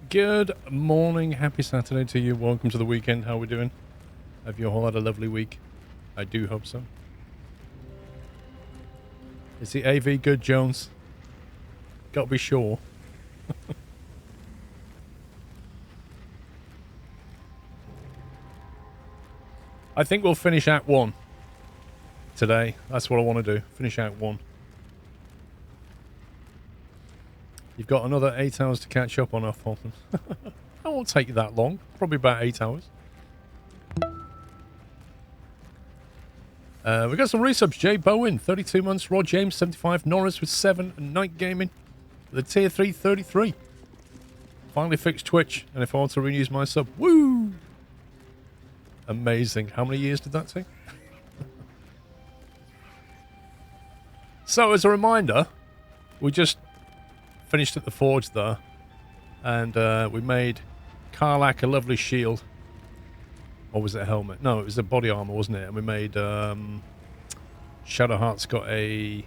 Good morning, happy Saturday to you. Welcome to the weekend. How are we doing? Have you all had a lovely week? I do hope so. Is the AV good, Jones? Gotta be sure. I think we'll finish Act 1 today. That's what I want to do. Finish Act 1. You've got another 8 hours to catch up on, Hoffman. That won't take you that long. Probably about 8 hours. We got some resubs. Jay Bowen, 32 months. Rod James, 75. Norris with 7. And Night Gaming with a tier 3, 33. Finally fixed Twitch. And if I want to reuse my sub, woo! Amazing. How many years did that take? So, as a reminder, we just finished at the forge there. And we made Karlak a lovely shield. Or was it a helmet? No, it was a body armor, wasn't it? And we made Shadowheart's got a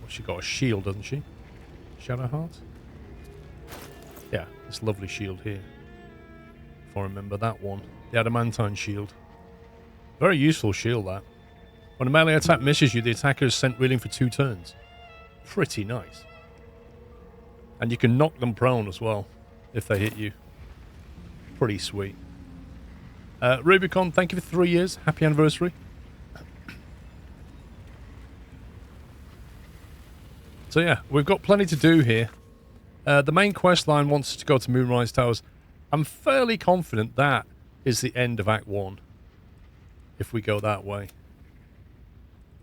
she got a shield, doesn't she? Shadowheart? Yeah, this lovely shield here. If I remember that one. The adamantine shield. Very useful shield, that. When a melee attack misses you, the attacker is sent reeling for 2 turns. Pretty nice. And you can knock them prone as well if they hit you. Pretty sweet. Rubicon, thank you for 3 years. Happy anniversary. So yeah, we've got plenty to do here. The main quest line wants us to go to Moonrise Towers. I'm fairly confident that is the end of Act 1. If we go that way.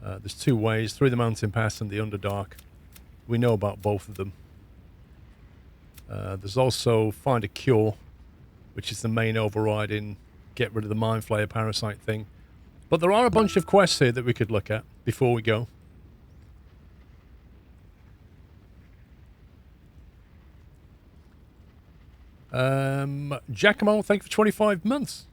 There's 2 ways, through the Mountain Pass and the Underdark. We know about both of them. There's also Find a Cure, which is the main override in get rid of the Mind Flayer parasite thing. But there are a bunch of quests here that we could look at before we go. Giacomo, thank you for 25 months.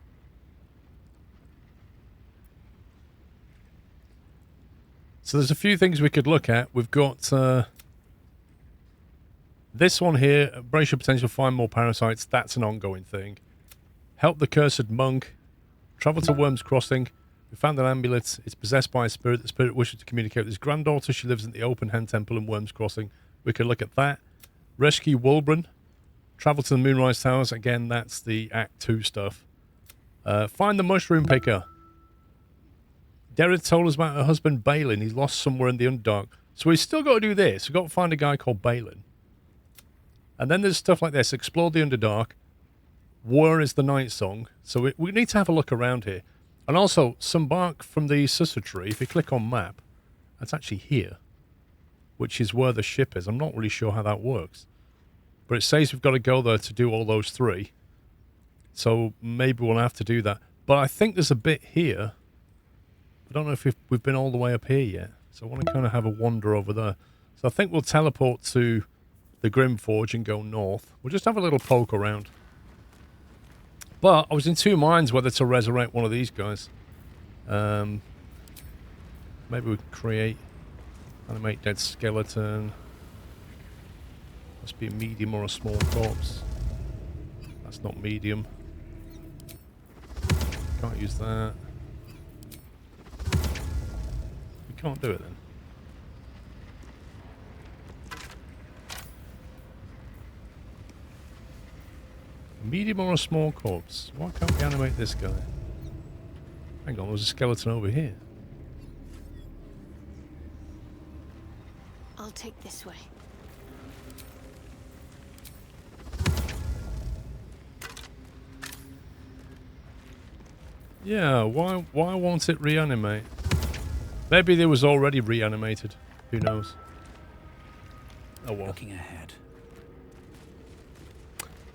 So there's a few things we could look at. We've got this one here, brace your potential, find more parasites. That's an ongoing thing. Help the cursed monk. Travel to Worm's Crossing. We found an amulet. It's possessed by a spirit. The spirit wishes to communicate with his granddaughter. She lives in the open hand temple in Worm's Crossing. We could look at that. Rescue Wulbren. Travel to the Moonrise Towers. Again, that's the Act 2 stuff. Find the mushroom picker. Derek told us about her husband Baelen. He's lost somewhere in the Underdark. So we've still got to do this. We've got to find a guy called Baelen. And then there's stuff like this. Explore the Underdark. War is the night song. So we need to have a look around here. And also, some bark from the Sussur tree. If you click on map, that's actually here. Which is where the ship is. I'm not really sure how that works. But it says we've got to go there to do all those 3. So maybe we'll have to do that. But I think there's a bit here. I don't know if we've been all the way up here yet. So I want to kind of have a wander over there. So I think we'll teleport to the Grim Forge and go north. We'll just have a little poke around. But I was in 2 minds whether to resurrect one of these guys. Maybe we create, animate dead skeleton. Must be a medium or a small corpse. That's not medium. Can't use that. We can't do it then. A medium or a small corpse? Why can't we animate this guy? Hang on, there's a skeleton over here. I'll take this way. Yeah, why won't it reanimate? Maybe they was already reanimated. Who knows? Oh well. Looking ahead.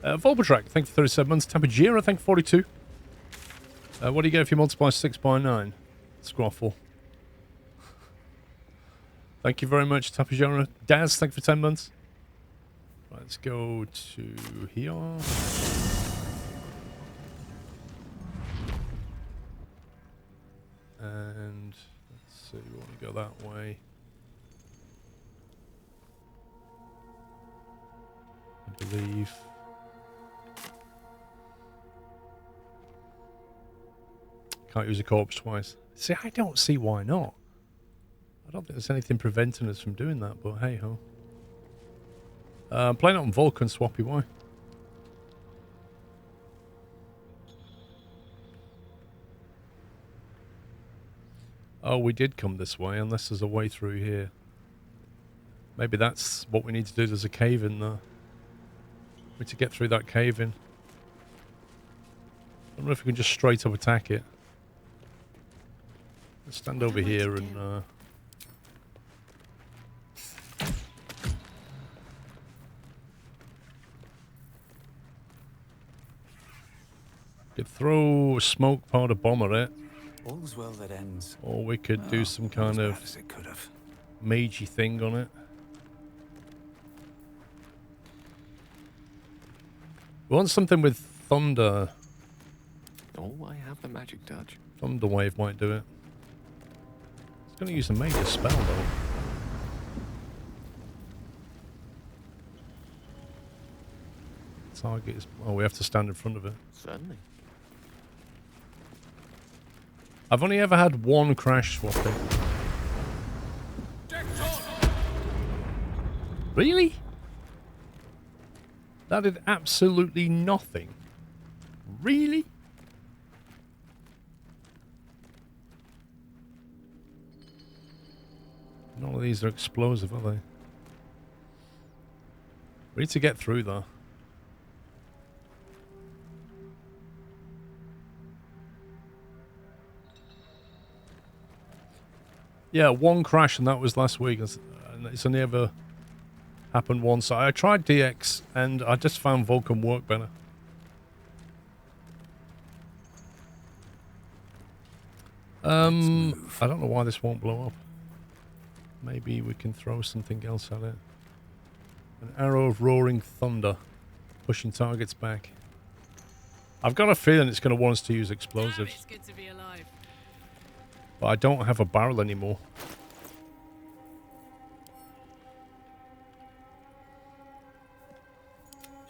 Volbertrack, thank you for 37 months. Tapajira, thank you for 42. What do you get if you multiply 6 by 9? Scruffle. Thank you very much, Tapajira. Daz, thank you for 10 months. Right, let's go to here. And let's see, we want to go that way. Leave. Can't use a corpse twice. See, I don't see why not. I don't think there's anything preventing us from doing that, but hey ho. Playing it on Vulcan, Swappy, why? Oh, we did come this way, unless there's a way through here. Maybe that's what we need to do. There's a cave in there. We need to get through that cave in. I don't know if we can just straight up attack it. Let's stand over here and... could throw a smoke powder bomb at it. All's well that ends. Or we could do some kind of magey thing on it. We want something with thunder. Oh, I have the magic touch. Thunder wave might do it. It's going to use a major spell though. Target is... oh, we have to stand in front of it. Certainly. I've only ever had one crash swapping. Really? That did absolutely nothing. Really? None of these are explosive, are they? We need to get through though. Yeah, one crash and that was last week. And it's only ever happened once. I tried DX and I just found Vulcan work better. I don't know why this won't blow up. Maybe we can throw something else at it. An arrow of roaring thunder, pushing targets back. I've got a feeling it's going to want us to use explosives. It's good to be alive. But I don't have a barrel anymore.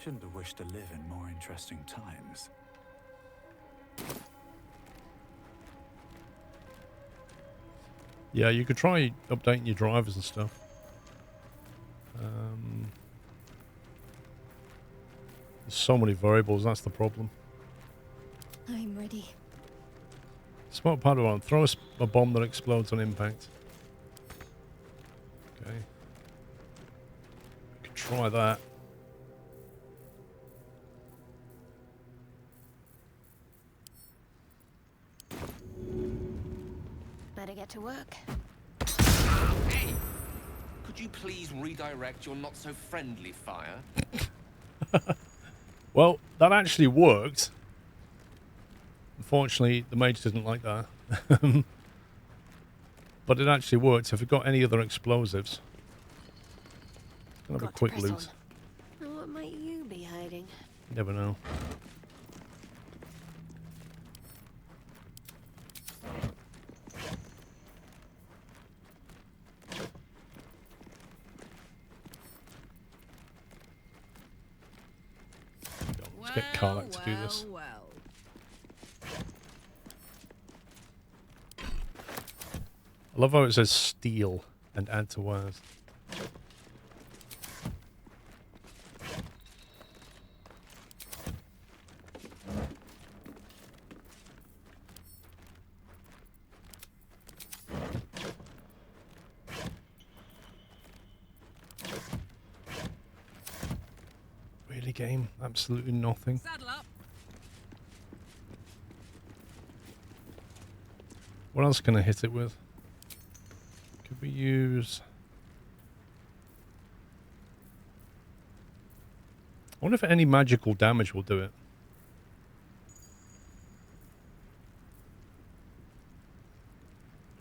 Shouldn't have wished to live in more interesting times. Yeah, you could try updating your drivers and stuff. There's so many variables, that's the problem. I'm ready. Smoke powder on. Throw a bomb that explodes on impact. Okay. We could try that. Better get to work. Hey! Could you please redirect your not-so-friendly fire? Well, that actually worked. Unfortunately, the mage didn't like that. But it actually worked. Have we got any other explosives? Gonna have a quick loot. Now what might you be hiding? Never know. Let's get Karlak to do this. Well. I love how it says steel and add to wares. Really, game? Absolutely nothing. Saddle up. What else can I hit it with? Could we use... I wonder if any magical damage will do it.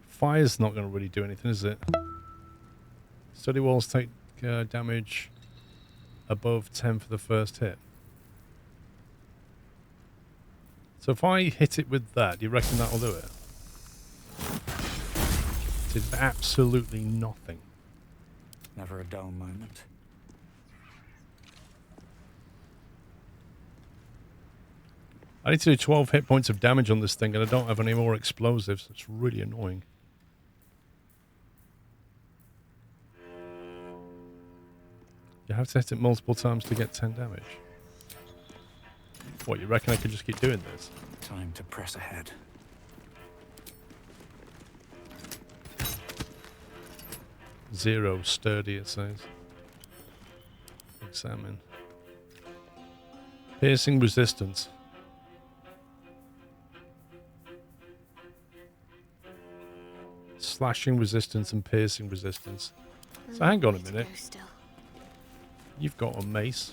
Fire's not going to really do anything, is it? Study walls take damage above 10 for the first hit. So if I hit it with that, do you reckon that'll do it? Did absolutely nothing. Never a dull moment. I need to do 12 hit points of damage on this thing, and I don't have any more explosives. It's really annoying. You have to hit it multiple times to get 10 damage. What, you reckon I could just keep doing this? Time to press ahead. Zero sturdy, it says. Examine. Piercing resistance. Slashing resistance and piercing resistance. So hang on a minute. You've got a mace.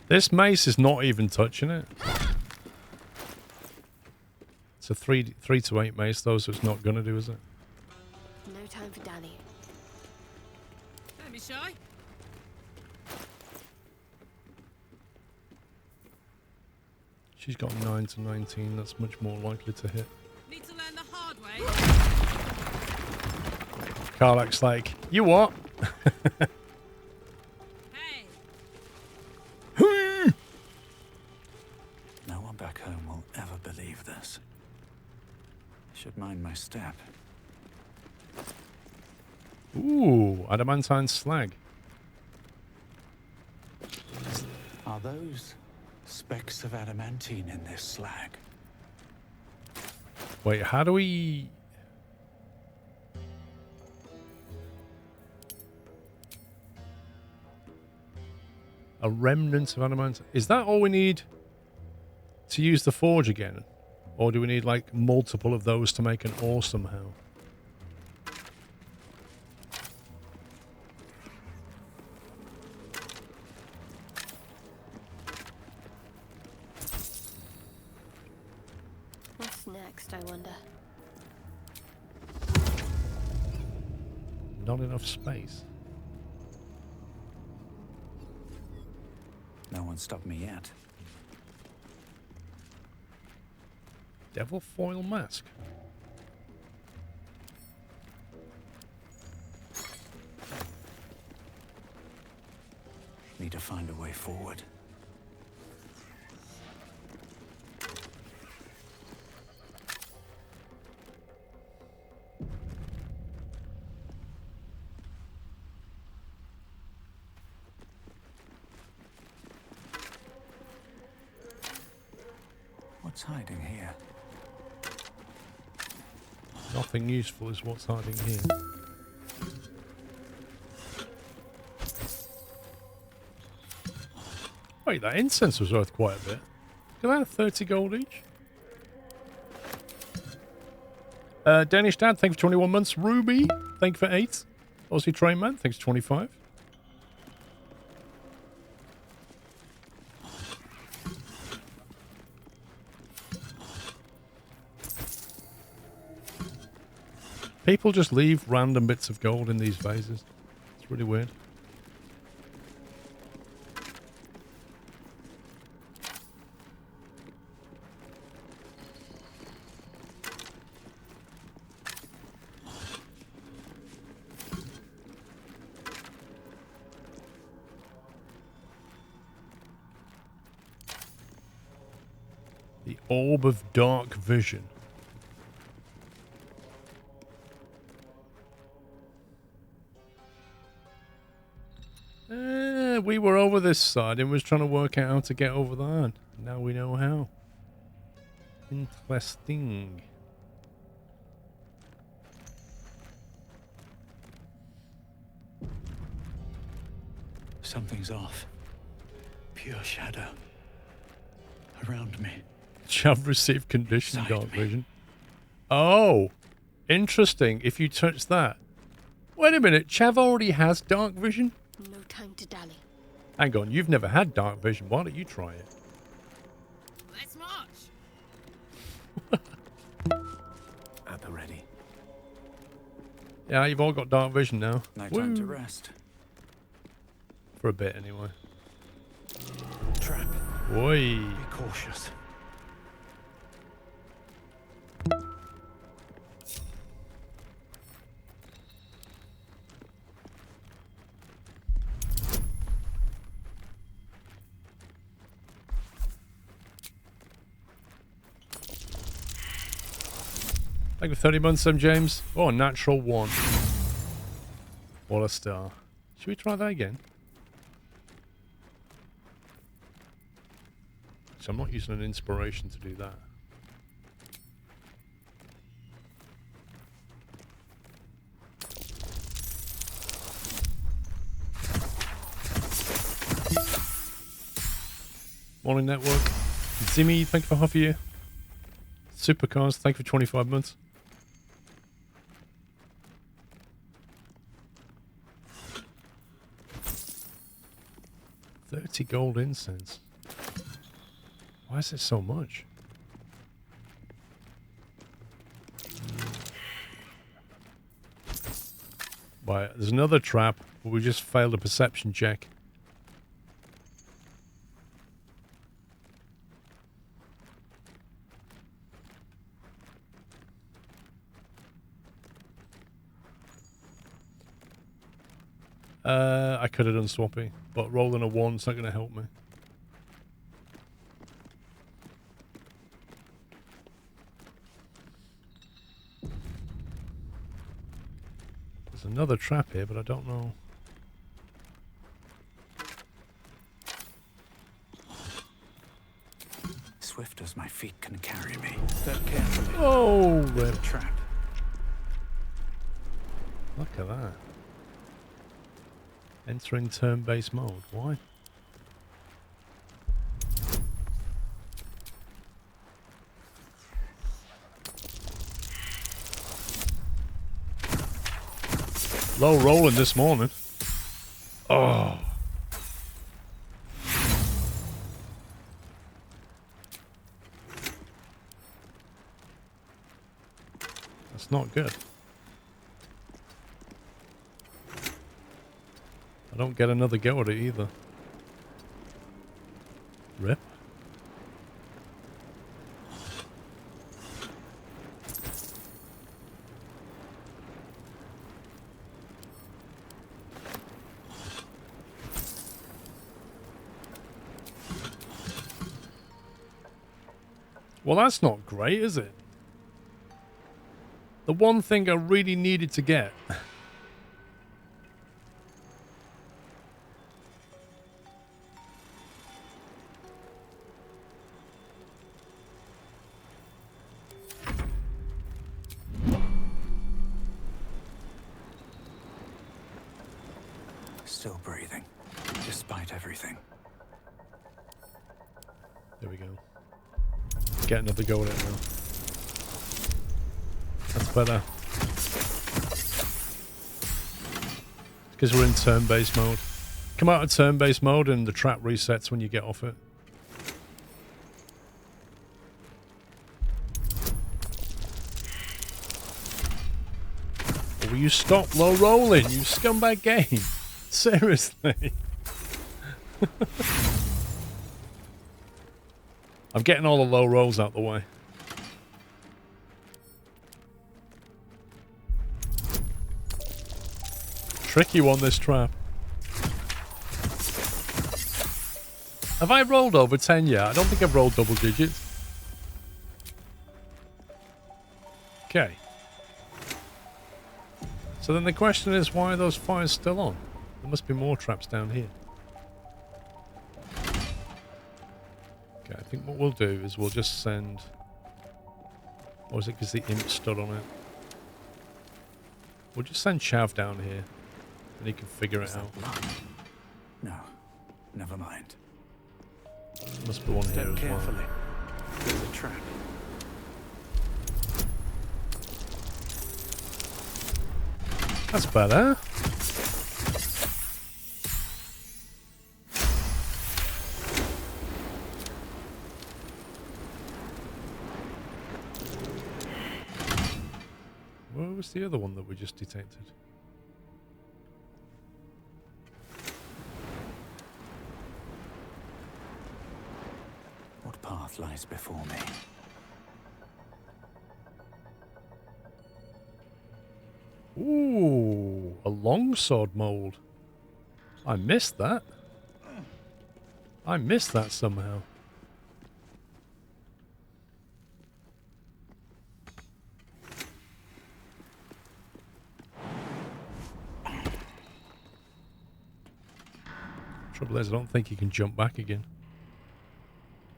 This mace is not even touching it. It's a 3 to 8 mace though, so it's not gonna do, is it? No time for Danny. Don't be shy. She's got 9 to 19, that's much more likely to hit. Need to learn the hard way. Karlak's like, you what? Hey. No one back home will ever believe this. Should mind my step. Ooh, adamantine slag. Are those specks of adamantine in this slag? Wait, how do we... A remnant of adamantine. Is that all we need to use the forge again? Or do we need like multiple of those to make an ore somehow? What's next, I wonder? Not enough space. No one stopped me yet. Devil foil mask. Need to find a way forward. What's hiding here? Nothing useful is what's hiding here. Wait, that incense was worth quite a bit. Look at that, 30 gold each. Danish Dad, thank you for 21 months. Ruby, thank you for 8. Aussie Train Man, thanks for 25. People just leave random bits of gold in these vases. It's really weird. The Orb of Dark Vision. We were over this side and was trying to work out how to get over that. Now we know how. Interesting. Something's off. Pure shadow. Around me. Chav received conditioned Beside dark me. vision. Oh, interesting. If you touch that. Wait a minute. Chav already has dark vision? No time to dally. Hang on. You've never had dark vision. Why don't you try it? Let's march. At the ready. Yeah, you've all got dark vision now. No time to Woo. rest. For a bit, anyway. Trap. Oi. Be cautious. Thank you for 30 months, James. Oh, natural 1. What a star. Should we try that again? So I'm not using an inspiration to do that. Morning Network. Zimmy, thank you for half a year. Supercars, thank you for 25 months. $30 gold incense. Why is it so much? Right, there's another trap, but we just failed a perception check. I could have done swapping, but rolling a 1's not going to help me. There's another trap here, but I don't know. Swift as my feet can carry me. Step carefully. Oh, There's a trap. Look at that. Entering turn-based mode. Why? Low rolling this morning. Oh. That's not good. I don't get another go at it either. Rip. Well, that's not great, is it? The one thing I really needed to get. Still breathing, despite everything. There we go. Get another go at it now. That's better. Because we're in turn-based mode. Come out of turn-based mode and the trap resets when you get off it. Will you stop low rolling, you scumbag game? Seriously. I'm getting all the low rolls out the way. Tricky one, this trap. Have I rolled over 10 yet? I don't think I've rolled double digits. Okay. So then the question is, why are those fires still on? There must be more traps down here. Okay, I think what we'll do is we'll just send... Or is it because the imp stood on it? We'll just send Chav down here. And he can figure it out. No, never mind. Must be one here as Carefully. well. There's a trap. That's better. Where was the other one that we just detected? What path lies before me? Ooh, a longsword mold. I missed that. I missed that somehow. Trouble is, I don't think you can jump back again.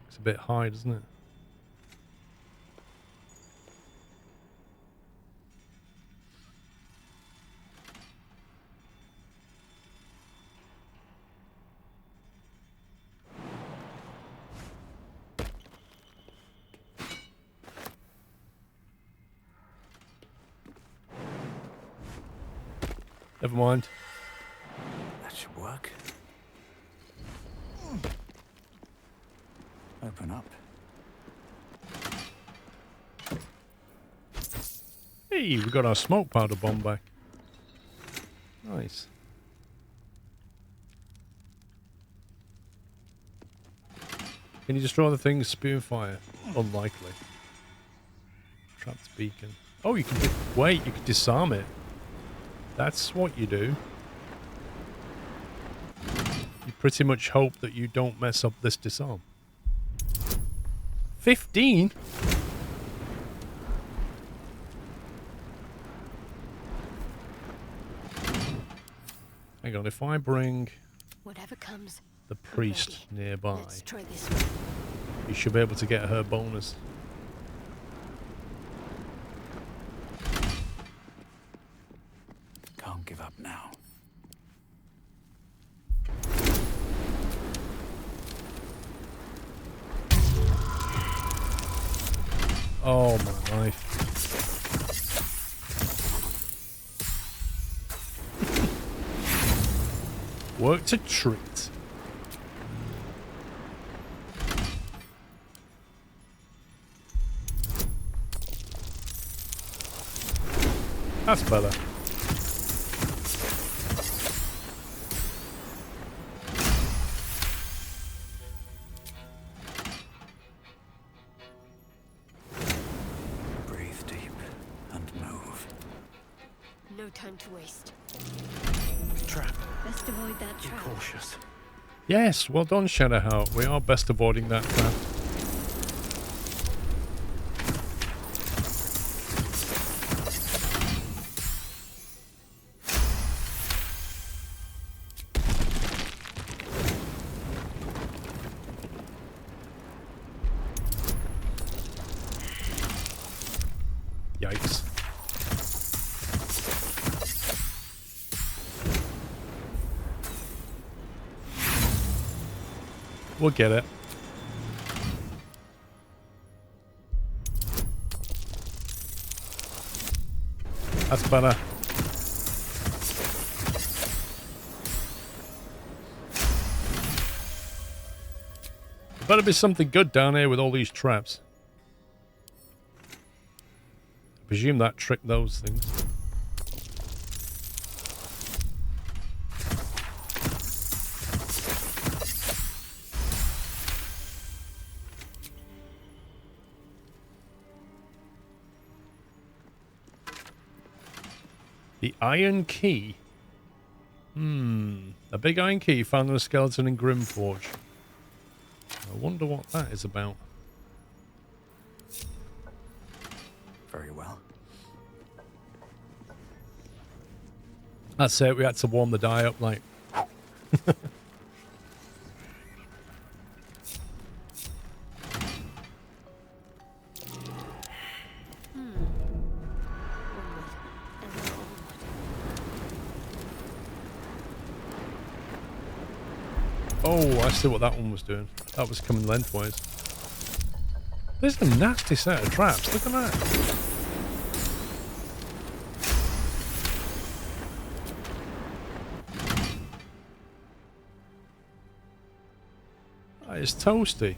It's a bit high, doesn't it? Never mind. That should work. Open up. Hey, we got our smoke powder bomb back. Nice. Can you destroy the things spewing fire? Unlikely. Trapped beacon. Oh, you can wait, you can disarm it. That's what you do. You pretty much hope that you don't mess up this disarm. 15? Hang on, if I bring Whatever comes. the priest nearby, Let's try this one. you should be able to get her bonus. Can't give up now. Oh my life. Worked a treat. That's better. Breathe deep and move. No time to waste. Trap. Best avoid that Be trap. cautious. Yes, well done, Shadowheart. We are best avoiding that trap. Yikes. We'll get it. That's better. There better be something good down here with all these traps. I presume that tricked those things. The iron key. A big iron key found in a skeleton in Grimforge. I wonder what that is about. Very well. That's it, we had to warm the dye up like... Oh, I see what that one was doing. That was coming lengthwise. There's a nasty set of traps. Look at that. That is toasty.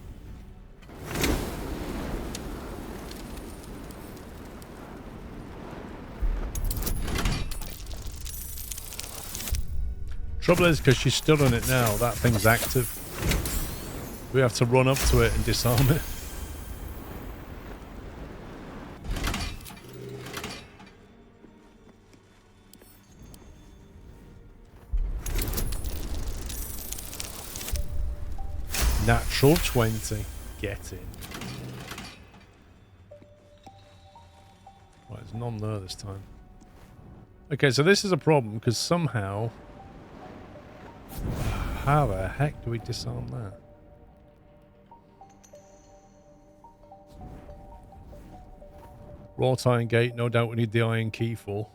Trouble is, because she's stood on it now, that thing's active. We have to run up to it and disarm it. Natural 20. Get in. Right, there's none there this time. Okay, so this is a problem because somehow... How the heck do we disarm that? Wrought iron gate, no doubt we need the iron key for.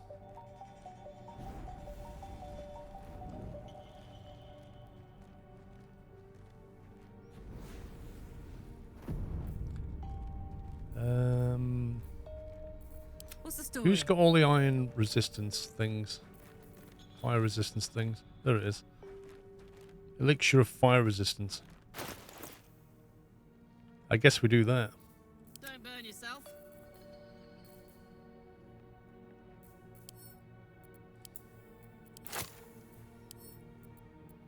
What's the story? Who's got all the iron resistance things? Fire resistance things? There it is. Elixir of fire resistance. I guess we do that. Don't burn yourself.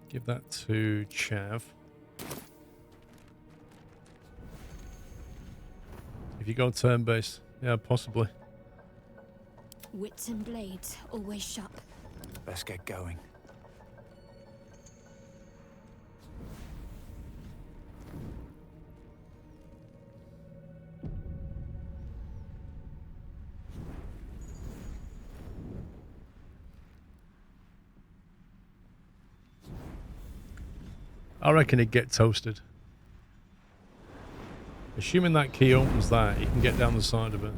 Give that to Chav. If you go turn-based, yeah, possibly. Wits and blades, always sharp. Let's get going. I reckon it'd get toasted. Assuming that key opens that, you can get down the side of it.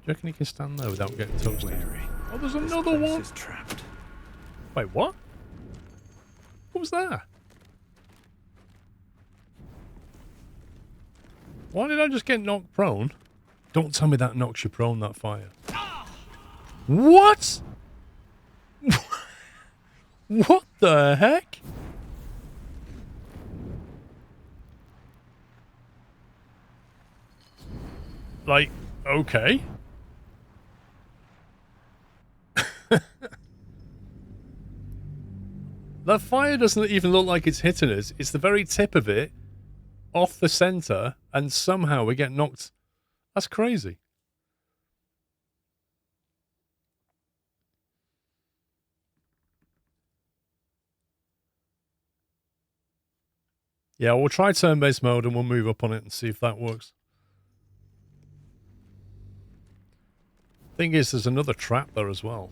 Do you reckon he can stand there without getting toasted? Oh, there's another one! Is trapped. Wait, what? What was that? Why did I just get knocked prone? Don't tell me that knocks you prone, that fire. What? What the heck? Like, okay. That fire doesn't even look like it's hitting us. It's the very tip of it, off the center, and somehow we get knocked. That's crazy. Yeah, we'll try turn-based mode and we'll move up on it and see if that works. Thing is, there's another trap there as well.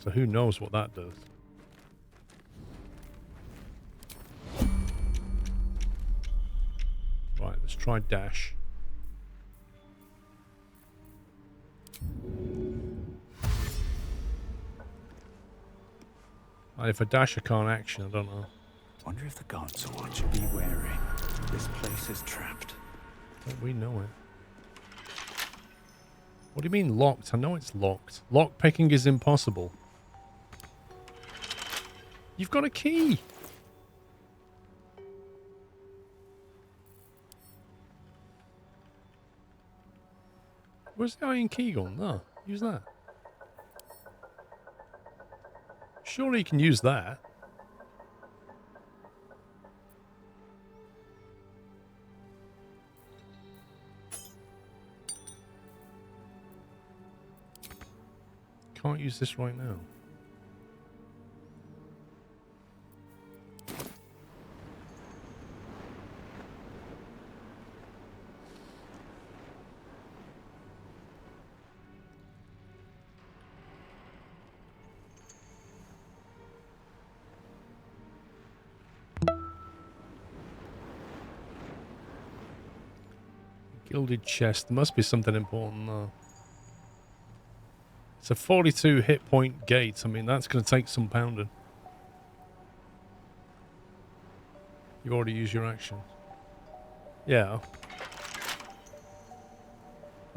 So who knows what that does. Right, let's try dash. And if I dash, I can't action, I don't know. Wonder if the gods are watching. Be wary. This place is trapped. Don't we know it? What do you mean locked? I know it's locked. Lock picking is impossible. You've got a key. Where's the iron key gone? No, use that. Surely you can use that. Can't use this right now. Gilded chest. There must be something important though. It's a 42 hit point gate. I mean, that's going to take some pounding. You already used your action. Yeah.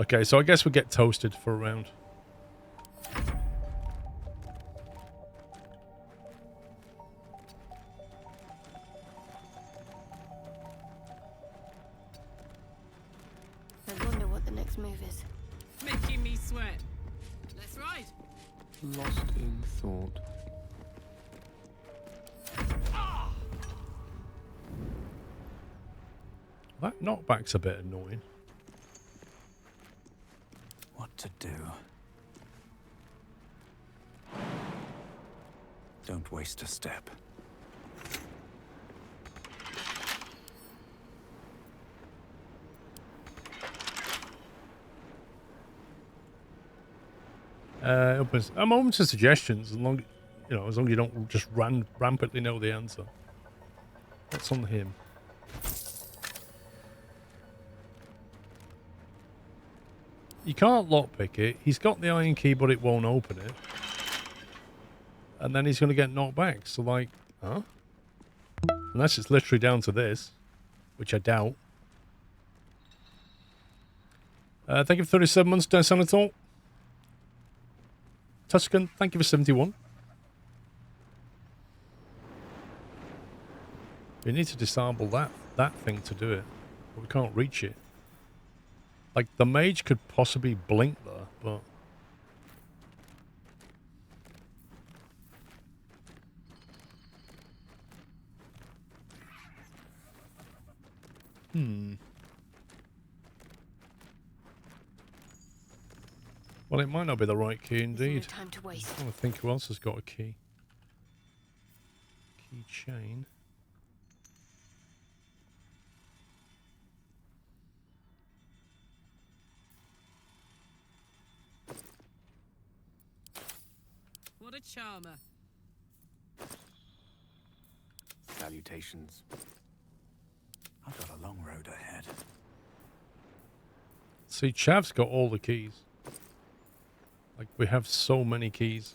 Okay, so I guess we get toasted for a round. I wonder what the next move is. Making me sweat. Let's ride. Lost in thought. That knockback's a bit annoying. What to do? Don't waste a step. I'm open to suggestions, as long as long as you don't just rampantly know the answer. What's on him? You can't lockpick it. He's got the iron key, but it won't open it. And then he's going to get knocked back. So, like, huh? Unless it's literally down to this, which I doubt. Thank you for 37 months, Senator. Tuscan, thank you for 71. We need to disable that thing to do it. But we can't reach it. Like, the mage could possibly blink there, but... Well, it might not be the right key indeed. No time to waste. I want to think who else has got a key. Keychain. What a charmer. Salutations. I've got a long road ahead. See, Chav's got all the keys. Like, we have so many keys.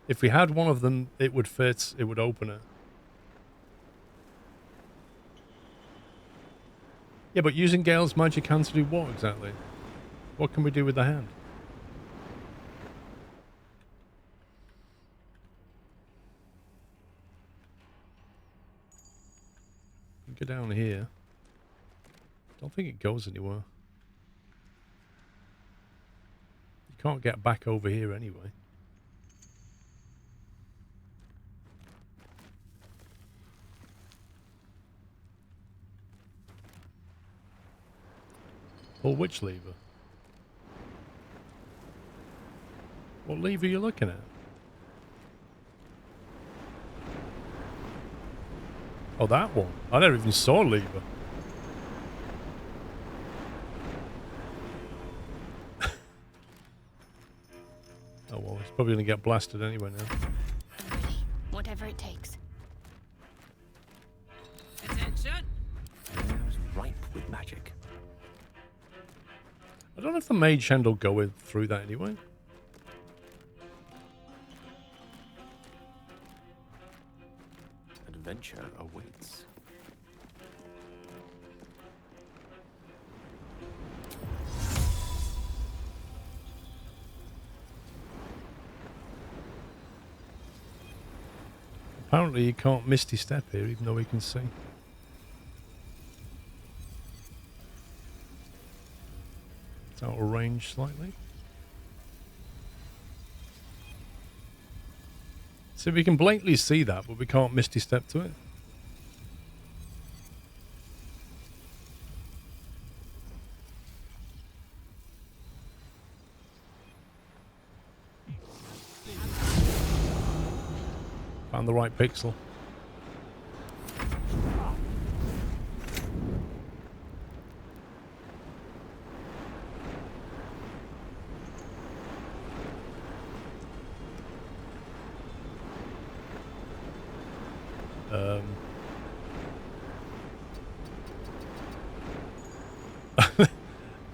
If we had one of them, it would fit, it would open it. Yeah, but using Gale's magic hand to do what exactly? What can we do with the hand? Go down here. Don't think it goes anywhere. You can't get back over here anyway. Pull which lever? What lever are you looking at? Oh, that one. I never even saw a lever. Oh well, he's probably going to get blasted anyway now. I'm ready. Whatever it takes. Attention. Air's ripe with magic. I don't know if the mage hand will go through that anyway. Adventure awaits. Apparently you can't misty step here, even though we can see. It's out of range slightly. So we can blatantly see that, but we can't misty step to it. Found the right pixel.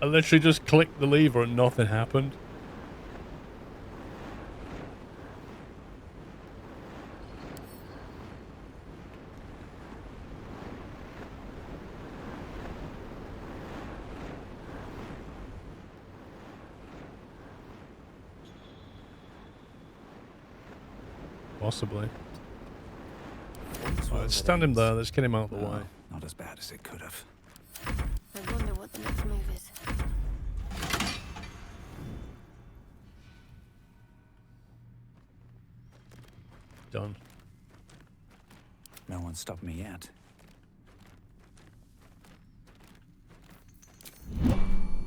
I literally just clicked the lever and nothing happened. Possibly. Once Right, well let's that stand him ends. there. Let's get him out of the way. Well, not as bad as it could have. I wonder what the next move is. Done. No one stopped me yet.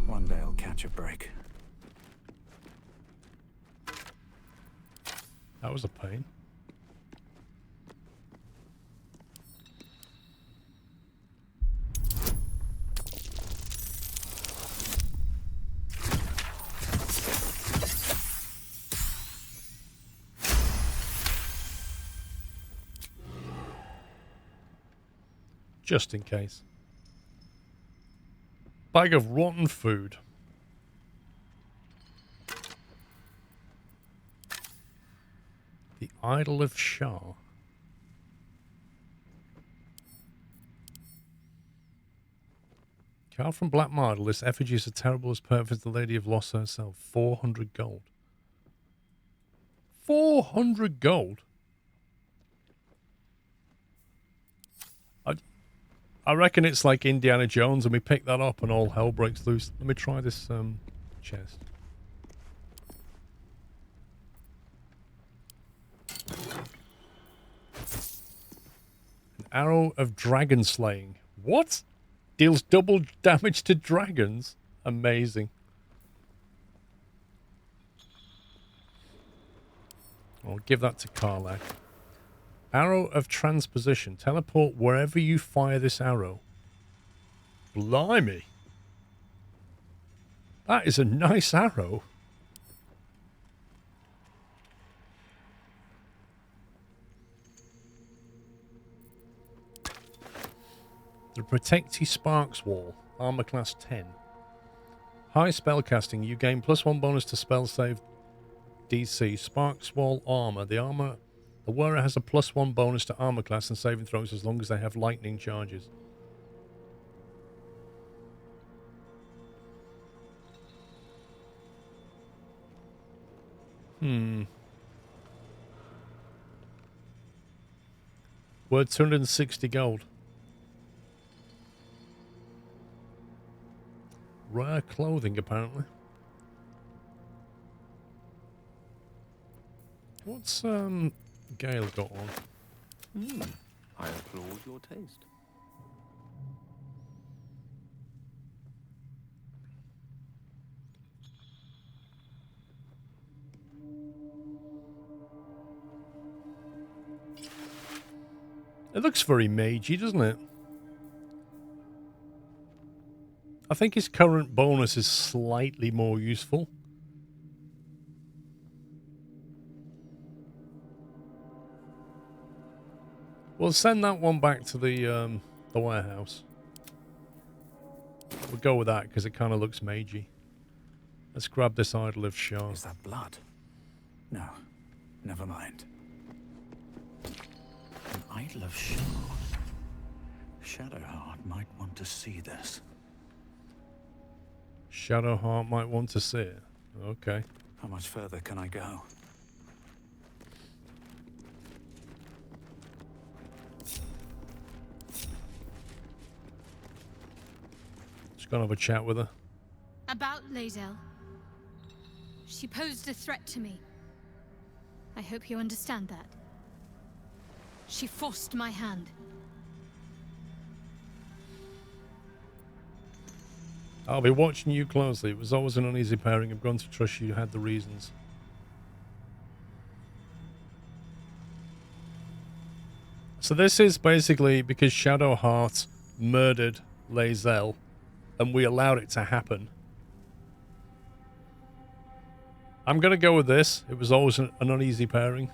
One day I'll catch a break. That was a pain. Just in case. Bag of rotten food. The Idol of Shar. Card from Black Marble. This effigy is as terrible as perfect as the Lady of Loss herself. 400 gold. 400 gold? I reckon it's like Indiana Jones and we pick that up and all hell breaks loose. Let me try this chest. An arrow of dragon slaying. What? Deals double damage to dragons? Amazing. I'll give that to Karlak. Arrow of transposition. Teleport wherever you fire this arrow. Blimey. That is a nice arrow. The Protecty Sparks Wall. Armor class 10. High spellcasting. You gain +1 bonus to spell save DC. Sparks Wall armor. The wearer has a +1 bonus to armor class and saving throws as long as they have lightning charges. Worth 260 gold. Rare clothing, apparently. What's Gale got on? I applaud your taste. It looks very magey, doesn't it? I think his current bonus is slightly more useful. We'll send that one back to the warehouse. We'll go with that because it kind of looks magey. Let's grab this Idol of Shar. Is that blood? No, never mind. An Idol of Shar. Shadowheart might want to see this. Shadowheart might want to see it. Okay. How much further can I go? Just gonna have a chat with her. About Lae'zel. She posed a threat to me. I hope you understand that. She forced my hand. I'll be watching you closely. It was always an uneasy pairing. I'm going to trust you had the reasons. So this is basically because Shadowheart murdered Lae'zel and we allowed it to happen. I'm going to go with this. It was always an uneasy pairing.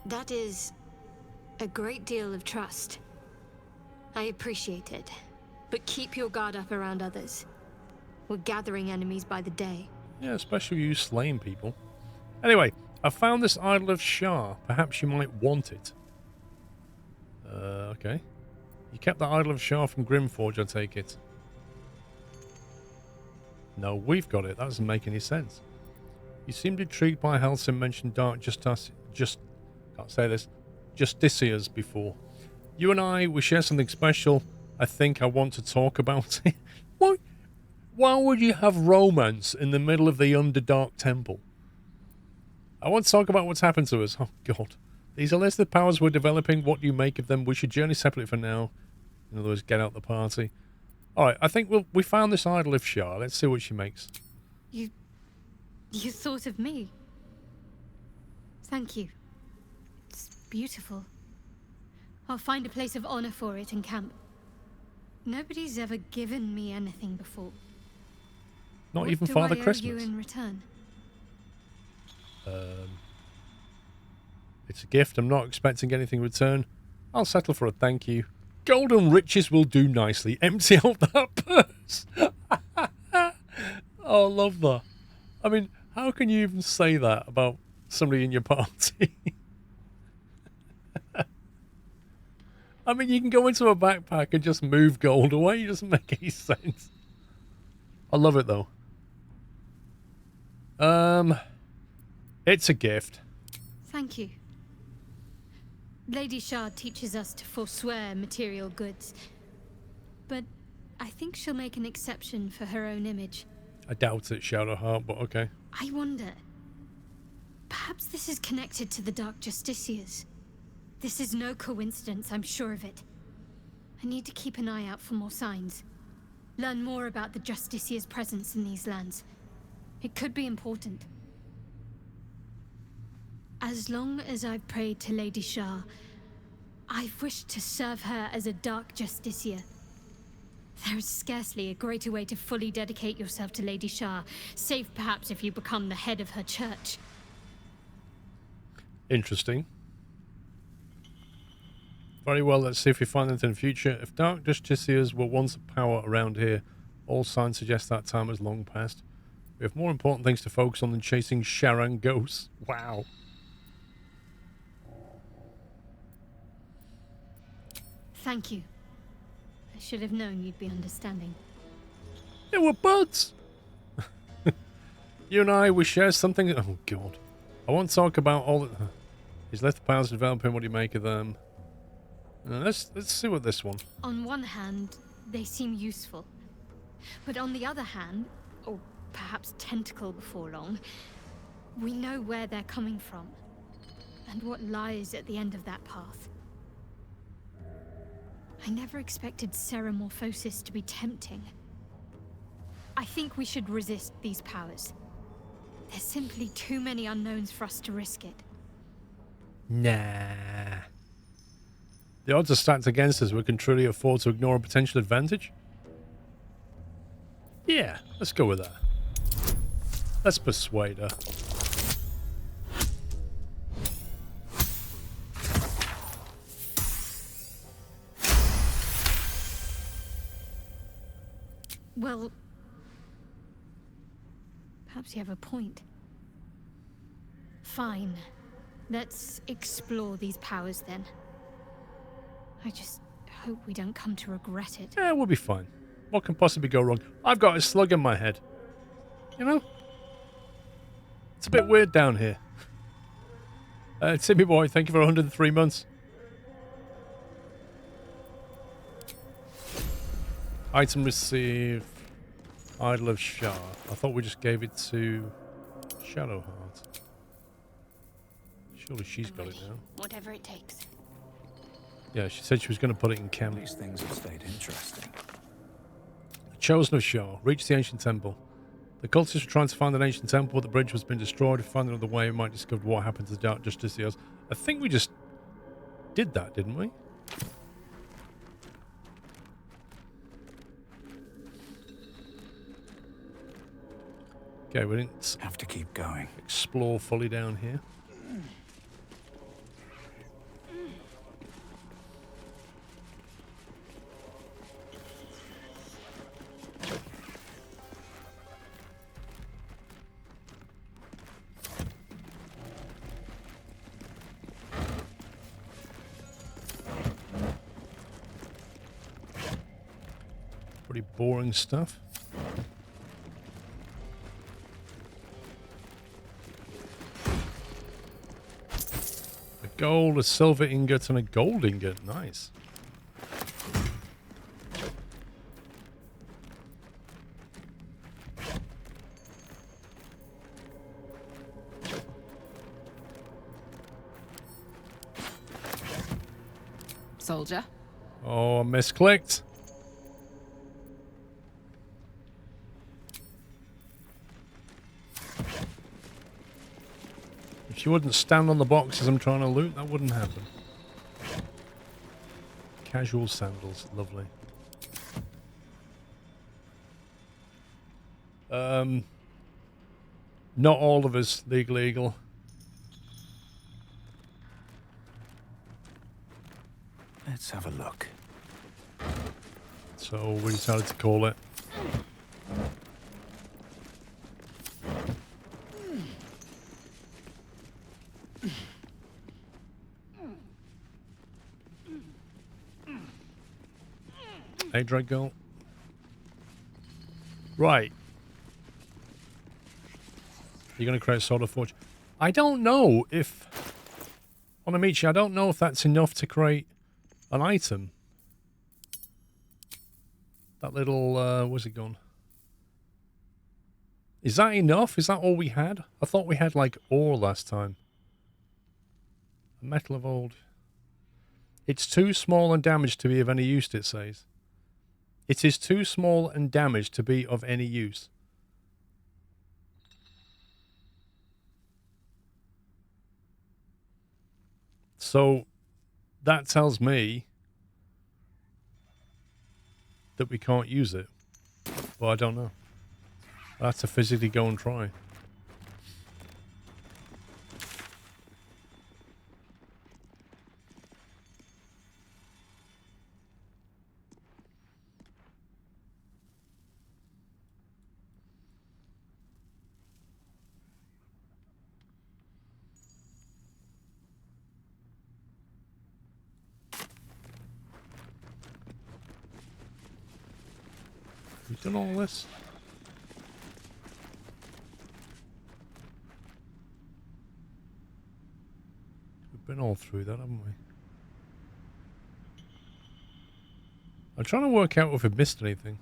That is a great deal of trust. I appreciate it, but keep your guard up around others. We're gathering enemies by the day. Yeah, especially you slaying people. Anyway, I found this Idol of Shar. Perhaps you might want it. Okay. You kept the Idol of Shar from Grimforge, I take it. No, we've got it. That doesn't make any sense. You seemed intrigued by Halsin mentioned Dark can't say this, Justiciars before. You and we share something special. I think I want to talk about it. Why would you have romance in the middle of the Underdark temple? I want to talk about what's happened to us. Oh, God. These are less the powers we're developing. What do you make of them? We should journey separately for now. In other words, get out the party. Alright, I think we found this idol of Shar. Let's see what she makes. You thought of me. Thank you. It's beautiful. I'll find a place of honor for it in camp. Nobody's ever given me anything before. Not even Father Christmas. What do I owe you in return? It's a gift. I'm not expecting anything in return. I'll settle for a thank you. Golden riches will do nicely. Empty out that purse. Oh, I love that. I mean, how can you even say that about somebody in your party? I mean, you can go into a backpack and just move gold away. It doesn't make any sense. I love it, though. It's a gift. Thank you. Lady Shar teaches us to forswear material goods. But I think she'll make an exception for her own image. I doubt it, Shadowheart, but okay. I wonder. Perhaps this is connected to the Dark Justiciars. This is no coincidence, I'm sure of it. I need to keep an eye out for more signs. Learn more about the Justiciars' presence in these lands. It could be important. As long as I've prayed to Lady Shar, I've wished to serve her as a Dark Justiciar. There is scarcely a greater way to fully dedicate yourself to Lady Shar, save perhaps if you become the head of her church. Interesting. Very well, let's see if we find anything in the future. If Dark Justiciars were once a power around here, all signs suggest that time has long passed. We have more important things to focus on than chasing Sharan ghosts. Wow. Thank you. I should have known you'd be understanding. Yeah, we're buds. You and we share something. Oh, God. I want to talk about all that. He's left the powers developing. What do you make of them? Let's see what this one. On one hand, they seem useful. But on the other hand, or perhaps tentacle before long, we know where they're coming from. And what lies at the end of that path. I never expected ceremorphosis to be tempting. I think we should resist these powers. There's simply too many unknowns for us to risk it. Nah. The odds are stacked against us. We can truly afford to ignore a potential advantage? Yeah, let's go with that. Let's persuade her. Well, perhaps you have a point. Fine. Let's explore these powers then. I just hope we don't come to regret it. Yeah, we'll be fine. What can possibly go wrong? I've got a slug in my head. You know? It's a bit weird down here. Timmy boy, thank you for 103 months. Item received. Idol of Shar. I thought we just gave it to Shadowheart. Surely she's got it now. Whatever it takes. Yeah, she said she was going to put it in camp. These things have stayed interesting. The Chosen of Shar. Reached the ancient temple. The cultists were trying to find an ancient temple, but the bridge has been destroyed. To find another way, we might discover what happened to the Dark Justiciars. I think we just did that, didn't we? Okay, we didn't Have to keep going. explore fully down here. Pretty boring stuff. gold, a silver ingot, and a gold ingot. Nice. Soldier. Oh, I misclicked. If you wouldn't stand on the box as I'm trying to loot, that wouldn't happen. Casual sandals, lovely. Not all of us legal eagle. Let's have a look. So we decided to call it. Hey, Drag Girl. Right. You're going to create Sword of Fortune. I don't know if... On Amici, I don't know if that's enough to create an item. That little... where's it gone? Is that enough? Is that all we had? I thought we had, like, ore last time. A metal of old... It's too small and damaged to be of any use, it says. It is too small and damaged to be of any use. So, that tells me that we can't use it. But I don't know. I'll have to physically go and try. We've done all this. We've been all through that, haven't we? I'm trying to work out if we've missed anything.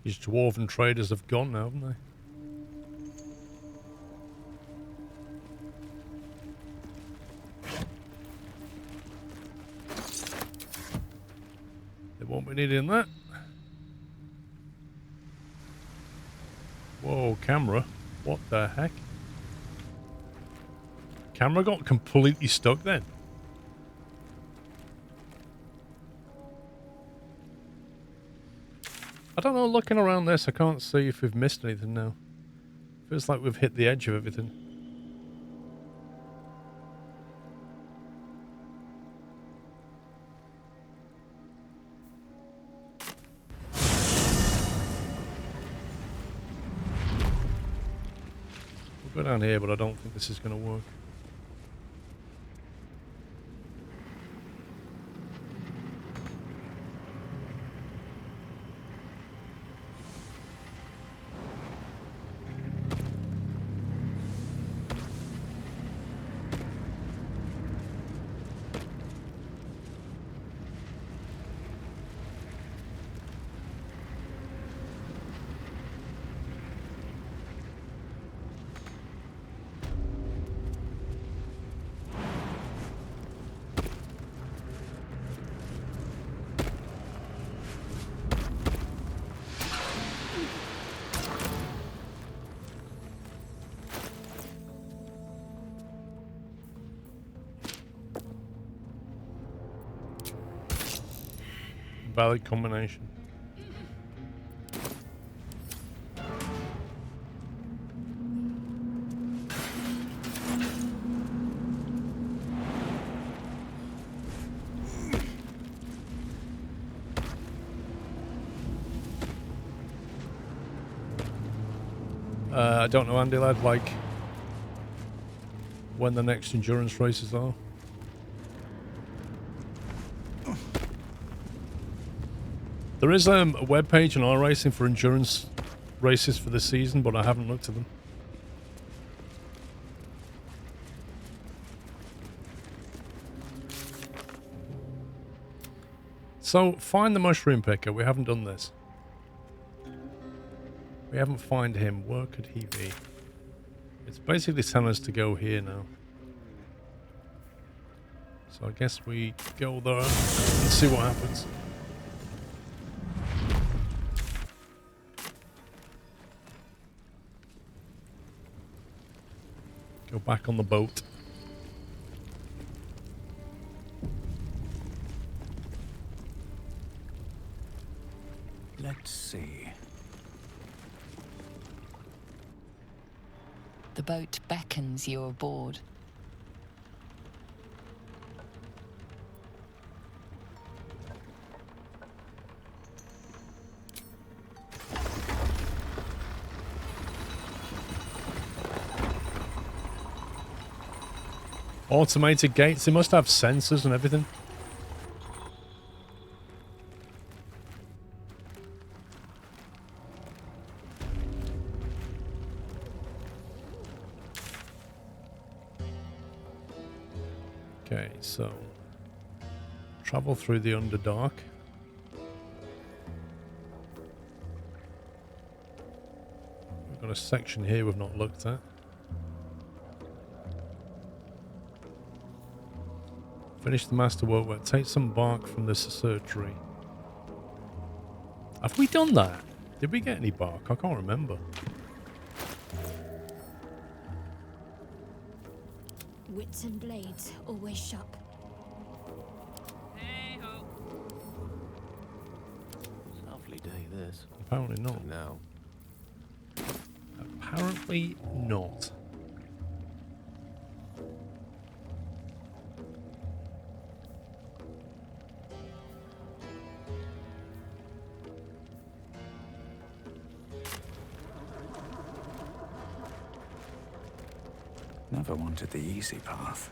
These dwarven traders have gone now, haven't they? They won't be needing that. Whoa, camera. What the heck? Camera got completely stuck then. I don't know, looking around this, I can't see if we've missed anything now. Feels like we've hit the edge of everything. We'll go down here, but I don't think this is going to work. Valid combination. I don't know, Andy lad, like when the next endurance races are. There is a web page on iRacing for endurance races for this season, but I haven't looked at them. So, find the mushroom picker. We haven't done this. We haven't found him. Where could he be? It's basically telling us to go here now. So I guess we go there and see what happens. Go back on the boat. Let's see. The boat beckons you aboard. Automated gates. They must have sensors and everything. Okay, so travel through the Underdark. We've got a section here we've not looked at. Finish the Masterwork work. Take some bark from the Sussur tree. Have we done that? Did we get any bark? I can't remember. Wits and blades, always sharp. Hey ho. Lovely day, this. Apparently not. Now. Apparently not. Never wanted the easy path.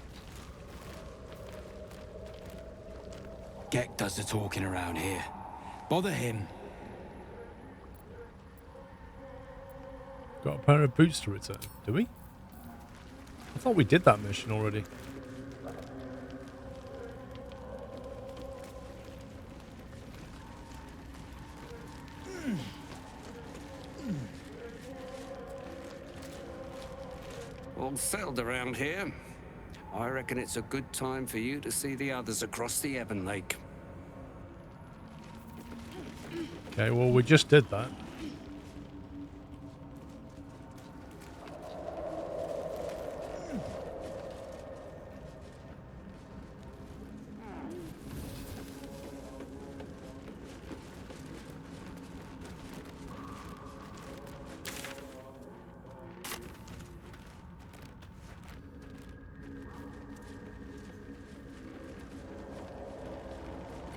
Gek does the talking around here. Bother him. Got a pair of boots to return, do we? I thought we did that mission already. All settled around here. I reckon it's a good time for you to see the others across the Ebon Lake. Okay, well, we just did that.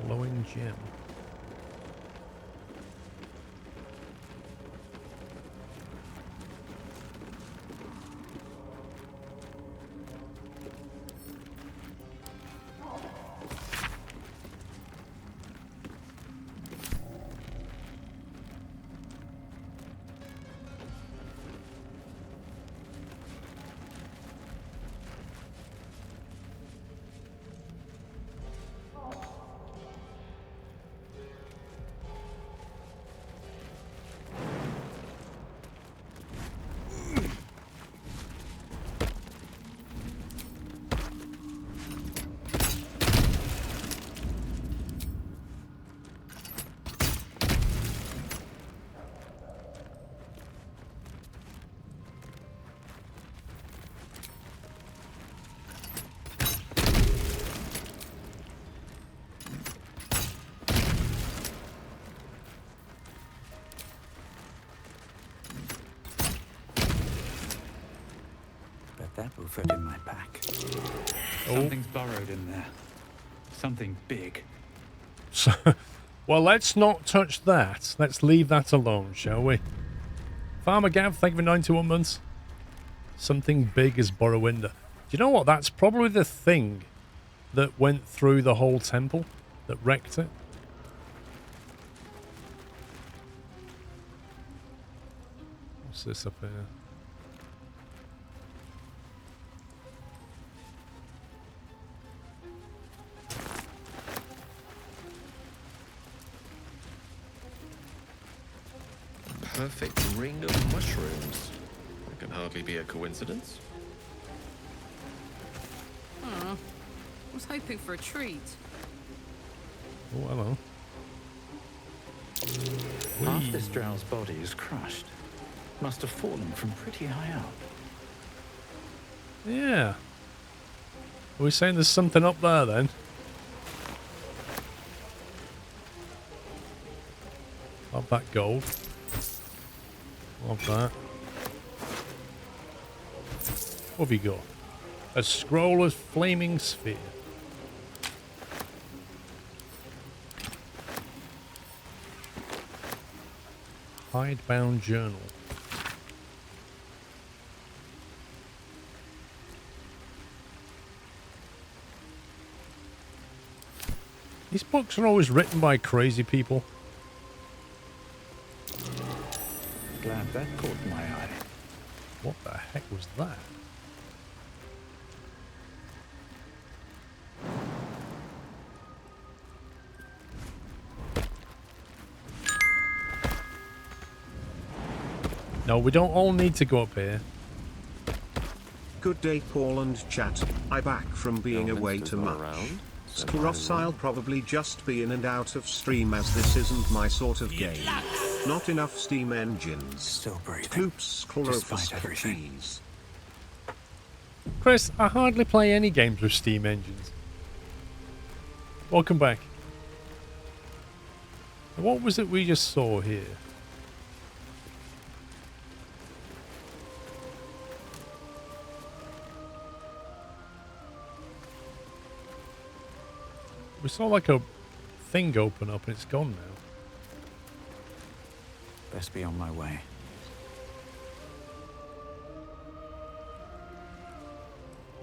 Glowing gem. fit in my pack. Something's burrowed in there. Something big. So, well, let's not touch that. Let's leave that alone, shall we? Farmer Gav, thank you for 91 months. Something big is Borrowinda. Do you know what? That's probably the thing that went through the whole temple, that wrecked it. What's this up here? Perfect ring of mushrooms. That can hardly be a coincidence. I was hoping for a treat. Oh, hello. Half this drow's body is crushed. Must have fallen from pretty high up. Yeah. Are we saying there's something up there then? Love that gold. Love that. What have you got? A scroll of flaming sphere. Hidebound journal. These books are always written by crazy people. Glad that caught my eye. What the heck was that? No, we don't all need to go up here. Good day, Paul and chat. I back from being away too much. I'll probably just be in and out of stream as this isn't my sort of game. Not enough steam engines. Still breathing. Cloops, chlorophyll for cheese. Chris, I hardly play any games with steam engines. Welcome back. What was it we just saw here? We saw like a thing open up and it's gone now. Best be on my way.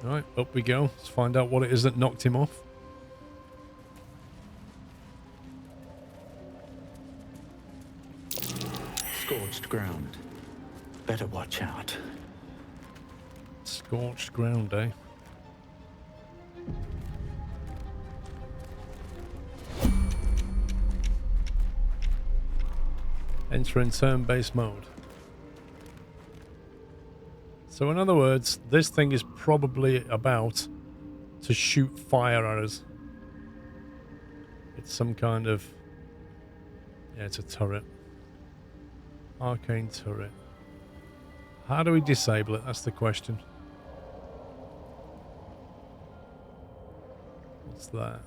Alright, up we go. Let's find out what it is that knocked him off. Scorched ground. Better watch out. Scorched ground, eh? Enter in turn-based mode. So in other words, this thing is probably about to shoot fire at us. It's some kind of... yeah, it's a turret. Arcane turret. How do we disable it? That's the question. What's that?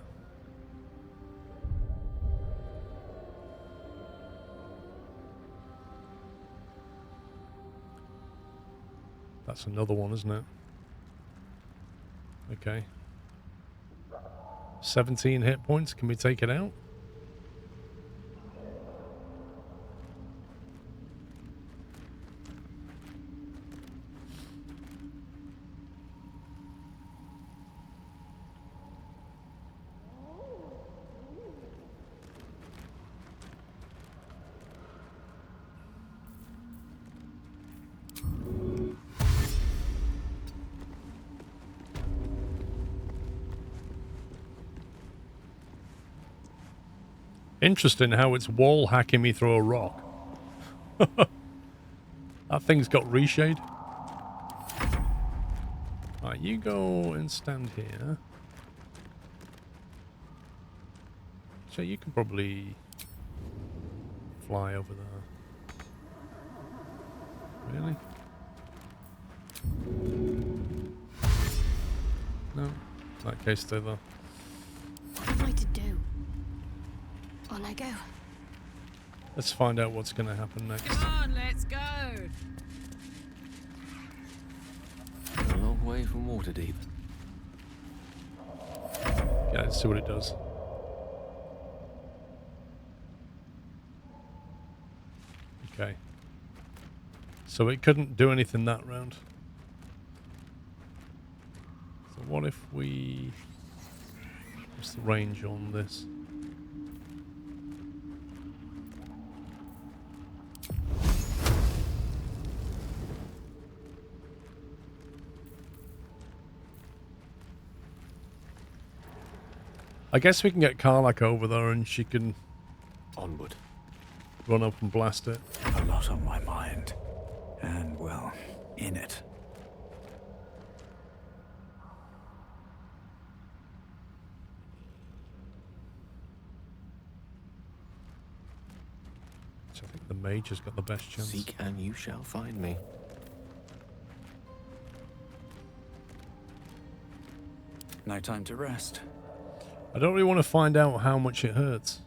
That's another one, isn't it? Okay. 17 hit points. Can we take it out? Interesting how it's wall hacking me through a rock. That thing's got reshade. Right, you go and stand here. So you can probably fly over there. Really? No. In that case, stay there. What am I to do? On I go. Let's find out what's going to happen next. Come on, let's go. Well, away from Waterdeep. Yeah, let's see what it does. Okay. So it couldn't do anything that round. So what if we... What's the range on this? I guess we can get Karlak over there and she can Onward. run up and blast it. A lot on my mind. And, well, in it. So I think the mage has got the best chance. Seek and you shall find me. No time to rest. I don't really want to find out how much it hurts.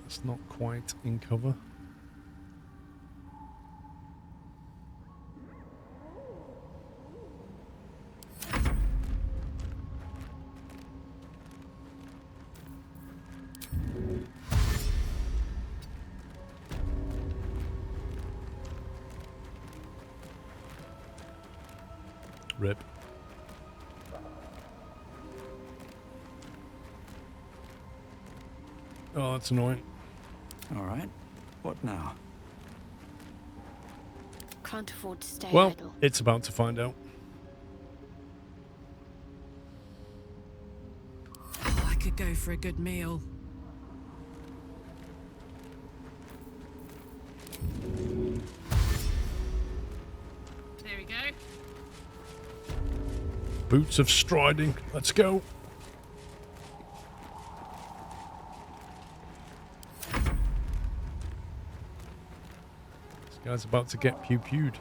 That's not quite in cover. Rip. Oh, that's annoying. All right. What now? Can't afford to stay Well, idle. it's about to find out. Oh, I could go for a good meal. There we go. Boots of striding. Let's go. This guy's about to get pew-pewed.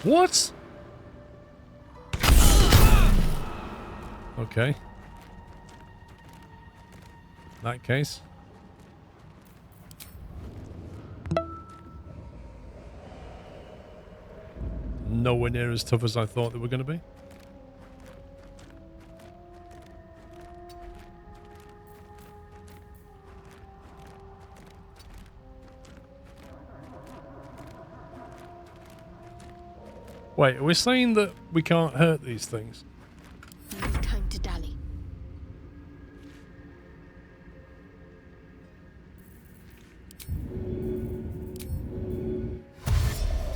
What? Okay. In that case. Nowhere near as tough as I thought they were going to be. Wait, are we saying that we can't hurt these things? No time to dally.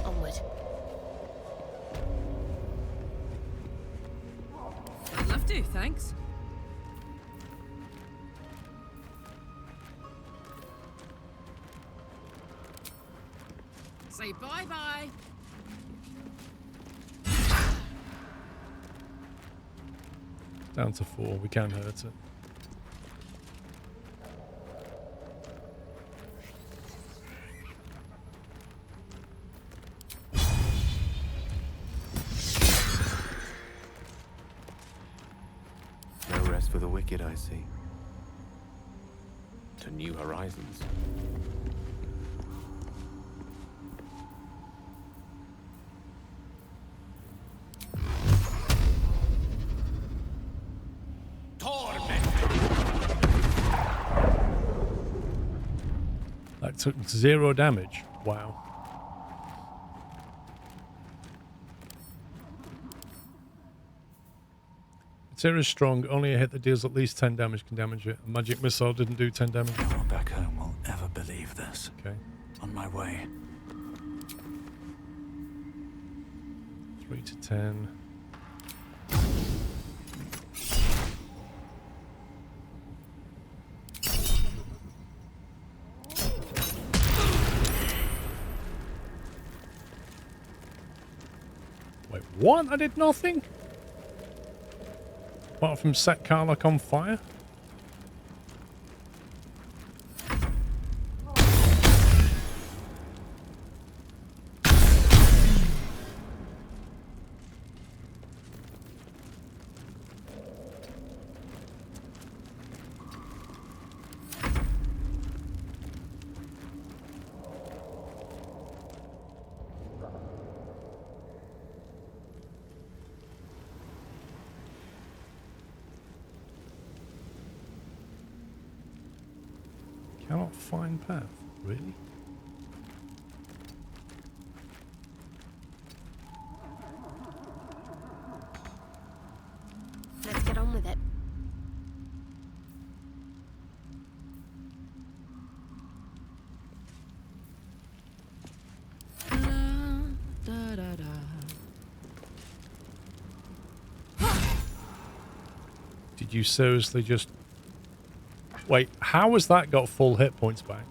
Onward. I'd love to, thanks. Say bye-bye. Down to 4. We can hurt it. No rest for the wicked, I see. To new horizons. That took 0 damage. Wow. Material's strong. Only a hit that deals at least 10 damage can damage it. A magic missile didn't do 10 damage. No one back home will ever believe this. Okay. On my way. 3 to 10. Wait, what? I did nothing? Apart from set Karlak on fire? Cannot find path. Really? Let's get on with it. Da, da, da. Did you seriously just... Wait, how has that got full hit points back?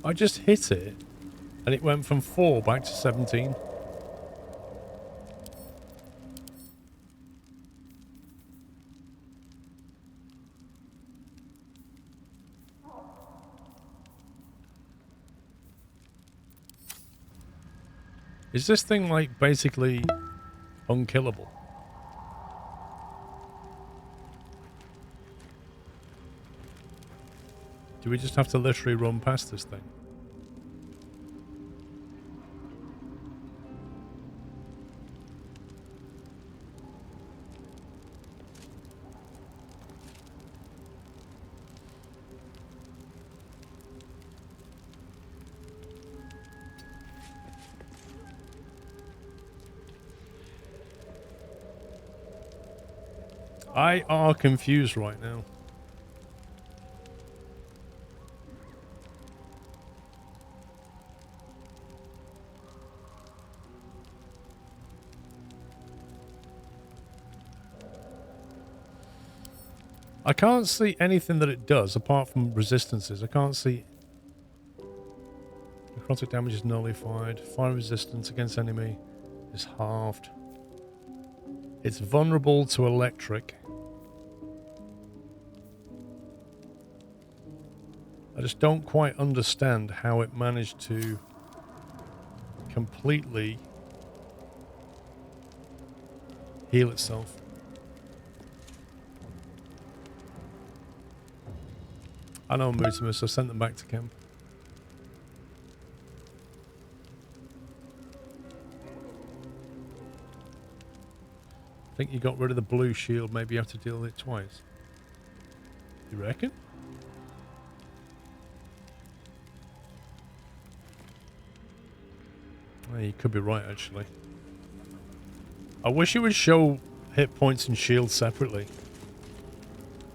I just hit it, and it went from 4 back to 17. Is this thing, like, basically unkillable? Do we just have to literally run past this thing? I are confused right now. I can't see anything that it does apart from resistances. I can't see... Necrotic damage is nullified. Fire resistance against enemy is halved. It's vulnerable to electric. I just don't quite understand how it managed to completely heal itself. I know Mutimus, I sent them back to camp. I think you got rid of the blue shield, maybe you have to deal with it twice. You reckon? Oh, you could be right, actually. I wish it would show hit points and shields separately.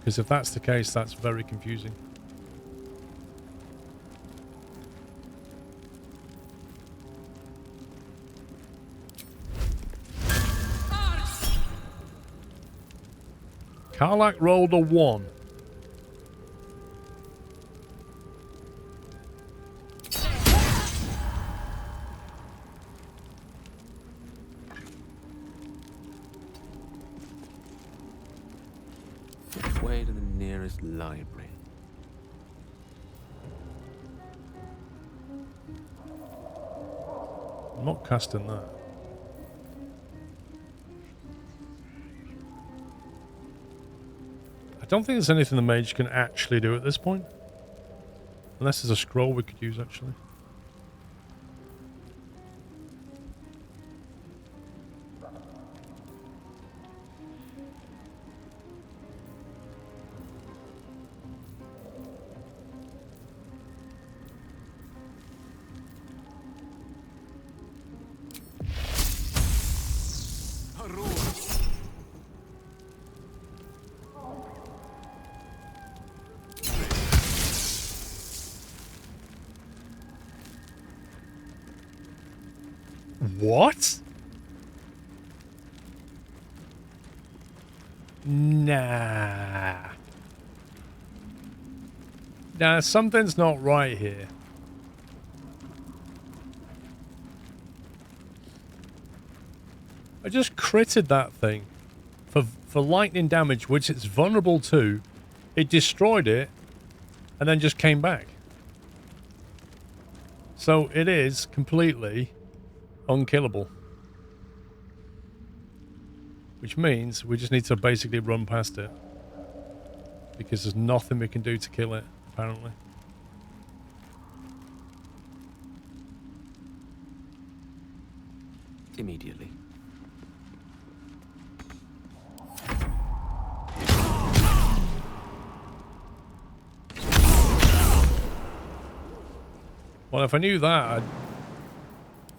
Because if that's the case, that's very confusing. Karlak rolled a 1. Which way to the nearest library? I'm not casting that. I don't think there's anything the mage can actually do at this point. Unless there's a scroll we could use, actually. What? Nah. Nah, something's not right here. I just critted that thing for lightning damage, which it's vulnerable to. It destroyed it and then just came back. So it is completely unkillable. Which means we just need to basically run past it. Because there's nothing we can do to kill it, apparently. Immediately. Well, if I knew that, I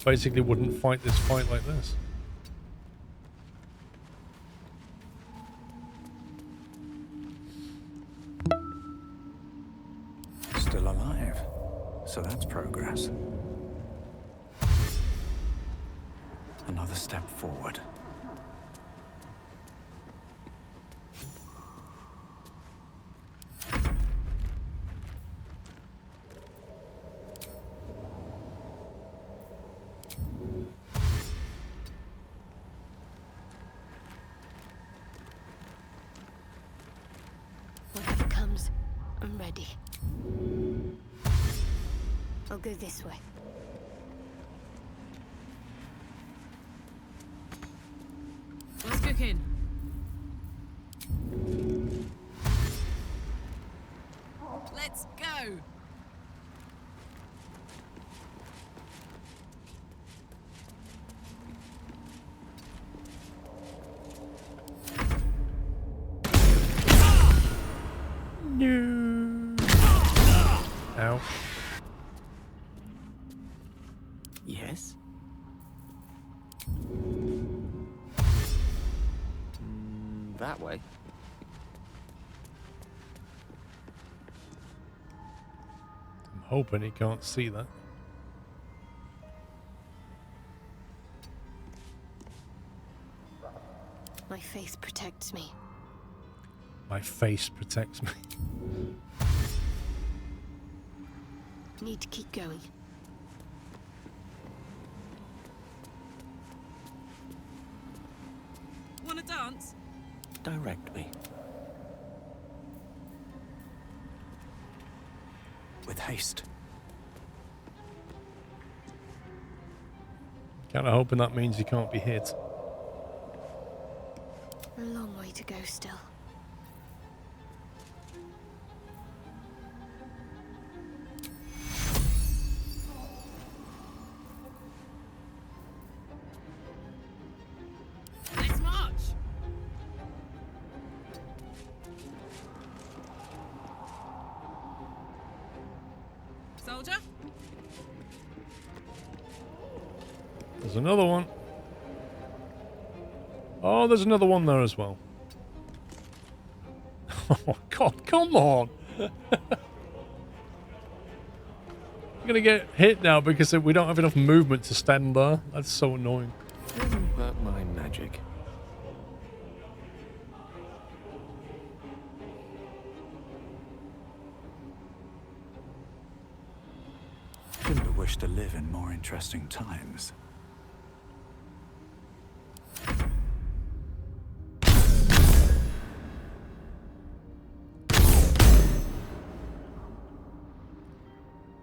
basically wouldn't fight this fight like this. Still alive. So that's progress. Another step forward. Whatever comes, I'm ready. I'll go this way. What's cooking? Let's go. No. Ow. Yes? That way. I'm hoping he can't see that. My faith protects me. My face protects me. Need to keep going. Wanna dance? Direct me. With haste. Kind of hoping that means he can't be hit. A long way to go still. Let's march. Soldier? There's another one. Oh, there's another one there as well. Oh, God, come on. We're going to get hit now because we don't have enough movement to stand there. That's so annoying. Wouldn't work my magic. Shouldn't have wished to live in more interesting times.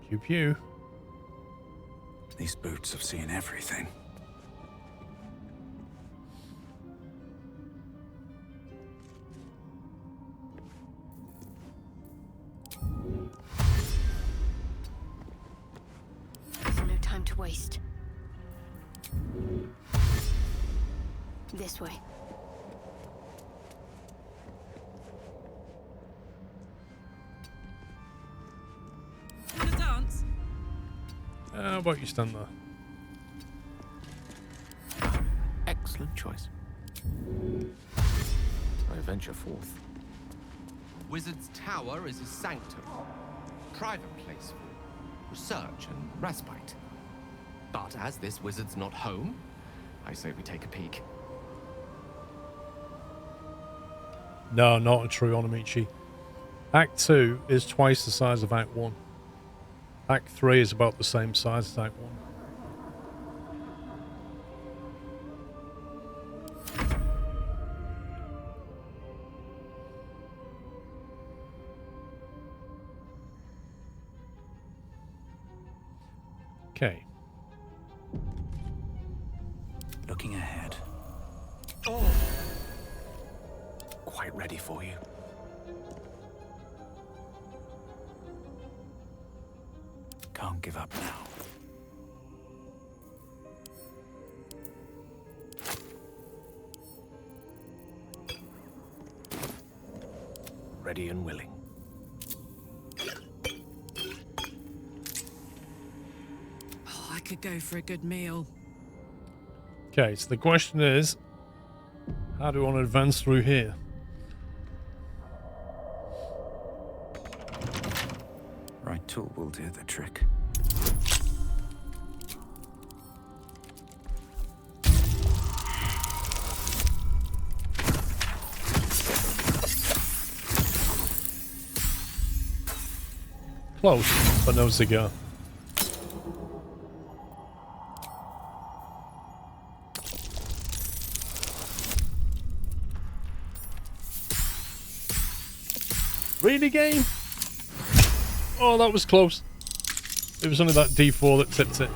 Pew pew. These boots have seen everything. There's no time to waste. This way. Wanna dance? How about you stand there? Excellent choice. I venture forth. Wizard's Tower is a sanctum. Private place for research and respite. But as this wizard's not home, I say we take a peek. No, not a true Onamichi. Act 2 is twice the size of Act 1. Act 3 is about the same size as Act 1. Okay. Looking ahead. Oh! Quite ready for you. Can't give up now. Ready and willing. could go for a good meal. Okay, so the question is, how do I want to advance through here? Right tool will do the trick. Close, but no cigar. Really, game? Oh, that was close. It was only that D4 that tipped it.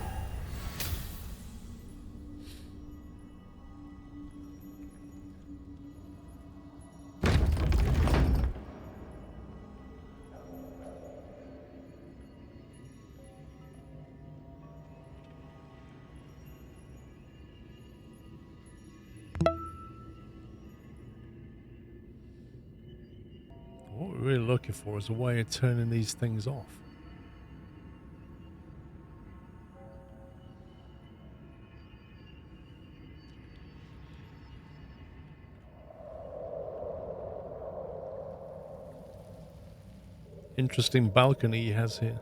What we're really looking for is a way of turning these things off. Interesting balcony he has here.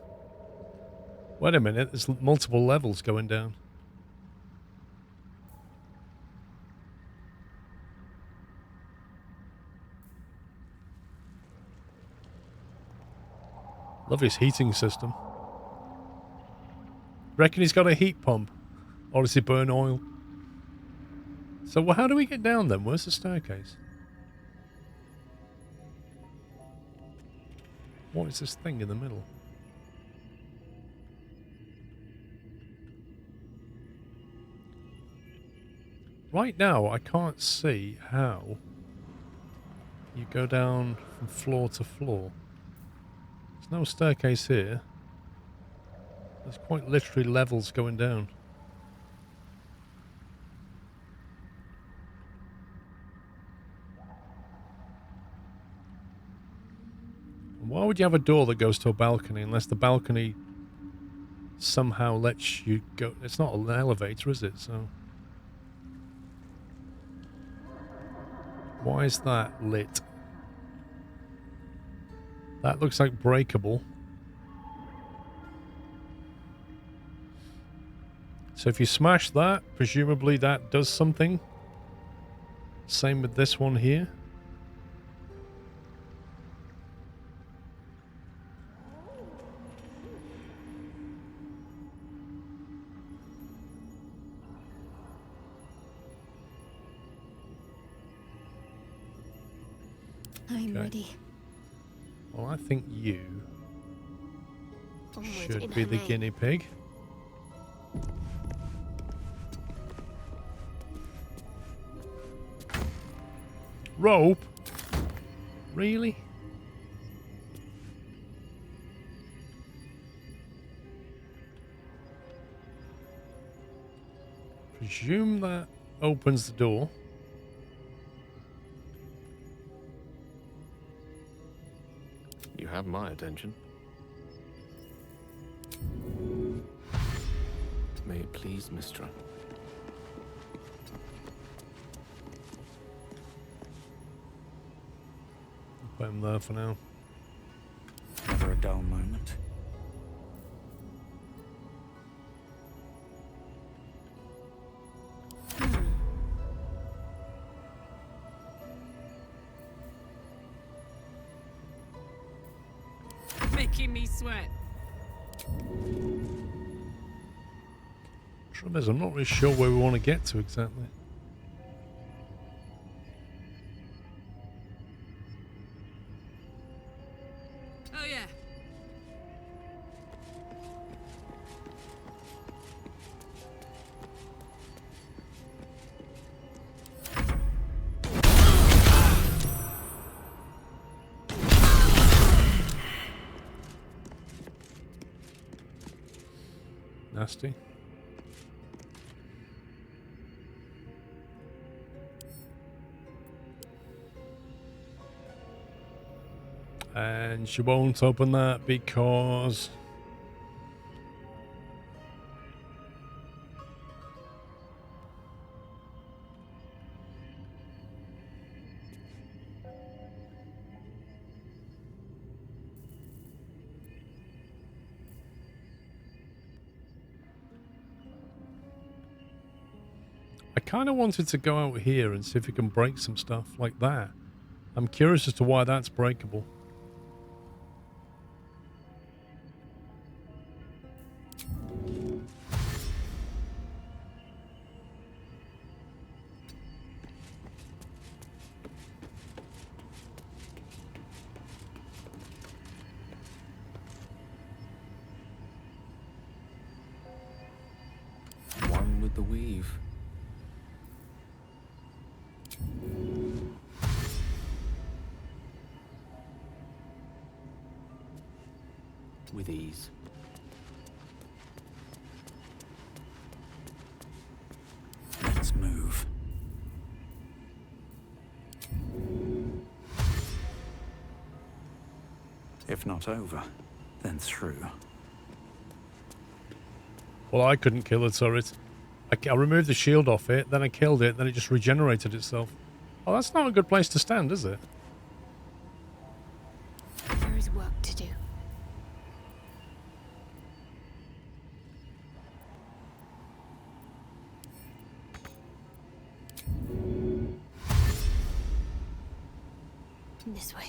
Wait a minute, there's multiple levels going down. Love his heating system. Reckon he's got a heat pump? Or does he burn oil? So how do we get down then? Where's the staircase? What is this thing in the middle? Right now, I can't see how you go down from floor to floor. There's no staircase here. There's quite literally levels going down. Why would you have a door that goes to a balcony unless the balcony somehow lets you go? It's not an elevator, is it? So why is that lit? That looks like breakable. So if you smash that, presumably that does something. Same with this one here. I'm ready. Well, I think you Onward should in be her the name. guinea pig. Rope? Really? Presume that opens the door. You have my attention. May it please, Mistra. Put him there for now. Never a dull moment. Making me sweat. Trouble is, I'm not really sure where we want to get to exactly. Oh yeah. Nasty. And she won't open that because I kind of wanted to go out here and see if we can break some stuff like that. I'm curious as to why that's breakable. One with the weave. With ease. Let's move. If not over, then through. Well, I couldn't kill the turret. I removed the shield off it, then I killed it, then it just regenerated itself. Oh, that's not a good place to stand, is it? There is work to do. This way.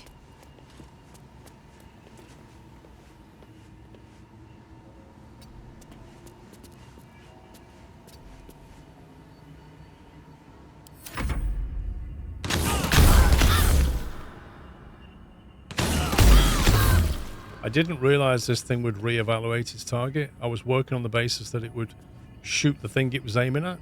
I didn't realize this thing would reevaluate its target. I was working on the basis that it would shoot the thing it was aiming at.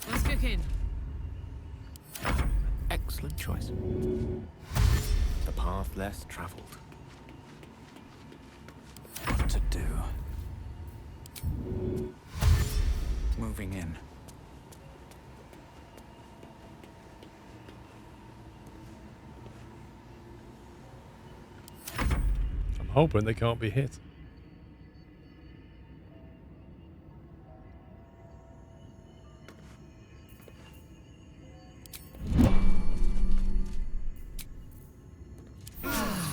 What's cooking? Excellent choice. The path less traveled. What to do? Moving in. I'm hoping they can't be hit.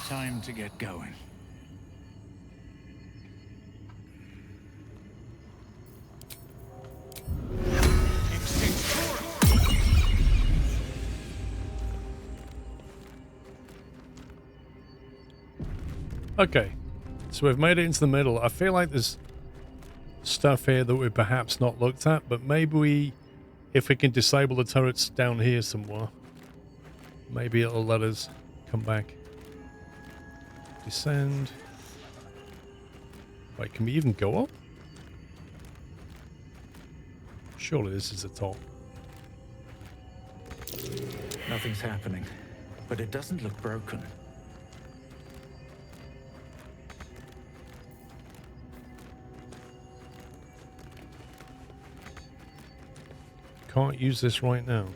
Time to get going. Okay, so we've made it into the middle. I feel like there's stuff here that we've perhaps not looked at, but maybe if we can disable the turrets down here somewhere, maybe it'll let us come back. Descend. Wait, can we even go up? Surely this is the top. Nothing's happening, but it doesn't look broken. Can't use this right now.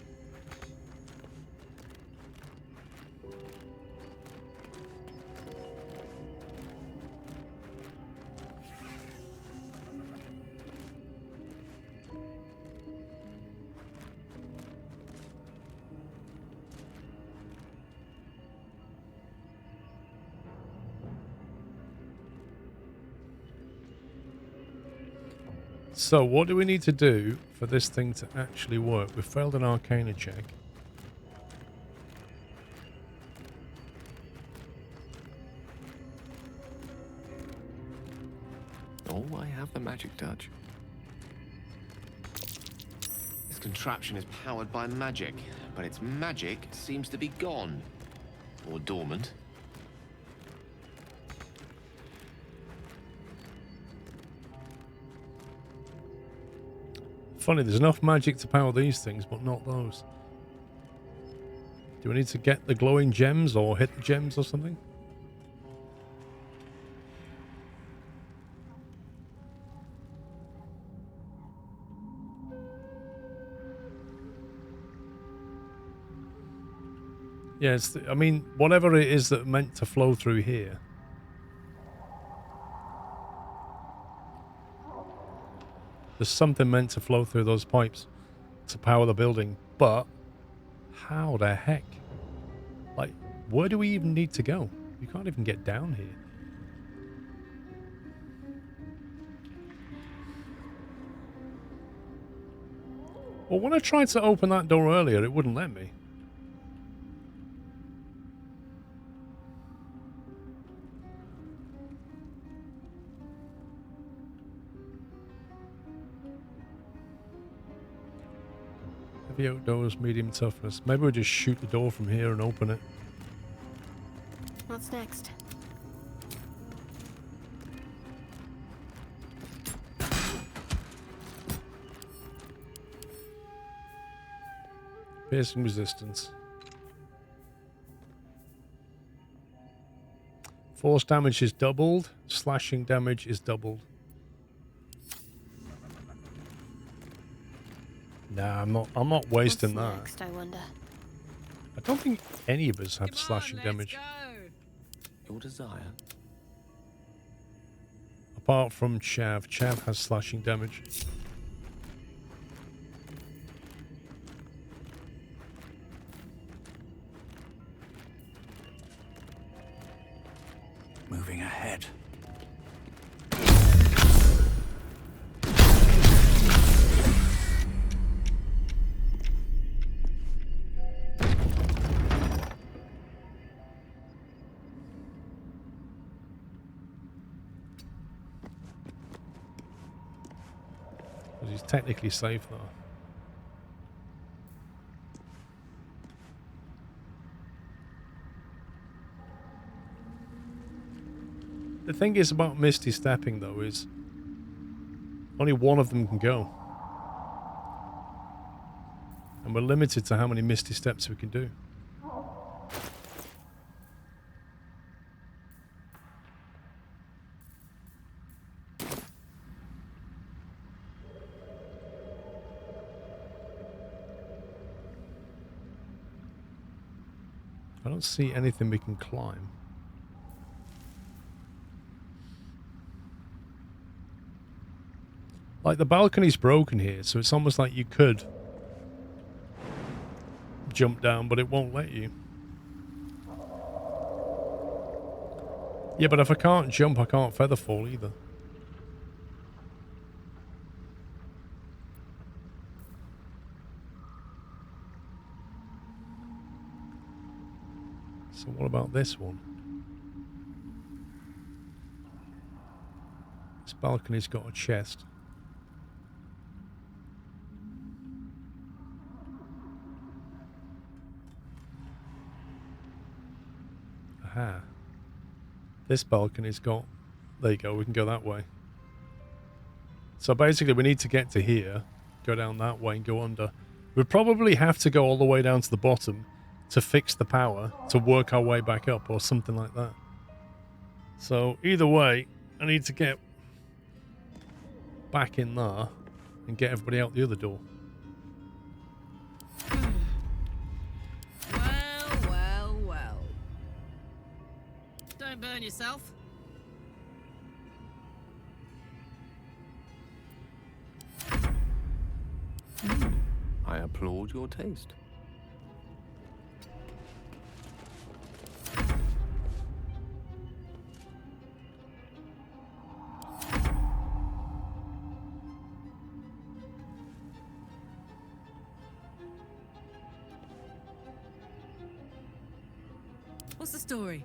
So what do we need to do for this thing to actually work? We failed an Arcane check. Oh, I have the magic touch. This contraption is powered by magic, but its magic seems to be gone. Or dormant. Funny, there's enough magic to power these things, but not those. Do we need to get the glowing gems or hit the gems or something? Yeah, I mean, whatever it is that meant to flow through here. There's something meant to flow through those pipes. to power the building, but how the heck? Like, where do we even need to go? You can't even get down here. Well, when I tried to open that door earlier, it wouldn't let me. Heavy oak doors, medium toughness. Maybe we'll just shoot the door from here and open it. What's next? Piercing resistance. Force damage is doubled. Slashing damage is doubled. Nah, I'm not wasting What's that. next, I wonder? I don't think any of us have slashing damage. Your desire. Apart from Chav. Chav has slashing damage. Moving ahead. Because he's technically safe though. The thing is about Misty stepping though is only one of them can go. And we're limited to how many Misty steps we can do. I don't see anything we can climb. Like, the balcony's broken here, so it's almost like you could jump down, but it won't let you. Yeah, but if I can't jump, I can't feather fall either. So what about this one? This balcony's got a chest. Aha. This balcony's got... There you go, we can go that way. So basically we need to get to here, go down that way and go under. We'd probably have to go all the way down to the bottom to fix the power, to work our way back up or something like that. So either way, I need to get back in there and get everybody out the other door. Well. Don't burn yourself. I applaud your taste. What's the story?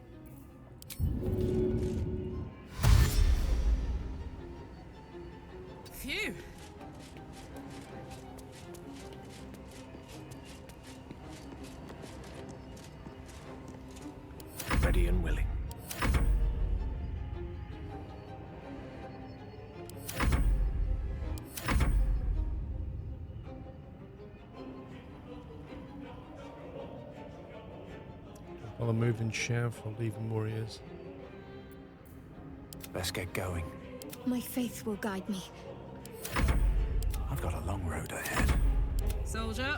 Phew. Ready and willing. While I'm moving Shav or leaving warriors. Let's get going. My faith will guide me. I've got a long road ahead. Soldier.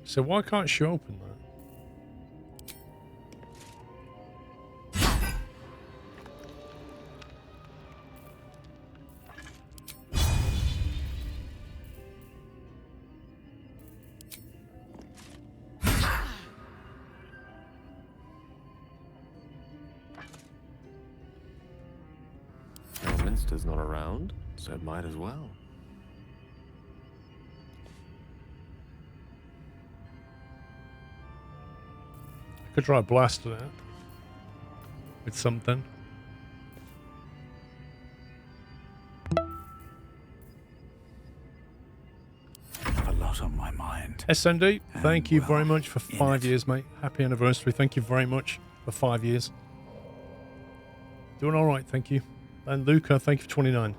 So why can't she open that? Elminster's not around, so it might as well. I could try blasting it with something. Have a lot on my mind. SND, thank you very much for in 5 it. years, mate. Happy anniversary. Thank you very much for 5 years. Doing all right, thank you. And Luca, thank you for 29.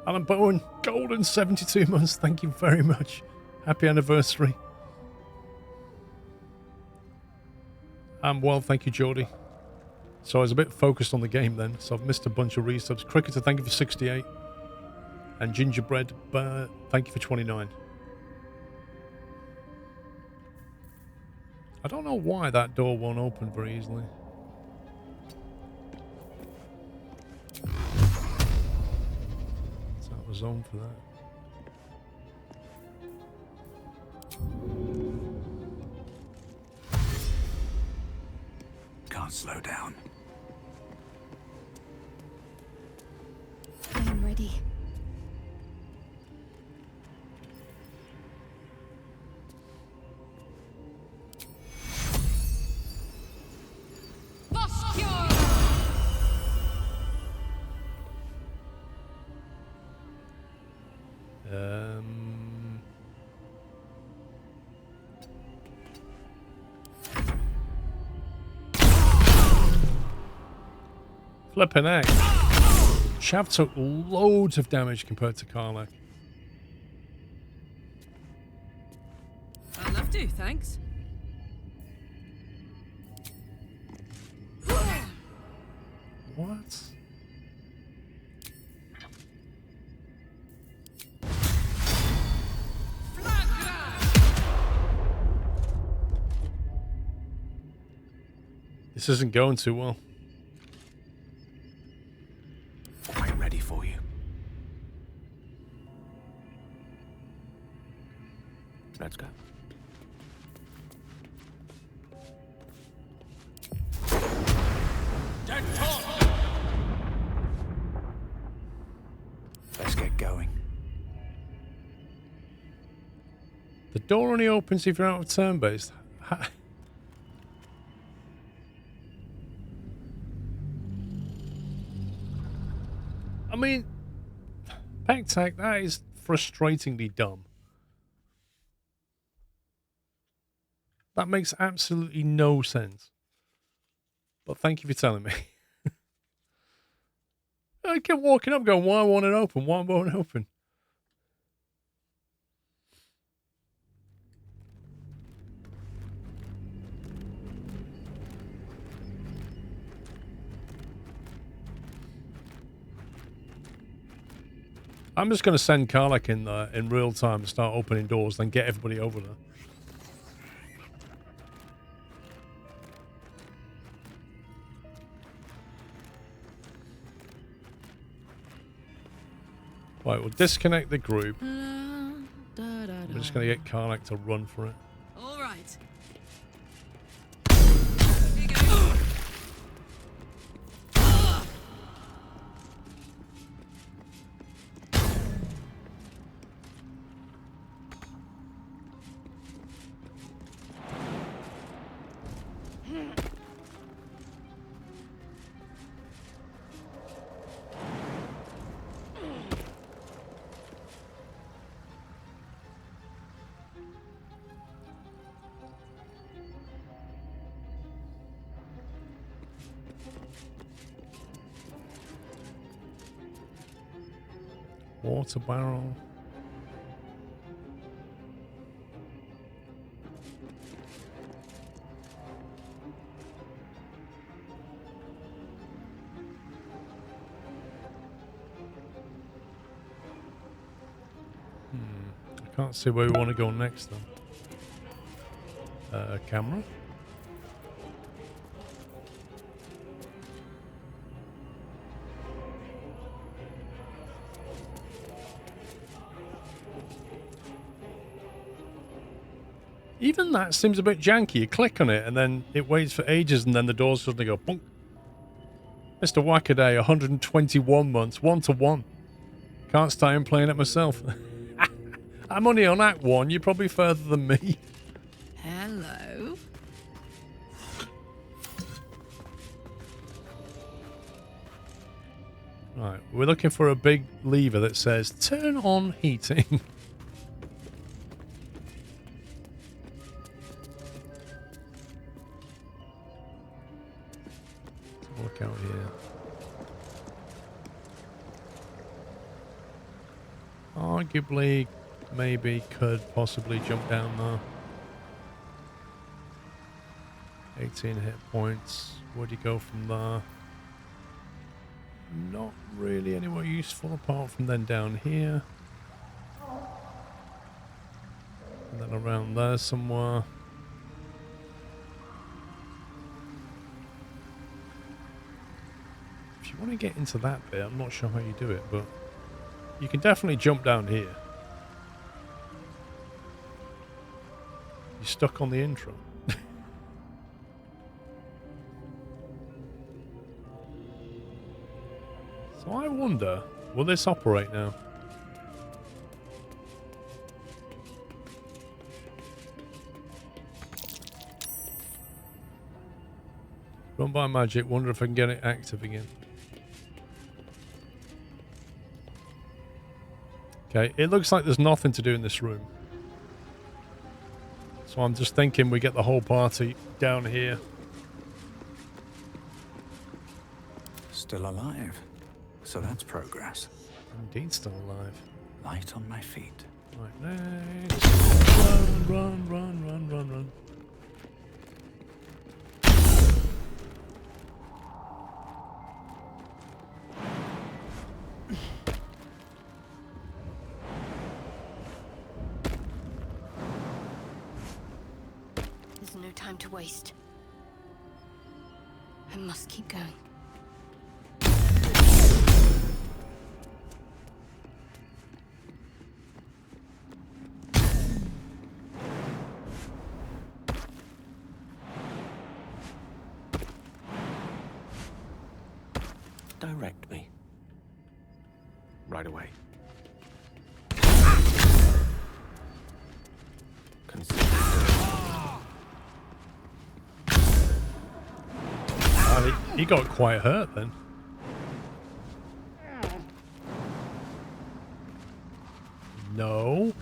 Alan Bowen, golden 72 months. Thank you very much. Happy anniversary. Well, thank you, Geordie. So I was a bit focused on the game then, so I've missed a bunch of resubs. Cricketer, thank you for 68. And Gingerbread, thank you for 29. I don't know why that door won't open very easily. It's out of zone for that. Can't slow down. I am ready. Flipping heck. Chav took loads of damage compared to Karlach. I'd love to, thanks. What? This isn't going too well. Quite ready for you. Let's go. Let's get going. The door only opens if you're out of turn-based. I mean, Pectac, that is frustratingly dumb. That makes absolutely no sense. But thank you for telling me. I kept walking up going, why won't it open? Why won't it open? I'm just going to send Karlach in real time to start opening doors, then get everybody over there. Right, we'll disconnect the group. I'm just going to get Karlach to run for it. All right. Water barrel. I Can't see where we want to go next then. Camera. Even that seems a bit janky. You click on it and then it waits for ages and then the doors suddenly go punk. Mr. Wackaday, 121 months, 1-to-1. Can't start playing it myself. I'm only on Act 1. You're probably further than me. Hello. Right, we're looking for a big lever that says turn on heating. Look out here. Arguably, maybe could possibly jump down there. 18 hit points. Where do you go from there? Not really anywhere useful apart from then down here. And then around there somewhere. If you want to get into that bit, I'm not sure how you do it, but you can definitely jump down here. You're stuck on the intro. So I wonder, will this operate now? Run by magic, wonder if I can get it active again. Okay, it looks like there's nothing to do in this room. So I'm just thinking we get the whole party down here. Still alive. So that's progress. Indeed still alive. Light on my feet. Right, next. Run. There's no time to waste. I must keep going. Direct me. Right away. He got quite hurt then. No.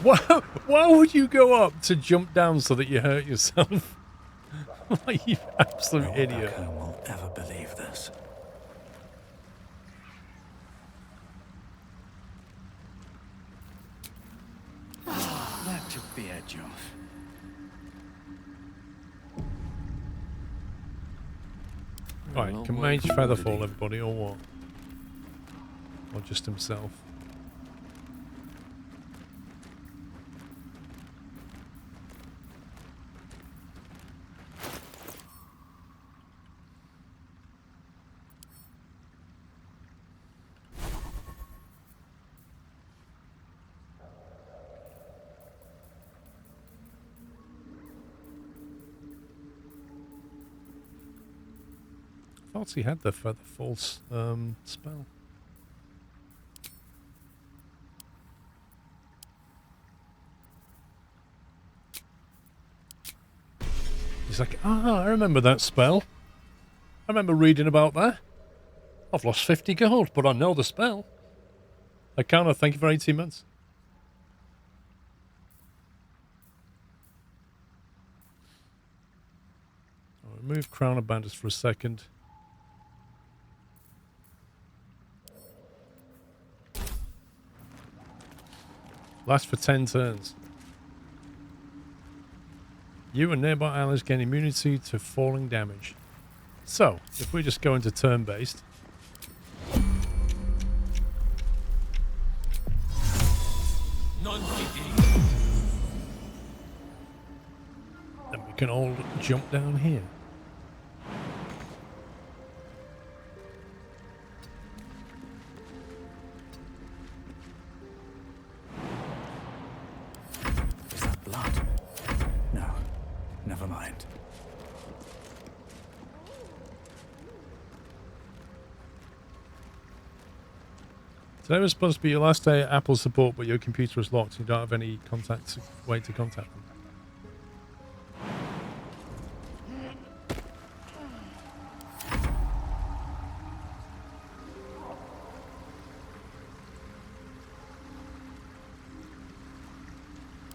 Why would you go up to jump down so that you hurt yourself? You absolute idiot. No one will ever believe this. That took the edge off. Right, can Mage Feather fall everybody or what? Or just himself? I thought he had the Feather Fall spell. He's like, I remember that spell. I remember reading about that. I've lost 50 gold, but I know the spell. Arcane, thank you for 18 months. I'll remove Crown of Bandits for a second. Lasts for 10 turns. You and nearby allies gain immunity to falling damage. So, if we just go into turn-based. can all jump down here. Is that blood? No, never mind. Today was supposed to be your last day at Apple support, but your computer is locked. You don't have any way to contact them.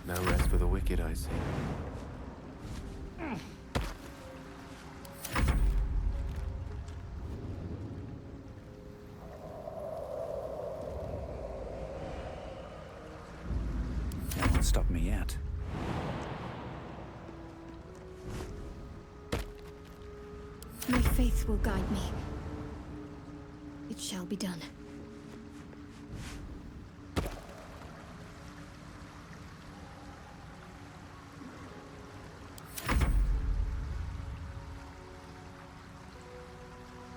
No rest for the wicked, I see. No one stopped me yet. My faith will guide me. It shall be done.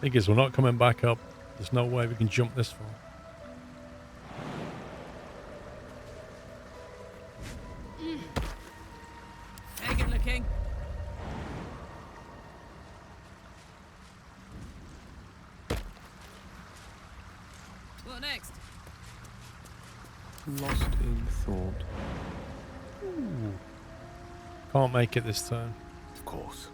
Thing is, we're not coming back up. There's no way we can jump this far. Very good looking. What next? Lost in thought. Ooh. Can't make it this turn. Of course.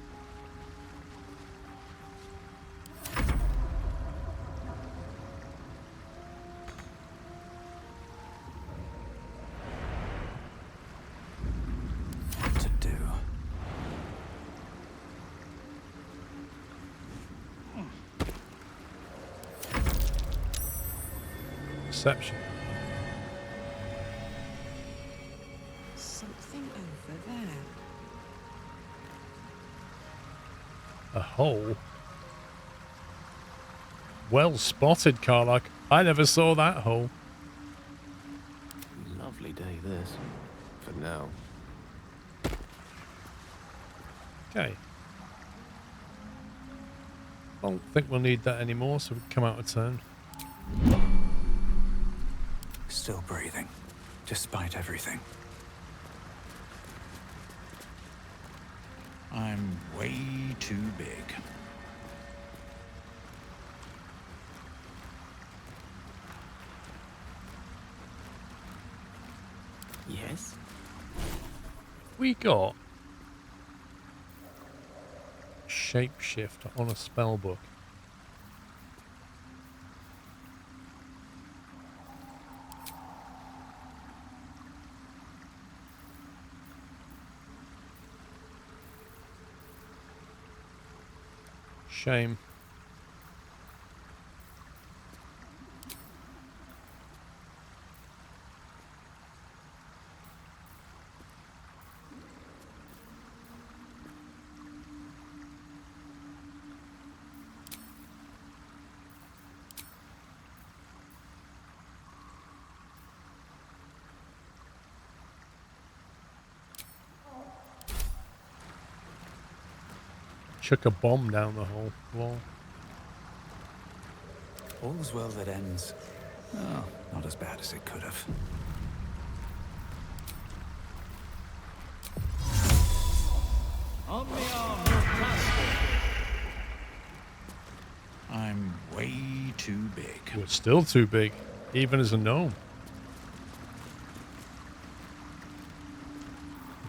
What to do? Perception. Something over there. A hole. Well spotted, Karlach. I never saw that hole. Lovely day, this. For now. Okay. I don't think we'll need that anymore, so we can come out a turn. Still breathing, despite everything. I'm way too big. Yes? We got shapeshift on a spell book. Shame. Chuck a bomb down the whole wall. All's well that ends. Oh, not as bad as it could have. I'm way too big. You're still too big, even as a gnome.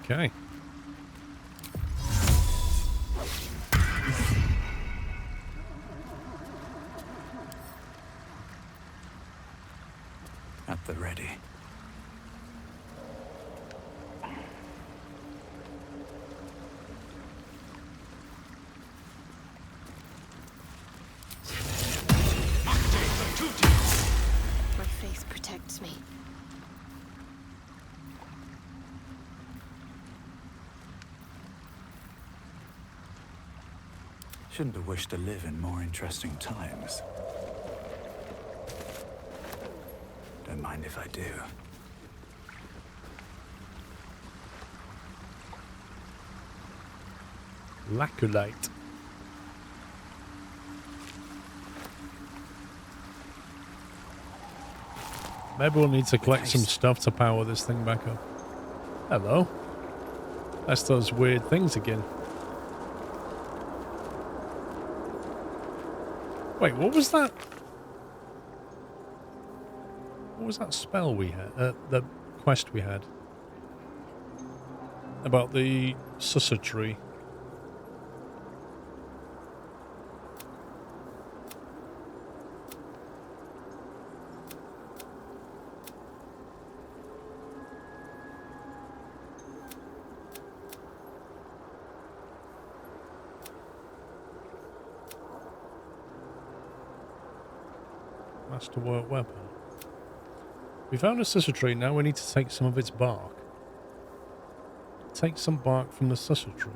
Okay. At the ready. My faith protects me. Shouldn't have wished to live in more interesting times. Don't mind if I do. Laculite. Maybe we'll need to collect some stuff to power this thing back up. Hello. That's those weird things again. Wait, what was that? What was that spell we had? The quest we had? About the Sussur tree. Masterwork weapon. We found a Sussur tree, now we need to take some of its bark. Take some bark from the Sussur tree.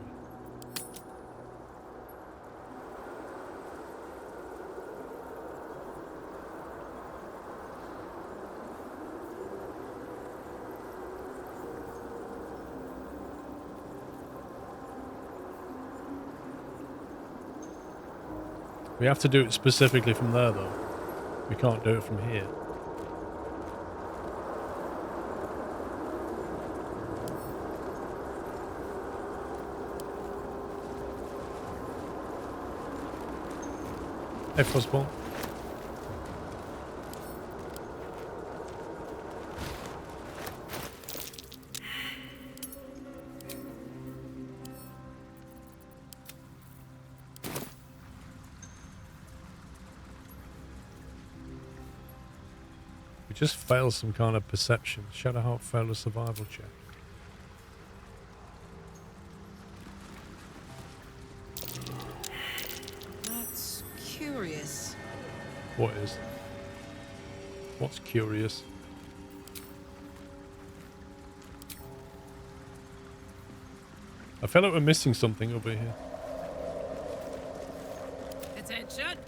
We have to do it specifically from there though. We can't do it from here. Hey, Fuzzball. We just failed some kind of perception. Shadowheart failed a survival check. That's curious. What is? What's curious? I feel like we're missing something over here. Attention.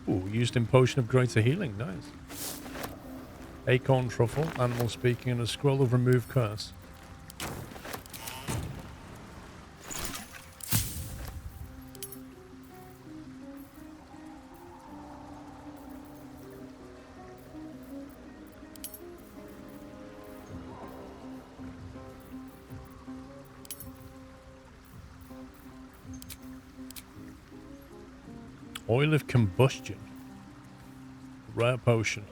Ooh, used in Potion of Greater Healing. Nice. Acorn Truffle, Animal Speaking, and a Scroll of Remove Curse. Oil of Combustion. Rare potion.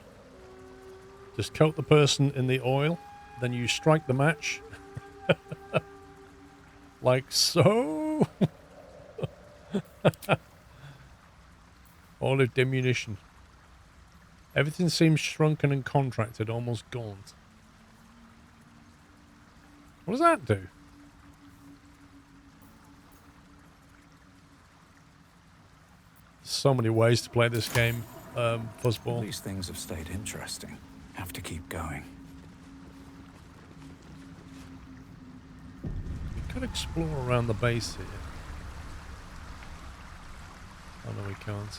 Just coat the person in the oil, then you strike the match. Like so. Oil of Diminution. Everything seems shrunken and contracted, almost gaunt. What does that do? So many ways to play this game, Fuzzball. At least things have stayed interesting. Have to keep going. We could explore around the base here. Oh no, we can't.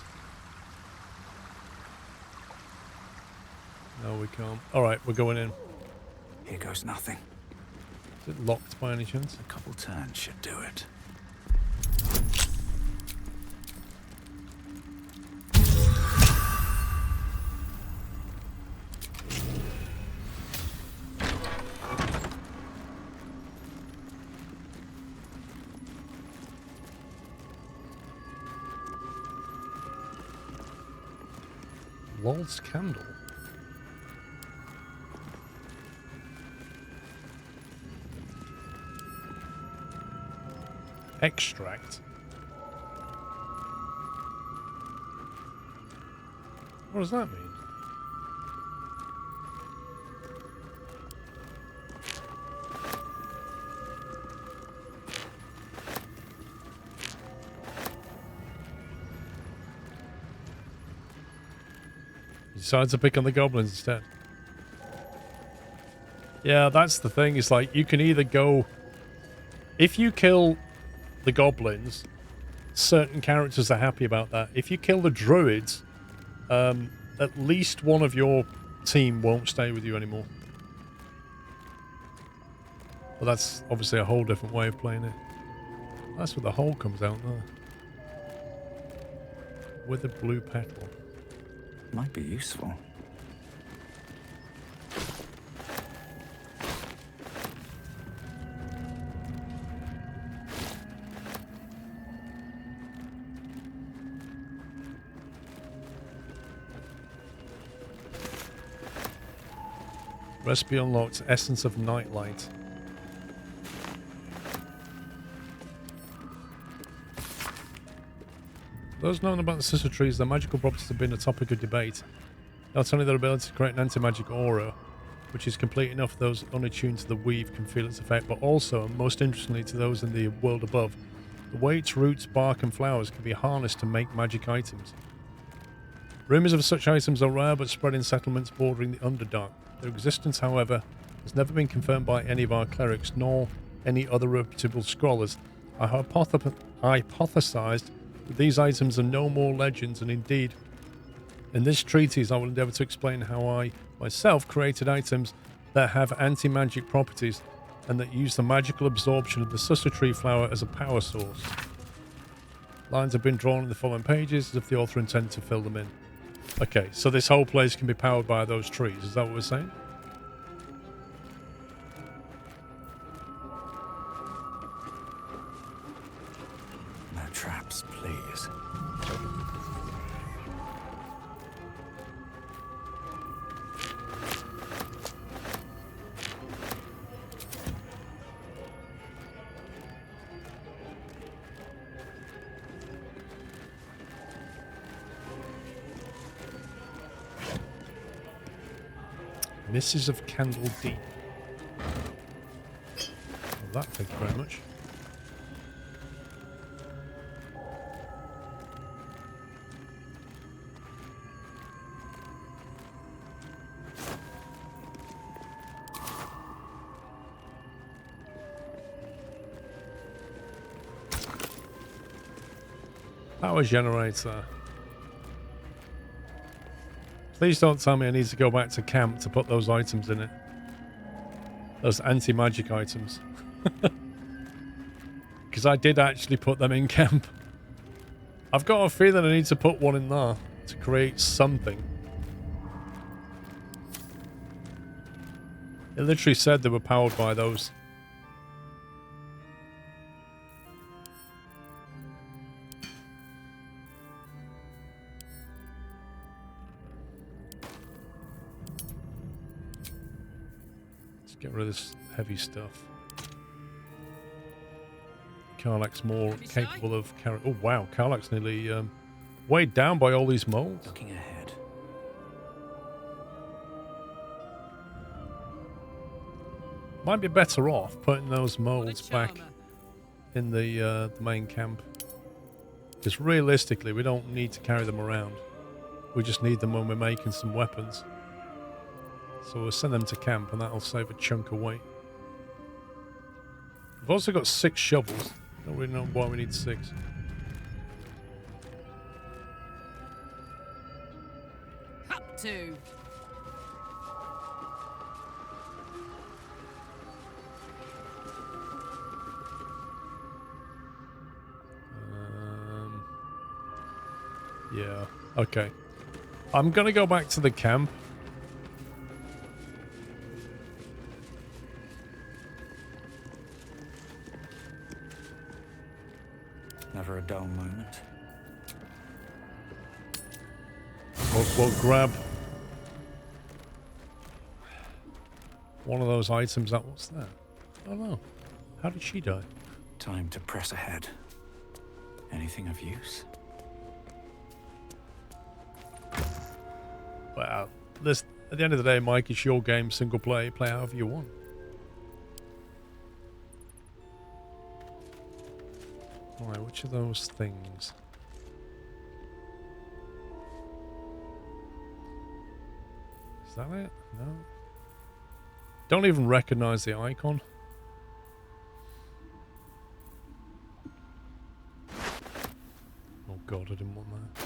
No, we can't. Alright, we're going in. Here goes nothing. Is it locked by any chance? A couple turns should do it. Lol's Candle. Extract. What does that mean? Decided to pick on the goblins instead. Yeah, that's the thing. It's like you can either go... If you kill the goblins, certain characters are happy about that. If you kill the druids, at least one of your team won't stay with you anymore. But that's obviously a whole different way of playing it. That's where the hole comes out there. With a blue petal. Might be useful. Recipe unlocked. Essence of Nightlight. Those known about the Sussur trees, their magical properties have been a topic of debate. Not only their ability to create an anti-magic aura, which is complete enough those unattuned to the weave can feel its effect, but also, and most interestingly to those in the world above, the way its roots, bark and flowers can be harnessed to make magic items. Rumours of such items are rare but spread in settlements bordering the Underdark. Their existence, however, has never been confirmed by any of our clerics, nor any other reputable scholars. I hypothesized that these items are no more legends, and indeed, in this treatise I will endeavour to explain how I myself created items that have anti-magic properties and that use the magical absorption of the Sussur tree flower as a power source. Lines have been drawn in the following pages as if the author intended to fill them in. Okay, so this whole place can be powered by those trees, is that what we're saying? No traps, please. Misses of Candle Deep. Well, that, thank you very much. Power generator. Please don't tell me I need to go back to camp to put those items in it. Those anti-magic items. Because I did actually put them in camp. I've got a feeling I need to put one in there to create something. It literally said they were powered by those. Get rid of this heavy stuff. Karlach's more capable of carrying... Oh wow, Karlach's nearly weighed down by all these molds. Looking ahead. Might be better off putting those molds back in the main camp. Because realistically, we don't need to carry them around. We just need them when we're making some weapons. So we'll send them to camp and that'll save a chunk of weight. We've also got 6 shovels. Don't really know why we need 6. Up to. Yeah, okay. I'm gonna go back to the camp. Never a dull moment. We'll grab one of those items. What's that? I don't know. How did she die? Time to press ahead. Anything of use? Well, this, at the end of the day, Mike, it's your game, single play. Play however you want. Alright, which of those things? Is that it? No. Don't even recognize the icon. Oh god, I didn't want that.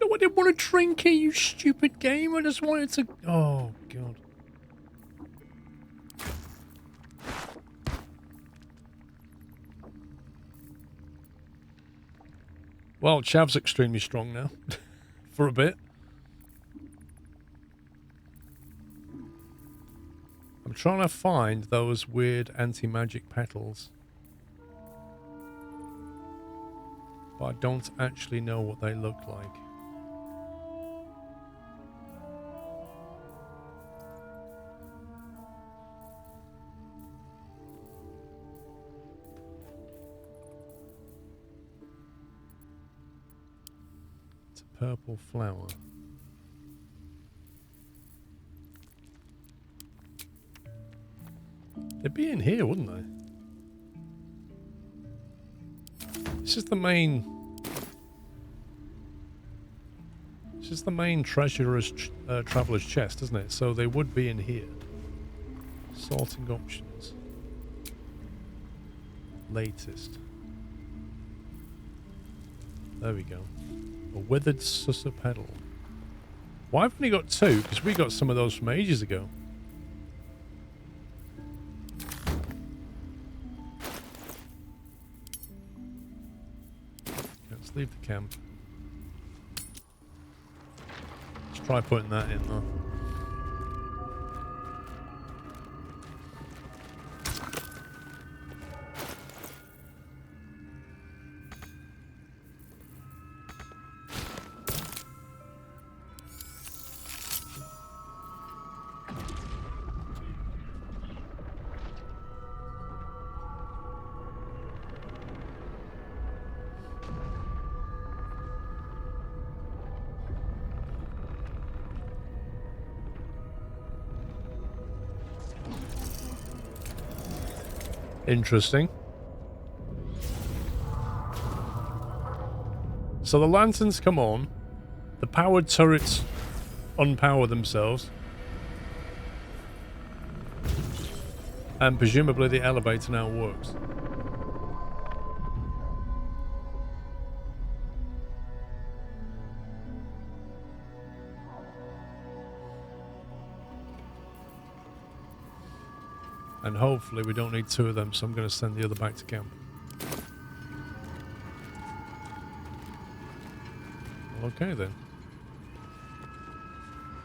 I didn't want to drink it, you stupid game. I just wanted to... Oh, God. Well, Chav's extremely strong now. For a bit. I'm trying to find those weird anti-magic petals. But I don't actually know what they look like. Purple flower. They'd be in here, wouldn't they? This is the main... This is the main treasurer's traveller's chest, isn't it? So they would be in here. Sorting options. Latest. There we go. A withered Sussur petal. Why have we only got 2? Because we got some of those from ages ago. Let's leave the camp. Let's try putting that in though. Interesting. So the lanterns come on, the powered turrets unpower themselves, and presumably the elevator now works. And hopefully we don't need 2 of them, so I'm going to send the other back to camp. Okay then.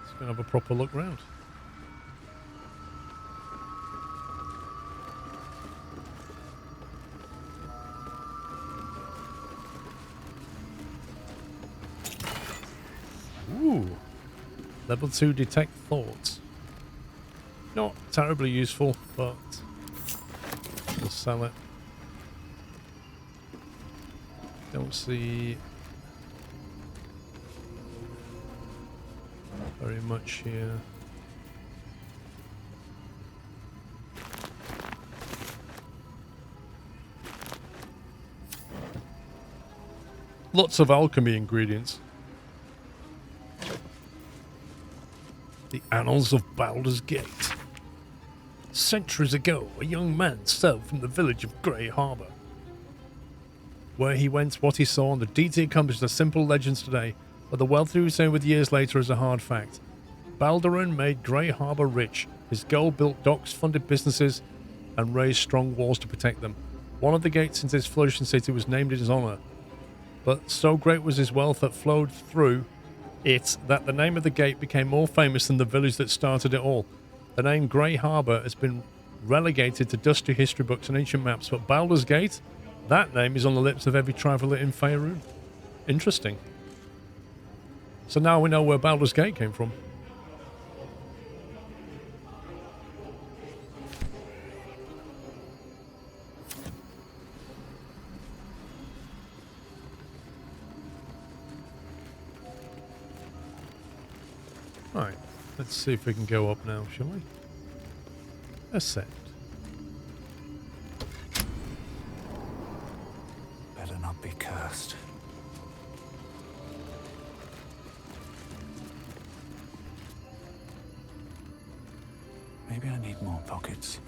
Let's go have a proper look round. Ooh. Level 2 detect thoughts. Not terribly useful, but we'll sell it. Don't see very much here. Lots of alchemy ingredients. The Annals of Baldur's Gate. Centuries ago, a young man sailed from the village of Grey Harbour. Where he went, what he saw, and the deeds he accomplished are simple legends today, but the wealth he returned with years later is a hard fact. Baldurin made Grey Harbour rich. His gold built docks, funded businesses, and raised strong walls to protect them. One of the gates into his flourishing city was named in his honour, but so great was his wealth that flowed through it that the name of the gate became more famous than the village that started it all. The name Grey Harbour has been relegated to dusty history books and ancient maps, but Baldur's Gate, that name is on the lips of every traveller in Faerun. Interesting. So now we know where Baldur's Gate came from. Right, let's see if we can go up now, shall we? Ascend. Better not be cursed. Maybe I need more pockets.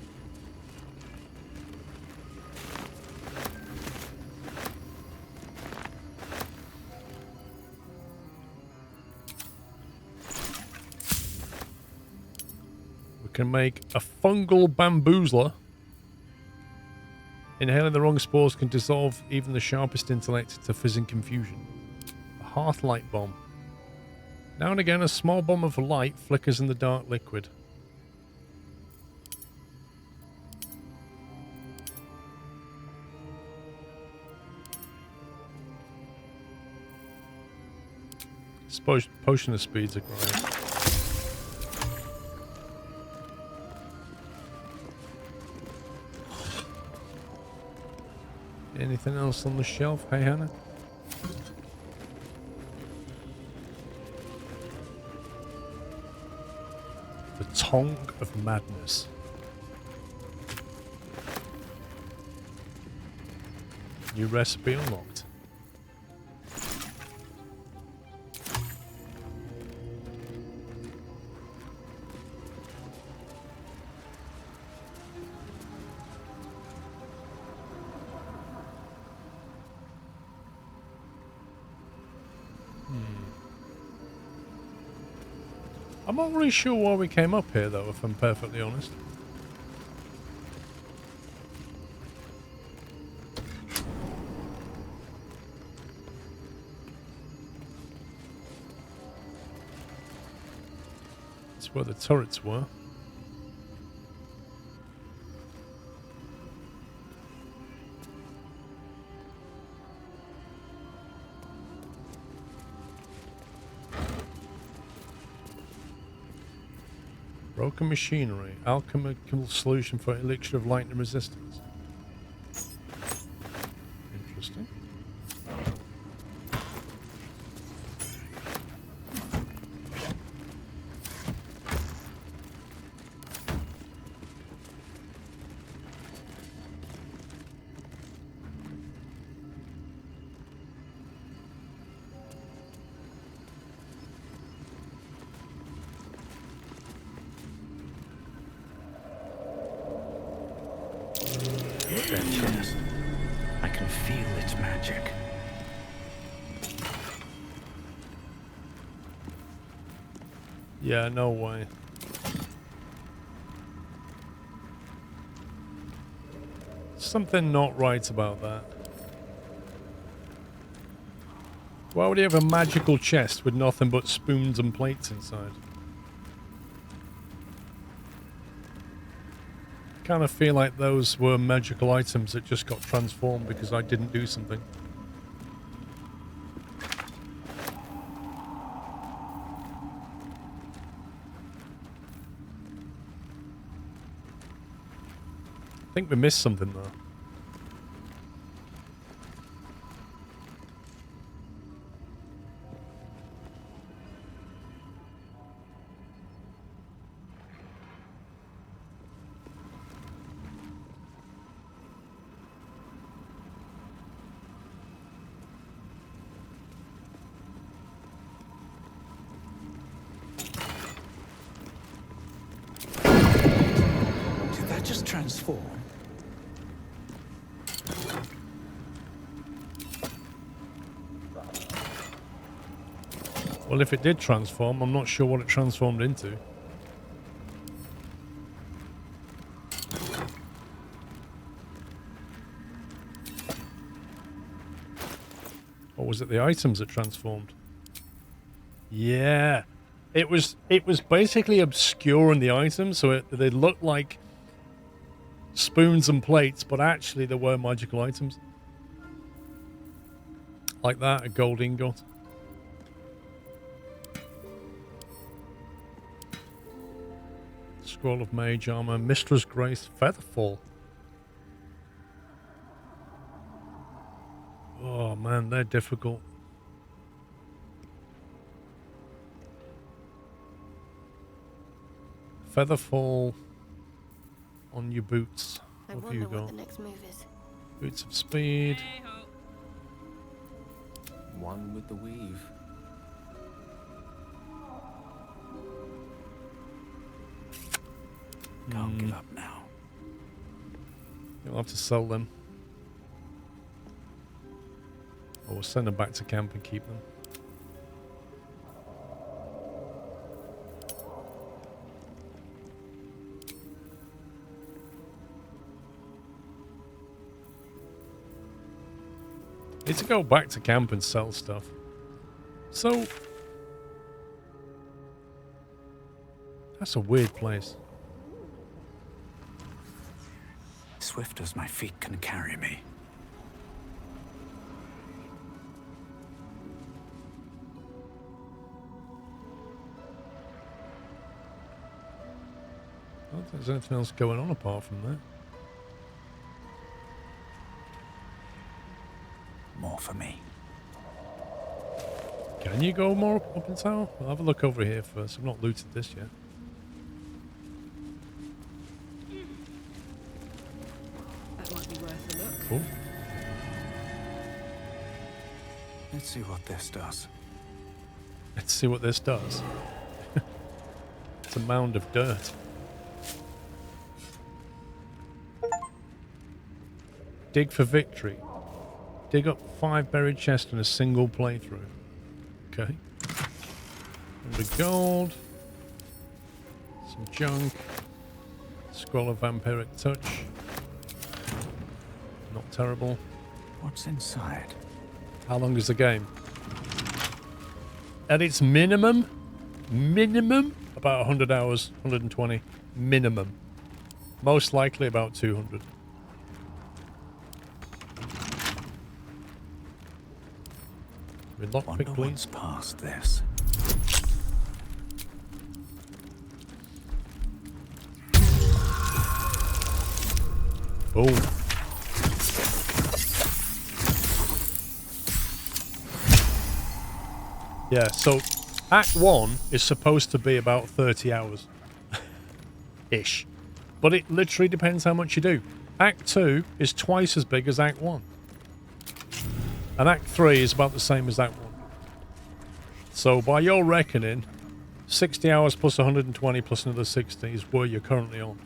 We can make a fungal bamboozler. Inhaling the wrong spores can dissolve even the sharpest intellect to fizzing confusion. A hearth light bomb. Now and again, a small bomb of light flickers in the dark liquid. Suppose potion of speeds are great. Anything else on the shelf? Hey, Hannah? The Tongue of Madness. New recipe unlocked. I'm not really sure why we came up here, though, if I'm perfectly honest. It's where the turrets were. Broken machinery. Alchemical solution for elixir of lightning resistance. Interesting. Chest. I can feel its magic. Yeah, no way. Something not right about that. Why would he have a magical chest with nothing but spoons and plates inside? Kind of feel like those were magical items that just got transformed because I didn't do something. I think we missed something though. Just transform. Well, if it did transform, I'm not sure what it transformed into. Or was it the items that transformed? Yeah. It was basically obscuring the items, so they looked like spoons and plates, but actually there were magical items. Like that, a gold ingot. Scroll of Mage Armor, Mistress Grace, Featherfall. Oh man, they're difficult. Featherfall on your boots. I What have you wonder what got? the next move is. Boots of speed. One with the weave. Can't give up now. You'll have to sell them. Or we'll send them back to camp and keep them. Need to go back to camp and sell stuff. So that's a weird place. Swift as my feet can carry me. I don't think there's anything else going on apart from that. More for me. Can you go more up in tower? I'll have a look over here first. I've not looted this yet. That might be worth a look. Cool. Let's see what this does. Let's see what this does. It's a mound of dirt. Dig for victory. Dig up 5 buried chests in a single playthrough. Okay. 100 gold. Some junk. Scroll of Vampiric Touch. Not terrible. What's inside? How long is the game? At its minimum, about 100 hours, 120, minimum. Most likely about 200. Wonder Lockpick, what's please. past this. Boom. Yeah, so Act 1 is supposed to be about 30 hours. Ish. But it literally depends how much you do. Act 2 is twice as big as Act 1. And Act 3 is about the same as Act 1. So by your reckoning, 60 hours plus 120 plus another 60 is where you're currently on.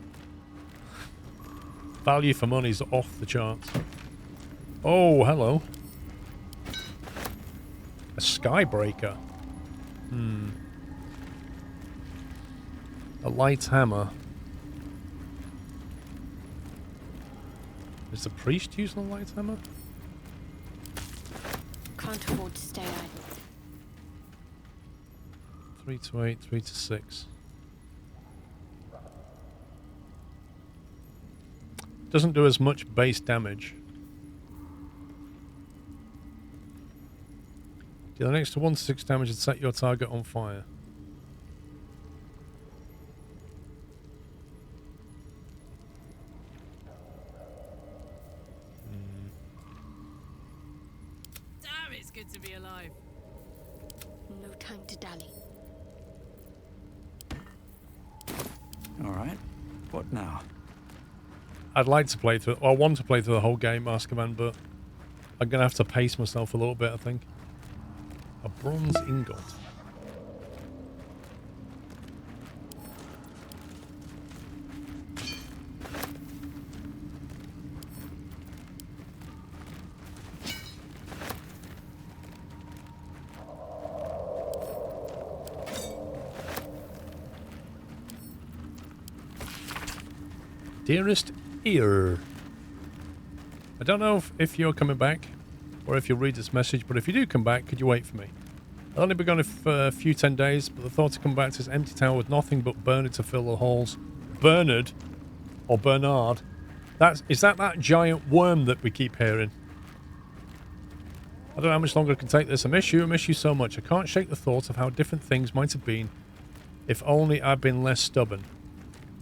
Value for money is off the charts. Oh, hello. A Skybreaker. A light hammer. Is the priest using a light hammer? Can't afford to stay idle. 3 to 8, 3 to 6. Doesn't do as much base damage. Deal an extra 1 to 6 damage and set your target on fire. Damn, it's good to be alive. No time to dally. All right. What now? I'd like to play through... I want to play through the whole game, Masterman, but I'm going to have to pace myself a little bit, I think. A bronze ingot. Dearest Ear. I don't know if you're coming back or if you'll read this message, but if you do come back, could you wait for me? I'll only be gone for a few 10 days, but the thought of coming back to this empty tower with nothing but Bernard to fill the halls. Bernard? Or Bernard? Is that giant worm that we keep hearing? I don't know how much longer I can take this. I miss you so much. I can't shake the thought of how different things might have been if only I'd been less stubborn.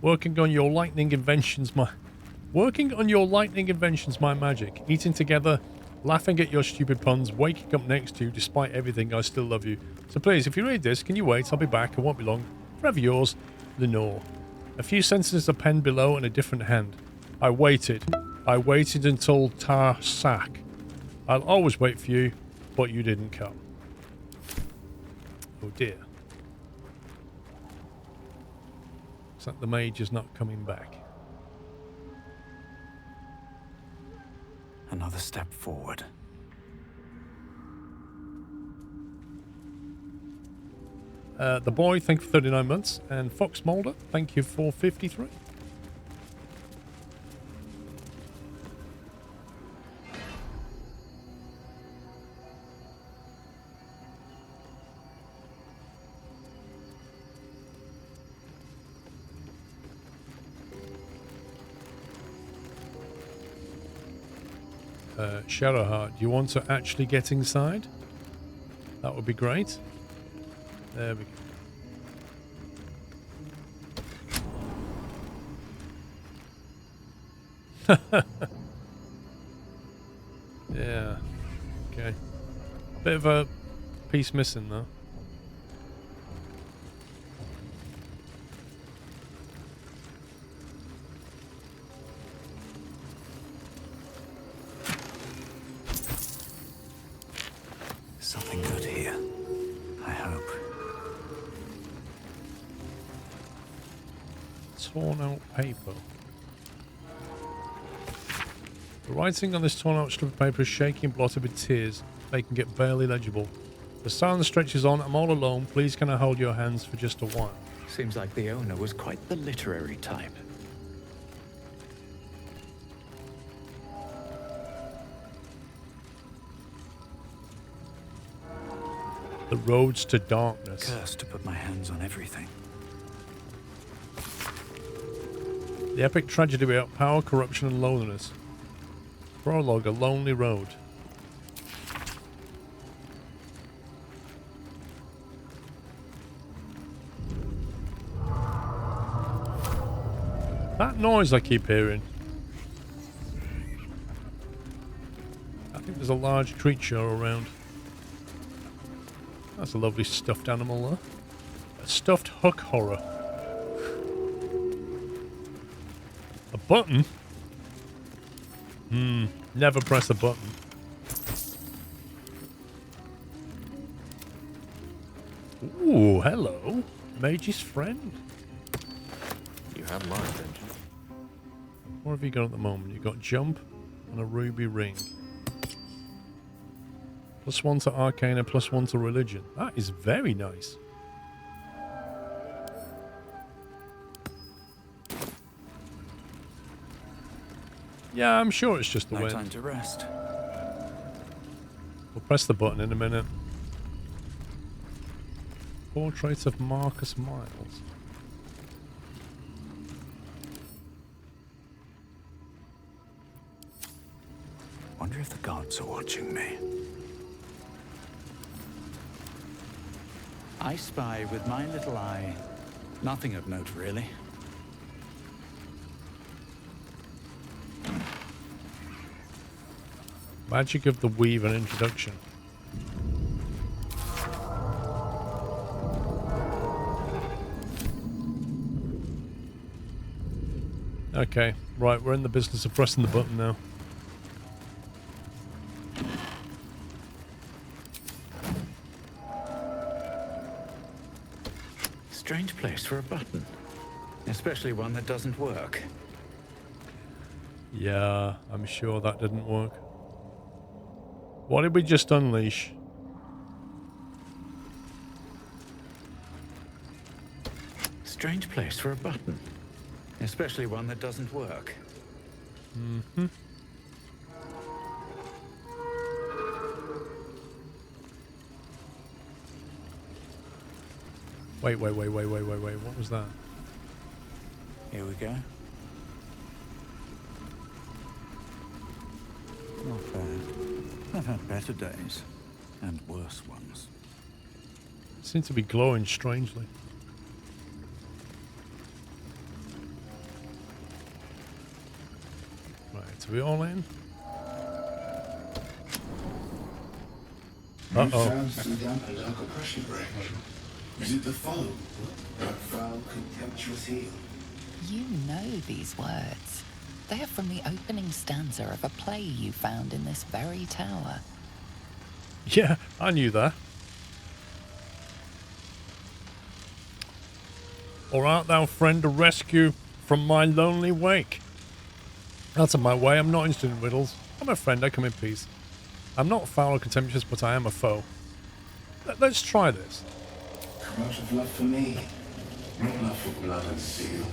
Working on your lightning inventions, my magic. Eating together, laughing at your stupid puns, waking up next to you, despite everything, I still love you. So please, if you read this, can you wait? I'll be back. I won't be long. Forever yours, Lenore. A few sentences are penned below in a different hand. I waited. I waited until Tar-Sak. I'll always wait for you, but you didn't come. Oh dear. Looks like the mage is not coming back. Another step forward. The boy, thank you for 39 months. And Fox Mulder, thank you for 53. Shadowheart, do you want to actually get inside? That would be great. There we go. Yeah. Okay. Bit of a piece missing though. Something good here. I hope. Torn out paper. The writing on this torn out strip of paper is shaky and blotted with tears, making it barely legible. The silence stretches on. I'm all alone. Please can I hold your hands for just a while? Seems like the owner was quite the literary type. The roads to darkness. Cursed to put my hands on everything. The epic tragedy about power, corruption, and loneliness. Prologue, a lonely road. That noise I keep hearing. I think there's a large creature around. That's a lovely stuffed animal there. A stuffed hook horror. A button? Never press a button. Ooh, hello. Mage's friend. You have mine, didn't you? What have you got at the moment? You've got jump and a ruby ring. +1 to Arcane and +1 to religion. That is very nice. Yeah, I'm sure it's just the No wind. time to rest. We'll press the button in a minute. Portrait of Marcus Miles. Wonder if the gods are watching me. I spy with my little eye. Nothing of note, really. Magic of the Weave, an introduction. Okay, right, we're in the business of pressing the button now. Strange place for a button. Especially one that doesn't work. Yeah, I'm sure that didn't work. What did we just unleash? Strange place for a button. Especially one that doesn't work. Mm-hmm. Wait. What was that? Here we go. Not bad. I've had better days. And worse ones. It seems to be glowing strangely. Right, are we all in? You found some damp and dark oppression break. Is it the foe? That foul, contemptuous heel? You know these words. They are from the opening stanza of a play you found in this very tower. Yeah, I knew that. Or art thou, friend, a rescue from my lonely wake? Out of my way, I'm not interested in riddles. I'm a friend, I come in peace. I'm not foul or contemptuous, but I am a foe. Let's try this. Come out of love for me, not love for blood and steel.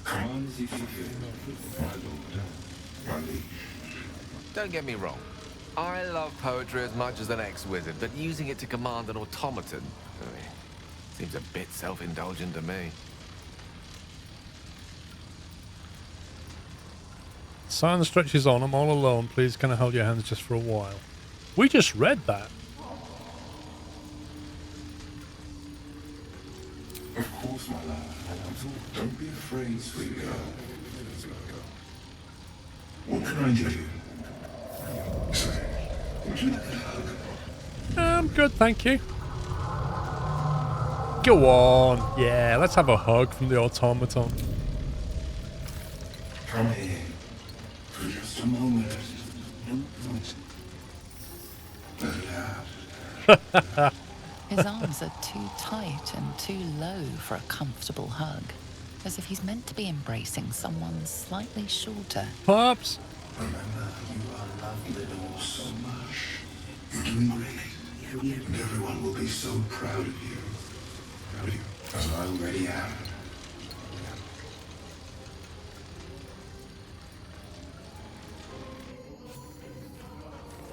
Come on, as if you feel, my lord, unleash. Don't get me wrong. I love poetry as much as an ex-wizard, but using it to command an automaton seems a bit self-indulgent to me. Silence stretches on. I'm all alone. Please, can I hold your hands just for a while? We just read that. Of course, my love. Don't be afraid, sweet girl. What can I do? Say, would you like a hug? I'm good, thank you. Go on. Yeah, let's have a hug from the automaton. Come here. For just a moment. His arms are too tight and too low for a comfortable hug, as if he's meant to be embracing someone slightly shorter. Pops! Remember, you are loved, little, so much. You're doing great. And everyone will be so proud of you. Proud of you, as I already am.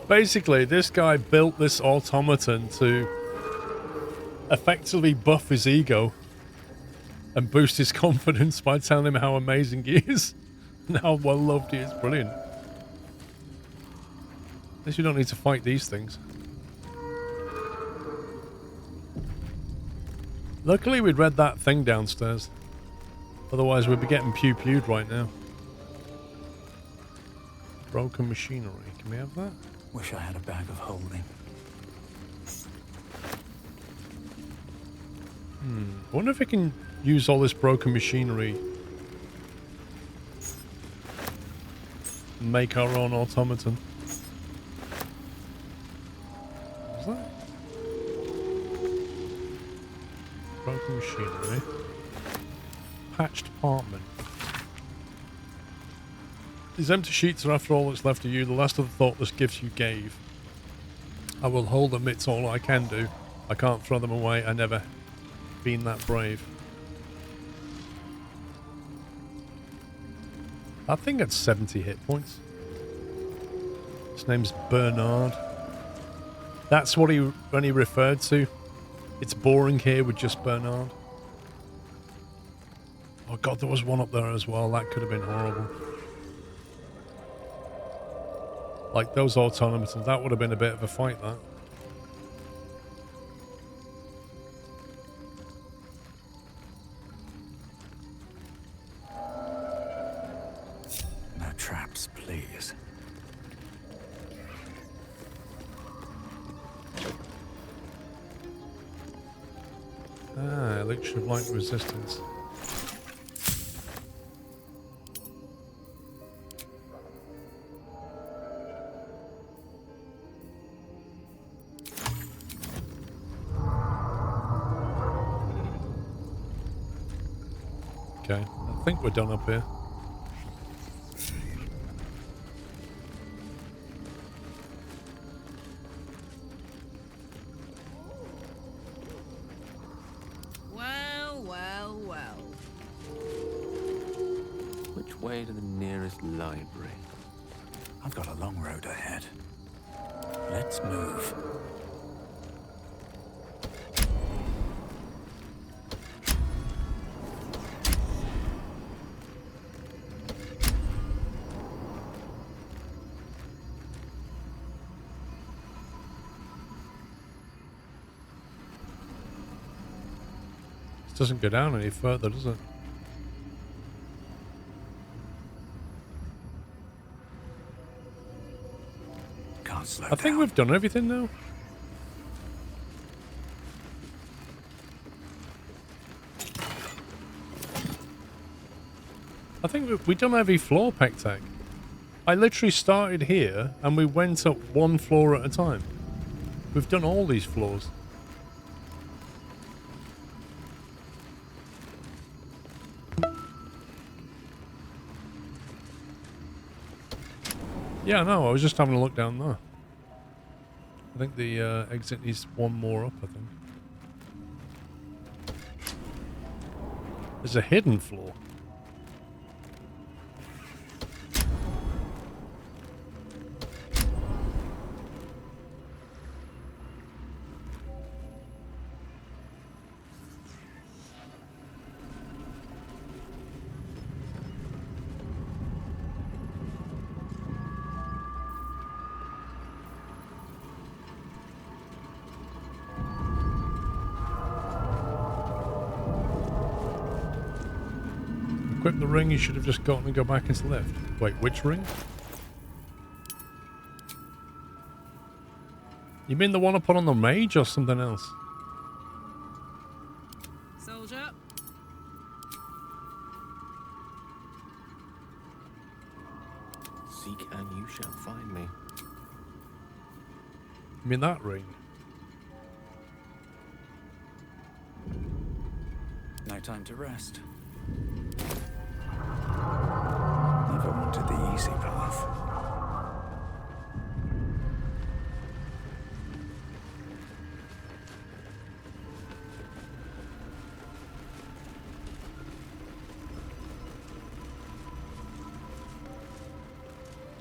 Basically, this guy built this automaton to effectively buff his ego and boost his confidence by telling him how amazing he is and how well loved he is. Brilliant. At least you don't need to fight these things. Luckily, we'd read that thing downstairs. Otherwise, we'd be getting pew-pewed right now. Broken machinery. Can we have that? Wish I had a bag of holding. I wonder if we can use all this broken machinery and make our own automaton. What's that? Broken machinery. Patched apartment. These empty sheets are after all that's left of you, the last of the thoughtless gifts you gave. I will hold them, it's all I can do. I can't throw them away, I never been that brave. I think it's 70 hit points. His name's Bernard. That's what he referred to. It's boring here with just Bernard. Oh god, there was one up there as well. That could have been horrible. Like those automatons, that would have been a bit of a fight, that. No traps, please. Ah, elixir of light resistance. Okay, I think we're done up here. Well, well, well. Which way to the nearest library? I've got a long road ahead. Let's move. This doesn't go down any further, does it? Can't slow I think we've done everything now. I think we done every floor, Pectec. I literally started here and we went up one floor at a time. We've done all these floors. Yeah, no, I was just having a look down there. I think the exit needs one more up, I think. There's a hidden floor. Equip the ring you should have just gotten and go back into the lift. Wait, which ring? You mean the one I put on the mage or something else? Soldier. Seek and you shall find me. You mean that ring? No time to rest. Never wanted the easy path.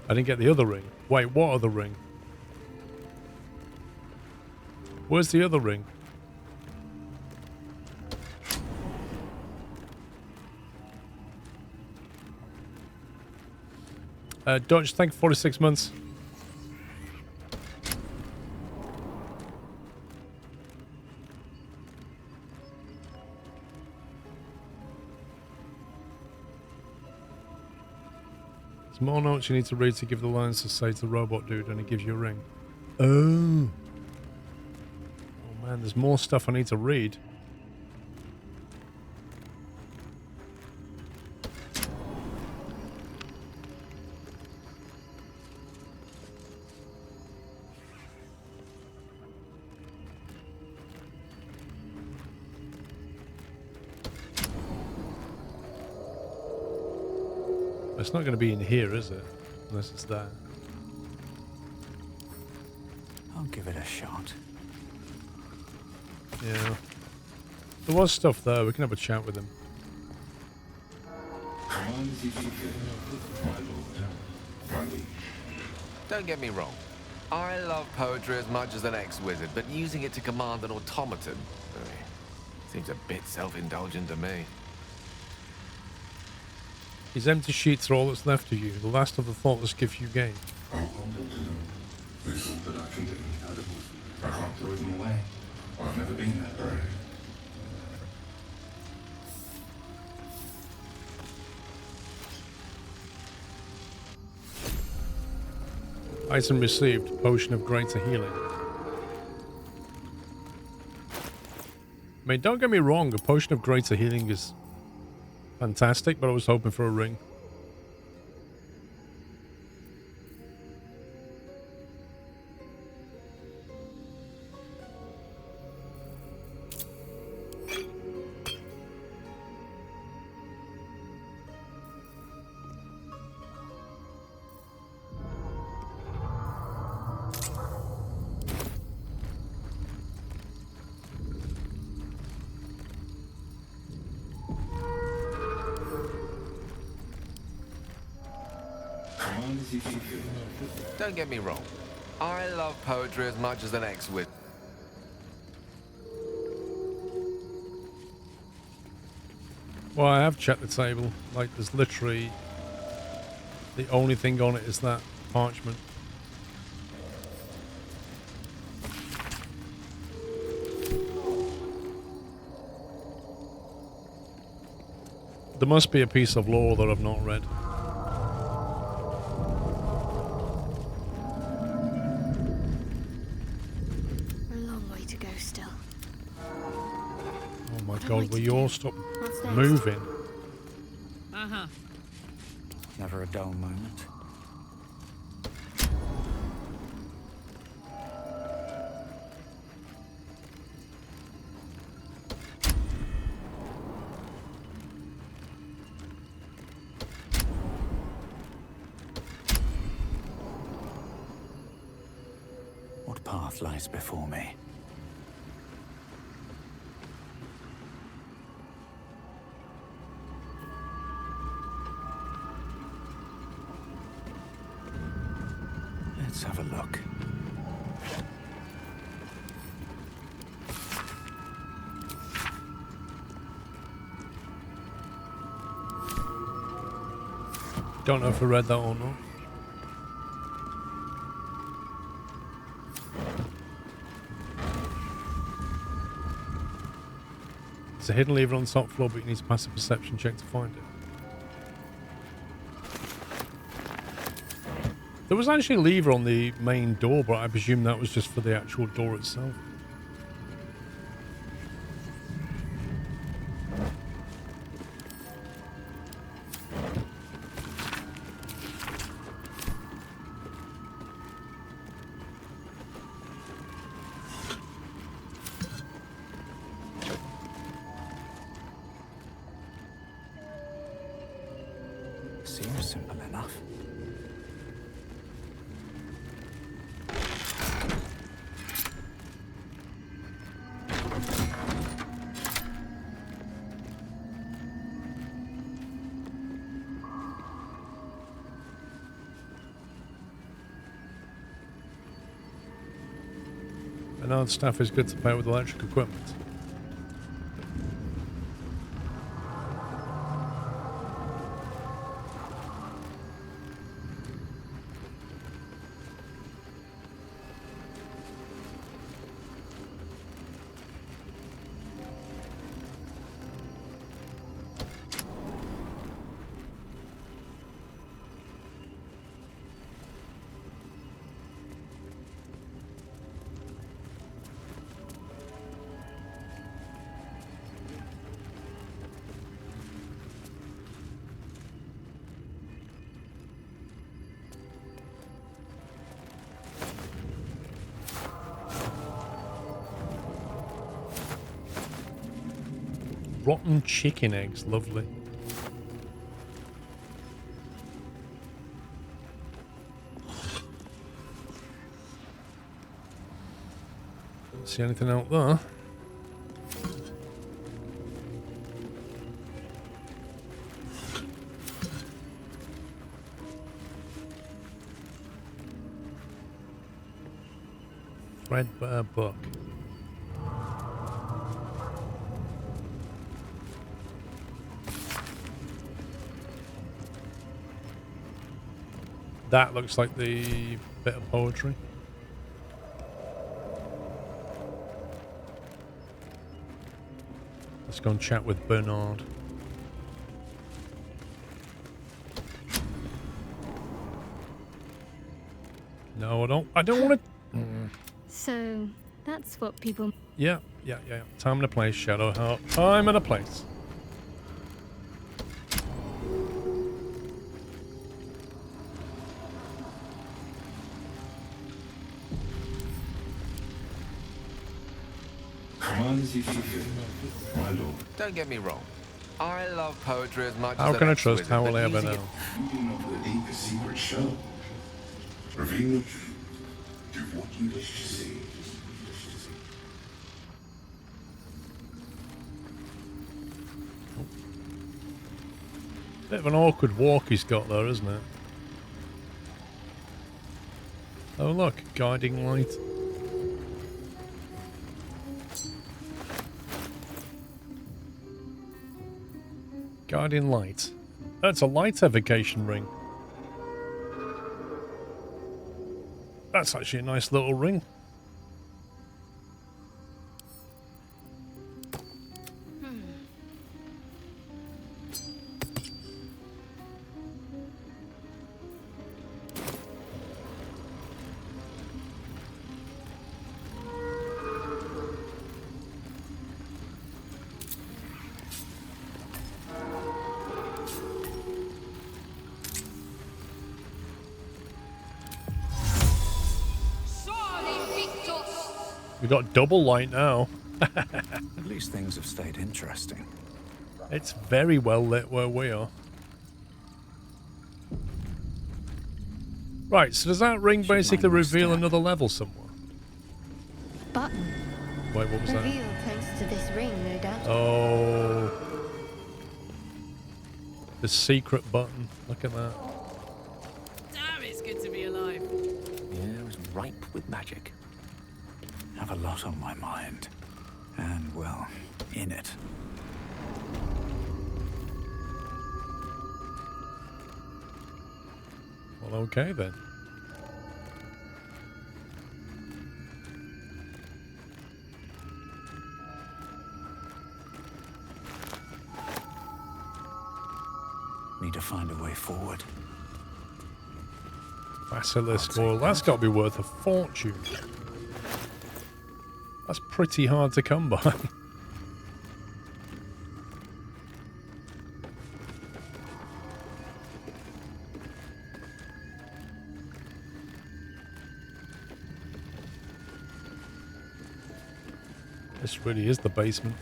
I didn't get the other ring. Wait, what other ring? Where's the other ring? Dodge, thank you for 46 months. There's more notes you need to read to give the lines to say to the robot dude, and he gives you a ring. Oh. Oh man, there's more stuff I need to read. It's not going to be in here, is it? Unless it's there. I'll give it a shot. Yeah. There was stuff there. We can have a chat with him. Don't get me wrong. I love poetry as much as an ex-wizard, but using it to command an automaton seems a bit self-indulgent to me. His empty sheets are all that's left of you, the last of the thoughtless gift you gave. This is the production didn't I can't throw them away. I've never been that brave. Item received, potion of greater healing. I mean, don't get me wrong, a potion of greater healing is fantastic, but I was hoping for a ring. Don't get me wrong. I love poetry as much as an ex-wizard. Well, I have checked the table. Like, there's literally... the only thing on it is that parchment. There must be a piece of lore that I've not read. God, will you all stop moving? Uh-huh. never a dull moment. What path lies before me? Let's have a look. Don't know if I read that or not. It's a hidden lever on the top floor, but you need to pass a perception check to find it. There was actually a lever on the main door, but I presume that was just for the actual door itself. Seems simple enough. Bernard's staff is good to pair with electric equipment. Rotten chicken eggs, lovely. Don't see anything out there. Threadbare book. That looks like the bit of poetry. Let's go and chat with Bernard. No, I don't want to. So that's what people. Yeah. Time and a place, Shadowheart. Time and a place. Don't get me wrong. I love poetry as much as How can I ex-wizard, trust? How will but I ever using know? it- Feeding of the deepest secret shell. Reveal the truth. Do what you wish to see. Bit of an awkward walk he's got there, isn't it? Oh look, guiding light. Guardian light. That's a light evocation ring. That's actually a nice little ring. got double light now. At least things have stayed interesting. It's very well lit where we are. Right, so does that ring basically reveal another level somewhere? Button. Wait, what was that? Revealed thanks to this ring, no doubt. Oh. The secret button. Look at that. Damn, it's good to be alive. Yeah, it was ripe with magic. Have a lot on my mind. And, well, in it. Well, okay then. Need to find a way forward. Basilisk oil. That's got to be worth a fortune. That's pretty hard to come by. This really is the basement.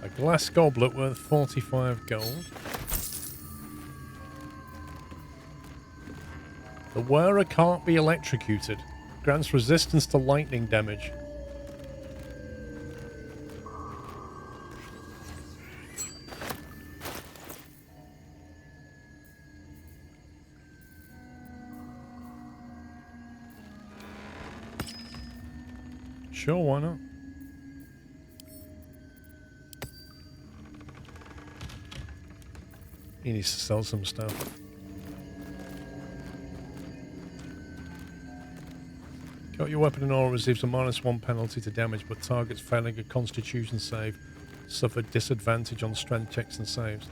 A glass goblet worth 45 gold. The wearer can't be electrocuted. Grants resistance to lightning damage. Sure, why not? He needs to sell some stuff. Got your weapon in oil receives a -1 penalty to damage, but targets failing a constitution save suffer disadvantage on strength checks and saves.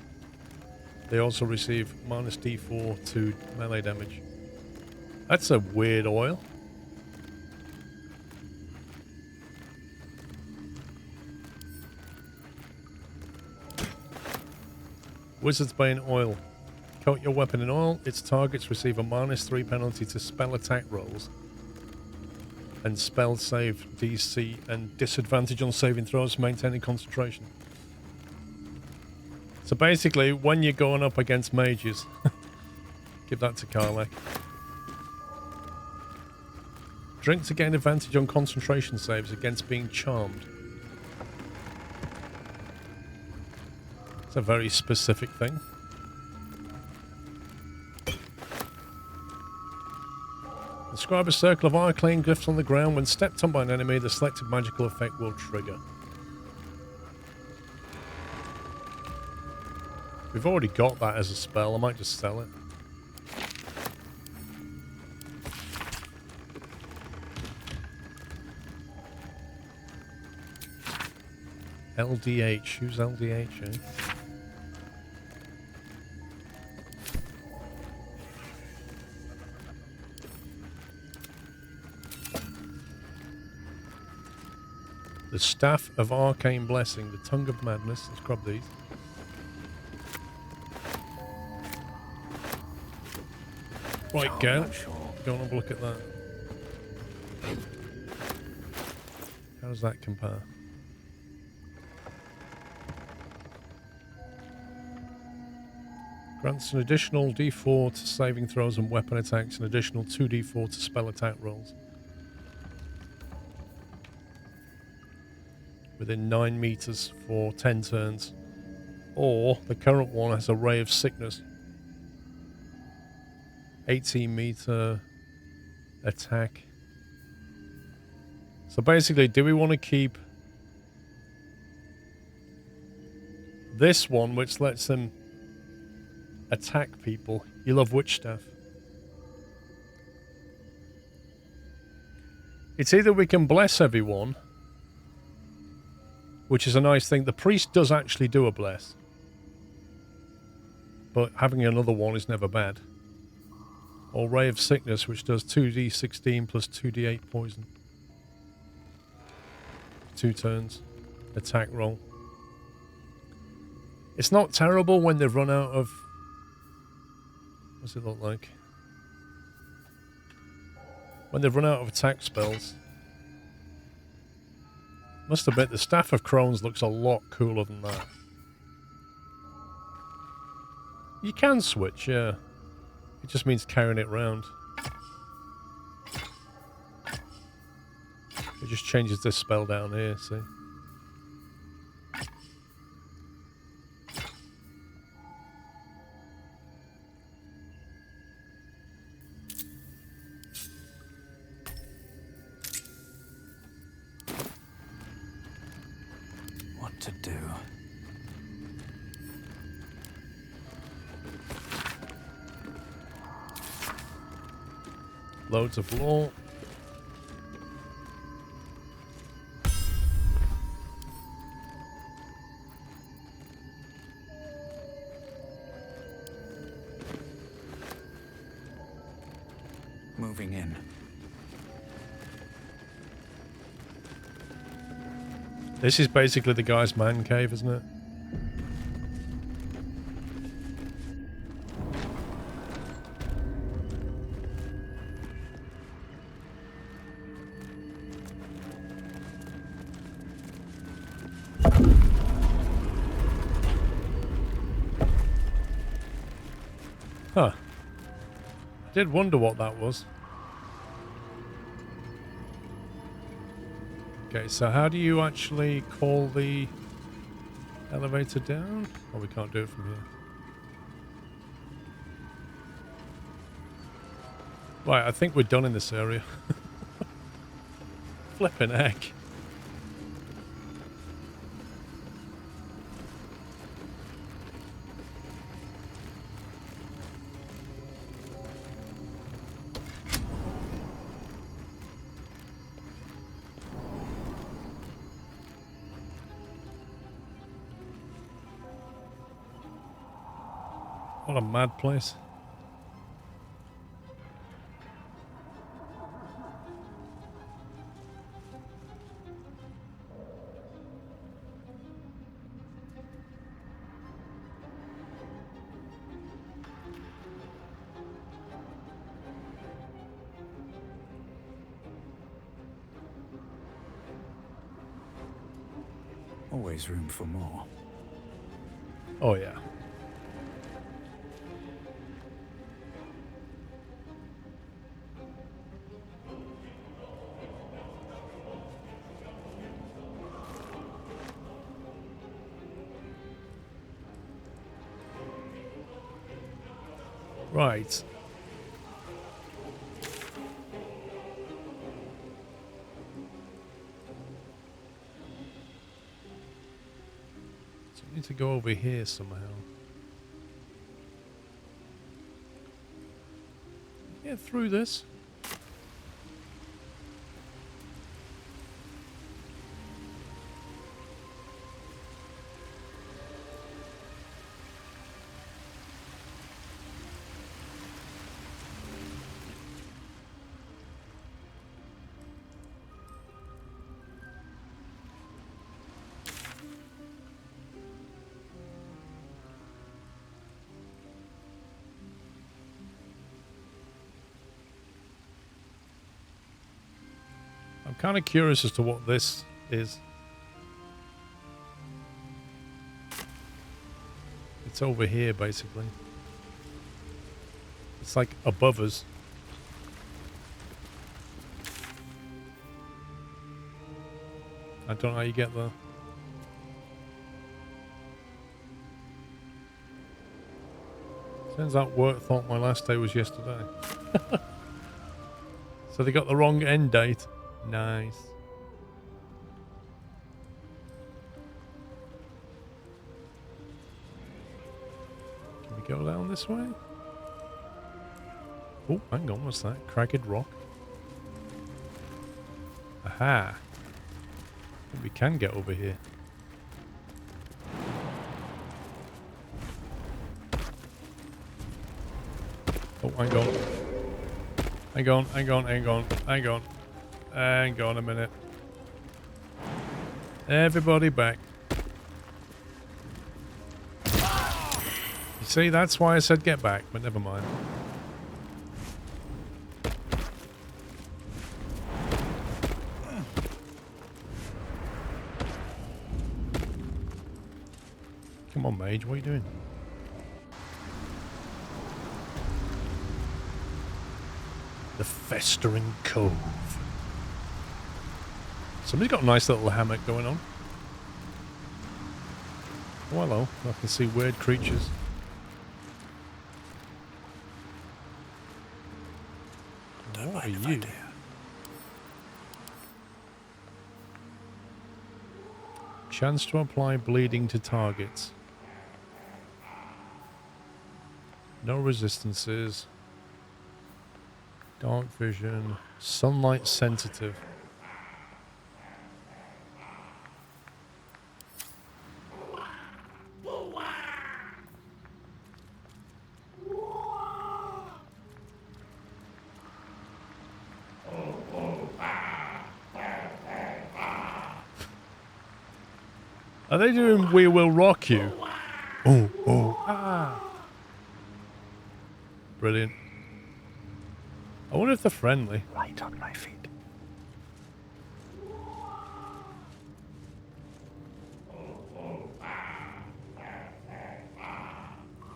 They also receive -D4 to melee damage. That's a weird oil. Wizard's Bane oil. Coat your weapon in oil. Its targets receive a -3 penalty to spell attack rolls and spell save DC and disadvantage on saving throws, maintaining concentration. So basically, when you're going up against mages, give that to Karlak. Drink to gain advantage on concentration saves against being charmed. It's a very specific thing. Describe a circle of arcane glyphs on the ground. When stepped on by an enemy, the selected magical effect will trigger. We've already got that as a spell. I might just sell it. LDH. Who's LDH, eh? The Staff of Arcane Blessing, the Tongue of Madness. Let's grab these. Right, Gale. Go and have a look at that. How does that compare? Grants an additional D4 to saving throws and weapon attacks, an additional 2D4 to spell attack rolls. Within 9 meters for 10 turns. Or the current one has a Ray of Sickness. 18 meter attack. So basically, do we want to keep this one, which lets them attack people? You love Witch Staff. It's either we can bless everyone, which is a nice thing. The priest does actually do a bless, but having another one is never bad. Or Ray of Sickness, which does 2d16 plus 2d8 poison. 2 turns. Attack roll. It's not terrible when they've run out of What's it look like? When they've run out of attack spells. Must admit, the Staff of Crones looks a lot cooler than that. You can switch, yeah. It just means carrying it round. It just changes this spell down here, see? What to do? Loads of lore. Moving in. This is basically the guy's man cave, isn't it? Huh. I did wonder what that was. Okay, so how do you actually call the elevator down? Oh, we can't do it from here. Right, I think we're done in this area. Flipping heck. What a mad place. Always room for more. Oh yeah. Right. So I need to go over here somehow. Get through this. I'm kind of curious as to what this is. It's over here, basically. It's like above us. I don't know how you get there. Turns out work thought my last day was yesterday. So they got the wrong end date. Nice. Can we go down this way? Oh, hang on, what's that? Cracked rock. Aha. I think we can get over here. Oh, hang on. Hang on, hang on, hang on, hang on. Hang on a minute. Everybody back. You see, that's why I said get back, but never mind. Come on, mage, what are you doing? The Festering Cove. Somebody's got a nice little hammock going on. Oh, hello. I can see weird creatures. What are you? Chance to apply bleeding to targets. No resistances. Dark vision. Sunlight sensitive. Are they doing We Will Rock You? Oh, oh, ah. Brilliant. I wonder if they're friendly. Right on my feet.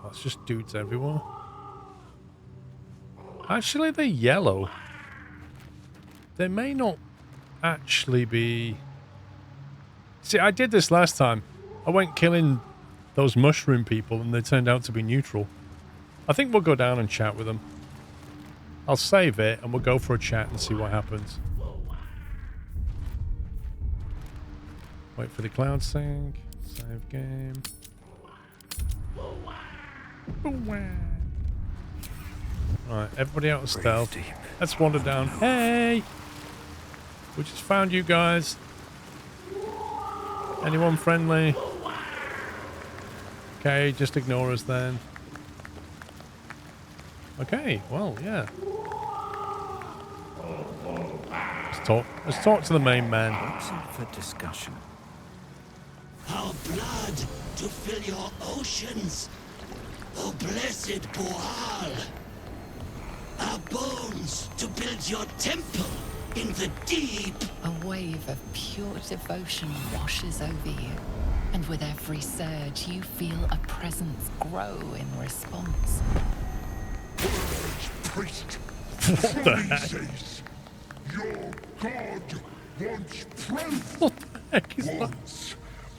That's just dudes everywhere. Actually, they're yellow. They may not actually be... See, I did this last time. I went killing those mushroom people and they turned out to be neutral. I think we'll go down and chat with them. I'll save it and we'll go for a chat and see what happens. Wait for the cloud sync. Save game. Alright, everybody out of stealth. Let's wander down. Hey! We just found you guys. Anyone friendly? Okay, just ignore us then. Okay, well, yeah. Let's talk to the main man. What's up for discussion? Our blood to fill your oceans, O blessed Boal. Our bones to build your temple in the deep. A wave of pure devotion washes over you, and with every surge you feel a presence grow in response. Priest, What the heck? says, your god wants proof. What the heck is that? Wants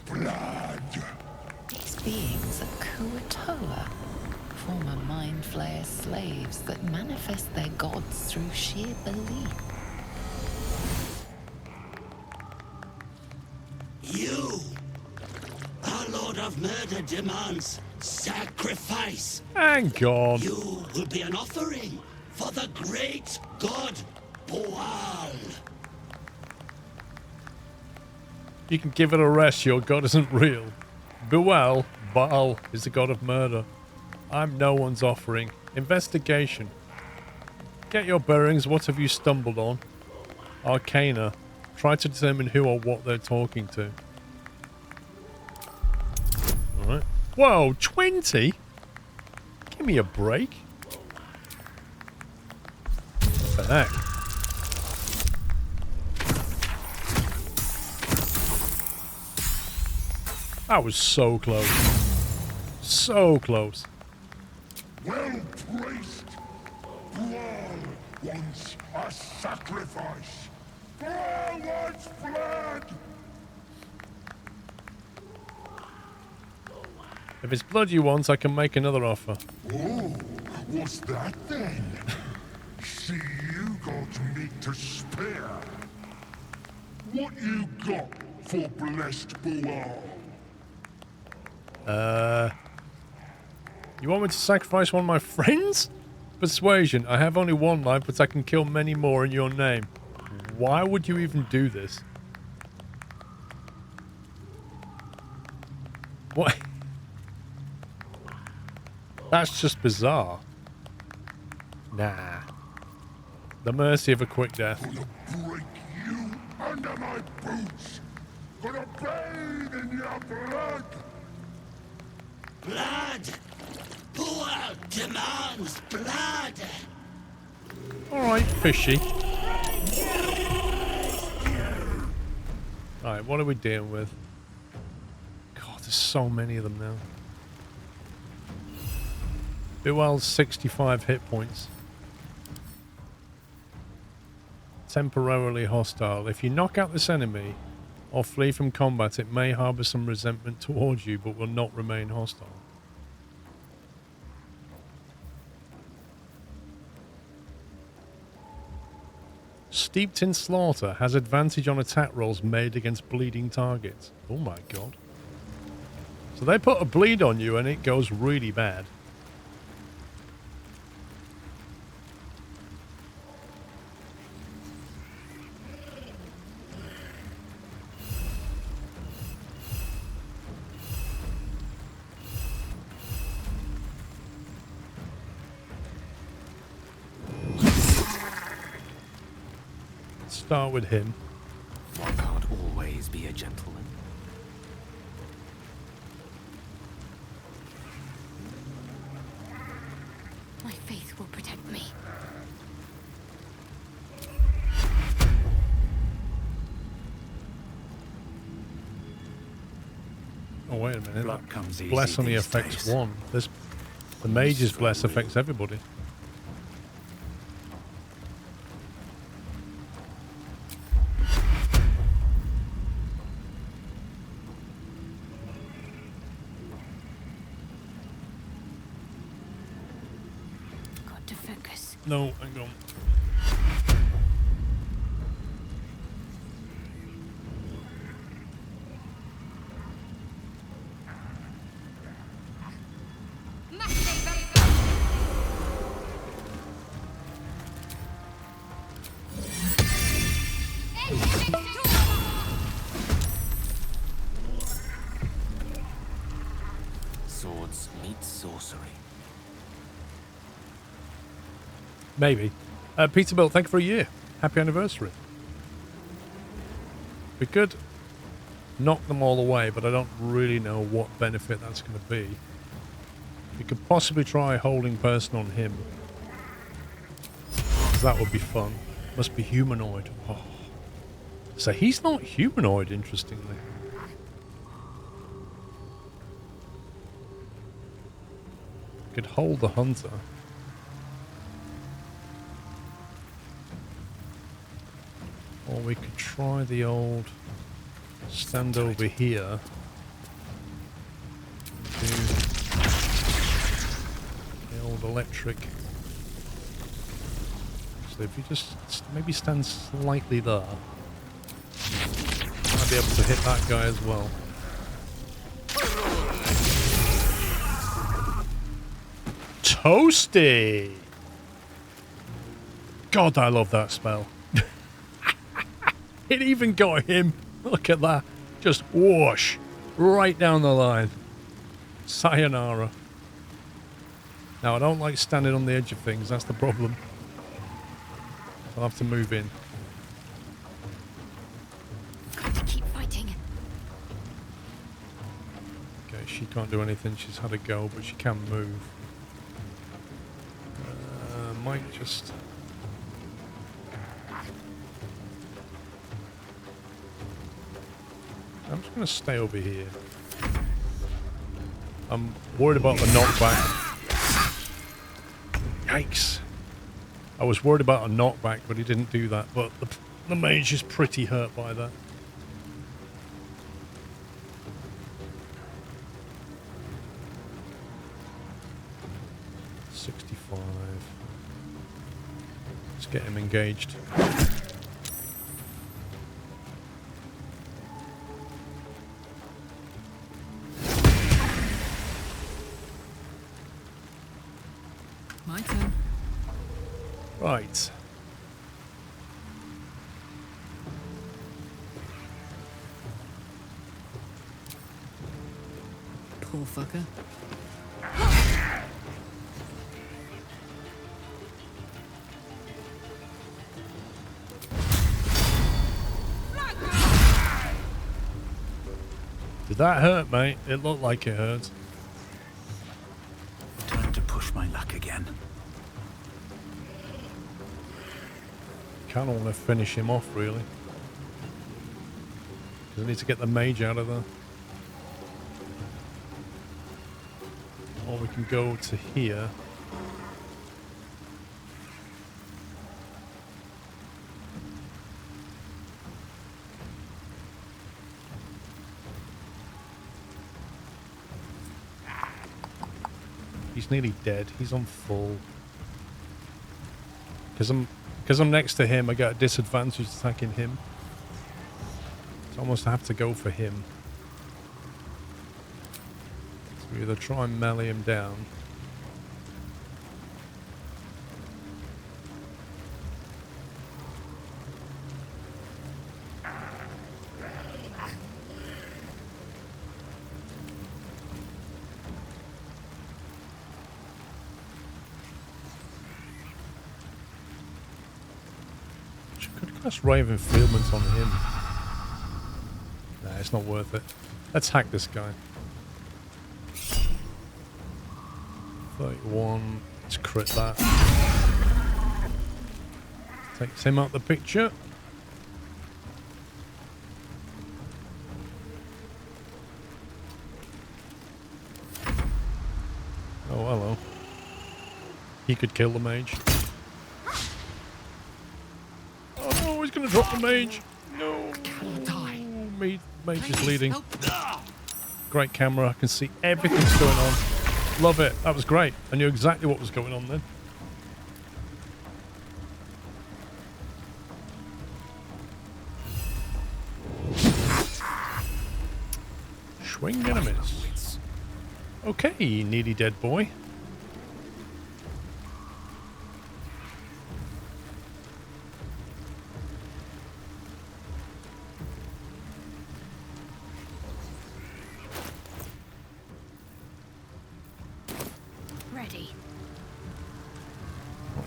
blood. These beings are Kuo-toa, former Mind Flayer slaves that manifest their gods through sheer belief. You, our Lord of Murder, demands sacrifice. Hang on. You will be an offering for the great god Boal. You can give it a rest. Your god isn't real. Baal is the god of murder. I'm no one's offering. Investigation. Get your bearings. What have you stumbled on? Arcana. Try to determine who or what they're talking to. Alright. Whoa, 20? Give me a break. What's the heck? That was so close. So close. Well placed. Boal wants a sacrifice. Boal wants blood. If it's blood you want, I can make another offer. Oh, what's that then? See, you got meat to spare. What you got for blessed Boal? You want me to sacrifice one of my friends? Persuasion. I have only one life, but I can kill many more in your name. Why would you even do this? What? That's just bizarre. Nah. The mercy of a quick death. Gonna break you under my boots. Gonna bathe in your blood. Blood! world demands blood. Alright, fishy. Alright, what are we dealing with? God, there's so many of them now. Well, 65 hit points. Temporarily hostile. If you knock out this enemy or flee from combat, it may harbour some resentment towards you, but will not remain hostile. Steeped in Slaughter has advantage on attack rolls made against bleeding targets. Oh my god. So they put a bleed on you and it goes really bad. Start with him. One can't always be a gentleman. My faith will protect me. Oh wait a minute. Blood comes easy Bless only these affects days. one. This, the mage's bless affects everybody. Got to focus. No, hang on. Swords meet sorcery. Maybe. Peterbilt, thank you for a year. Happy anniversary. We could knock them all away, but I don't really know what benefit that's going to be. We could possibly try holding person on him. That would be fun. Must be humanoid. Oh. So he's not humanoid, interestingly. Could hold the hunter. Or we could try the old stand over here. Do the old electric. So if you just maybe stand slightly there, might be able to hit that guy as well. Toasty! God, I love that spell. It even got him. Look at that. Just whoosh. Right down the line. Sayonara. Now, I don't like standing on the edge of things. That's the problem. I'll have to move in. Got to keep fighting. Okay, she can't do anything. She's had a go, but she can move. Might just... I'm just going to stay over here. I'm worried about the knockback. Yikes. I was worried about a knockback, but he didn't do that. But the mage is pretty hurt by that. Let's get him engaged. My turn. Right. Poor fucker. Did that hurt, mate? It looked like it hurt. Time to push Kind of want to finish him off, really. Because I need to get the mage out of there. Or we can go to here. He's nearly dead. He's on full. Because I'm next to him, I get a disadvantage attacking him. So I almost have to go for him. So we either try and melee him down. That's Raven Fieldman's on him. Nah, it's not worth it. Let's hack this guy. 31. Let's crit that. Takes him out the picture. Oh, hello. He could kill the mage. He's gonna drop the mage. No. Mage is leading. Great camera. I can see everything's going on. Love it. That was great. I knew exactly what was going on then. Swing and a miss. Okay, nearly dead boy.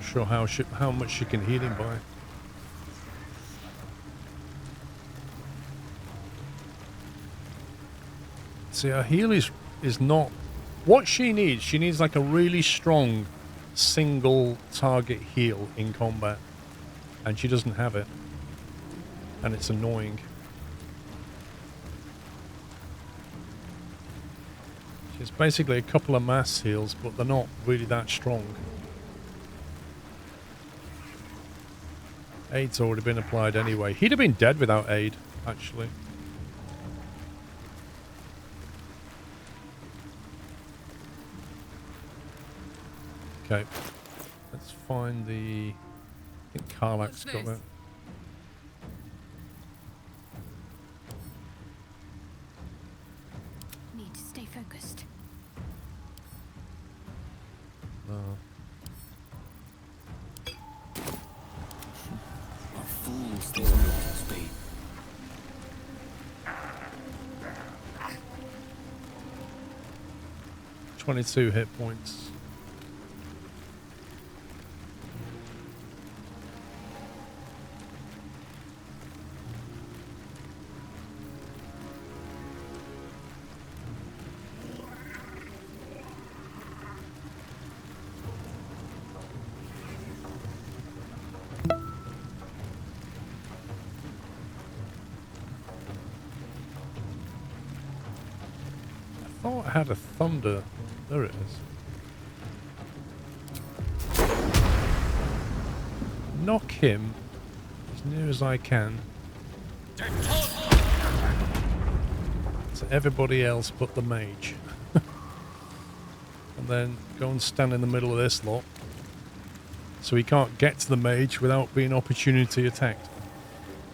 Sure how much she can heal him by. See, her heal is not what she needs. She needs like a really strong single target heal in combat, and she doesn't have it, and it's annoying. It's basically a couple of mass heals, but they're not really that strong. Aid's already been applied anyway. He'd have been dead without aid, actually. Okay. Let's find the... I think Karlak's got it. Need to stay focused. No. Still speed. 22 hit points. I had a thunder. There it is. Knock him as near as I can. So everybody else but the mage. And then go and stand in the middle of this lot. So he can't get to the mage without being opportunity attacked.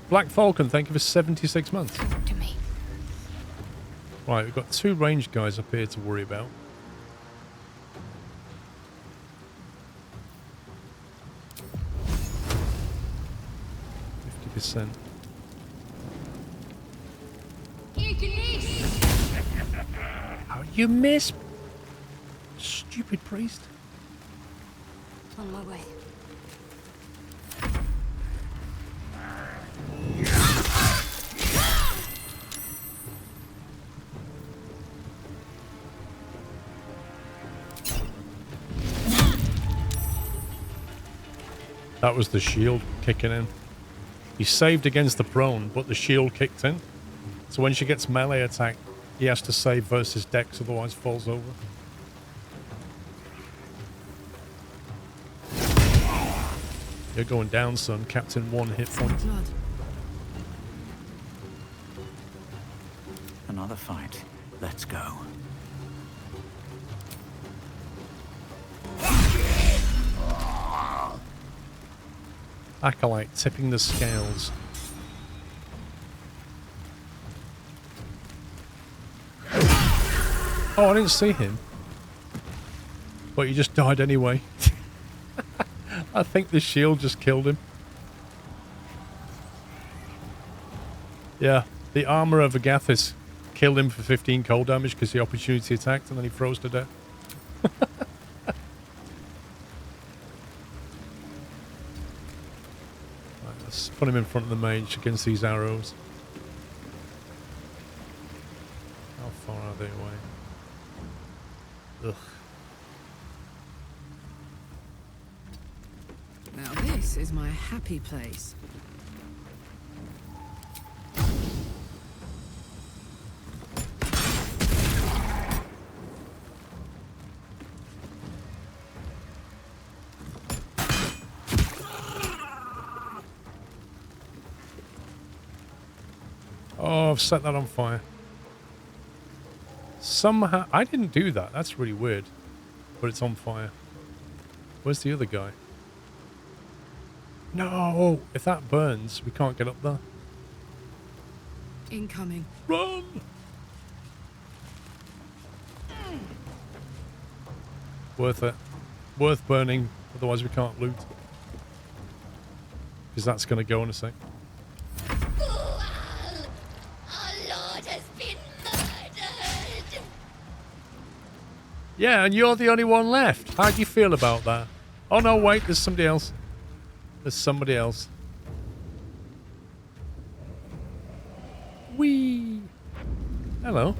Black Falcon, thank you for 76 months. Talk to me. Right, we've got two ranged guys up here to worry about. %. How you miss? Stupid priest. On my way. That was the shield kicking in. He saved against the prone, but the shield kicked in. So when she gets melee attack, he has to save versus dex, otherwise falls over. You're going down, son. Captain 1 hit point. Another fight. Let's go. Acolyte tipping the scales. Oh, I didn't see him. But he just died anyway. I think the shield just killed him. Yeah, the armor of Agathis killed him for 15 cold damage because the opportunity attacked and then he froze to death. Right, let's put him in front of the mage against these arrows. How far are they away? Ugh. Now this is my happy place. Oh, I've set that on fire. Somehow... I didn't do that. That's really weird. But it's on fire. Where's the other guy? No! If that burns, we can't get up there. Incoming. Run! Worth it. Worth burning, otherwise we can't loot. Because that's going to go in a sec. Yeah, and you're the only one left. How do you feel about that? Oh no, wait, there's somebody else. There's somebody else. Whee! Hello.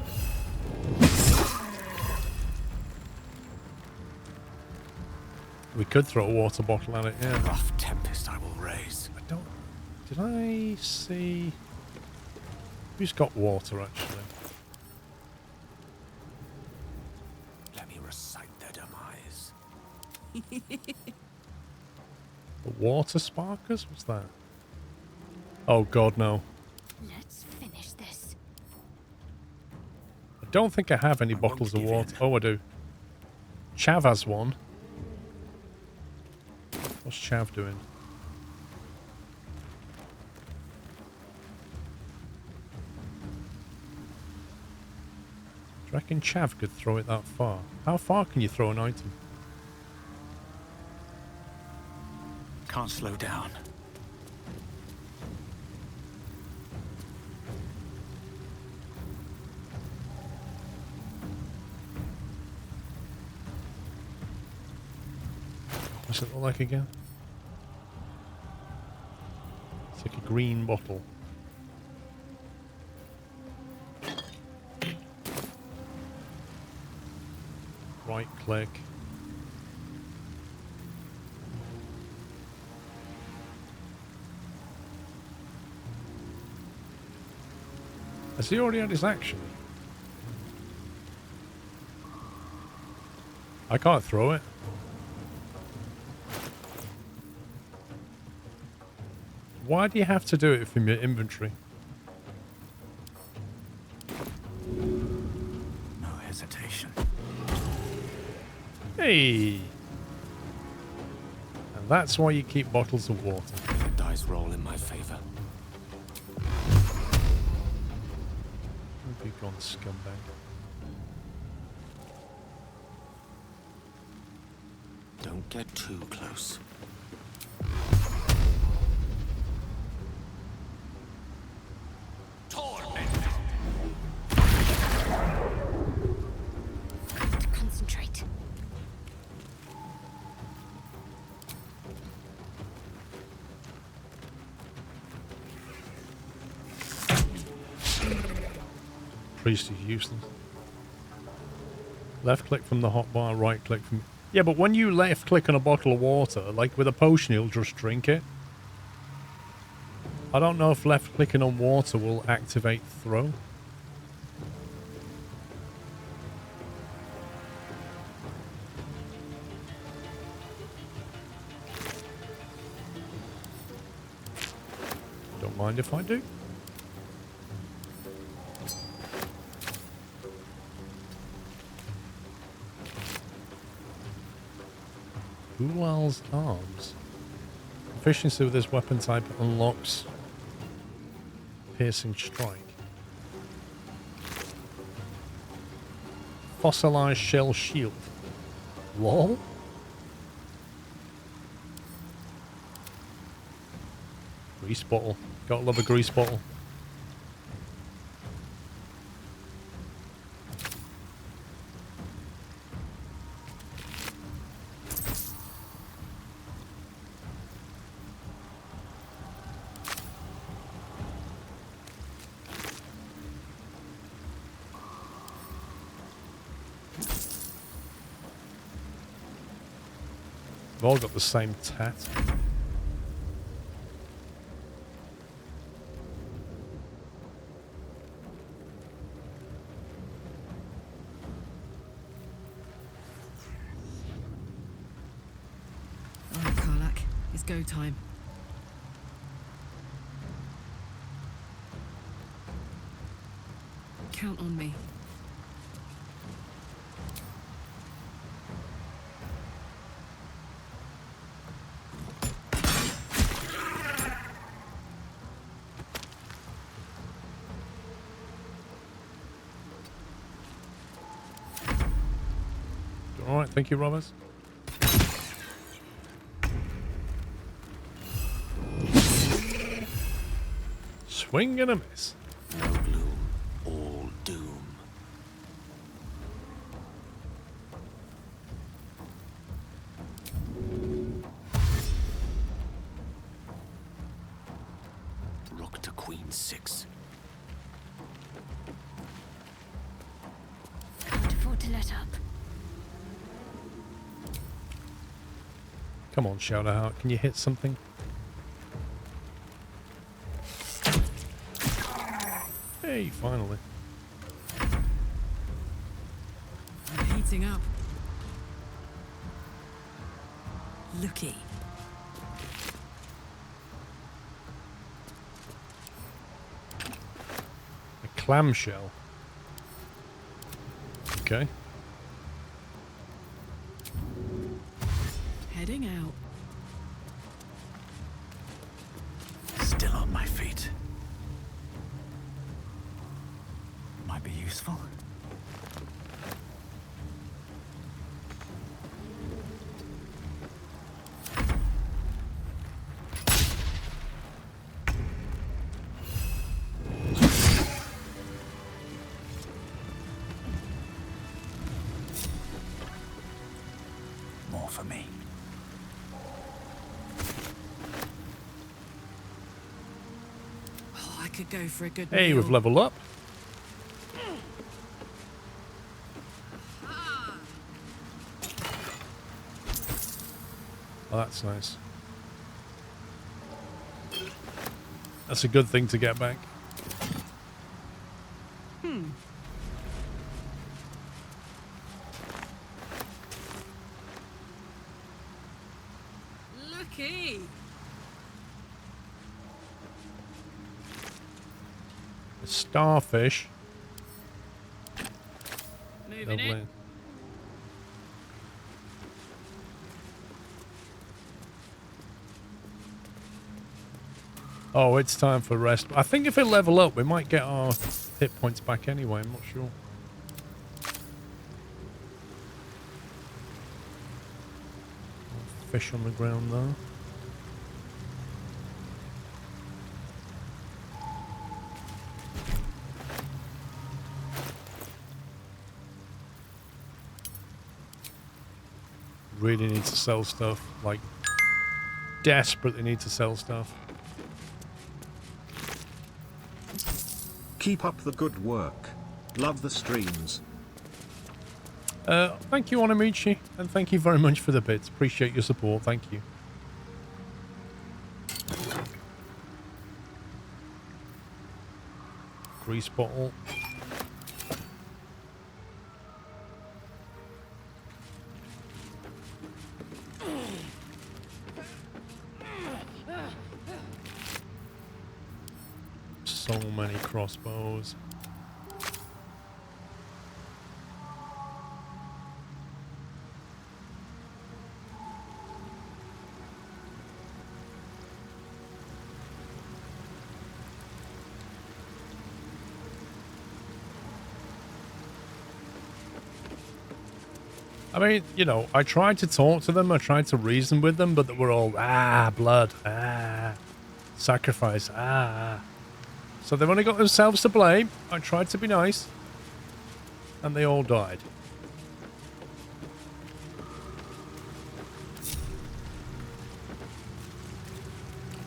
We could throw a water bottle at it, yeah. Rough tempest I will raise. I don't... Did I see... Who's got water, actually? Let me recite their demise. The water sparkers? What's that? Oh god, no. Let's finish this. I don't think I have any bottles of water. Oh, I do. Chav has one. What's Chav doing? Do you reckon Chav could throw it that far? How far can you throw an item? Can't slow down. What's it look like again? It's like a green bottle. Right click. Has he already had his action? I can't throw it. Why do you have to do it from your inventory? No hesitation. Hey! And that's why you keep bottles of water. The dice roll in my favor. Be gone, scumbag. Don't get too close. Concentrate. Priest is useless. Left click from the hotbar, right click from... Yeah, but when you left click on a bottle of water, like with a potion, you'll just drink it. I don't know if left clicking on water will activate throw. Don't mind if I do. Ulal's arms. Efficiency with this weapon type unlocks piercing strike. Fossilized shell shield. Lol. Grease bottle. Gotta love a grease bottle. They've all got the same tat. Alright, Karlak. It's go time. Count on me. Alright, thank you, Robbers. Swing and a miss. No gloom, all doom. Rook to queen 6. Can't afford to let up. Come on, Shadowheart. Can you hit something? Hey, finally. I'm heating up. Looky. A clamshell. Okay. Heading out. Still on my feet. Might be useful. More for me. Oh, I could go for a good Hey, meal. we've leveled up. Oh, that's nice. That's a good thing to get back. Looky. A starfish. Moving Lovely. it. Oh, it's time for rest. I think if we level up, we might get our hit points back anyway. I'm not sure. Fish on the ground though. Really need to sell stuff. Like, desperately need to sell stuff. Keep up the good work. Love the streams. Thank you, Onamichi, and thank you very much for the bits. Appreciate your support. Thank you. Grease bottle. So many crossbows. I mean, you know, I tried to talk to them, I tried to reason with them, but they were all, blood, sacrifice, So they've only got themselves to blame. I tried to be nice. And they all died.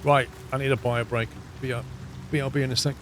Right, I need a bio break. BRB in a sec.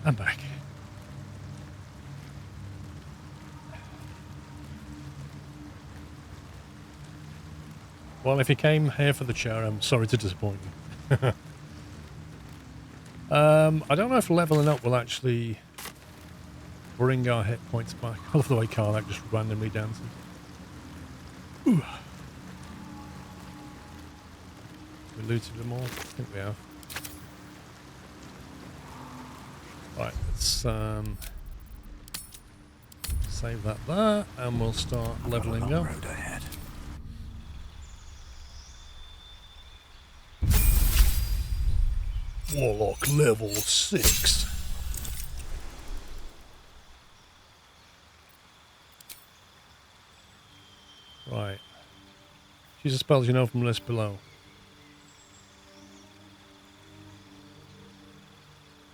I'm back. Well, if you came here for the chair, I'm sorry to disappoint you. I don't know if leveling up will actually bring our hit points back. I love the way Karnak just randomly dances. Ooh. We looted them all? I think we have. Right, let's save that there, and we'll start leveling up. Road ahead. Warlock level 6. Right. Choose the spells you know from the list below.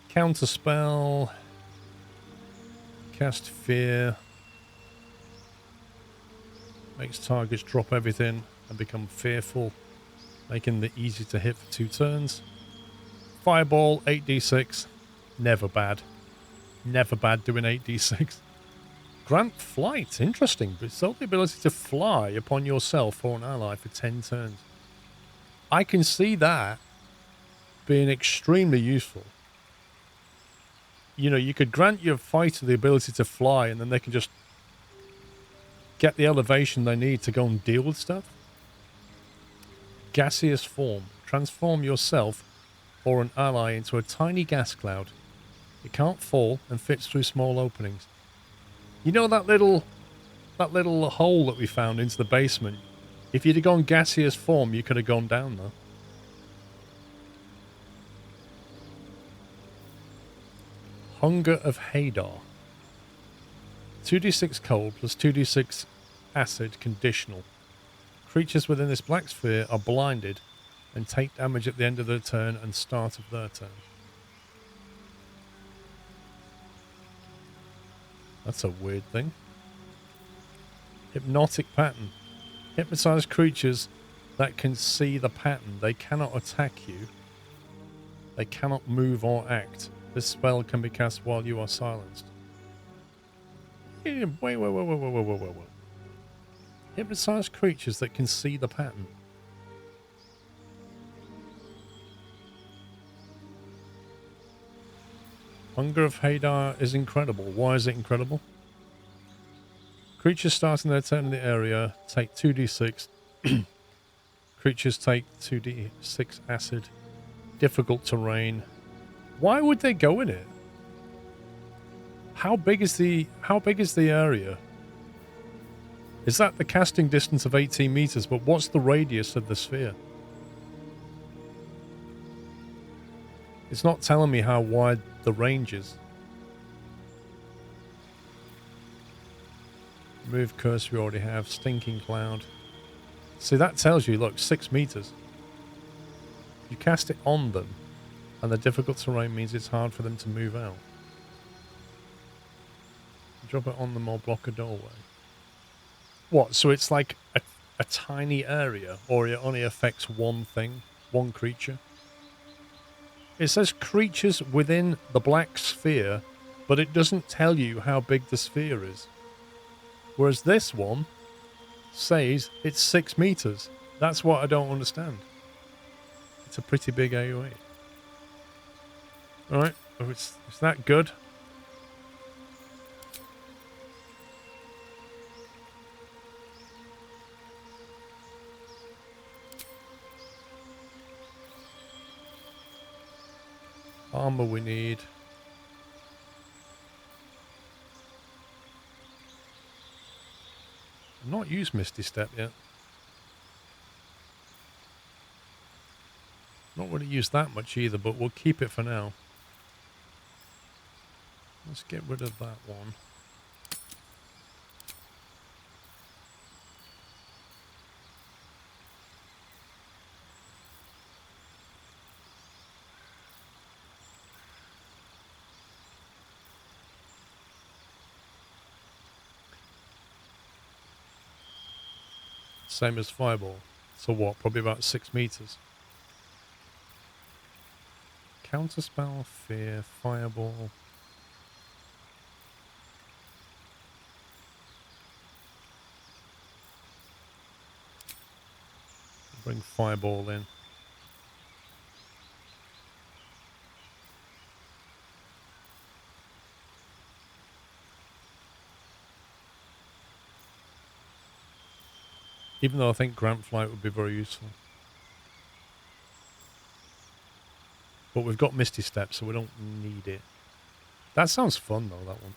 Counter spell. Cast fear. Makes targets drop everything and become fearful, making it easy to hit for 2 turns. Fireball, 8d6. Never bad. Never bad doing 8d6. Grant flight. Interesting. Bestow the ability to fly upon yourself or an ally for 10 turns. I can see that being extremely useful. You know, you could grant your fighter the ability to fly, and then they can just get the elevation they need to go and deal with stuff. Gaseous form. Transform yourself or an ally into a tiny gas cloud. It can't fall and fits through small openings. You know that little hole that we found into the basement? If you'd have gone gaseous form, you could have gone down there. Hunger of Hadar. 2d6 cold plus 2d6 acid conditional. Creatures within this black sphere are blinded and take damage at the end of their turn and start of their turn. That's a weird thing. Hypnotic pattern. Hypnotize creatures that can see the pattern. They cannot attack you. They cannot move or act. This spell can be cast while you are silenced. Wait. Hypnotize creatures that can see the pattern. Hunger of Hadar is incredible. Why is it incredible? Creatures starting their turn in the area take 2d6. Creatures take 2d6 acid. Difficult terrain. Why would they go in it? How big is the area? Is that the casting distance of 18 meters? But what's the radius of the sphere? It's not telling me how wide the range is. Move cursor we already have. Stinking cloud. See, that tells you, look, 6 meters. You cast it on them, and the difficult terrain means it's hard for them to move out. Drop it on them or block a doorway. What? So it's like a tiny area, or it only affects one thing, one creature? It says creatures within the black sphere, but it doesn't tell you how big the sphere is. Whereas this one says it's 6 meters. That's what I don't understand. It's a pretty big AoE. Alright, is that good? Armor we need. I've not used Misty Step yet. Not really used that much either, but we'll keep it for now. Let's get rid of that one. Same as Fireball. So what? Probably about 6 meters. Counterspell, Fear, Fireball. Bring Fireball in. Even though I think Grant Flight would be very useful. But we've got Misty Step, so we don't need it. That sounds fun, though, that one.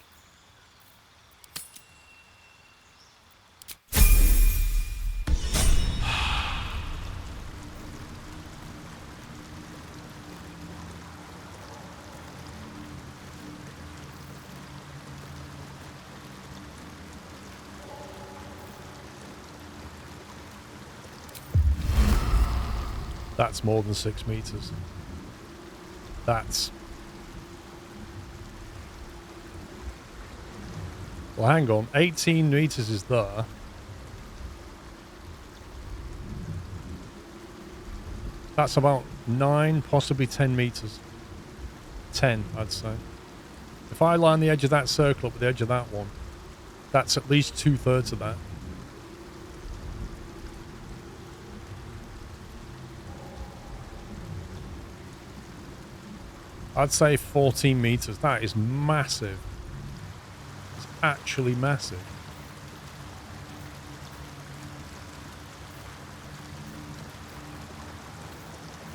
That's more than 6 meters. That's... Well, hang on. 18 meters is there. That's about 9, possibly 10 meters. 10, I'd say. If I line the edge of that circle up with the edge of that one, that's at least 2/3 of that. I'd say 14 meters. That is massive. It's actually massive.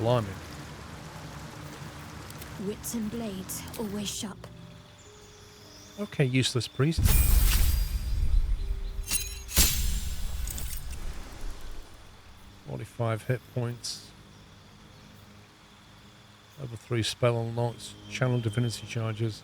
Blimey. Wits and blades, always sharp. Okay, useless priest. "45 hit points. Level 3 spell unlocks. Channel divinity charges.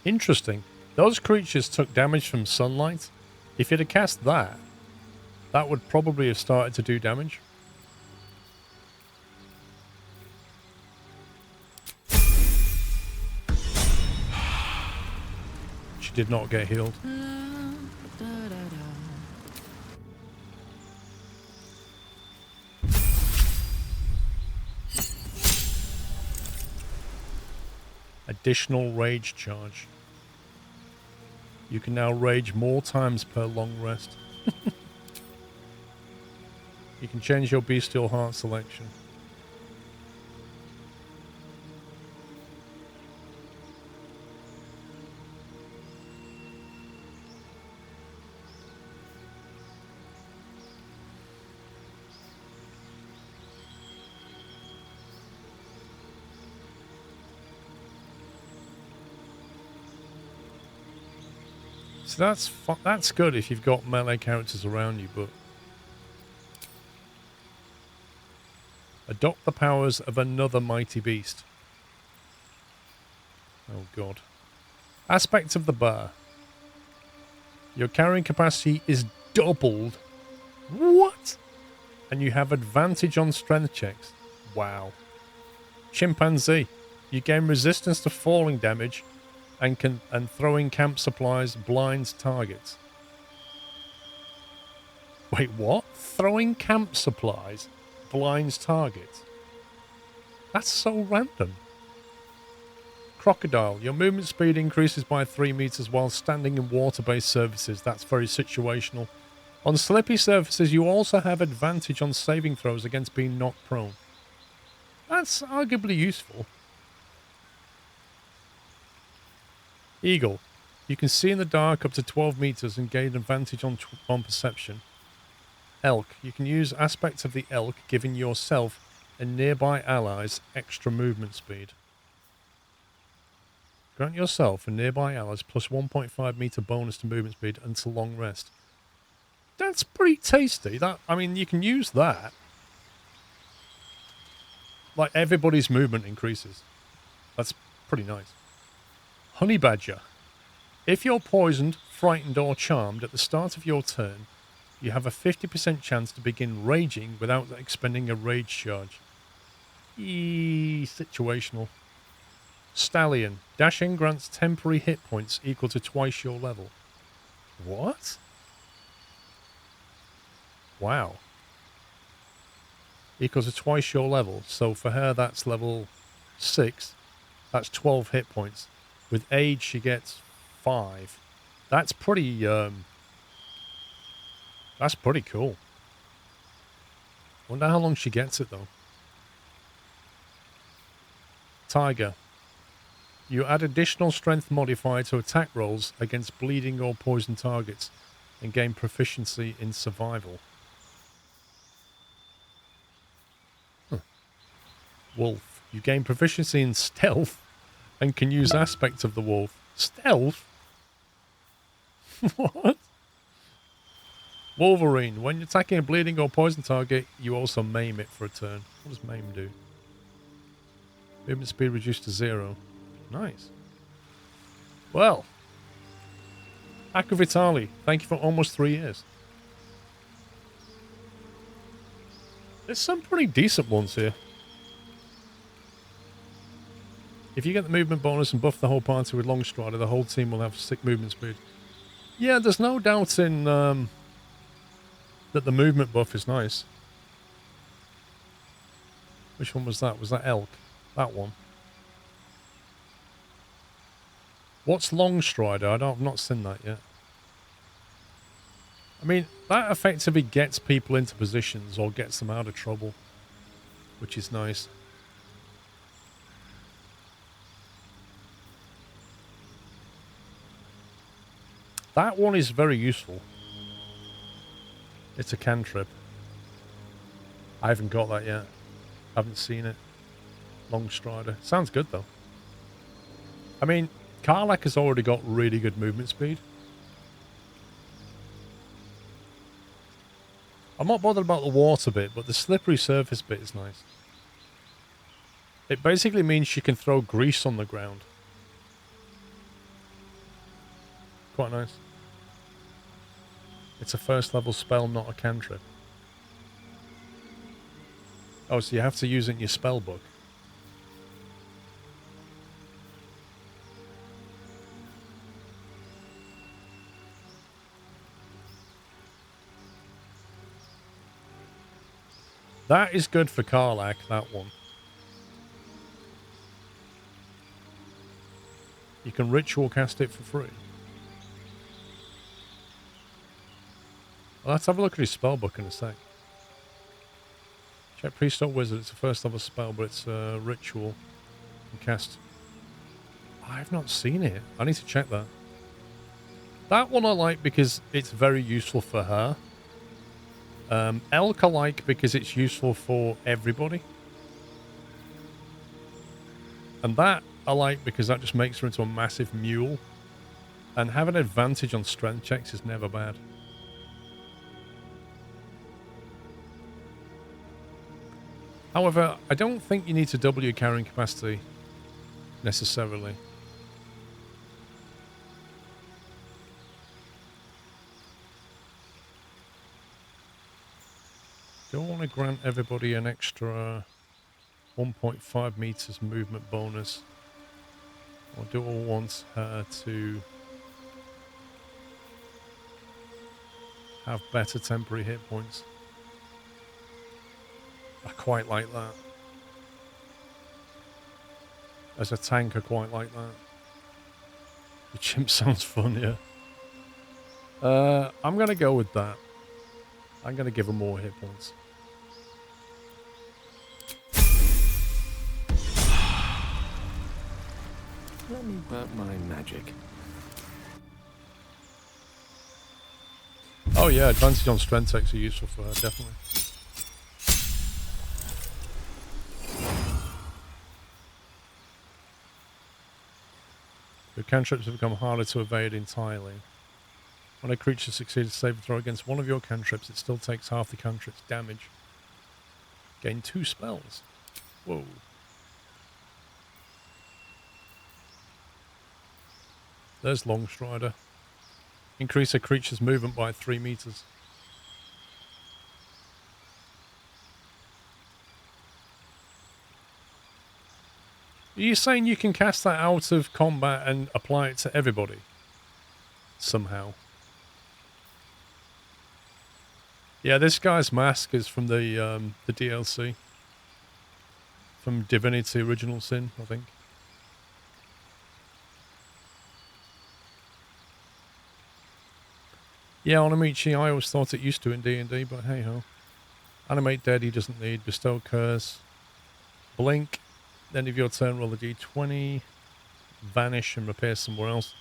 Interesting. Those creatures took damage from sunlight. If you'd have cast that, that would probably have started to do damage. She did not get healed. Additional rage charge. You can now rage more times per long rest. You can change your bestial heart selection. So that's good if you've got melee characters around you, but adopt the powers of another mighty beast. Oh god. Aspect of the bar. Your carrying capacity is doubled. What? And you have advantage on strength checks. Wow. Chimpanzee. You gain resistance to falling damage and throwing camp supplies blinds targets. Wait, what? Throwing camp supplies blinds targets? That's so random. Crocodile. Your movement speed increases by 3 meters while standing in water-based surfaces. That's very situational. On slippy surfaces, you also have advantage on saving throws against being knocked prone. That's arguably useful. Eagle. You can see in the dark up to 12 meters and gain advantage on perception. Elk. You can use aspects of the elk, giving yourself and nearby allies extra movement speed. Grant yourself and nearby allies plus 1.5 meter bonus to movement speed until long rest. That's pretty tasty. I mean, you can use that. Like, everybody's movement increases. That's pretty nice. Honey Badger. If you're poisoned, frightened or charmed at the start of your turn, you have a 50% chance to begin raging without expending a rage charge. Situational. Stallion. Dashing grants temporary hit points equal to twice your level. What? Wow. Equals to twice your level. So for her, that's level 6. That's 12 hit points. With age, she gets 5. That's pretty cool. Wonder how long she gets it, though. Tiger. You add additional strength modifier to attack rolls against bleeding or poison targets and gain proficiency in survival. Huh. Wolf. You gain proficiency in stealth and can use aspects of the wolf. Stealth? What? Wolverine. When you're attacking a bleeding or poison target, you also maim it for a turn. What does maim do? Movement speed reduced to 0. Nice. Well. Akuvitali, thank you for almost 3 years. There's some pretty decent ones here. If you get the movement bonus and buff the whole party with Longstrider, the whole team will have 6 movement speed. Yeah, there's no doubt in that the movement buff is nice. Which one was that? Was that Elk? That one. What's Longstrider? I've not seen that yet. I mean, that effectively gets people into positions or gets them out of trouble, which is nice. That one is very useful. It's a cantrip. I haven't got that yet. Haven't seen it. Longstrider. Sounds good, though. I mean, Karlak has already got really good movement speed. I'm not bothered about the water bit, but the slippery surface bit is nice. It basically means she can throw grease on the ground. Quite nice. It's a first level spell, not a cantrip. Oh, so you have to use it in your spell book. That is good for Karlach, that one. You can ritual cast it for free. Well, let's have a look at his spell book in a sec. Check Priest or Wizard. It's a first level spell, but it's a ritual. You can cast. I've not seen it. I need to check that. That one I like because it's very useful for her. Elk I like because it's useful for everybody. And that I like because that just makes her into a massive mule. And having advantage on strength checks is never bad. However, I don't think you need to double your carrying capacity necessarily. Do I want to grant everybody an extra 1.5 meters movement bonus? Or do I want her to have better temporary hit points? I quite like that. As a tank, I quite like that. The chimp sounds fun, yeah. I'm going to go with that. I'm going to give her more hit points. Let me work my magic. Oh yeah, advantage on strength checks are useful for her, definitely. Your cantrips have become harder to evade entirely. When a creature succeeds a save throw against one of your cantrips, it still takes half the cantrip's damage. Gain 2 spells. Whoa. There's Longstrider. Increase a creature's movement by 3 meters. Are you saying you can cast that out of combat and apply it to everybody? Somehow. Yeah, this guy's mask is from the DLC. From Divinity Original Sin, I think. Yeah, Onamichi, I always thought it used to in D&D, but hey ho. Animate dead he doesn't need. Bestow curse. Blink. End of your turn, roll a d20. Vanish and repair somewhere else.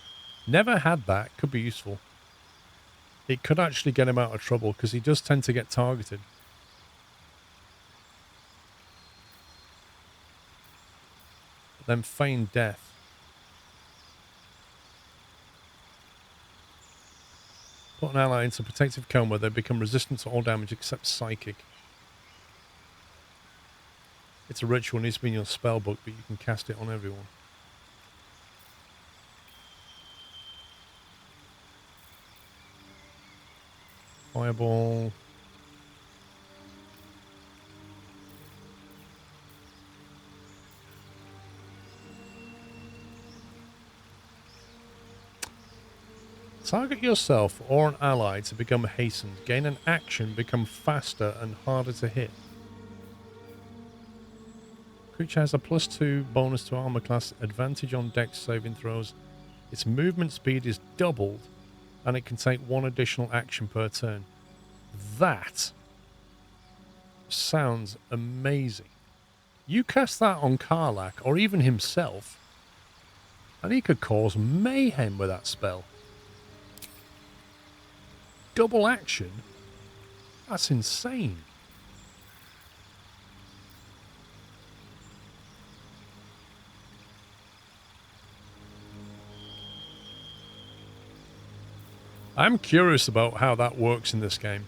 Never had that. Could be useful. It could actually get him out of trouble, because he does tend to get targeted. But then feign death. Put an ally into protective coma, they become resistant to all damage except psychic. It's a ritual, needs to be in your spell book, but you can cast it on everyone. Fireball. Target yourself or an ally to become hastened. Gain an action, become faster and harder to hit. Creature has a +2 bonus to armor class, advantage on dex saving throws. Its movement speed is doubled, and it can take 1 additional action per turn. That sounds amazing. You cast that on Karlach, or even himself, and he could cause mayhem with that spell. Double action? That's insane. I'm curious about how that works in this game.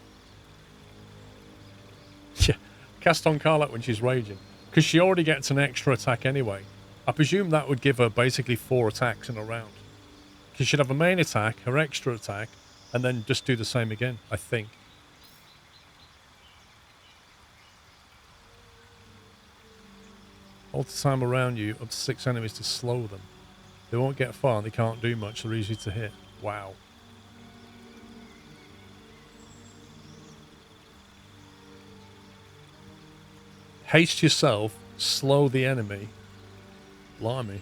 Yeah, cast on Karlach when she's raging. Because she already gets an extra attack anyway. I presume that would give her basically 4 attacks in a round. Because she'd have a main attack, her extra attack, and then just do the same again, I think. Hold the time around you up to 6 enemies to slow them. They won't get far and they can't do much, they're easy to hit. Wow. Haste yourself, slow the enemy. Blimey.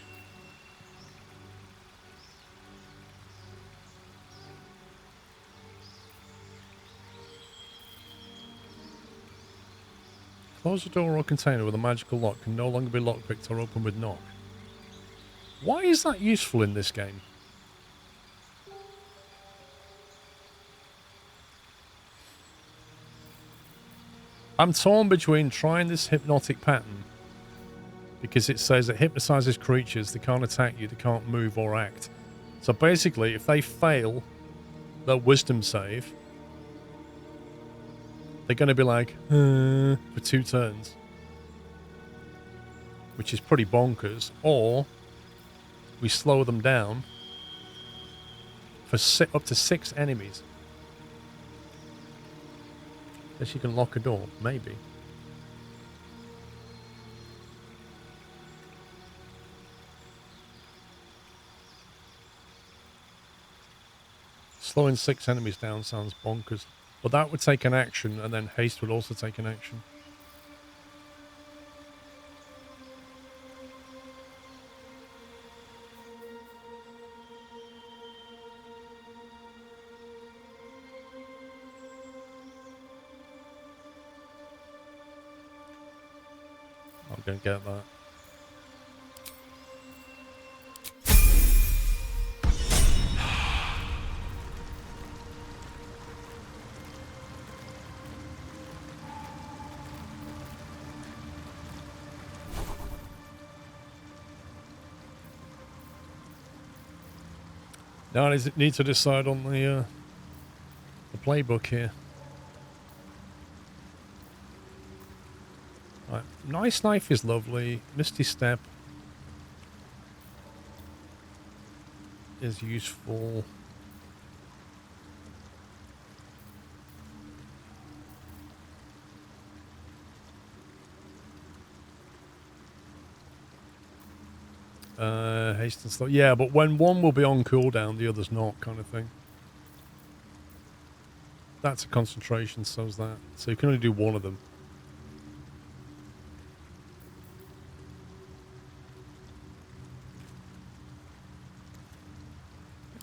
Close the door or container with a magical lock can no longer be lockpicked or opened with knock. Why is that useful in this game? I'm torn between trying this hypnotic pattern because it says it hypnotizes creatures, they can't attack you, they can't move or act. So basically, if they fail their wisdom save, they're going to be like, for 2 turns. Which is pretty bonkers. Or we slow them down for up to 6 enemies. Guess you can lock a door, maybe. Slowing 6 enemies down sounds bonkers. But that would take an action, and then haste would also take an action. I'm going to get that. Now I need to decide on the playbook here. Right. Nice Knife is lovely. Misty Step is useful. Haste and slow. Yeah, but when one will be on cooldown, the other's not, kind of thing. That's a concentration, so's that. So you can only do one of them.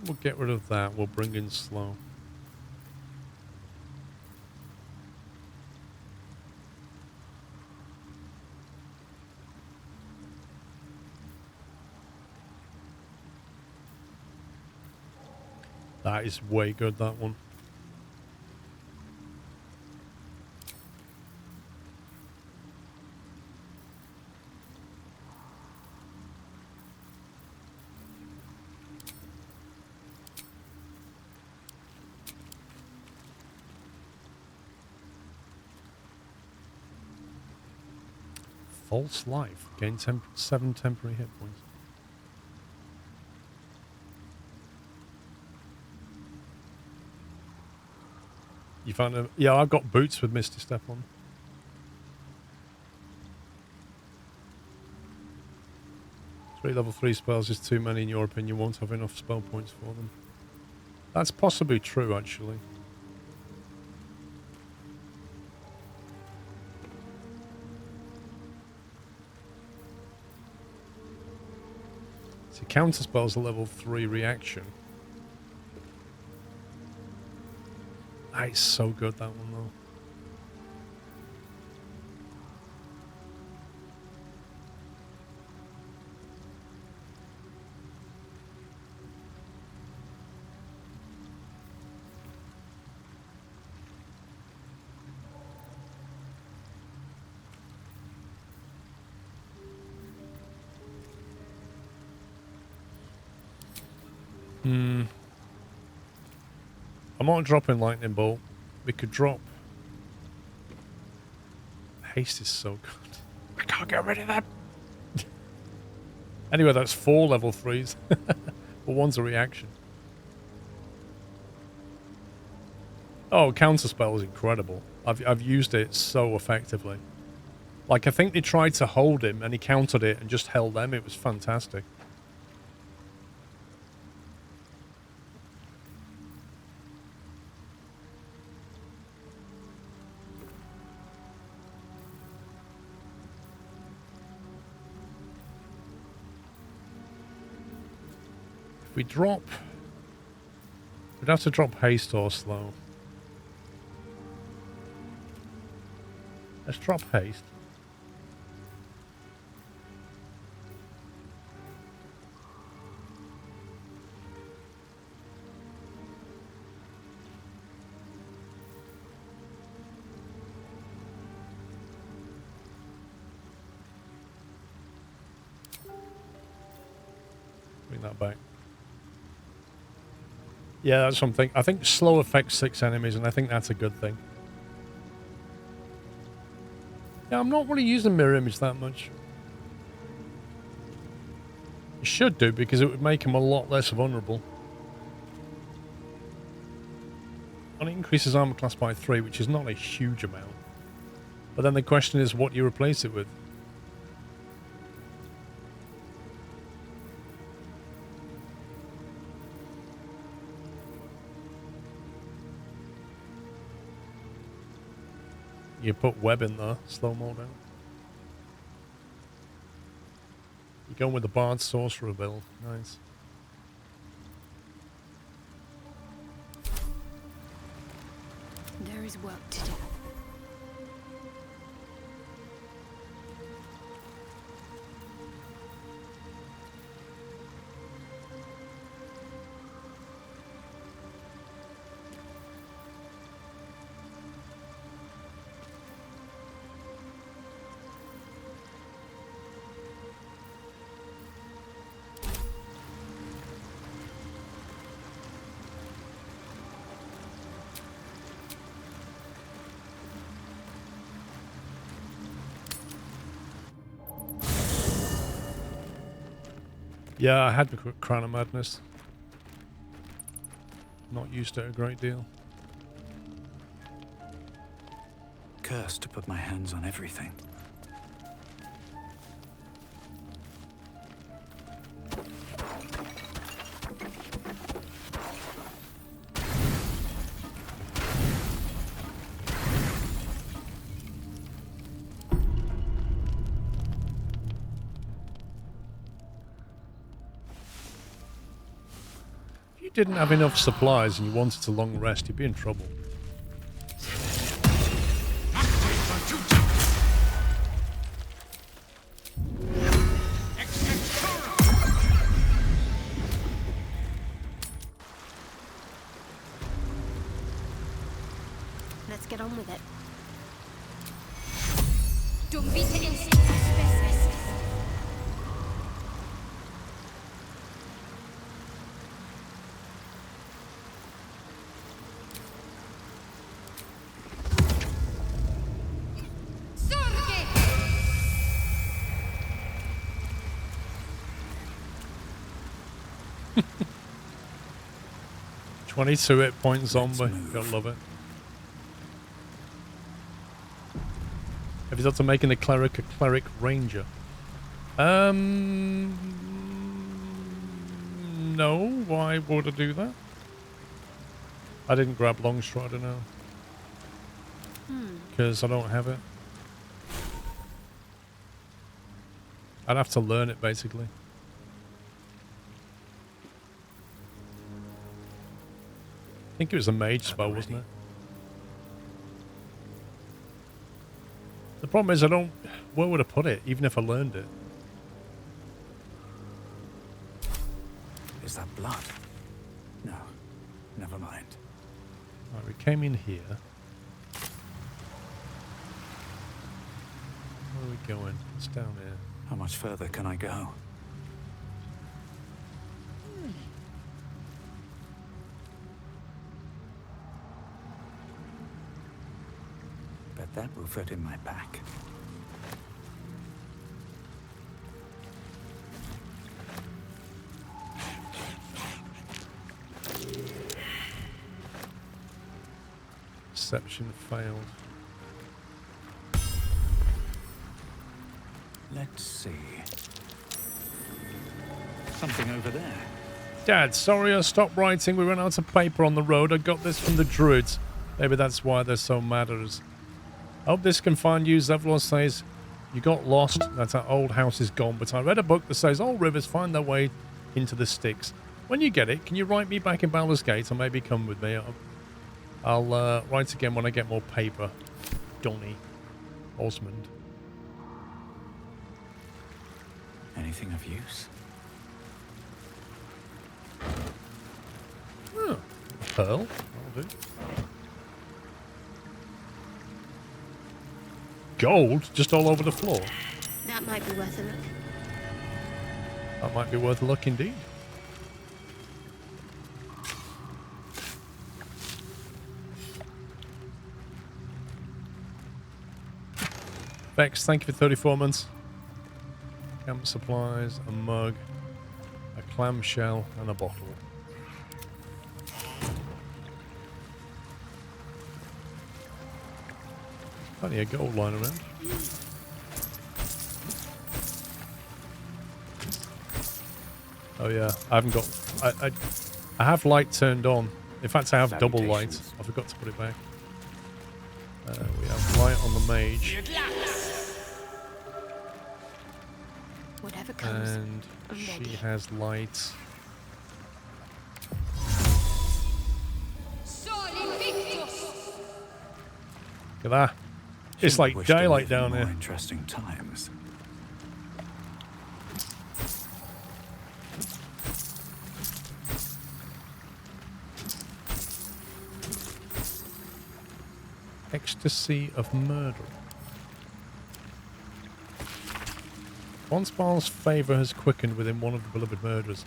We'll get rid of that. We'll bring in slow. That is way good, that one. False Life. Gain 7 temporary hit points. You found a... Yeah, I've got boots with Misty Step on. 3 level 3 spells is too many in your opinion. You won't have enough spell points for them. That's possibly true, actually. So counter spells are level 3 reaction. That is so good, that one, though. I'm not dropping Lightning Bolt. We could drop... Haste is so good. I can't get rid of that. Anyway, that's 4 level 3s. But one's a reaction. Oh, counterspell is incredible. I've used it so effectively. Like, I think they tried to hold him and he countered it and just held them. It was fantastic. If we drop... We'd have to drop haste or slow. Let's drop haste. Bring that back. Yeah, that's something. I think slow affects 6 enemies, and I think that's a good thing. Yeah, I'm not really using mirror image that much. You should do, because it would make him a lot less vulnerable. And it increases armor class by 3, which is not a huge amount. But then the question is what you replace it with. You put web in there, slow mo down. You're going with the Bard Sorcerer build. Nice. There is work to do. Yeah, I had the Crown of Madness. Not used to it a great deal. Cursed to put my hands on everything. Didn't have enough supplies and you wanted to long rest, you'd be in trouble. Let's get on with it. .22 hit point zombie. Gotta love it. Have you thought of making the cleric a cleric ranger? No. Why would I do that? I didn't grab Longstrider now. Because I don't have it. I'd have to learn it, basically. I think it was a mage spell, wasn't it? The problem is I don't... Where would I put it, even if I learned it? Is that blood? No. Never mind. Right, we came in here. Where are we going? It's down here. How much further can I go? Bet that will fit in my pack. Perception failed. Let's see. Something over there. Dad, sorry I stopped writing. We ran out of paper on the road. I got this from the druids. Maybe that's why they're so mad at us. I hope this can find you. Zevlon says you got lost, that our old house is gone, but I read a book that says all rivers find their way into the Styx. When you get it, can you write me back in Baldur's Gate or maybe come with me? I'll write again when I get more paper. Donny. Osmond. Anything of use? Oh, a pearl. That'll do. Gold just all over the floor. That might be worth a look. That might be worth a look indeed. Vex, thank you for 34 months. Camp supplies, a mug, a clamshell, and a bottle. Plenty of gold lying around. Oh yeah, I haven't got... I have light turned on. In fact, I have double light. I forgot to put it back. We have light on the mage. Whatever comes, And she has light. Look at that. It's like daylight down here. Interesting times. Ecstasy of murder. Once Baal's favour has quickened within one of the beloved murderers,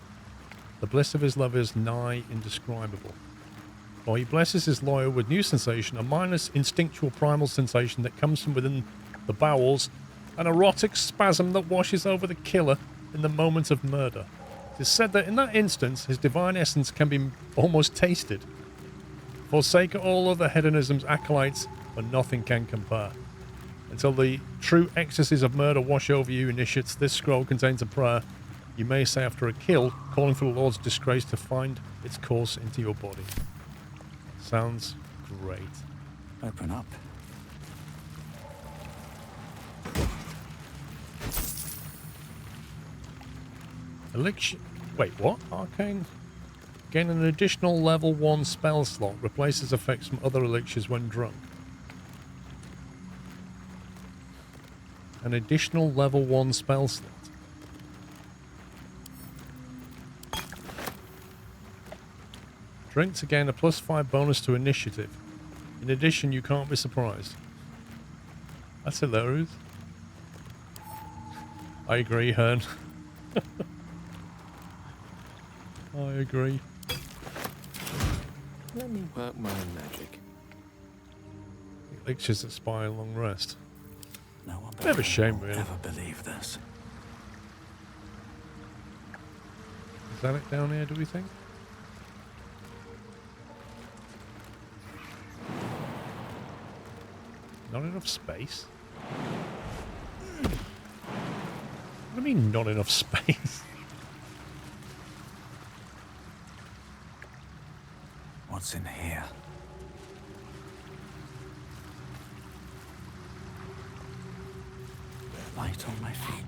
the bliss of his love is nigh indescribable. While he blesses his loyal with new sensation, a mindless instinctual primal sensation that comes from within the bowels, an erotic spasm that washes over the killer in the moment of murder. It is said that in that instance, his divine essence can be almost tasted. Forsake all other hedonism's acolytes, but nothing can compare. Until the true ecstasies of murder wash over you, initiates, this scroll contains a prayer you may say after a kill, calling for the Lord's disgrace to find its course into your body. Sounds great. Open up. Elixir. Wait, what? Arcane? Gain an additional level 1 spell slot. Replaces effects from other elixirs when drunk. An additional level 1 spell slot. Drink to gain a +5 bonus to initiative. In addition, you can't be surprised. That's hilarious. I agree, Hearn. I agree. Let me work my magic. Elixirs expire long rest. No one Bit of a shame, really. Never believe this. Is that it down here, do we think? Not enough space? What do you mean, not enough space? What's in here? Light on my feet.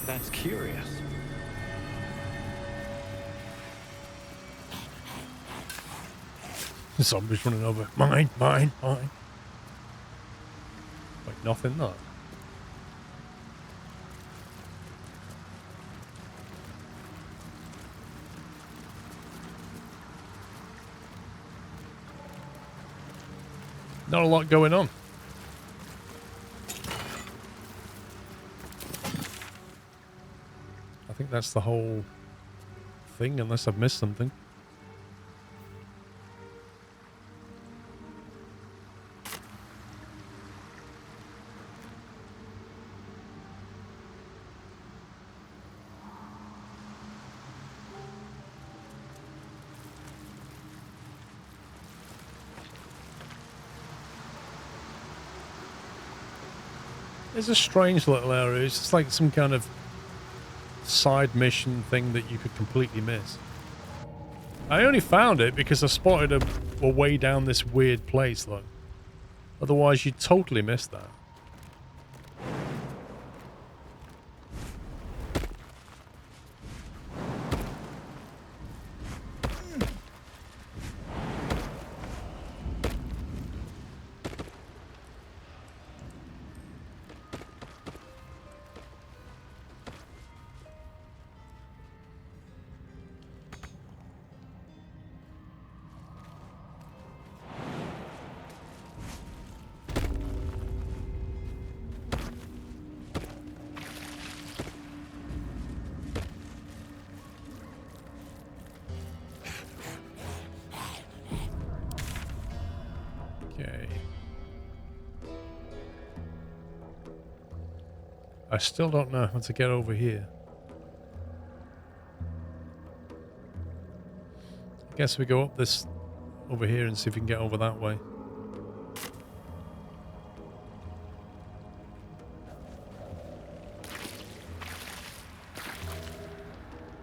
That's curious. Zombies running over. Mine, mine, mine. Wait, nothing there. Not a lot going on. I think that's the whole thing, unless I've missed something. It's a strange little area. It's just like some kind of side mission thing that you could completely miss. I only found it because I spotted a way down this weird place, look. Otherwise, you'd totally miss that. I still don't know how to get over here. I guess we go up this over here and see if we can get over that way.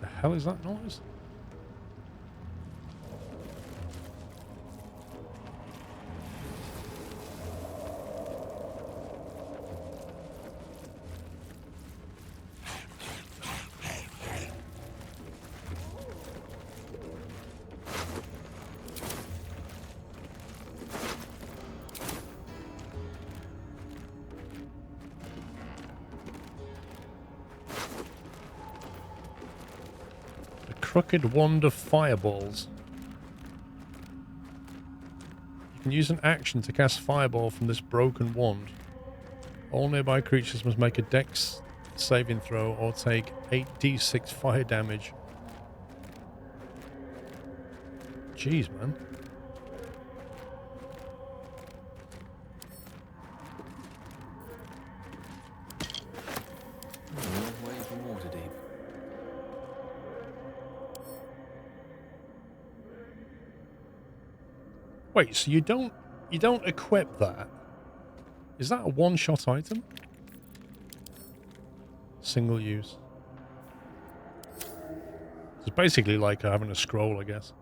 The hell is that noise? Crooked wand of fireballs. You can use an action to cast fireball from this broken wand. All nearby creatures must make a dex saving throw or take 8d6 fire damage. Jeez, man. Wait, so you don't equip that? Is that a one-shot item? Single use. It's basically like having a scroll, I guess.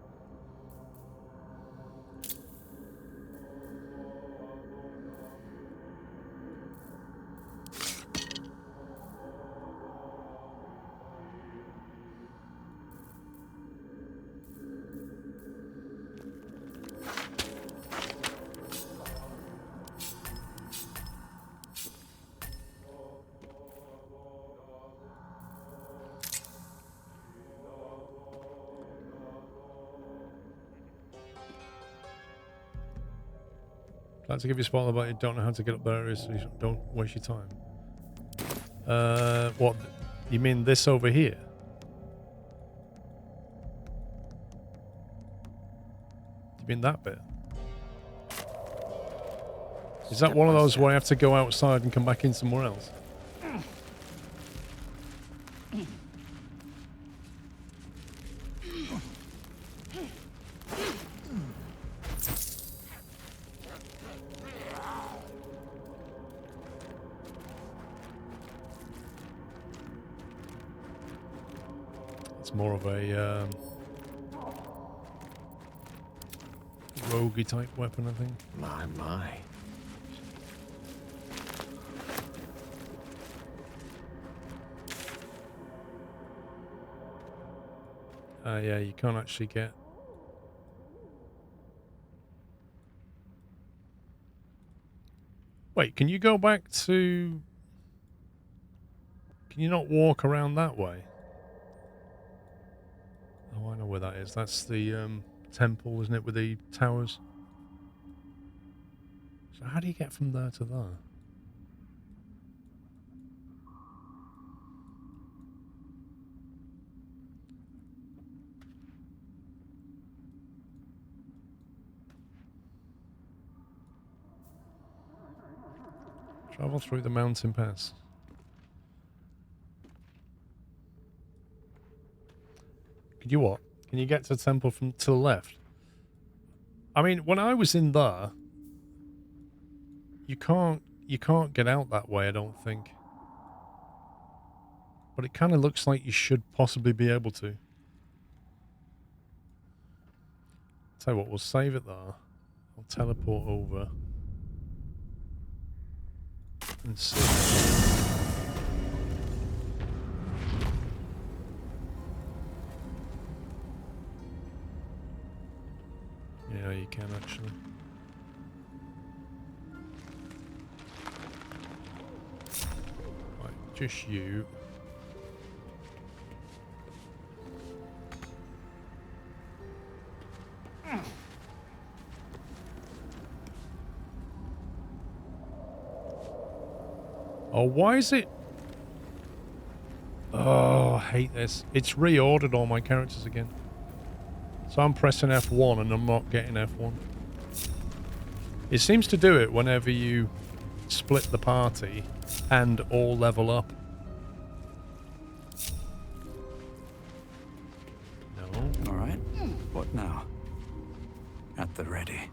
Like to give you a spoiler, but you don't know how to get up there, so you don't waste your time. What? You mean this over here? You mean that bit? Is that one of those where I have to go outside and come back in somewhere else? More of a roguey type weapon, I think. My. Yeah, you can't actually get... Wait, can you go back to... Can you not walk around that way? Oh, I know where that is. That's the temple, isn't it, with the towers? So how do you get from there to there? Travel through the mountain pass. Can you what? Can you get to the temple from to the left? I mean, when I was in there, you can't get out that way, I don't think. But it kind of looks like you should possibly be able to. Tell you what, we'll save it there. I'll teleport over and see. Yeah, you can actually. Right, just you. Oh, why is it? Oh, I hate this. It's reordered all my characters again. So I'm pressing F1 and I'm not getting F1. It seems to do it whenever you split the party and all level up. No. All right. What now? At the ready.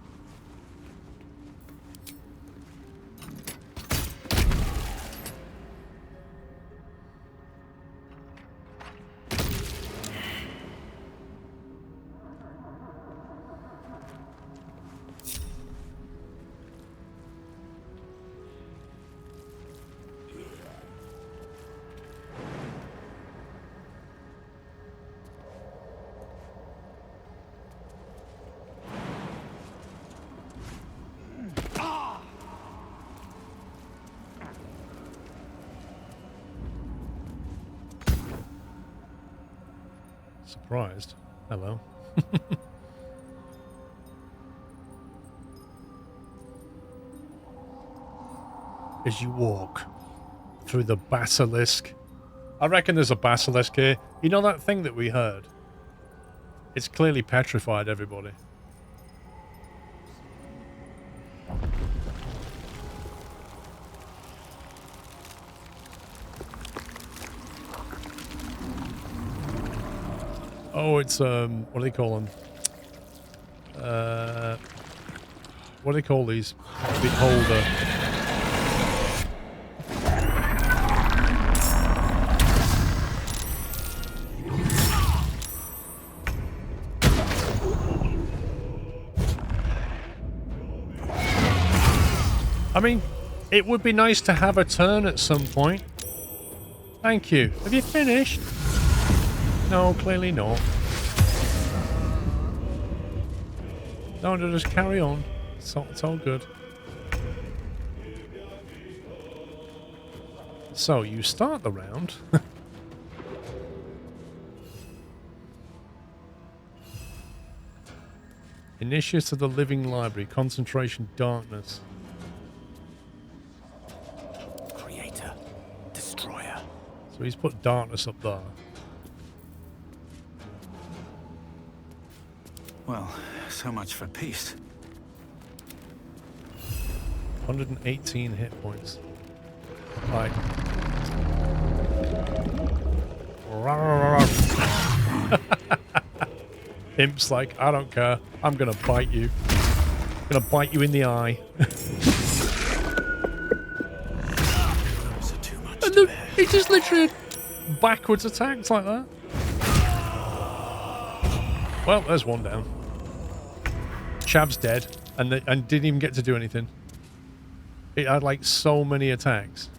Surprised. Hello. As you walk through the basilisk. I reckon there's a basilisk here. You know that thing that we heard? It's clearly petrified everybody. Oh, it's what do they call them? What do they call these? Beholder. I mean, it would be nice to have a turn at some point. Thank you. Have you finished? No, clearly not. No, just carry on. It's all good. So, you start the round. Initiates of the Living Library. Concentration, darkness. Creator. Destroyer. So he's put darkness up there. Well, so much for peace. 118 hit points. Right. Imp's like, I don't care. I'm gonna bite you. I'm gonna bite you in the eye. And then he just literally backwards attacks like that. Well, there's one down. Chav's dead, and didn't even get to do anything. It had like so many attacks.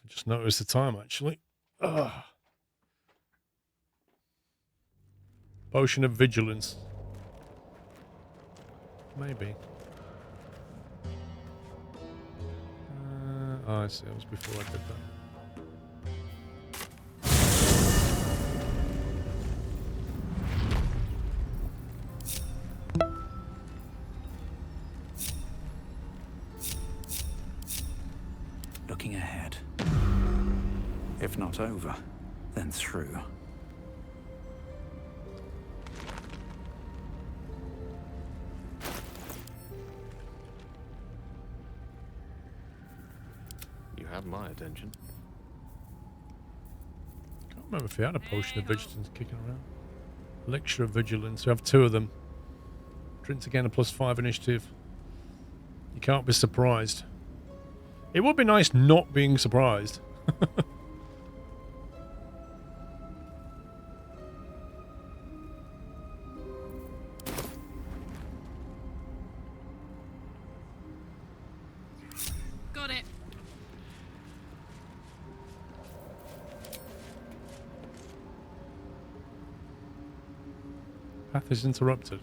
I just noticed the time actually. Ugh. Potion of Vigilance. Maybe. Oh, I see. It was before I did that. Looking ahead. If not over, then through. You have my attention. Can't remember if he had a potion of vigilance kicking around. Elixir of vigilance. You have 2 of them. Drinks again a +5 initiative. You can't be surprised. It would be nice not being surprised. Got it. Path is interrupted.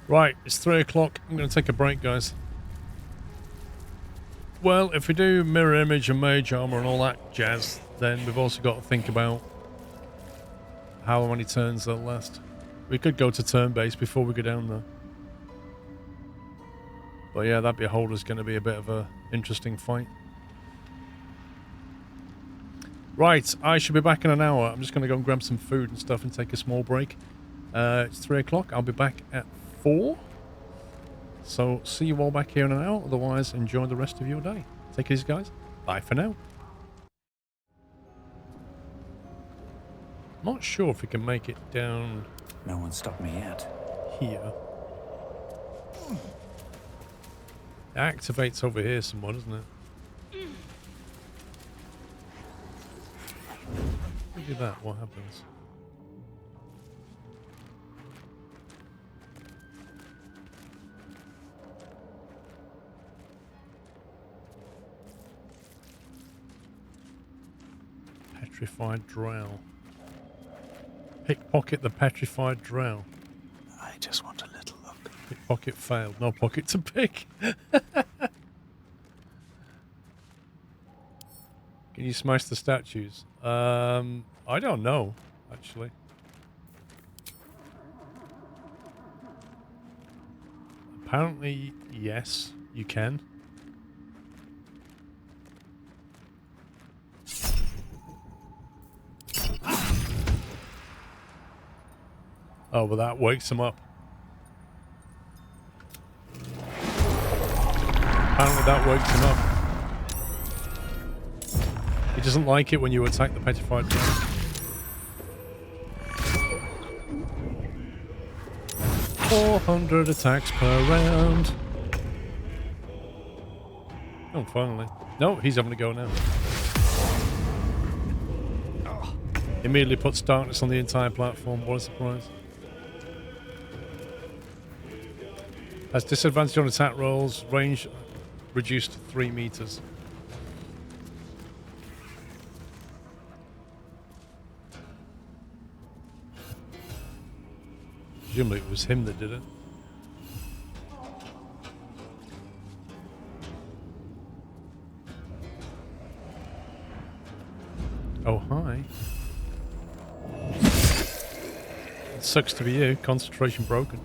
Right, it's 3 o'clock. I'm going to take a break, guys. Well, if we do mirror image and mage armor and all that jazz, then we've also got to think about how many turns they'll last. We could go to turn-based before we go down there. But yeah, that beholder's going to be a bit of a interesting fight. Right, I should be back in an hour. I'm just going to go and grab some food and stuff and take a small break. It's 3 o'clock. I'll be back at 4. So see you all back here in an hour. Otherwise, enjoy the rest of your day. Take it easy, guys. Bye for now. Not sure if we can make it down. No one stopped me yet. Here. It activates over here somewhat, doesn't it? Look at that. What happens? Petrified drow. Pickpocket the petrified drow. I just want a little look. Pickpocket failed. No pocket to pick. Can you smash the statues? I don't know, actually. Apparently, yes, you can. Oh, well, that wakes him up. Apparently that wakes him up. He doesn't like it when you attack the petrified drow. .400 attacks per round. Oh, finally. No, he's having a go now. Immediately puts darkness on the entire platform. What a surprise. Has disadvantage on attack rolls. Range reduced to 3 meters. Presumably it was him that did it. Oh, hi. It sucks to be you. Concentration broken.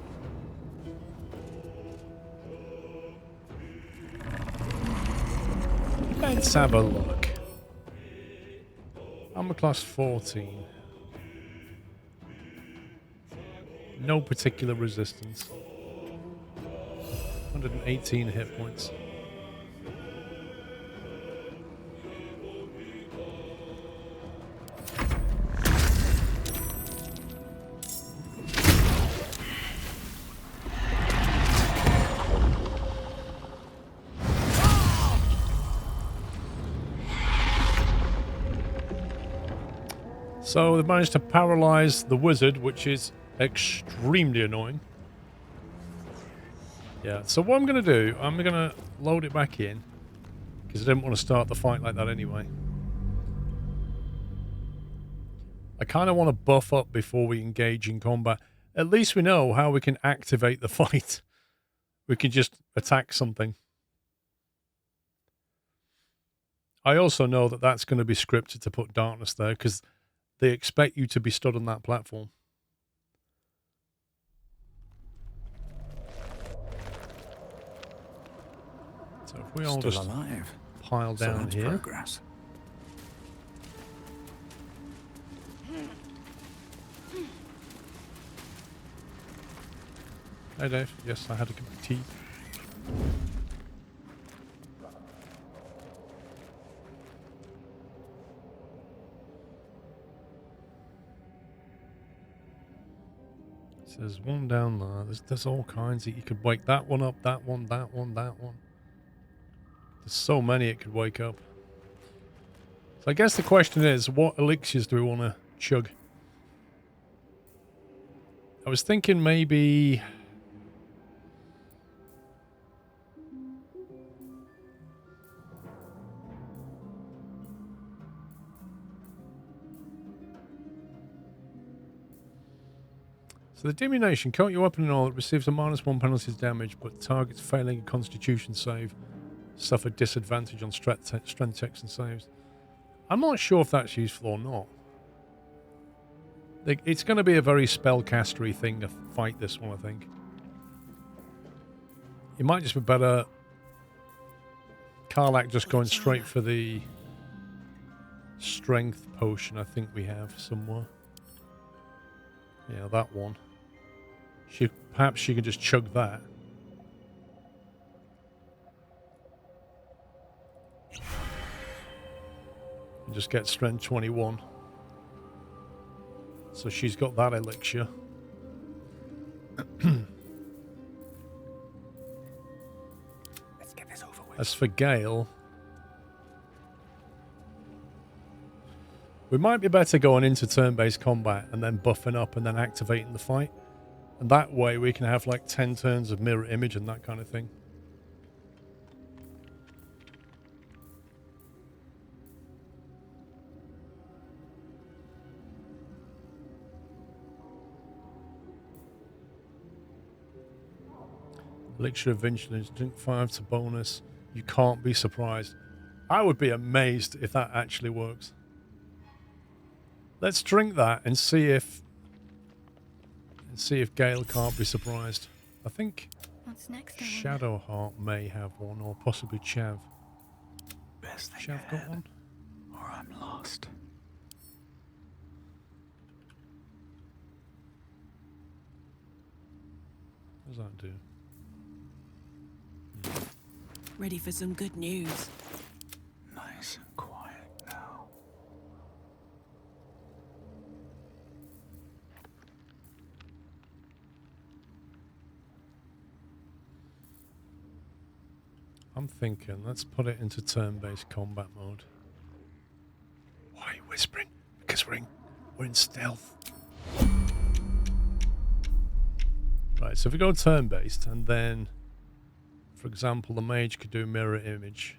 Let's have a look. I'm a class 14. No particular resistance. 118 hit points. So they've managed to paralyze the wizard, which is extremely annoying. Yeah, so what I'm going to do, I'm going to load it back in, because I didn't want to start the fight like that anyway. I kind of want to buff up before we engage in combat. At least we know how we can activate the fight. We can just attack something. I also know that that's going to be scripted to put darkness there, because they expect you to be stood on that platform. So if we all Still just alive. pile So down that's here. progress. Hey Dave, yes, I had a cup of tea. So there's one down there. There's all kinds that you could wake that one up, that one, that one, that one. There's so many it could wake up. So I guess the question is, what elixirs do we want to chug? I was thinking maybe... So the diminution, coat your weapon and all, it receives a -1 penalty to damage, but targets failing a constitution save suffer disadvantage on strength checks and saves. I'm not sure if that's useful or not. It's going to be a very spellcastery thing to fight this one, I think. It might just be better Karlach just going straight for the strength potion I think we have somewhere. Yeah, that one. Perhaps she can just chug that. And just get strength 21. So she's got that elixir. Let's get this over with. As for Gale, we might be better going into turn-based combat and then buffing up and then activating the fight. And that way we can have like 10 turns of mirror image and that kind of thing. Elixir of Vigilance, drink 5 to bonus. You can't be surprised. I would be amazed if that actually works. Let's drink that and see if Gale can't be surprised. I think What's next? Shadowheart may have one, or possibly Chav. Best thing Chav got one? or I'm lost. What does that do? Ready for some good news. Nice and quiet now. I'm thinking, let's put it into turn-based combat mode. Why are you whispering? Because we're in stealth. Right, so if we go turn-based, and then, for example, the mage could do mirror image.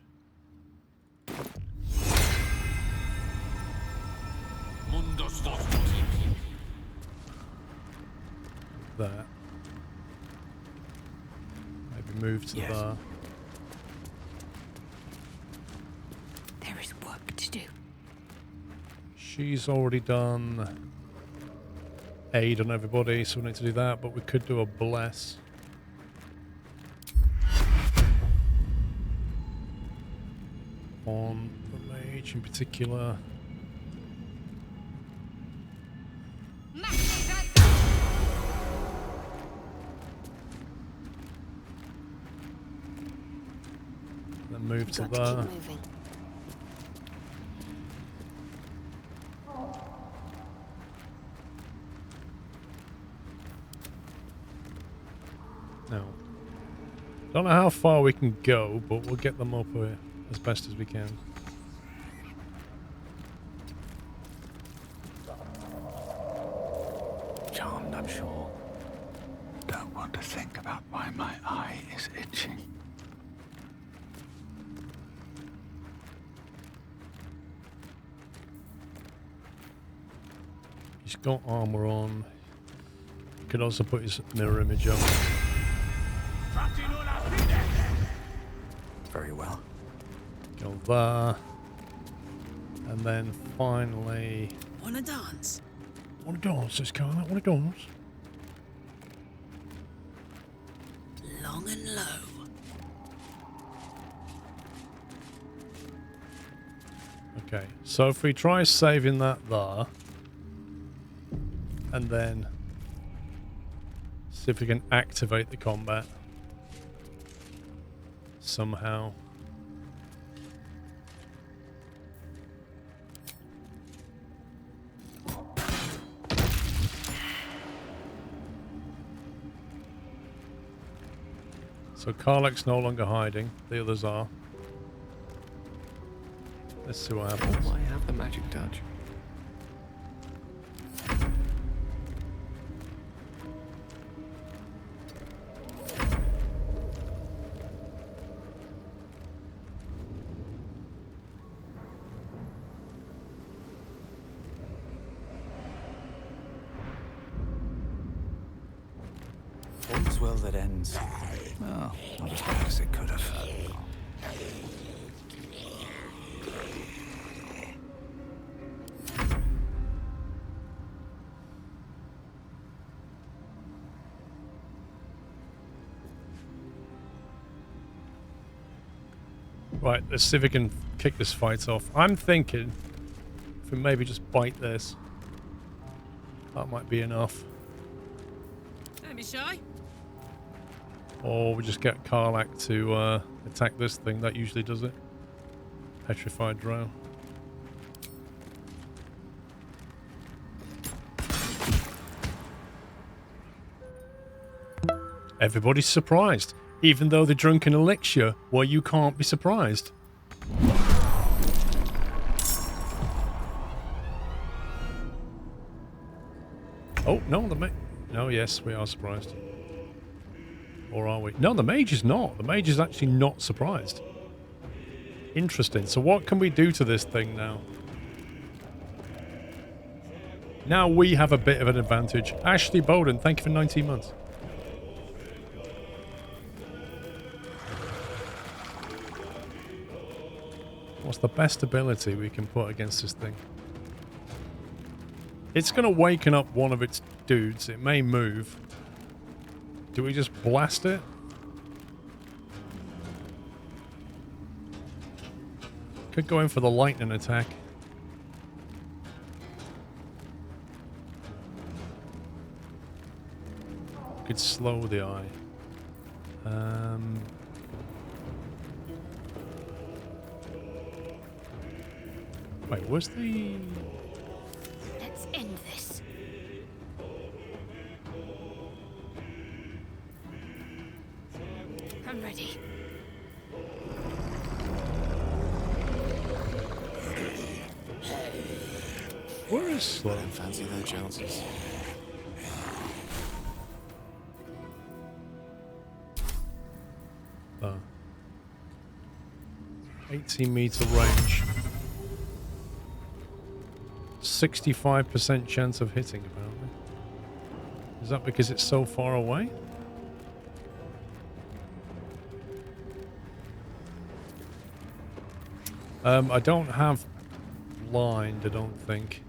That. Maybe move to there. There is work to do. She's already done aid on everybody, so we need to do that, but we could do a bless. On the mage in particular. Then move to there. No. Don't know how far we can go, but we'll get them up here as best as we can. I'm sure. Don't want to think about why my eye is itching. He's got armor on. He could also put his mirror image on. Very well. Go there. And then finally... Wanna dance? Wanna dance, says Scarlet. Wanna dance? Long and low. Okay, so if we try saving that there, and then see if we can activate the combat somehow. So Karlach's no longer hiding, the others are. Let's see what happens. Oh, I have the magic touch. All's well that ends. Well, not as bad as it could have. Right, let's see if we can kick this fight off. I'm thinking if we maybe just bite this, that might be enough. Don't be shy. Or we just get Karlach to attack this thing. That usually does it. Petrified drow. Everybody's surprised. Even though they drunk an elixir, well, you can't be surprised. Oh, no, no, yes, we are surprised. Or are we? No, the mage is not. The mage is actually not surprised. Interesting. So what can we do to this thing now? Now we have a bit of an advantage. Ashley Bowden, thank you for 19 months. What's the best ability we can put against this thing? It's going to waken up one of its dudes. It may move. Do we just blast it? Could go in for the lightning attack. Could slow the eye. Wait, where's the... Let's end this. I'm ready. Where is slow? I don't fancy their chances. Oh. 18-meter range. 65% chance of hitting, apparently. Is that because it's so far away? I don't have blind, I don't think.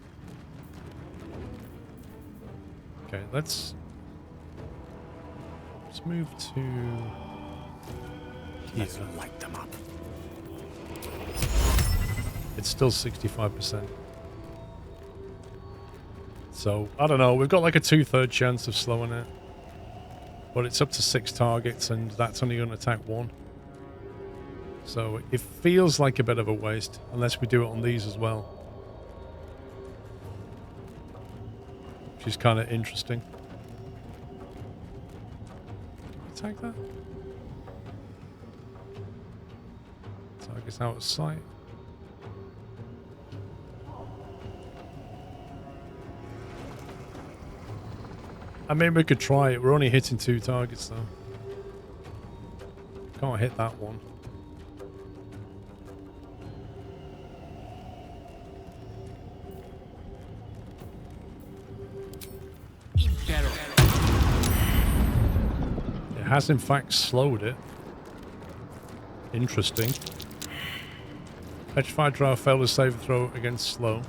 Okay, let's move to here. Let's light them up. It's still 65%. So, I don't know, we've got like a 2/3 chance of slowing it. But it's up to 6 targets and that's only going to attack 1. So, it feels like a bit of a waste, unless we do it on these as well. Which is kind of interesting. Attack that? Target's out of sight. I mean, we could try it. We're only hitting 2 targets, though. Can't hit that one. It has, in fact, slowed it. Interesting. Petrified drow failed to save a throw against slow.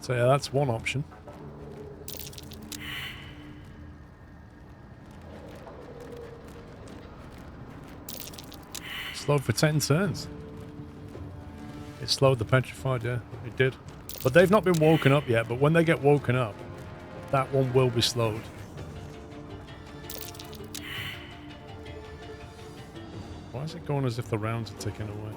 So yeah, that's one option. Slowed for 10 turns. It slowed the petrified, yeah, it did. But they've not been woken up yet, but when they get woken up, that one will be slowed. Why is it going as if the rounds are ticking away?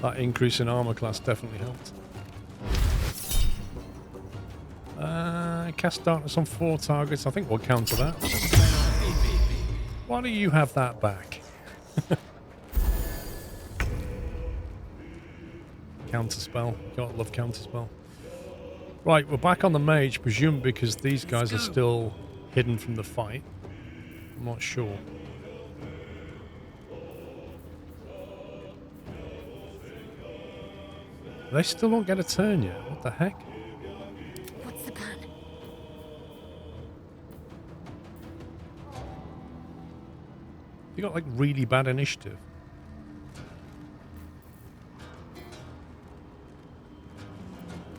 That increase in armor class definitely helped. Cast darkness on 4 targets. I think we'll counter that. Why do you have that back? Counter spell. Gotta love counter spell. Right, we're back on the mage, presumably because these guys are still hidden from the fight. I'm not sure. They still don't get a turn yet. What the heck? What's the plan? You got like really bad initiative.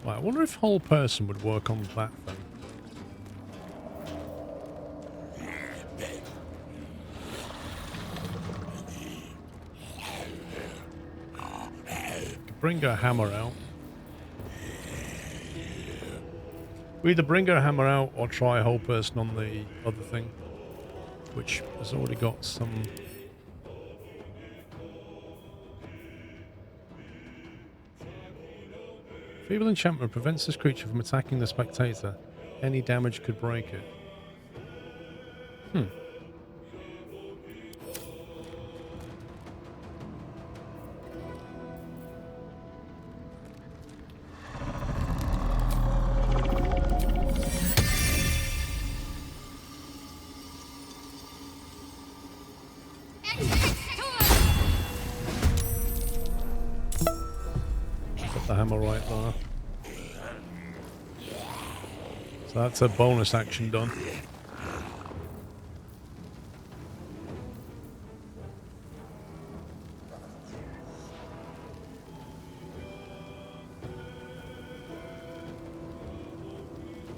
Right, I wonder if whole person would work on that thing. Bring her hammer out. We either bring her hammer out or try whole person on the other thing, which has already got some. Feeble enchantment prevents this creature from attacking the spectator. Any damage could break it. The hammer right there. So that's a bonus action done.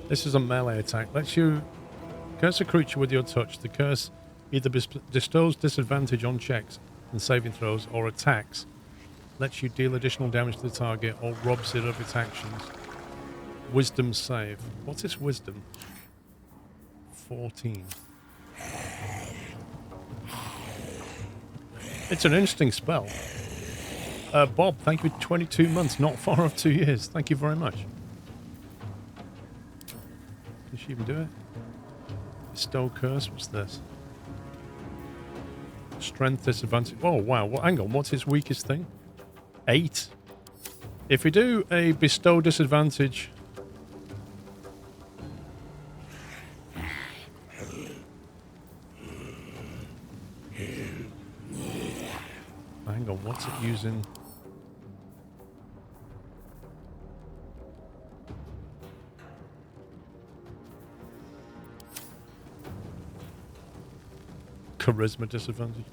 This is a melee attack. Lets you curse a creature with your touch. The curse either bestows disadvantage on checks and saving throws or attacks. Lets you deal additional damage to the target or robs it of its actions. Wisdom save. What's its wisdom? 14. It's an interesting spell. Bob, thank you for 22 months, not far off 2 years. Thank you very much. Can she even do it? Bestow curse, what's this? Strength disadvantage. Oh wow, well, hang on, what's its weakest thing? 8. If we do a bestow disadvantage. Hang on, what's it using? Charisma disadvantage.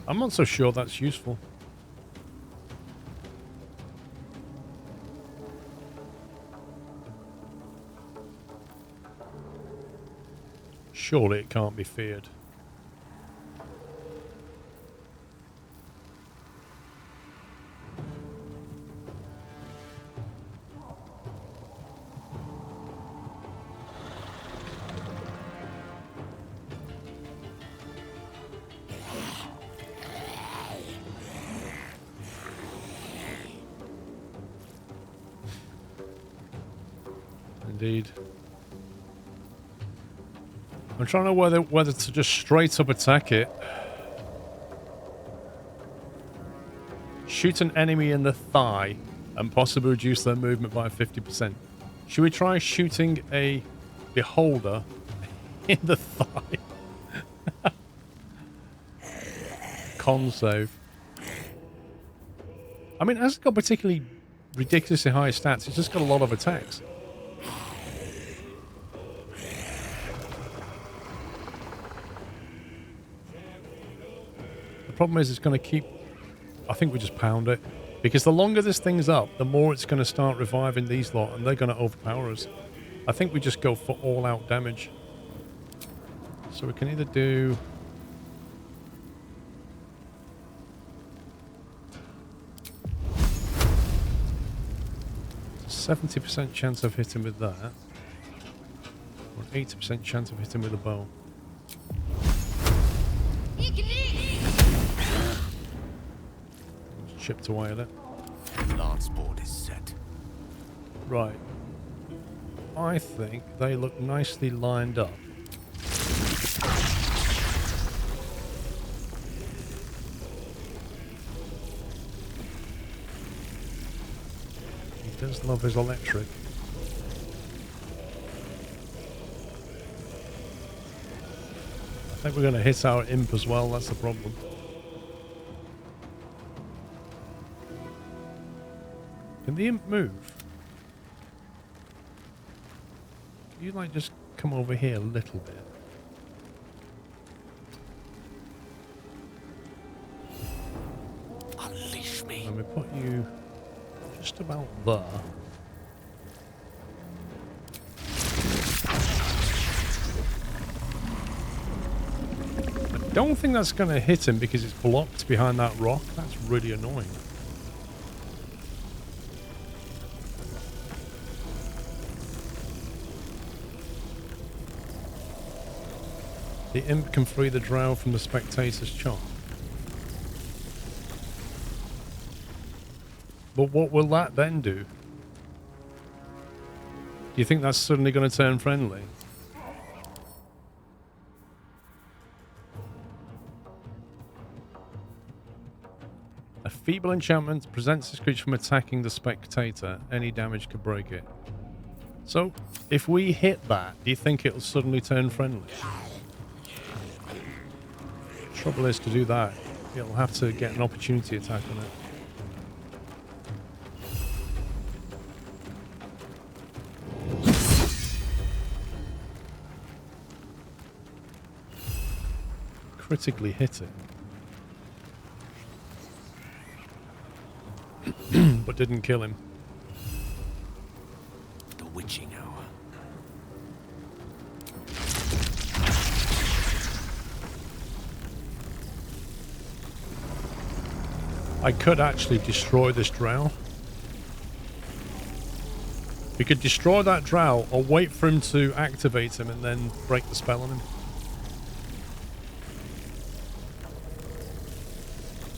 I'm not so sure that's useful. Surely it can't be feared. Indeed. I'm trying to know whether to just straight up attack it. Shoot an enemy in the thigh and possibly reduce their movement by 50%. Should we try shooting a beholder in the thigh? Con save. I mean, it hasn't got particularly ridiculously high stats. It's just got a lot of attacks. The problem is it's going to keep... I think we just pound it. Because the longer this thing's up, the more it's going to start reviving these lot, and they're going to overpower us. I think we just go for all-out damage. So we can either do... 70% chance of hitting with that, or an 80% chance of hitting with a bow. Chipped away at it. Lance board is set. Right. I think they look nicely lined up. He does love his electric. I think we're going to hit our imp as well, that's the problem. Can the imp move? Can you like just come over here a little bit? Unleash me. And we put you just about there. I don't think that's going to hit him because it's blocked behind that rock. That's really annoying. The imp can free the drow from the spectator's charm. But what will that then do? Do you think that's suddenly going to turn friendly? A feeble enchantment prevents this creature from attacking the spectator. Any damage could break it. So, if we hit that, do you think it'll suddenly turn friendly? Trouble is, to do that, it'll have to get an opportunity attack on it. Critically hit it. But didn't kill him. The witching hour. I could actually destroy this drow. We could destroy that drow or wait for him to activate him and then break the spell on him.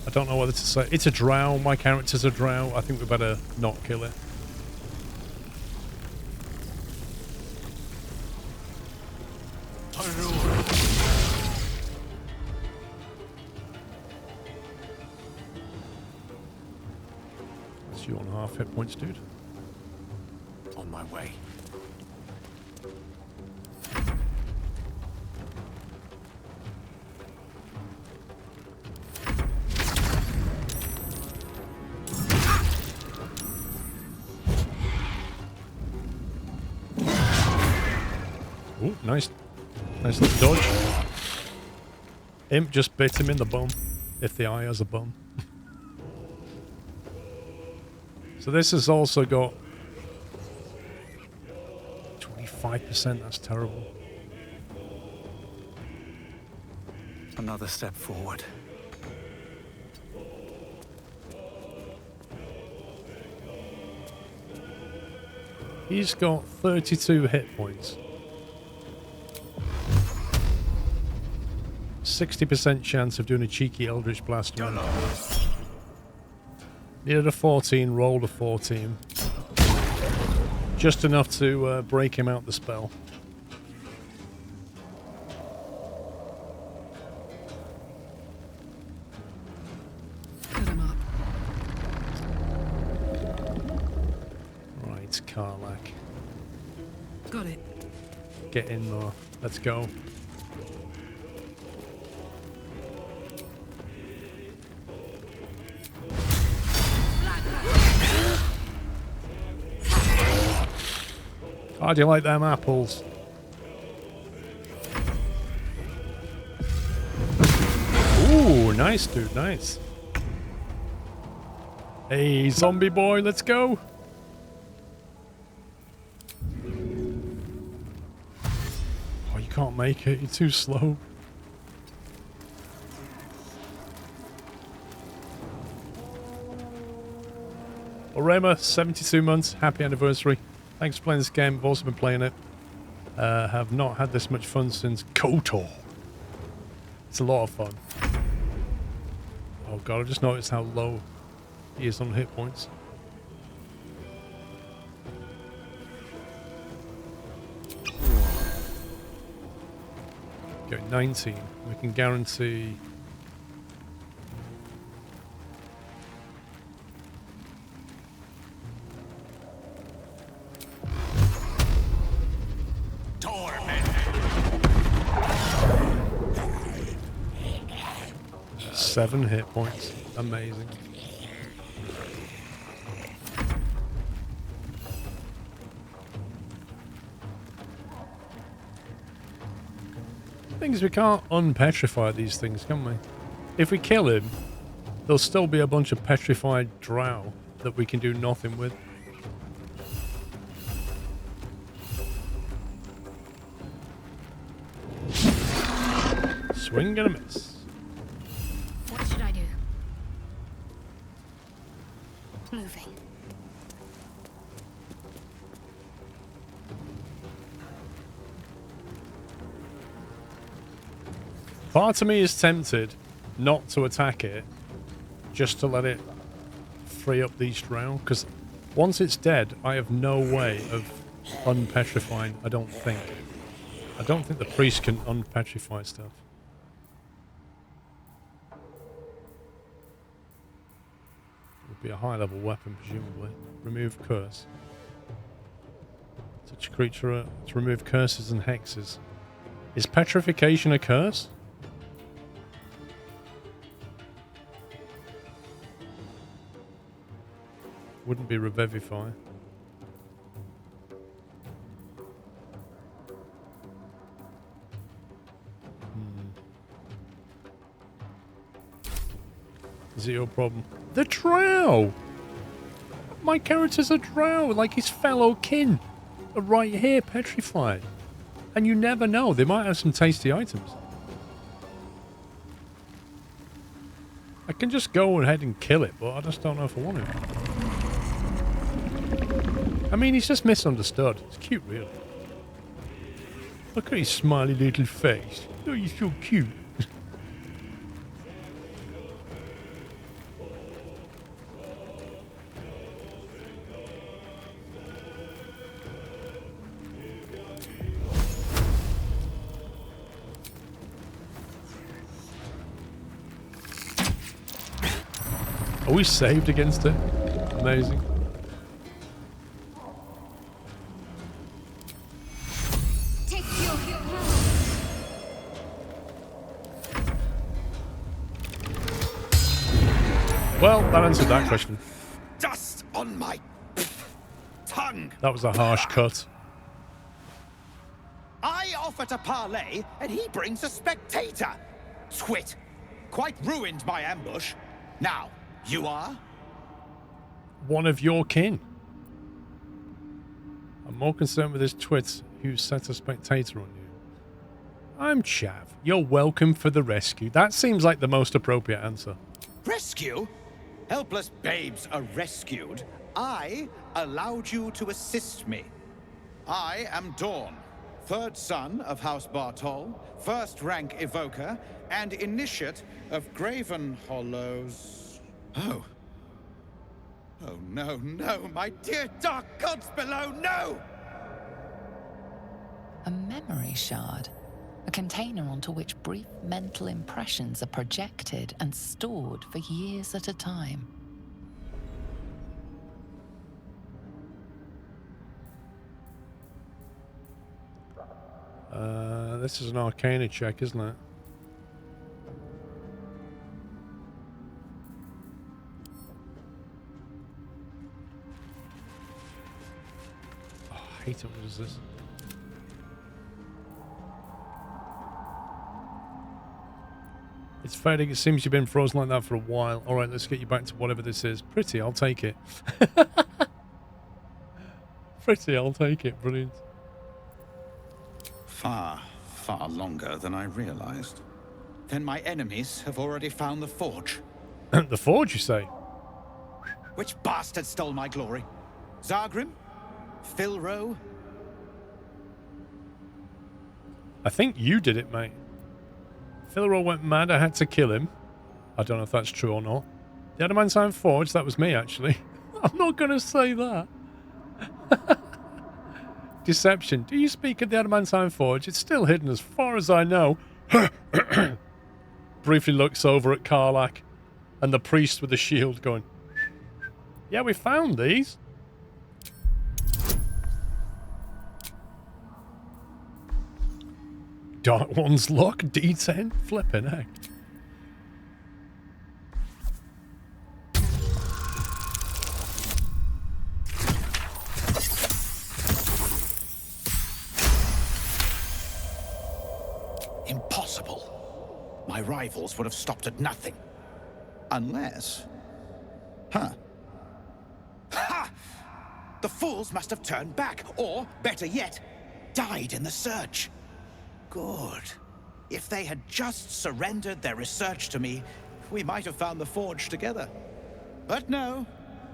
I don't know whether to say. It's a drow. My character's a drow. I think we better not kill it. That's you on half hit points, dude. On my way. Ooh, nice little dodge. Imp just bit him in the bum, if the eye has a bum. So this has also got 25%, that's terrible. Another step forward. He's got 32 hit points. 60% chance of doing a cheeky Eldritch Blast. Needed a 14, rolled a 14. Just enough to break him out the spell. Cut him up. Right, Karlak. Got it. Get in there. Let's go. How do you like them apples? Ooh, nice, dude, nice. Hey, zombie boy, let's go. Oh, you can't make it. You're too slow. Orema, 72 months. Happy anniversary. Thanks for playing this game. I've also been playing it. Have not had this much fun since Kuo-toa. It's a lot of fun. Oh god, I just noticed how low he is on hit points. Okay, 19. We can guarantee... Seven hit points. Amazing. Thing is, we can't unpetrify these things, can we? If we kill him, there'll still be a bunch of petrified drow that we can do nothing with. Swing and a miss. What should I do? Moving. Part of me is tempted not to attack it, just to let it free up these drow, because once it's dead, I have no way of unpetrifying, I don't think. I don't think the priest can unpetrify stuff. Would be a high level weapon, presumably. Remove curse. Touch creature to remove curses and hexes. Is petrification a curse? Wouldn't be revivify. Is it your problem? The drow! My character's a drow, like his fellow kin. Are right here, petrified. And you never know, they might have some tasty items. I can just go ahead and kill it, but I just don't know if I want to. I mean, he's just misunderstood. It's cute, really. Look at his smiley little face. Oh, he's so cute. Oh, we saved against it. Amazing. Well, that answered that question. Dust on my tongue. That was a harsh cut. I offer to parley, and he brings a spectator. Twit. Quite ruined my ambush. Now, you are? One of your kin. I'm more concerned with this twit who set a spectator on you. I'm Chav. You're welcome for the rescue. That seems like the most appropriate answer. Rescue? Helpless babes are rescued. I allowed you to assist me. I am Dawn, third son of House Bartol, first rank evoker, and initiate of Graven Hollows. Oh. Oh no, no, my dear dark gods below, no! A memory shard. A container onto which brief mental impressions are projected and stored for years at a time. This is an Arcane check, isn't it? Oh, I hate it. What is this? It's fading. It seems you've been frozen like that for a while. All right, let's get you back to whatever this is. Pretty, I'll take it. Pretty, I'll take it. Brilliant. Far, far longer than I realized. Then my enemies have already found the forge. The forge, you say? Which bastard stole my glory? Zargrim? Philro? I think you did it, mate. Philro went mad, I had to kill him. I don't know if that's true or not. The Adamantine Forge, that was me, actually. I'm not going to say that. Deception. Do you speak of the Adamantine Forge? It's still hidden as far as I know. Briefly looks over at Karlach and the priest with the shield going, yeah, we found these. Dark One's Luck, D10, flipping heck. Impossible. My rivals would have stopped at nothing. Unless... Huh. Ha! The fools must have turned back, or, better yet, died in the search. Good. If they had just surrendered their research to me, we might have found the forge together. But no.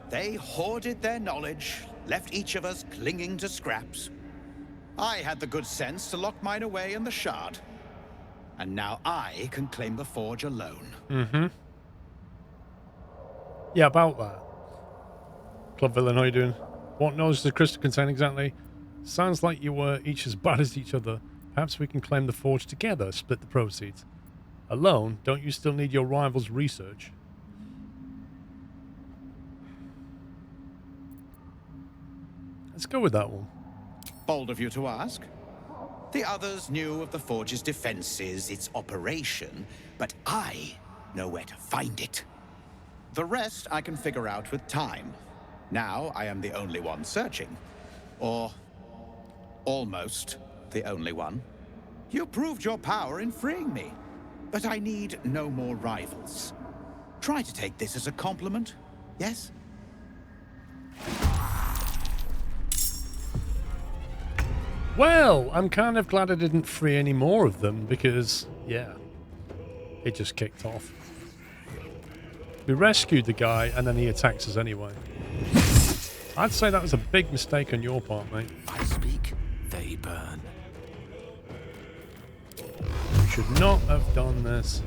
They hoarded their knowledge, left each of us clinging to scraps. I had the good sense to lock mine away in the shard. And now I can claim the forge alone. Mm-hmm. Yeah, about that. Club Villain, how you doing? What knowledge does the crystal contain exactly? Sounds like you were each as bad as each other. Perhaps we can claim the forge together, split the proceeds. Alone, don't you still need your rival's research? Let's go with that one. Bold of you to ask. The others knew of the forge's defenses, its operation, but I know where to find it. The rest I can figure out with time. Now I am the only one searching. Or almost the only one. You proved your power in freeing me, but I need no more rivals. Try to take this as a compliment, yes? Well, I'm kind of glad I didn't free any more of them because, yeah, it just kicked off. We rescued the guy and then he attacks us anyway. I'd say that was a big mistake on your part, mate. I speak, they burn. We should not have done this.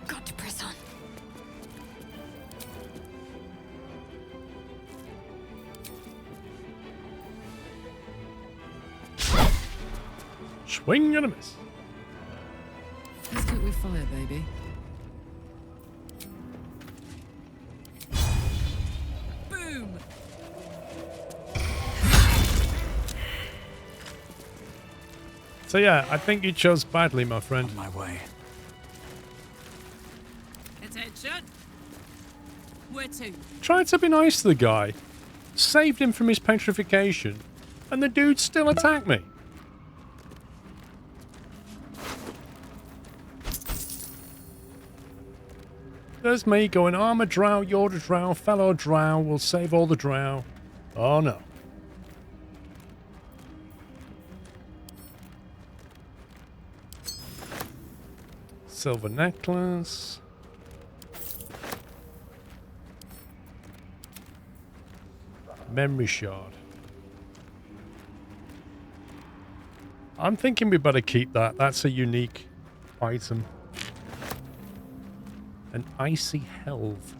Got to press on. Swing and a miss. Let's cook with fire, baby. Boom! So yeah, I think you chose badly, my friend. On my way. Attention! Where to? Tried to be nice to the guy, saved him from his petrification, and the dude still attacked me. There's me going, I'm a drow, you're a drow, fellow drow, we'll save all the drow. Oh no. Silver necklace. Memory shard. I'm thinking we better keep that. That's a unique item. An icy helve.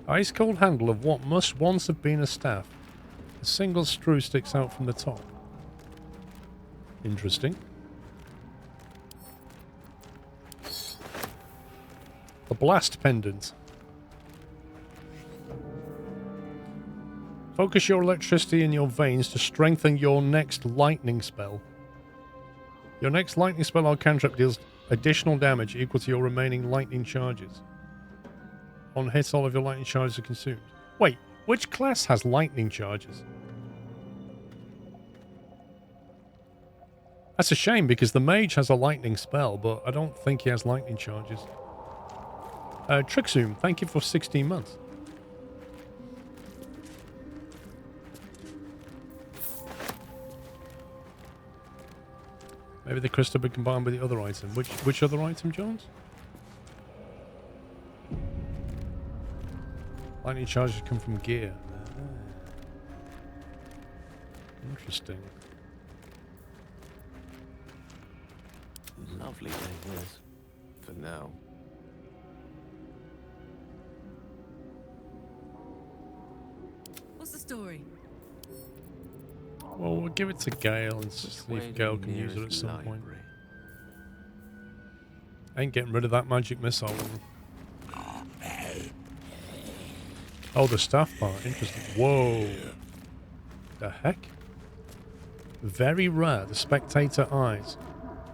Ice cold handle of what must once have been a staff. A single screw sticks out from the top. Interesting. The blast pendant. Focus your electricity in your veins to strengthen your next lightning spell. Your next lightning spell or cantrip deals additional damage equal to your remaining lightning charges. On hit, all of your lightning charges are consumed. Wait, which class has lightning charges? That's a shame because the mage has a lightning spell, but I don't think he has lightning charges. Trixoom, thank you for 16 months. Maybe the crystal be combined with the other item. Which other item, Jones? Lightning charges come from gear. Interesting. Lovely day this. For now. What's the story? Well, we'll give it to Gale and see if Gale can use it at some point. Ain't getting rid of that magic missile. Oh, the staff part. Interesting. Whoa. The heck? Very rare. The spectator eyes.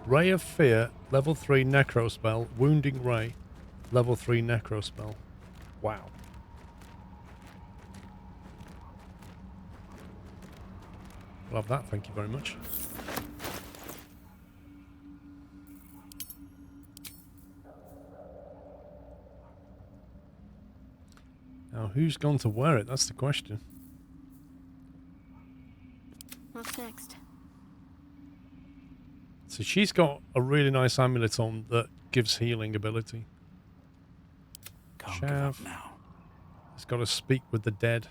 Ray of Fear, level 3 necro spell. Wounding Ray, level 3 necro spell. Wow. Love that, thank you very much. Now, who's gone to wear it? That's the question. What's next? So she's got a really nice amulet on that gives healing ability. Can't give up now. It's got to speak with the dead.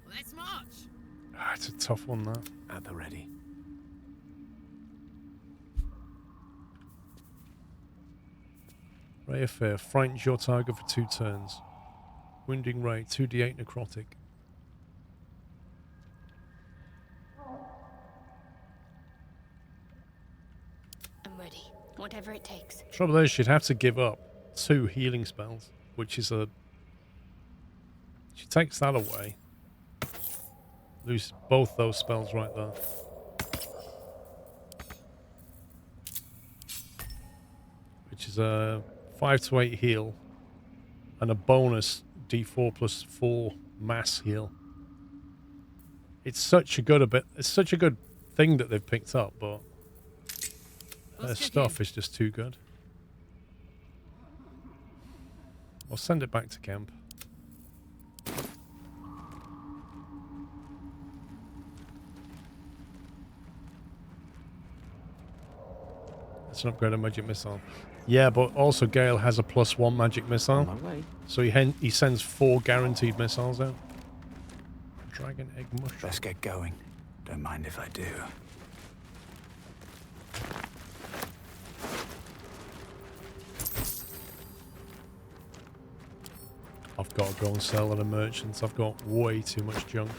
Let's march. Ah, it's a tough one, that. At the ready. Ray of Fear frightens your target for 2 turns. Wounding Ray, 2d8 necrotic. I'm ready. Whatever it takes. Trouble is, she'd have to give up 2 healing spells, which is a... She takes that away. Lose both those spells right there. Which is a 5 to 8 heal and a bonus d4 plus 4 mass heal. It's such a good it's such a good thing that they've picked up, but their stuff is just too good. I'll send it back to camp. It's an upgrade on magic missile. Yeah, but also Gale has a +1 magic missile. On my way. So he sends 4 guaranteed missiles out. Dragon egg mushroom. Let's get going. Don't mind if I do. I've got to go and sell at a merchant's. I've got way too much junk.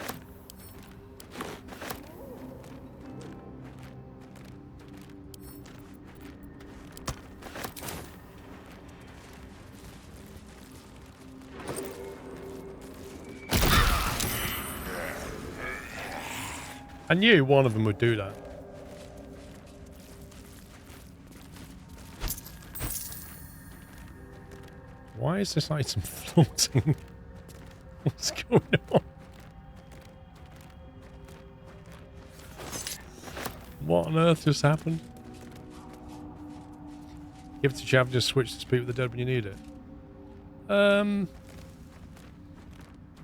I knew one of them would do that. Why is this item floating? What's going on? What on earth just happened? Give it to Chav, just switch to speak with the dead when you need it.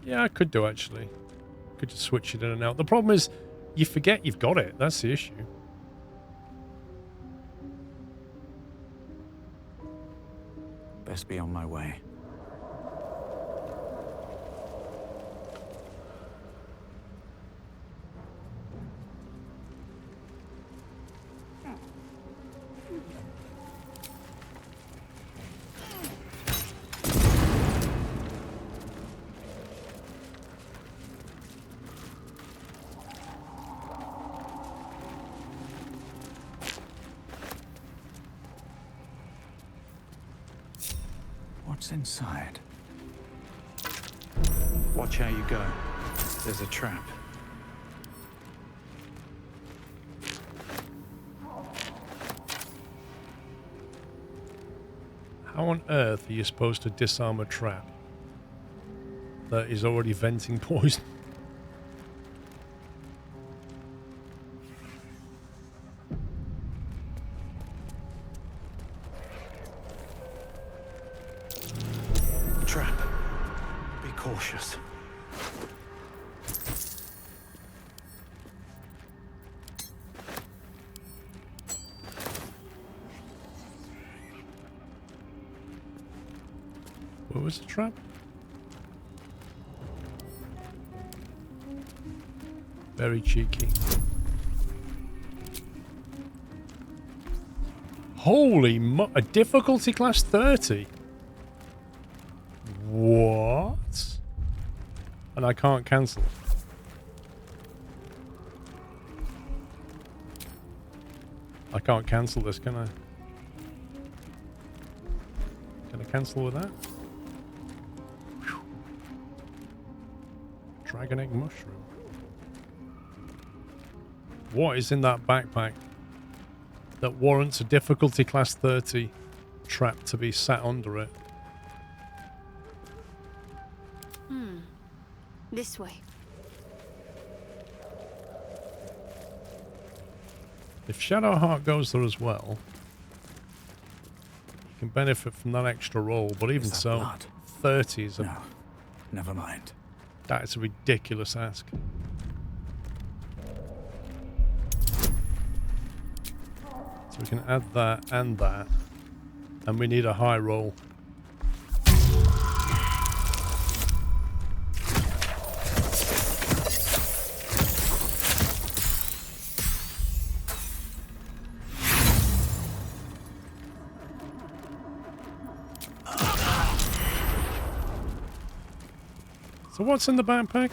Yeah, I could do actually. Could just switch it in and out. The problem is, you forget you've got it. That's the issue. Best be on my way. What's inside? Watch how you go. There's a trap. How on earth are you supposed to disarm a trap that is already venting poison? Trap. Be cautious. What was the trap? Very cheeky. Holy a difficulty class 30. What? And I can't cancel. I can't cancel this, can I? Can I cancel with that? Whew. Dragon egg mushroom. What is in that backpack that warrants a difficulty class 30 trap to be sat under it? This way. If Shadowheart goes there as well, you can benefit from that extra roll, but even so, blood? 30 is a... No, never mind. That is a ridiculous ask. So we can add that, and we need a high roll. So what's in the backpack?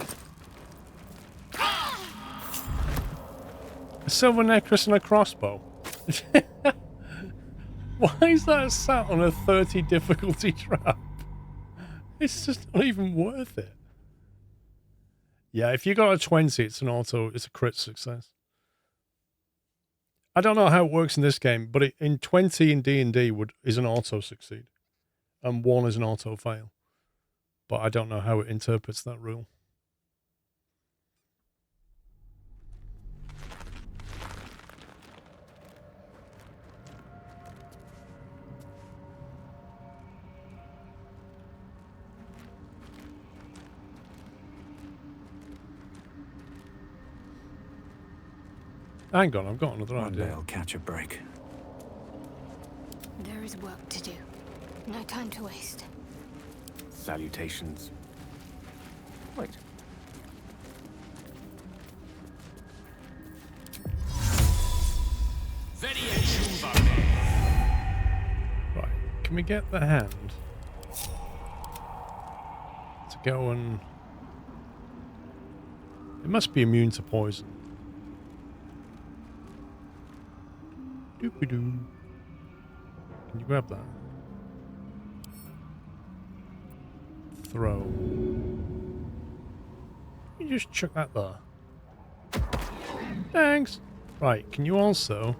A silver necklace and a crossbow. Why is that sat on a 30 difficulty trap? It's just not even worth it. Yeah, if you got a 20, it's a crit success. I don't know how it works in this game, but in 20 in D&D is an auto succeed, and 1 is an auto fail. But I don't know how it interprets that rule. Hang on, I've got another One day idea. I'll catch a break. There is work to do. No time to waste. Salutations. Wait. Right, can we get the hand to go and... It must be immune to poison. Doopy-doo. Can you grab that? Throw. You just chuck that there. Thanks. Right, can you also...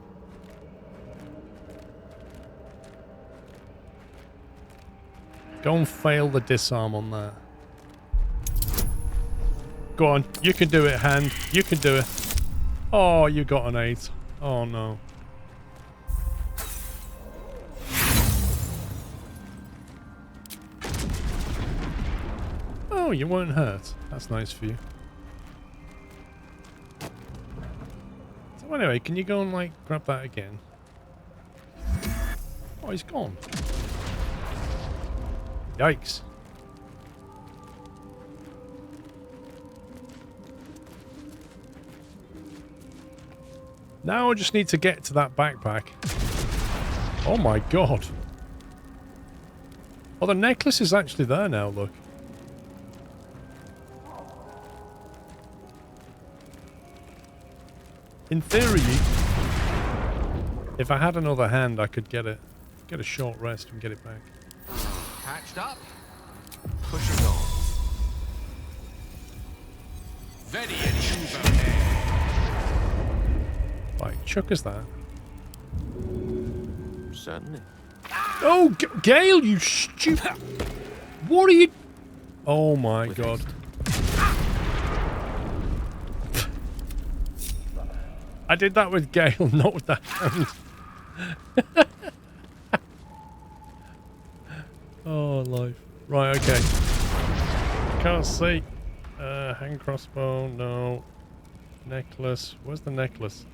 Go and fail the disarm on that. Go on, you can do it, hand. You can do it. Oh, you got an 8. Oh no. Oh, you weren't hurt. That's nice for you. anyway, can you go and, like, grab that again? Oh, he's gone. Yikes. Now I just need to get to that backpack. Oh my god. Oh, the necklace is actually there now, look. In theory, if I had another hand, I could get a short rest and get it back. Patched up. Pushing on. Very Right, chuck us that. Certainly. Oh, Gale, you stupid! What are you? Oh my god! I did that with Gale, not with that hand. Oh, life. Right, okay. Can't see. Hand crossbow, no. Necklace. Where's the necklace?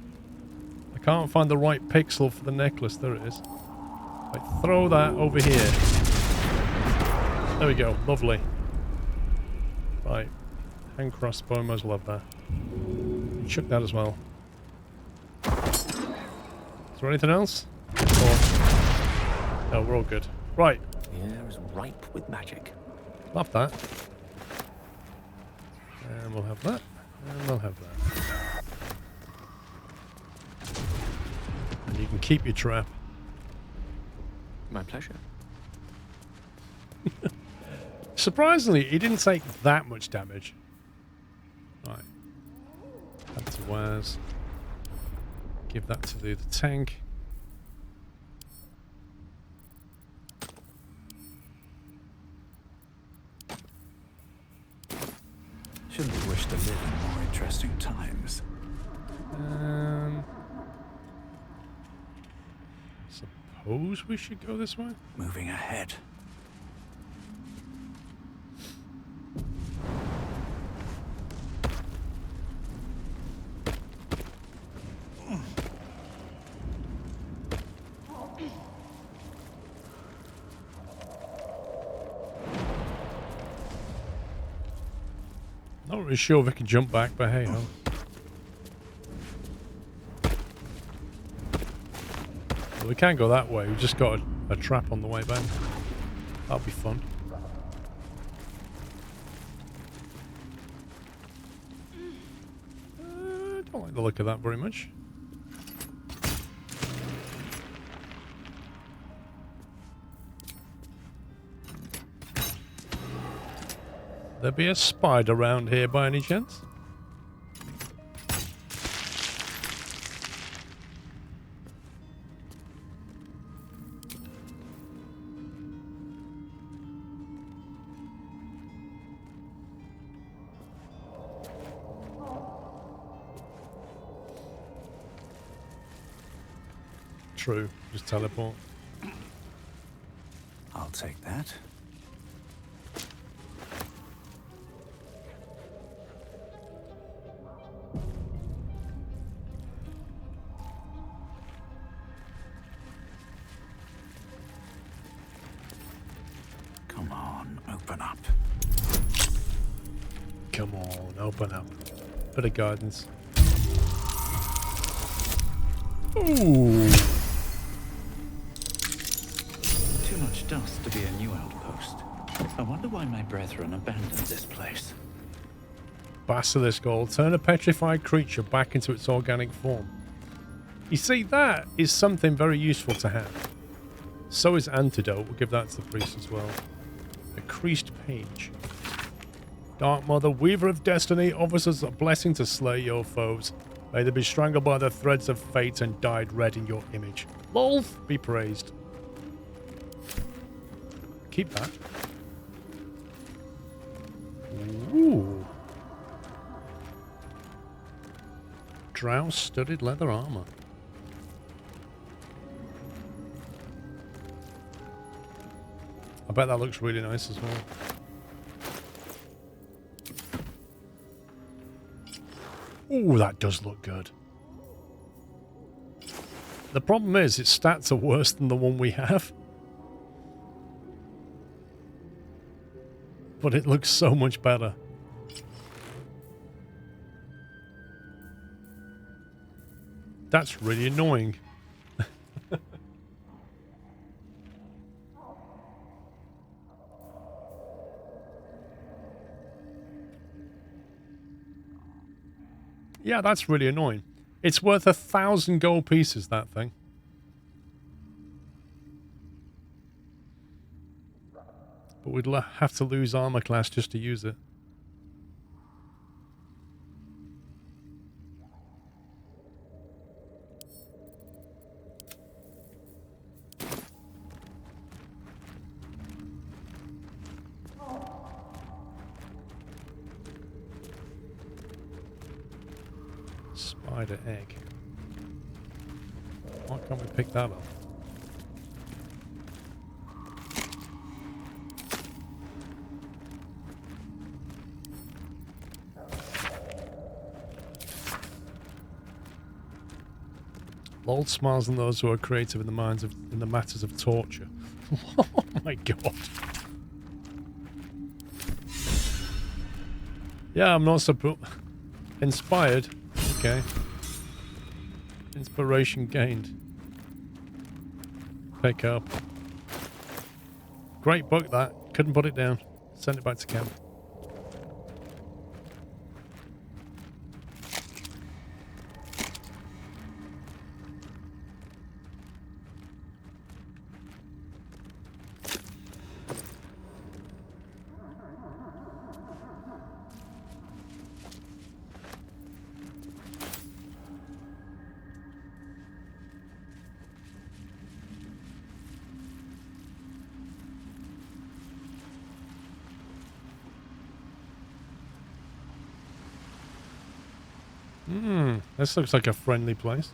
I can't find the right pixel for the necklace. There it is. Right, throw that over here. There we go. Lovely. Right. Hand crossbow. Might as well have that. You chuck that as well. Is there anything else? Or... no, we're all good. Right. The air is ripe with magic. Love that. And we'll have that. And we'll have that. And you can keep your trap. My pleasure. Surprisingly, he didn't take that much damage. Right. Add to Waz. Give that to the tank. Shouldn't wish to live in more interesting times. Suppose we should go this way? Moving ahead. Not really sure if we can jump back, but hey ho. Well, we can't go that way. We've just got a trap on the way back. That'll be fun. I don't like the look of that very much. There be a spider around here by any chance? True, just teleport. I'll take that. Come on, open up. Come on, open up. Bit of guidance. Ooh. Too much dust to be a new outpost. I wonder why my brethren abandoned this place. Basilisk Oil. Turn a petrified creature back into its organic form. You see, that is something very useful to have. So is Antidote. We'll give that to the priest as well. A creased page. Dark Mother, Weaver of Destiny, offers us a blessing to slay your foes. May they be strangled by the threads of fate and dyed red in your image. Lolth be praised. Keep that. Ooh. Drow studded leather armor. I bet that looks really nice as well. Ooh, that does look good. The problem is its stats are worse than the one we have. But it looks so much better. That's really annoying. Yeah, that's really annoying. It's worth 1,000 gold pieces, that thing. But we'd have to lose armor class just to use it. Spider egg. Why can't we pick that up? Lol smiles on those who are creative in the matters of torture. Oh my god. Yeah, I'm not so inspired. Okay. Inspiration gained. Pick up. Great book that. Couldn't put it down. Send it back to camp. This looks like a friendly place.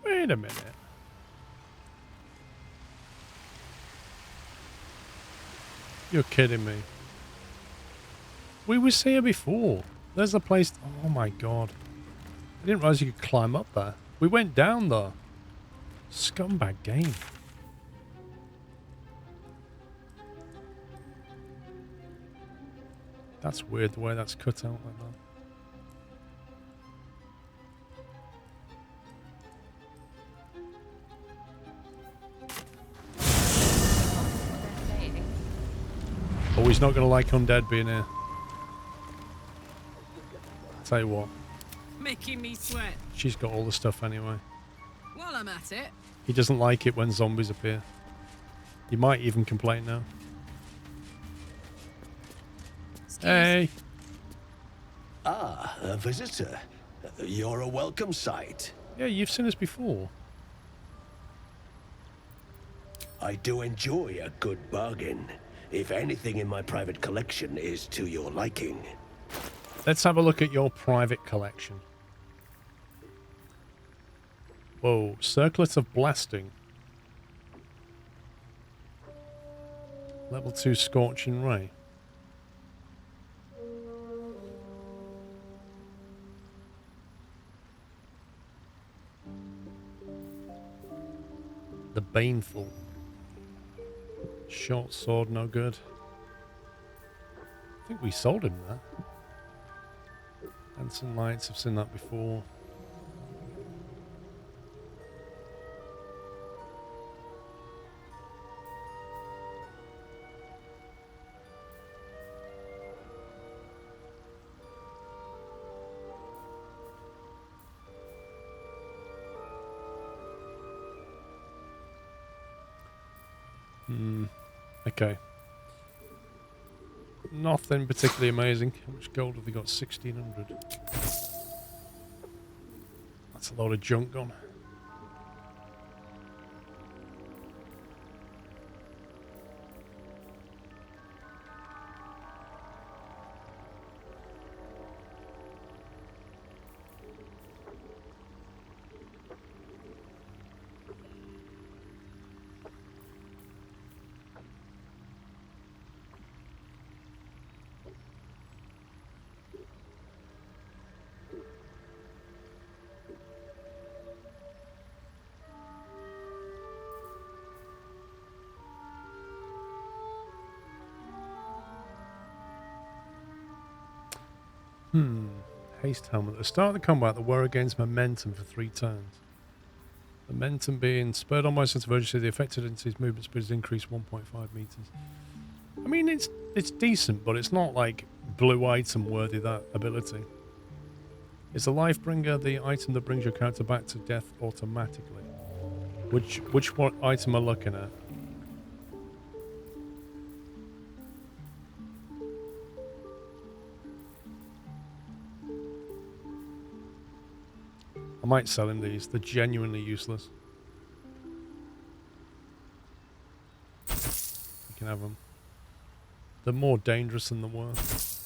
Wait a minute. You're kidding me. We was here before. There's a place... Oh my god. I didn't realize you could climb up there. We went down though. Scumbag game. That's weird the way that's cut out like that. Oh, he's not going to like undead being here. Tell you what. Making me sweat. She's got all the stuff anyway. While I'm at it. He doesn't like it when zombies appear. He might even complain now. Hey. Ah, a visitor. You're a welcome sight. Yeah, you've seen us before. I do enjoy a good bargain. If anything in my private collection is to your liking. Let's have a look at your private collection. Whoa, Circlet of Blasting. Level 2 Scorching Ray. The Baneful. Short sword, no good. I think we sold him that. Dancing Lights, I've seen that before. Okay. Nothing particularly amazing. How much gold have they got? 1,600. That's a load of junk gone. Haste helmet. At the start of the combat, the warrior gains momentum for 3 turns. Momentum being spurred on by a sense of urgency, the affected entity's movement speed is increased 1.5 meters. I mean, it's decent, but it's not like blue item worthy, that ability. It's a life bringer, the item that brings your character back to death automatically. Which what item am I looking at? I might sell him these. They're genuinely useless. You can have them. They're more dangerous than the worst.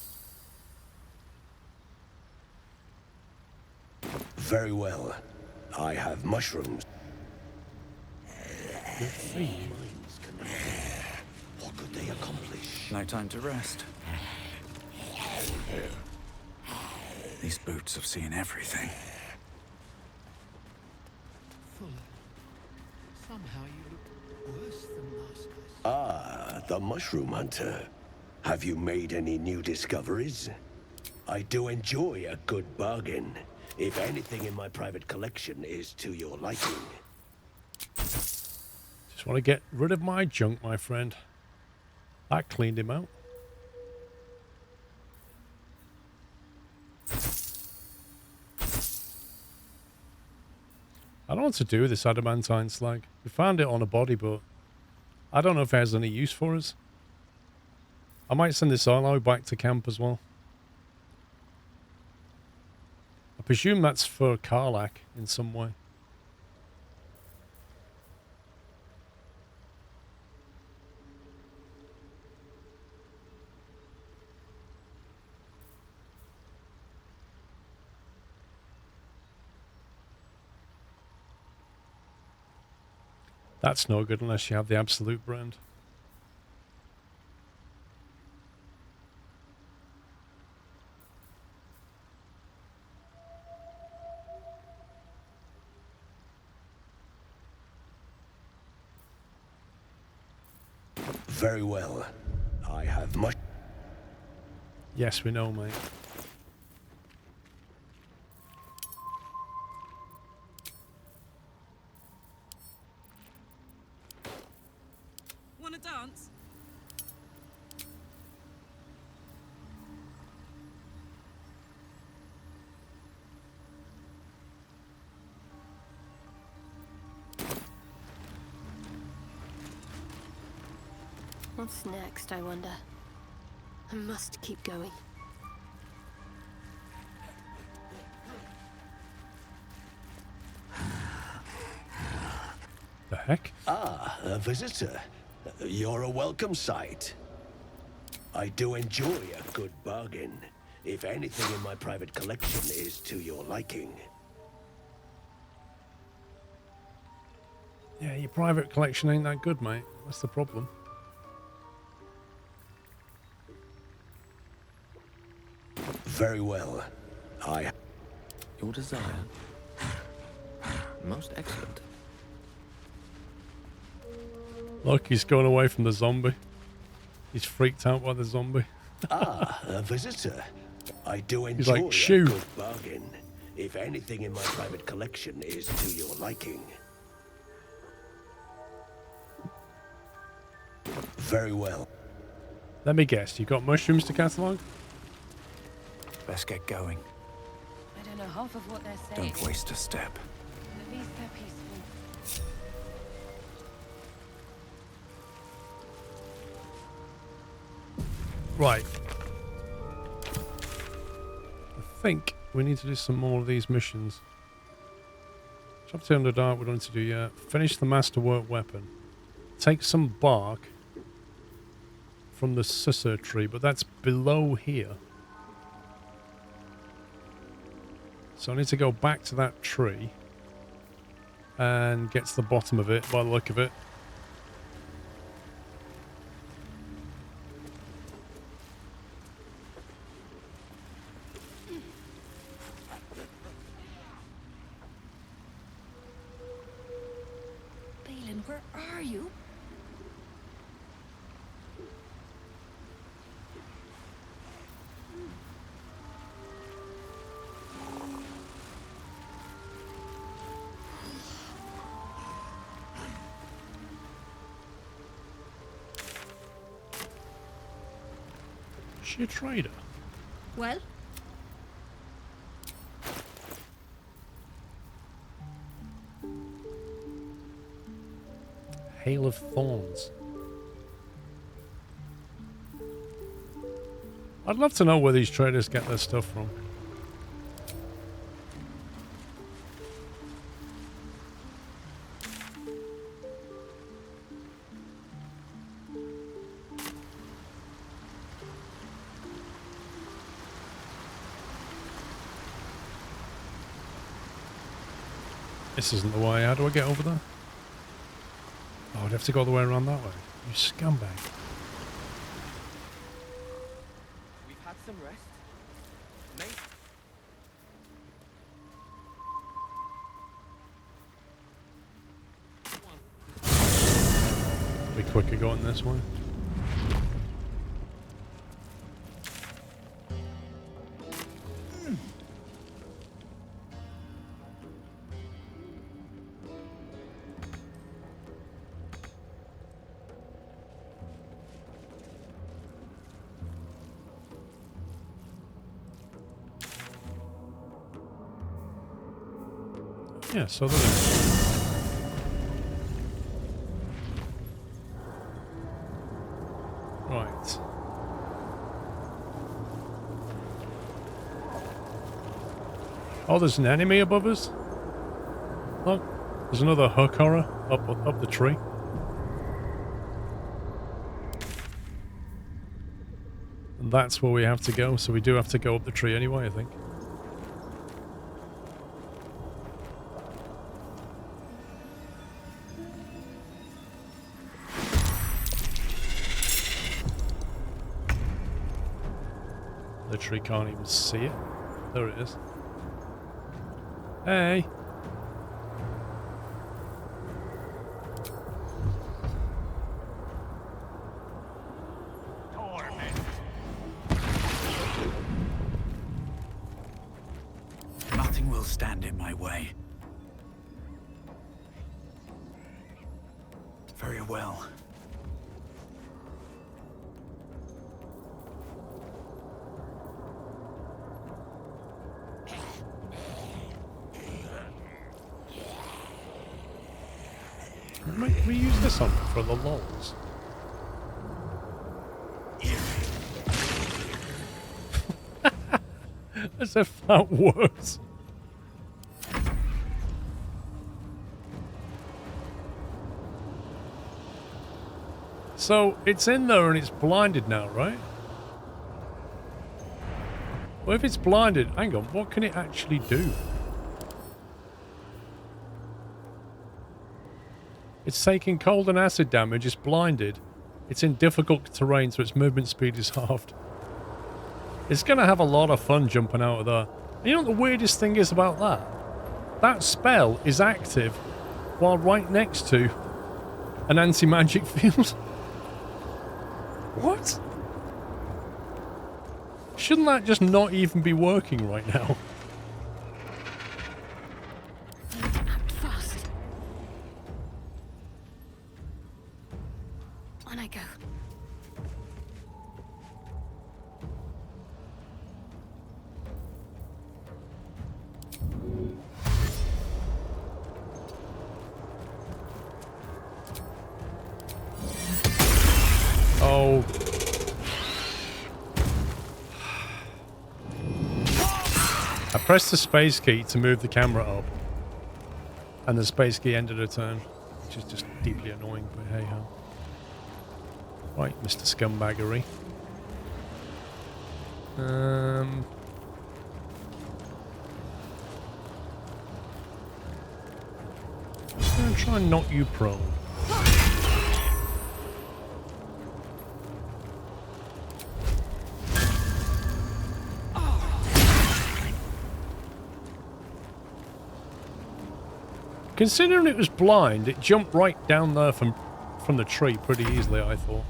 Very well. I have mushrooms. What could they accomplish? No time to rest. These boots have seen everything. Somehow you look worse than last night. Ah, the mushroom hunter. Have you made any new discoveries? I do enjoy a good bargain. If anything in my private collection is to your liking. Just want to get rid of my junk, my friend. That cleaned him out. I don't know what to do with this adamantine slag. We found it on a body, but I don't know if it has any use for us. I might send this alloy back to camp as well. I presume that's for Karlach in some way. That's no good unless you have the absolute brand. Very well. I have much. Yes, we know, mate. Wanna dance? What's next, I wonder? I must keep going. The heck? Ah, a visitor. You're a welcome sight. I do enjoy a good bargain. If anything in my private collection is to your liking. Yeah, your private collection ain't that good, mate. That's the problem. Very well. Your desire. Most excellent. Look, he's going away from the zombie. He's freaked out by the zombie. Ah, a visitor. I do He's enjoy like, shoo. a good bargain. If anything in my private collection is to your liking. Very well. Let me guess, you got mushrooms to catalogue? Let's get going. I don't know half of what they're saying. Don't waste a step. At least they're peaceful. Right. I think we need to do some more of these missions. Chapter Underdark, we don't need to do yet. Finish the Masterwork weapon. Take some bark from the Sussur tree, but that's below here. So I need to go back to that tree and get to the bottom of it by the look of it. Baelen, where are you? she a trader? Well? Hail of Thorns. I'd love to know where these traders get their stuff from. This isn't the way. How do I get over there? Oh, I'd have to go all the way around that way. You scumbag. We've had some rest. Mate. Be quicker going this way. Yeah, so there is. Right. Oh, there's an enemy above us. Look, there's another hook horror up the tree. And that's where we have to go, so we do have to go up the tree anyway, I think. Literally can't even see it. There it is. Hey! Nothing will stand in my way. Very well. We use this on for the lols. As if that works. So it's in there and it's blinded now, right? Well, if it's blinded, hang on, what can it actually do? It's taking cold and acid damage, it's blinded. It's in difficult terrain, so its movement speed is halved. It's going to have a lot of fun jumping out of there. And you know what the weirdest thing is about that? That spell is active while right next to an anti-magic field. What? Shouldn't that just not even be working right now? On I go. Oh. I pressed the space key to move the camera up, and the space key ended a turn, which is just deeply annoying, but hey ho. Right, Mr. Scumbaggery. I'm gonna try and knock you prone. Considering it was blind, it jumped right down there from the tree pretty easily, I thought.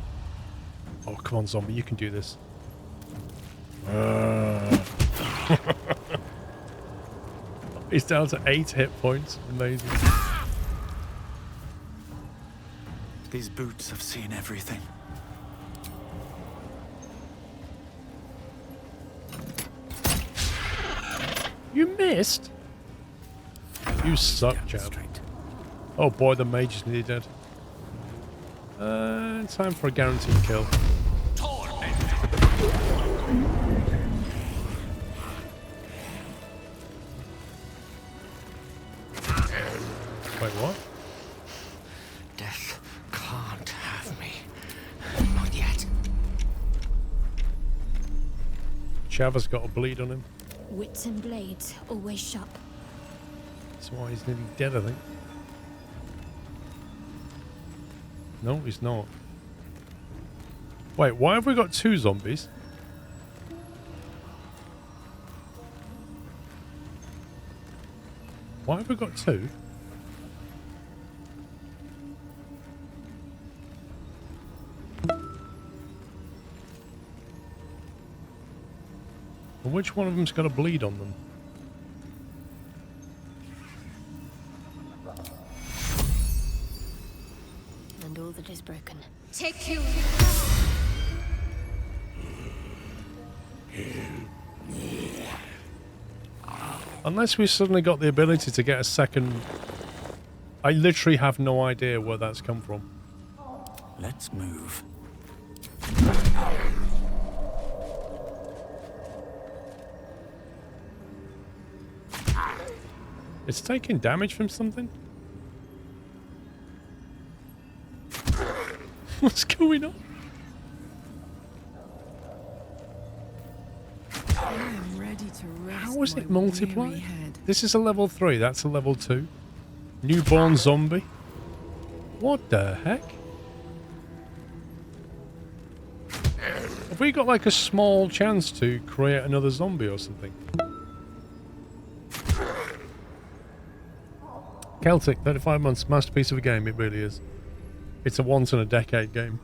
Oh, come on, zombie, you can do this. He's down to 8 hit points. Amazing. These boots have seen everything. You missed? You suck, Chav. Oh boy, the mage is nearly dead. Time for a guaranteed kill. Wait, what? Death can't have me. Not yet. Chav has got a bleed on him. Wits and blades, always sharp. That's why he's nearly dead, I think. No, he's not. Wait, why have we got 2 zombies? Why have we got 2? And which one of them's got a bleed on them? And all that is broken. Take you. Unless we suddenly got the ability to get a second... I literally have no idea where that's come from. Let's move. It's taking damage from something? What's going on? I am ready to rest. How is it my multiplied? weary head. This is a level 3, that's a level 2. Newborn zombie. What the heck? Have we got like a small chance to create another zombie or something? Celtic, 35 months, masterpiece of a game, it really is. It's a once in a decade game.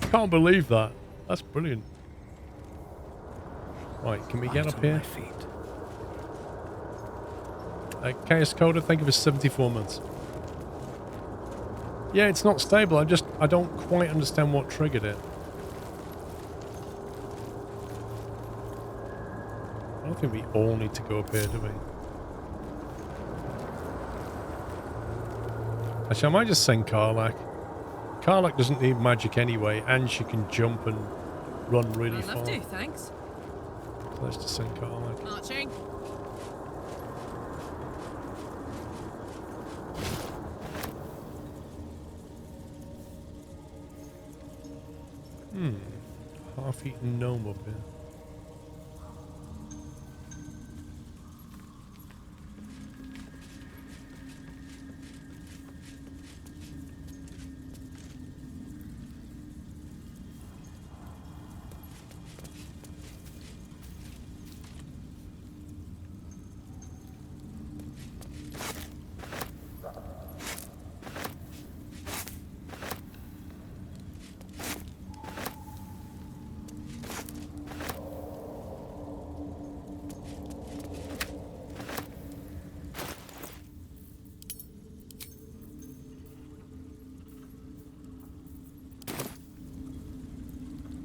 Can't believe that. That's brilliant. Right, can we get up here? KS Coda, thank you for 74 months. Yeah, it's not stable, I don't quite understand what triggered it. I don't think we all need to go up here, do we? Actually, I might just send Karlak. Karlak doesn't need magic anyway, and she can jump and run really I'd far. love to, thanks. So let's just send Karlak. Marching. Half-eaten gnome up here.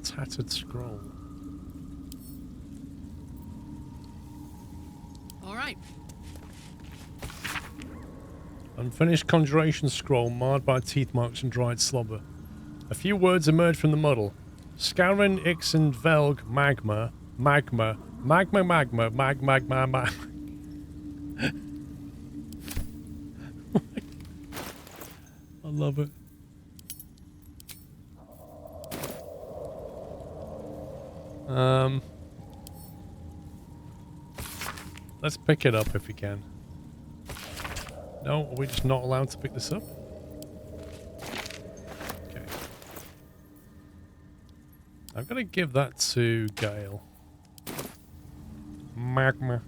Tattered scroll. All right. Unfinished conjuration scroll marred by teeth marks and dried slobber. A few words emerge from the muddle. Scarin, Ixen, Velg, Magma, Magma, Magma, Magma, Mag, Magma, Mag. I love it. Let's pick it up if we can. No, are we just not allowed to pick this up? Okay. I'm gonna give that to Gale. Magma.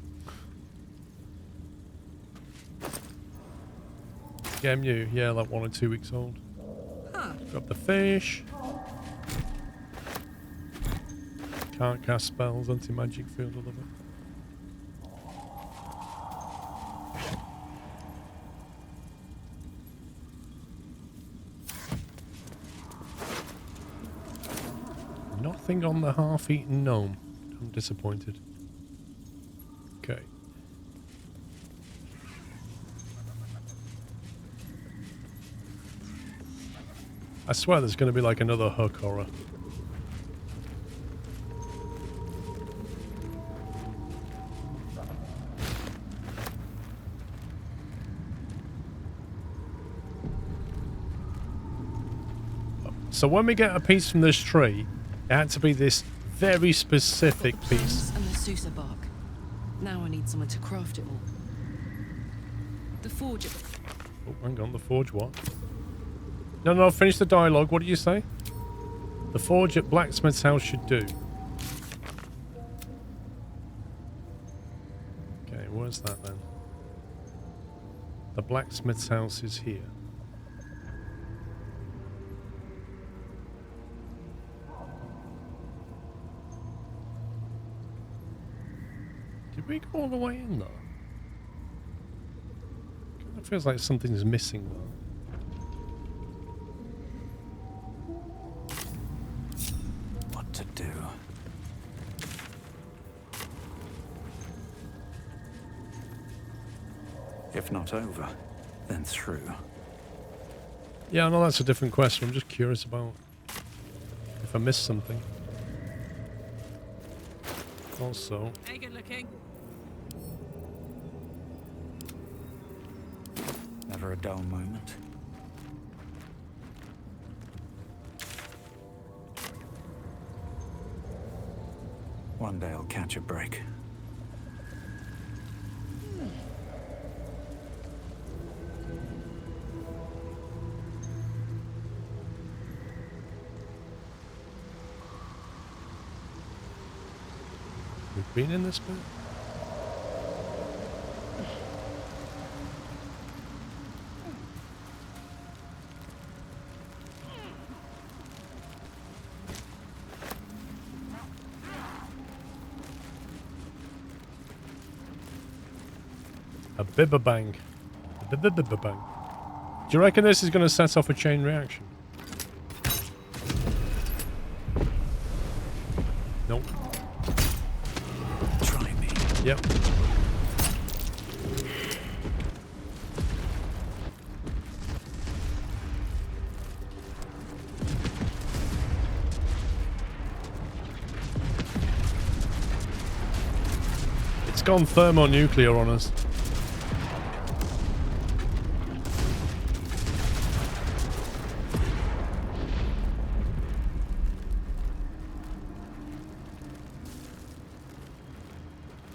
Game new, yeah, like 1 or 2 weeks old. Huh. Grab the fish. Can't cast spells, anti-magic field, I love it. Nothing on the half-eaten gnome. I'm disappointed. I swear there's going to be like another hook horror. So when we get a piece from this tree, it had to be this very specific piece. And the Sussur bark. Now I need someone to craft it all. The forge. Oh, hang on, the forge what? No, finish the dialogue. What did you say? The forge at Blacksmith's house should do. Okay, where's that then? The Blacksmith's house is here. Did we go all the way in though? It feels like something's missing though. What to do? If not over, then through. Yeah, I know that's a different question. I'm just curious about if I missed something. Also, Hey, good looking. Never a dull moment. One day I'll catch a break. we've been in this bit? A bibba-bang. A bibba-bang. Do you reckon this is going to set off a chain reaction? Nope. Try me. Yep. It's gone thermonuclear on us.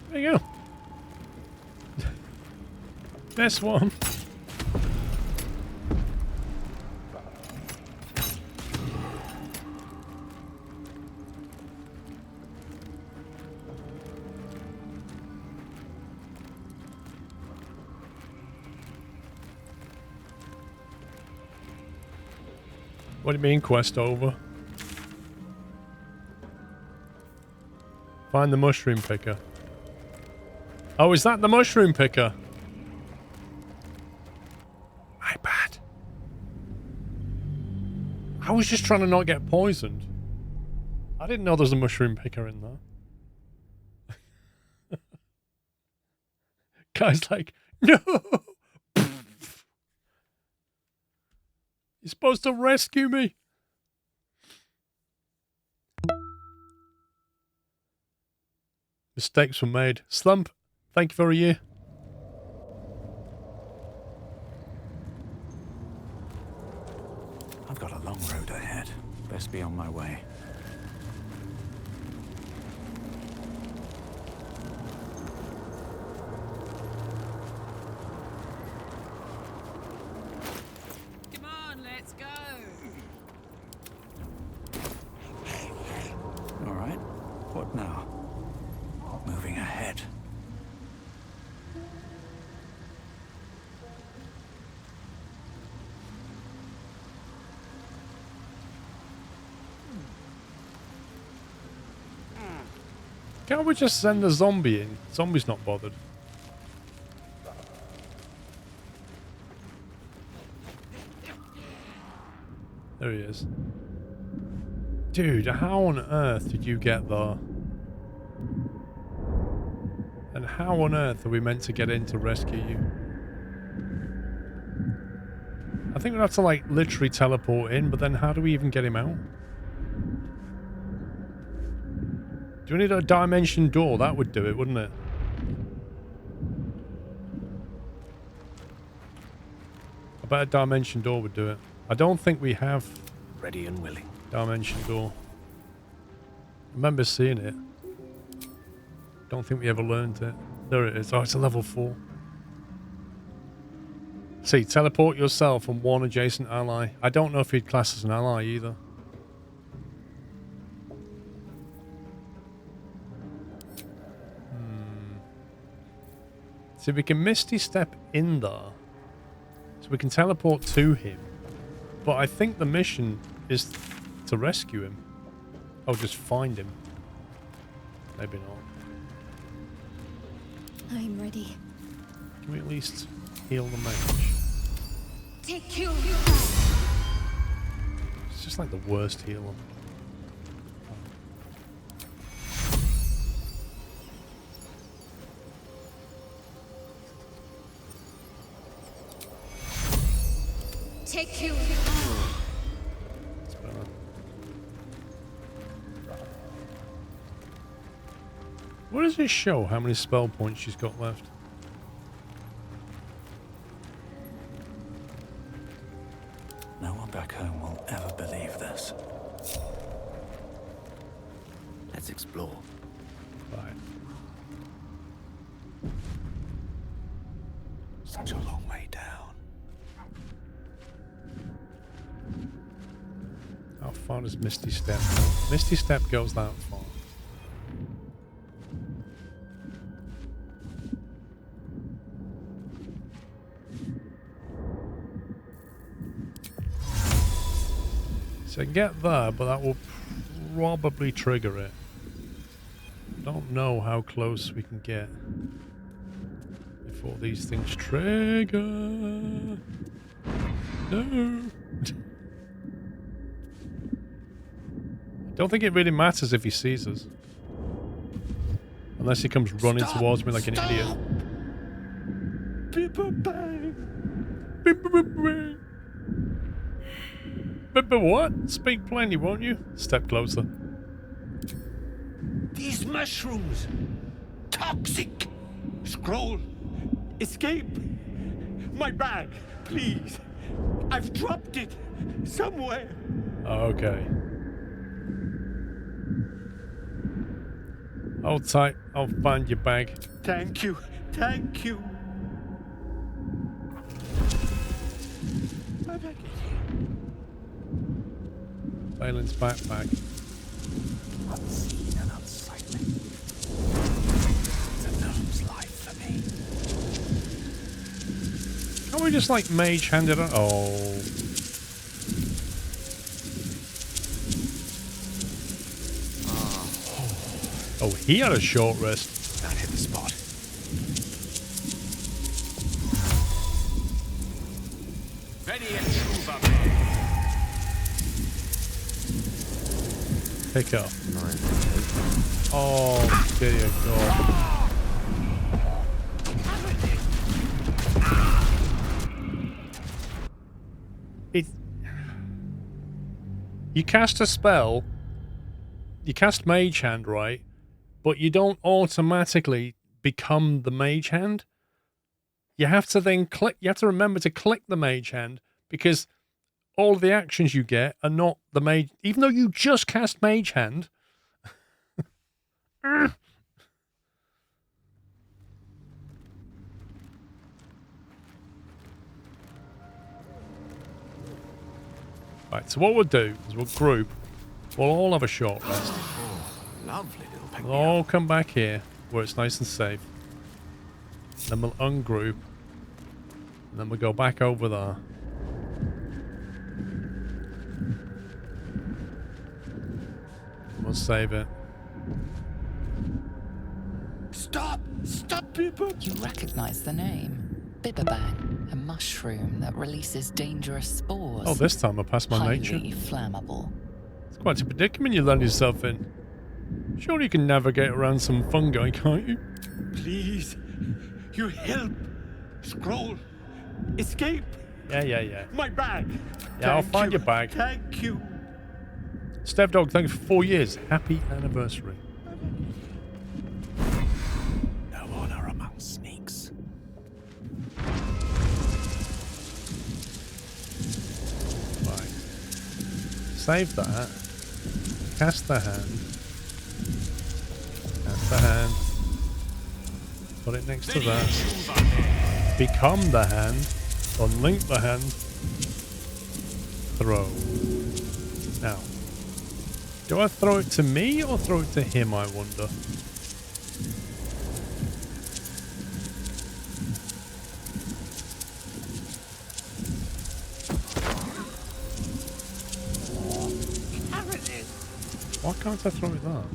There you go. Best one. What do you mean, quest over? Find the mushroom picker. Oh, is that the mushroom picker? My bad. I was just trying to not get poisoned. I didn't know there's a mushroom picker in there. Guy's like, no! You're supposed to rescue me! Mistakes were made. Slump, thank you for a year. I've got a long road ahead. Best be on my way. Come on, let's go. All right. What now? Moving ahead. Can't we just send the zombie in? Zombie's not bothered. There he is. Dude, how on earth did you get there? And how on earth are we meant to get in to rescue you? I think think we'd have to, like, literally teleport in, but then how do we even get him out? Do we need a dimension door? That would do it, wouldn't it? I bet a dimension door would do it. I don't think we have... Ready and willing. Dimension door. I remember seeing it. Don't think we ever learned it. There it is. Oh, it's a level 4. See, teleport yourself and one adjacent ally. I don't know if he'd class as an ally either. See, we can Misty Step in there. So we can teleport to him. But I think the mission is to rescue him. Oh, just find him. Maybe not. I'm ready. Can we at least heal the mage? Take you. It's just like the worst healer. Take you. It's better. What does it show? How many spell points she's got left? No one back home will ever believe this. Let's explore. Right. Such a long way down. How far does Misty Step go? Misty Step goes that far. So get there, but that will probably trigger it. Don't know how close we can get before these things trigger. No. Don't think it really matters if he sees us. Unless he comes running towards me like an idiot. But what? Speak plainly, won't you? Step closer. These mushrooms! Toxic! Scroll! Escape! My bag, please! I've dropped it somewhere! Okay. Hold tight. I'll find your bag. Thank you. Thank you. My bag is here. Baelen's backpack. Unseen and unsightly. It's a gnome's life for me. Can't we just like mage hand it on? Oh. Oh, he had a short rest. That hit the spot. Ready and true, Pick up. Oh, dear God. You cast a spell. You cast Mage Hand, right? But you don't automatically become the Mage Hand. You have to then click. You have to remember to click the Mage Hand because all of the actions you get are not the Mage. Even though you just cast Mage Hand. Right, so what we'll do is we'll group. We'll all have a short rest. Lovely little pick. We'll all come back here where it's nice and safe. Then we'll ungroup. And then we'll go back over there. And we'll save it. Stop! Stop, people! You recognize the name. Bibberbang, a mushroom that releases dangerous spores. Oh, this time I passed my highly nature. flammable. It's quite a predicament you land yourself in. Surely you can navigate around some fungi, can't you? Please, you help! Scroll! Escape! Yeah. My bag! Yeah, I'll find your bag. Thank you. Stev Dog, thank you for 4 years. Happy anniversary. No honor among sneaks. Right. Save that. Cast the hand. Cast the hand. Put it next to that. Become the hand. Unlink the hand. Throw. Now. Do I throw it to me or throw it to him, I wonder? Why can't I throw it that?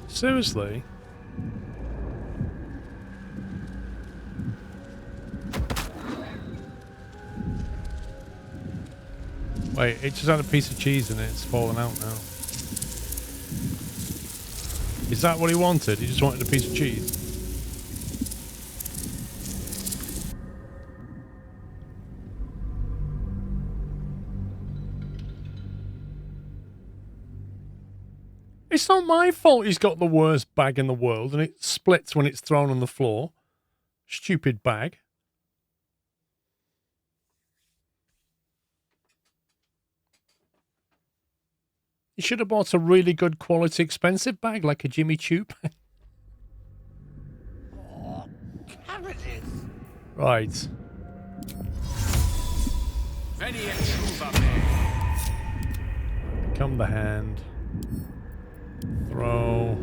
Seriously? Wait, it just had a piece of cheese in it. It's fallen out now. Is that what he wanted? He just wanted a piece of cheese? It's not my fault he's got the worst bag in the world and it splits when it's thrown on the floor. Stupid bag. You should have bought a really good quality expensive bag like a Jimmy Choo bag. Oh, cabbages. Right. Become the hand. Throw.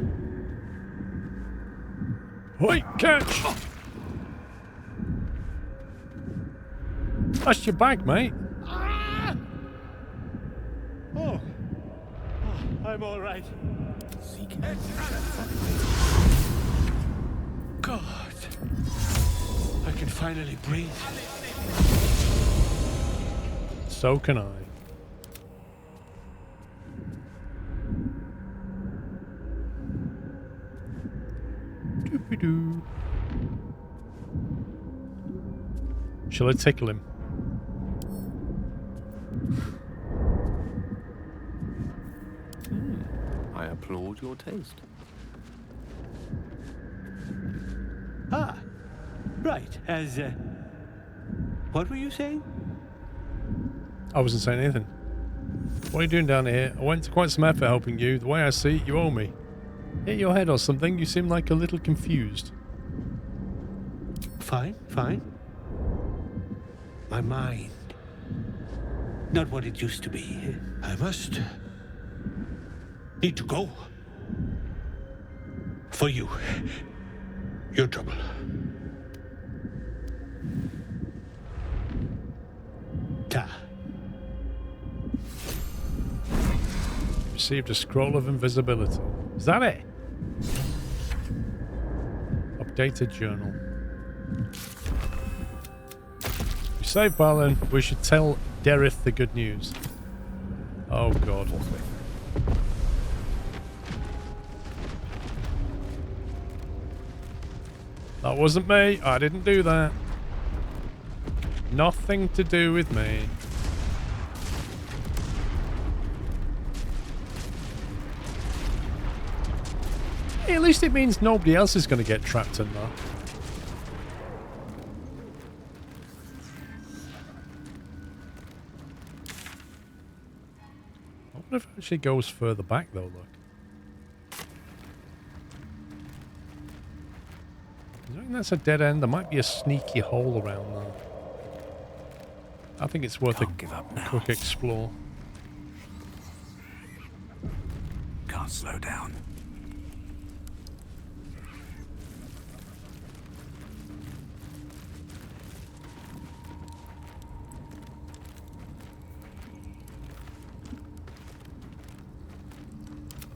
Wait, catch! That's your bag, mate. Ah! Oh. I'm all right. God. I can finally breathe. So can I. Doopy-doo. Shall I tickle him? I applaud your taste. Ah, right. As, what were you saying? I wasn't saying anything. What are you doing down here? I went to quite some effort helping you. The way I see it, you owe me. Hit your head or something. You seem like a little confused. Fine. My mind. Not what it used to be. I must need to go. For you. Your trouble. Ta. Received a scroll of invisibility. Is that it? Updated journal. We saved Baelen. We should tell Derith the good news. Oh god. That wasn't me. I didn't do that. Nothing to do with me. Hey, at least it means nobody else is going to get trapped in there. I wonder if it actually goes further back though, look. I think that's a dead end. There might be a sneaky hole around there. I think it's worth a quick explore. Can't slow down.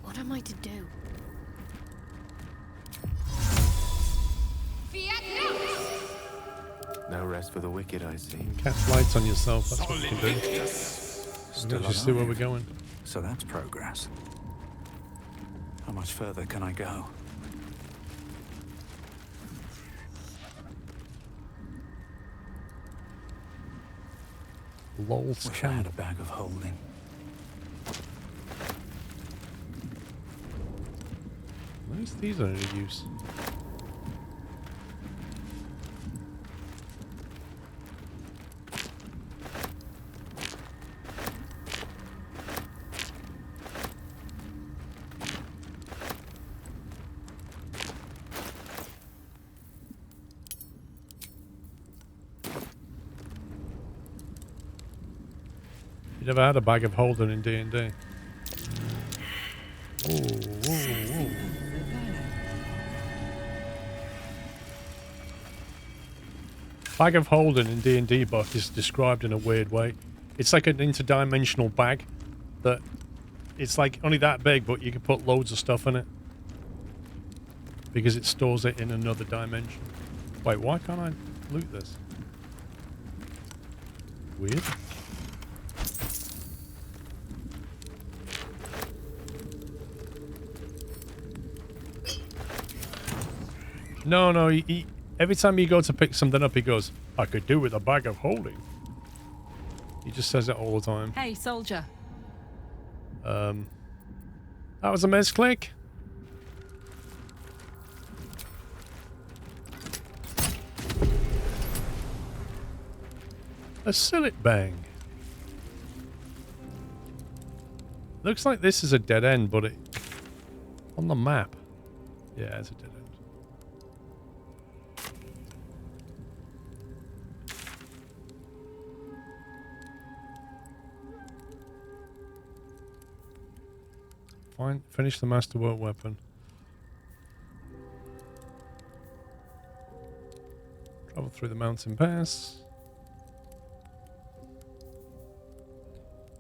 What am I to do? No rest for the wicked, I see. Cast lights on yourself, that's what you can do. Still Let's just see where alive. we're going. So that's progress. How much further can I go? Lols. Wish I had a bag of holding. At least these are any use. You never had a bag of holding in D&D? Ooh. Bag of holding in D&D book is described in a weird way. It's like an interdimensional bag that it's like only that big, but you can put loads of stuff in it because it stores it in another dimension. Wait, why can't I loot this? Weird. No, every time you go to pick something up, he goes, I could do with a bag of holding. He just says it all the time. Hey, soldier. That was a misclick. A sillet bang. Looks like this is a dead end, but it on the map. Yeah, it's a dead end. Fine, finish the Masterwork weapon. Travel through the mountain pass.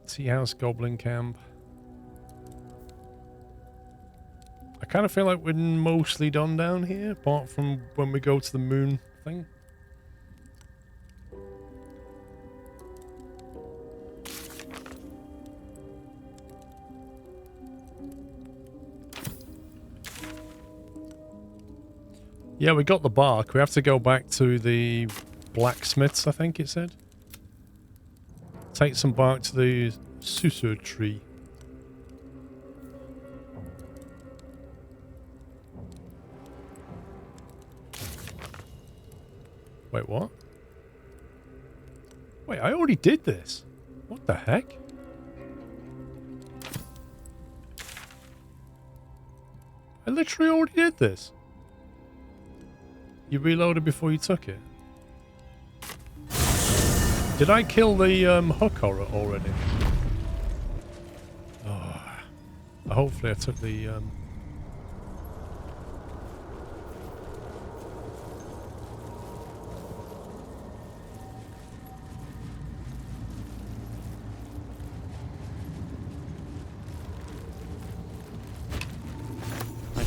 Tea house, goblin camp. I kind of feel like we're mostly done down here, apart from when we go to the moon thing. Yeah, we got the bark. We have to go back to the blacksmiths, I think it said. Take some bark to the Sussur tree. Wait, what? Wait, I already did this. What the heck? I literally already did this. You reloaded before you took it? Did I kill the hook already? Oh, hopefully I took the... I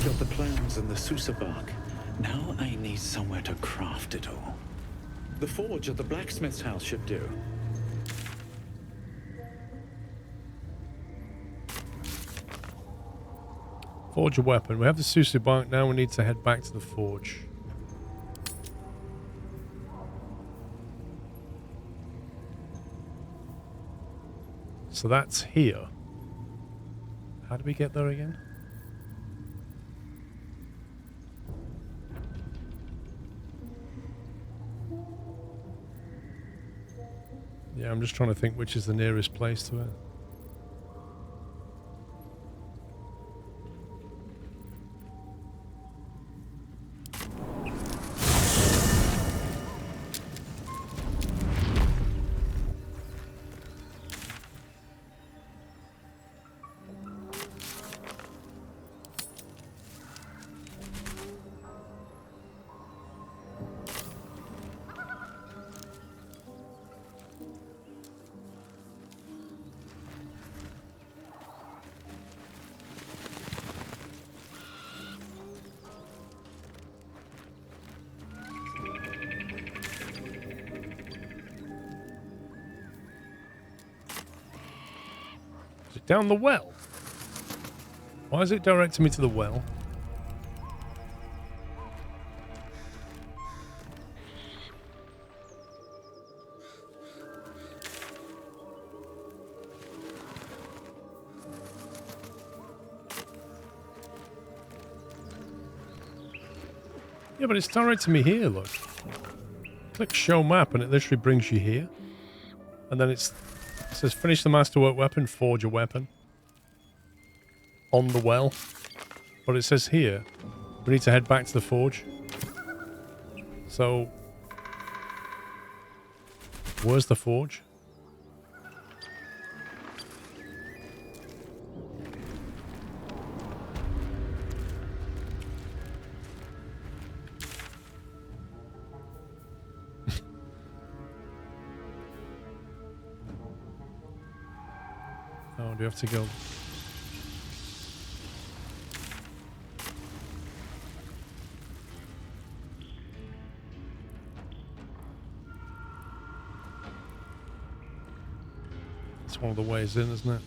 got the plans and the Sussur bark. Now I need somewhere to craft it all. The forge at the blacksmith's house should do. Forge a weapon. We have the Sussur bark now. We need to head back to the forge. So that's here. How do we get there again? Yeah, I'm just trying to think which is the nearest place to it. Down the well. Why is it directing me to the well? Yeah, but it's directing me here, look. Click show map and it literally brings you here. And then it says finish the masterwork weapon, forge a weapon. On the well. But it says here, we need to head back to the forge. So, where's the forge? Oh, do you have to go? It's one of the ways in, isn't it?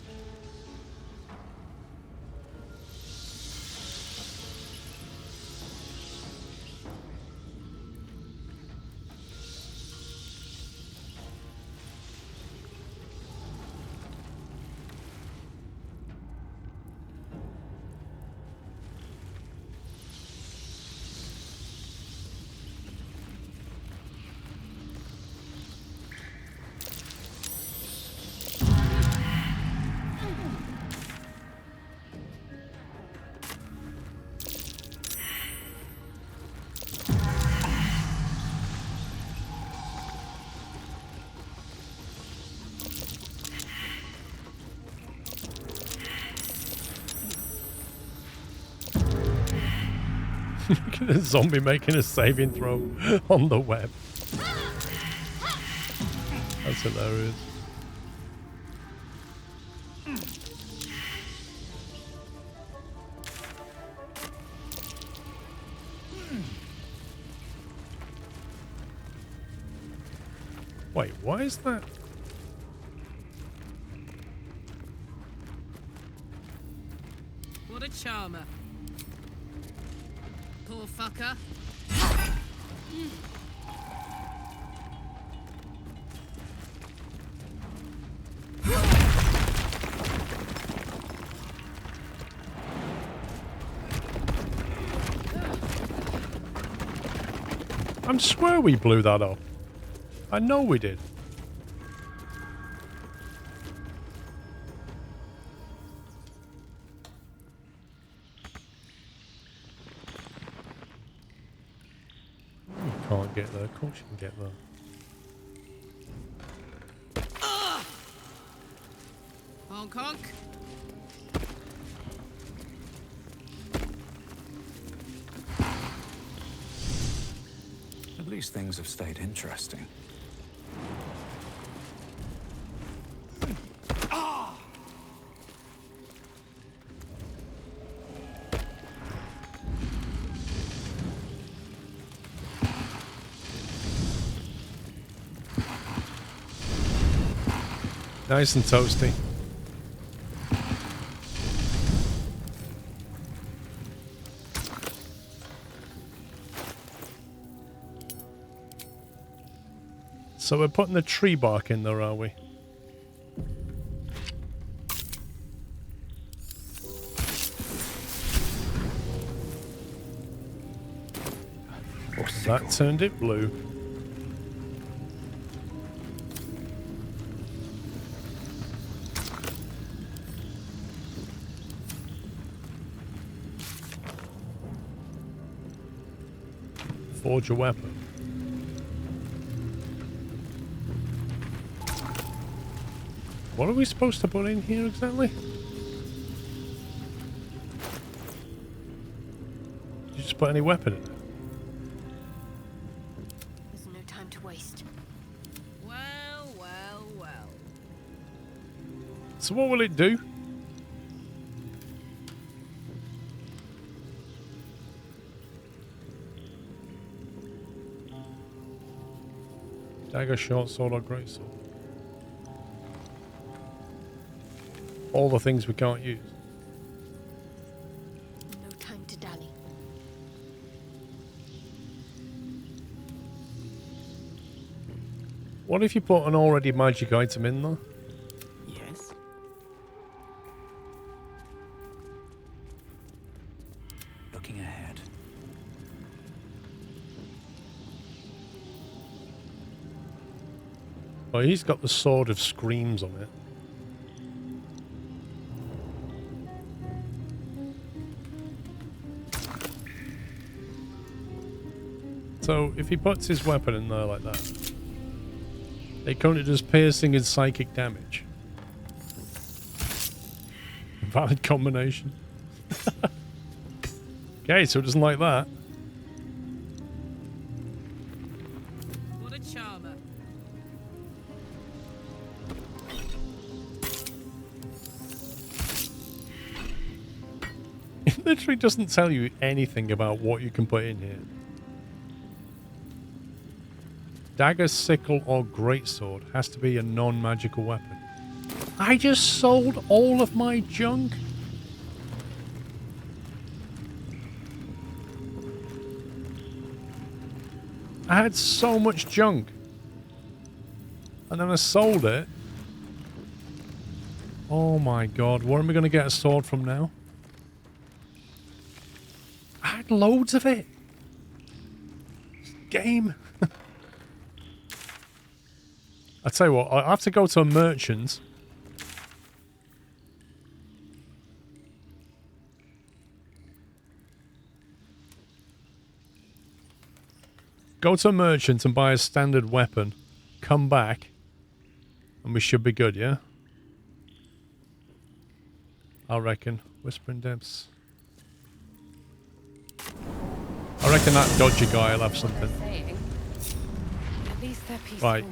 Look at a zombie making a saving throw on the web. That's hilarious. Wait, why is that? What a charmer. Poor fucker. I swear we blew that up. I know we did. You can't get there. Of course you can get there. Honk honk. At least things have stayed interesting. Nice and toasty. So we're putting the tree bark in there, are we? That turned it blue. Forge a weapon. What are we supposed to put in here exactly? Did you just put any weapon in? There's no time to waste. Well, well, well. So what will it do? Dagger, short sword, or great sword. All the things we can't use. What if you put an already magic item in there? Yes? Looking ahead. Well, he's got the Sword of Screams on it. So, if he puts his weapon in there like that, it currently does piercing and psychic damage. Valid combination. Okay, so it doesn't like that. What a charmer. It literally doesn't tell you anything about what you can put in here. Dagger, sickle, or greatsword has to be a non-magical weapon. I just sold all of my junk. I had so much junk. And then I sold it. Oh my god, where am I going to get a sword from now? I had loads of it. Game. I tell you what, I have to go to a merchant. Go to a merchant and buy a standard weapon. Come back. And we should be good, yeah? I reckon. Whispering Depths. I reckon that dodgy guy will have something. At least they're peaceful. Right.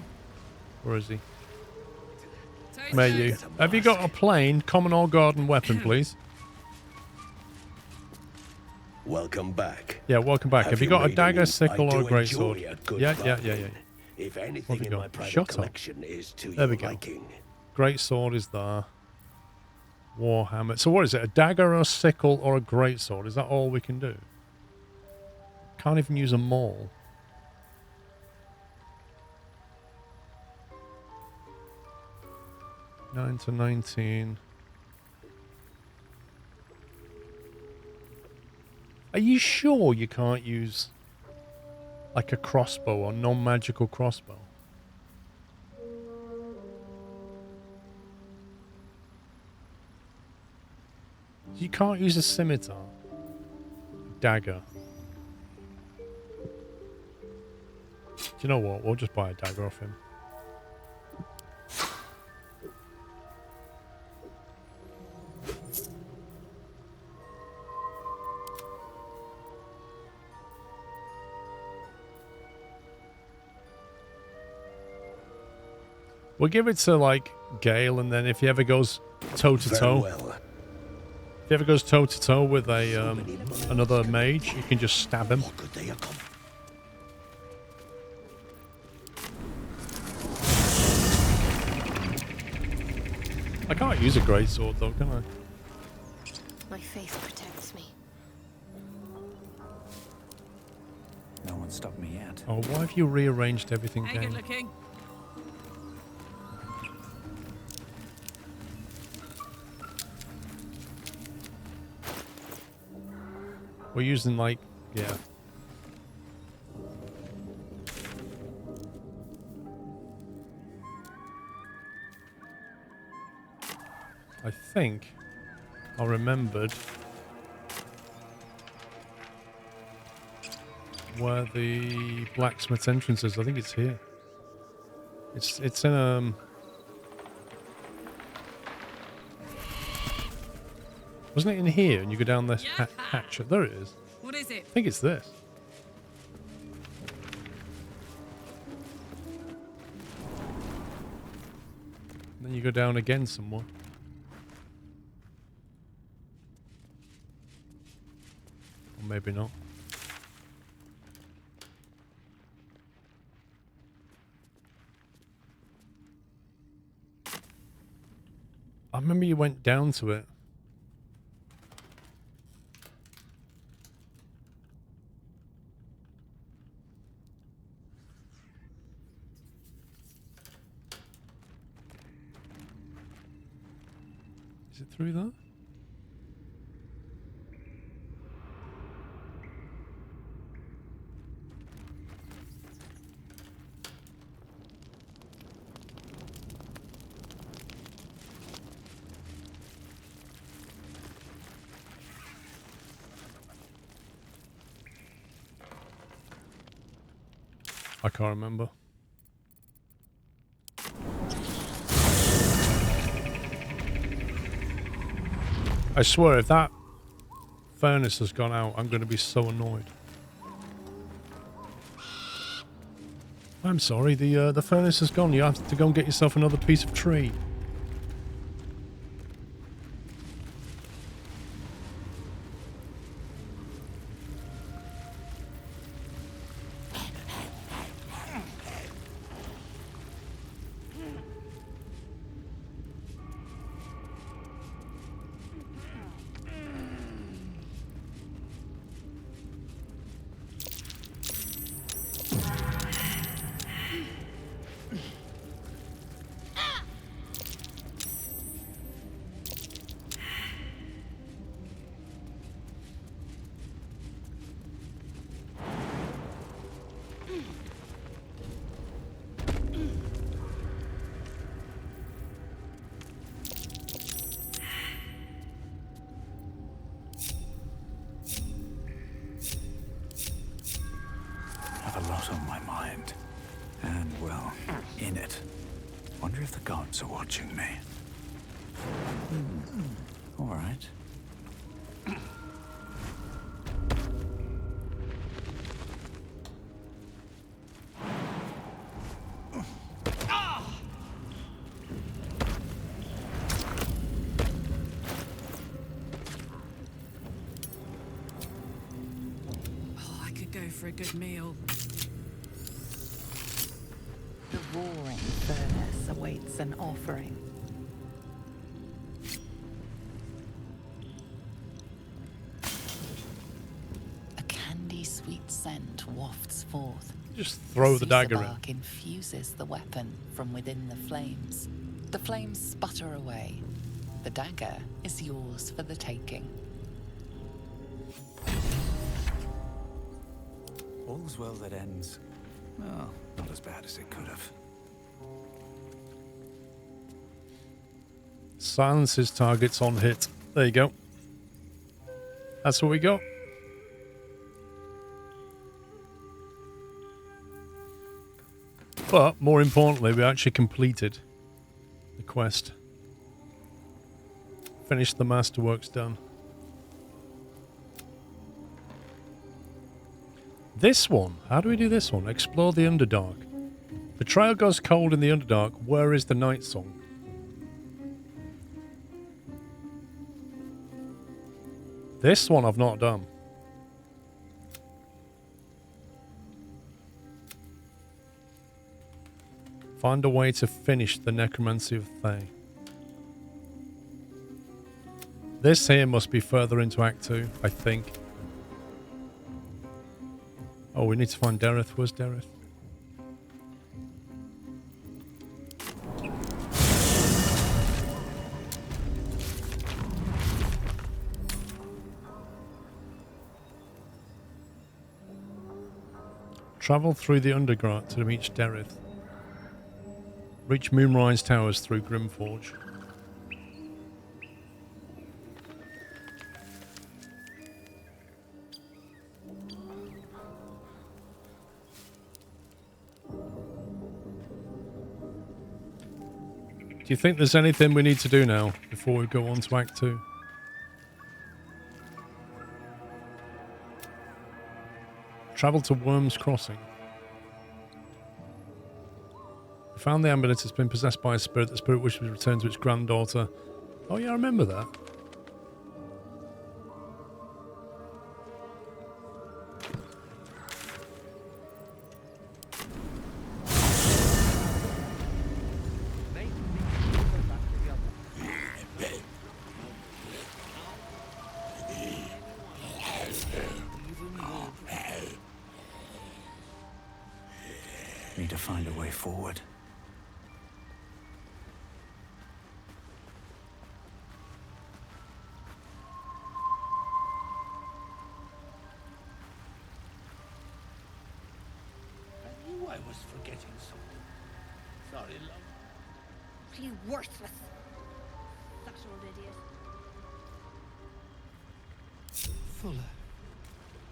Where is he? Where are you? Have you got a plain, common or garden weapon, please? Welcome back. Yeah, welcome back. Have you got a dagger, sickle, or a greatsword? Yeah. If What anything have we in my got? private Shut up. collection is to There your we go. liking. Greatsword is there. Warhammer. So what is it? A dagger, a sickle, or a greatsword? Is that all we can do? Can't even use a maul. Nine to 19. Are you sure you can't use like a crossbow or non-magical crossbow? You can't use a scimitar. Dagger. Do you know what? We'll just buy a dagger off him. We'll give it to, like, Gale, and then if he ever goes toe-to-toe... Farewell. If he ever goes toe-to-toe with a another mage, you can just stab him. I can't use a greatsword, though, can I? My faith protects me. No one stopped me yet. Oh, why have you rearranged everything Hey, good down? looking. We're using, like, yeah. I think I remembered where the blacksmith's entrance is. I think it's here. It's in wasn't it in here? And you go down this hatch. There it is. What is it? I think it's this. Then you go down again somewhere. Or maybe not. I remember you went down to it. Is it through that? I can't remember. I swear, if that furnace has gone out, I'm going to be so annoyed. I'm sorry, the furnace has gone. You have to go and get yourself another piece of tree. On my mind. And, well, in it. Wonder if the gods are watching me. All right. Oh, I could go for a good meal. The roaring furnace awaits an offering. A candy-sweet scent wafts forth. Just throw the dagger in. Bark infuses the weapon from within the flames. The flames sputter away. The dagger is yours for the taking. All's well that ends. Well, not as bad as it could have. Silences targets on hit. There you go. That's what we got. But, more importantly, we actually completed the quest. Finished the Masterwork's done. This one, how do we do this one? Explore the Underdark. The trail goes cold in the Underdark. Where is the night song? This one I've not done. Find a way to finish the Necromancy of Thay. This here must be further into Act 2, I think. Oh, we need to find Dareth. Where's Dareth? Travel through the Underdark to reach Dareth. Reach Moonrise Towers through Grimforge. Do you think there's anything we need to do now before we go on to Act 2? Travel to Worm's Crossing. We found the amulet has been possessed by a spirit. The spirit wishes to return to its granddaughter. Oh yeah, I remember that. Need to find a way forward. was forgetting something. Sorry, love. You worthless. That old idiot. Fuller.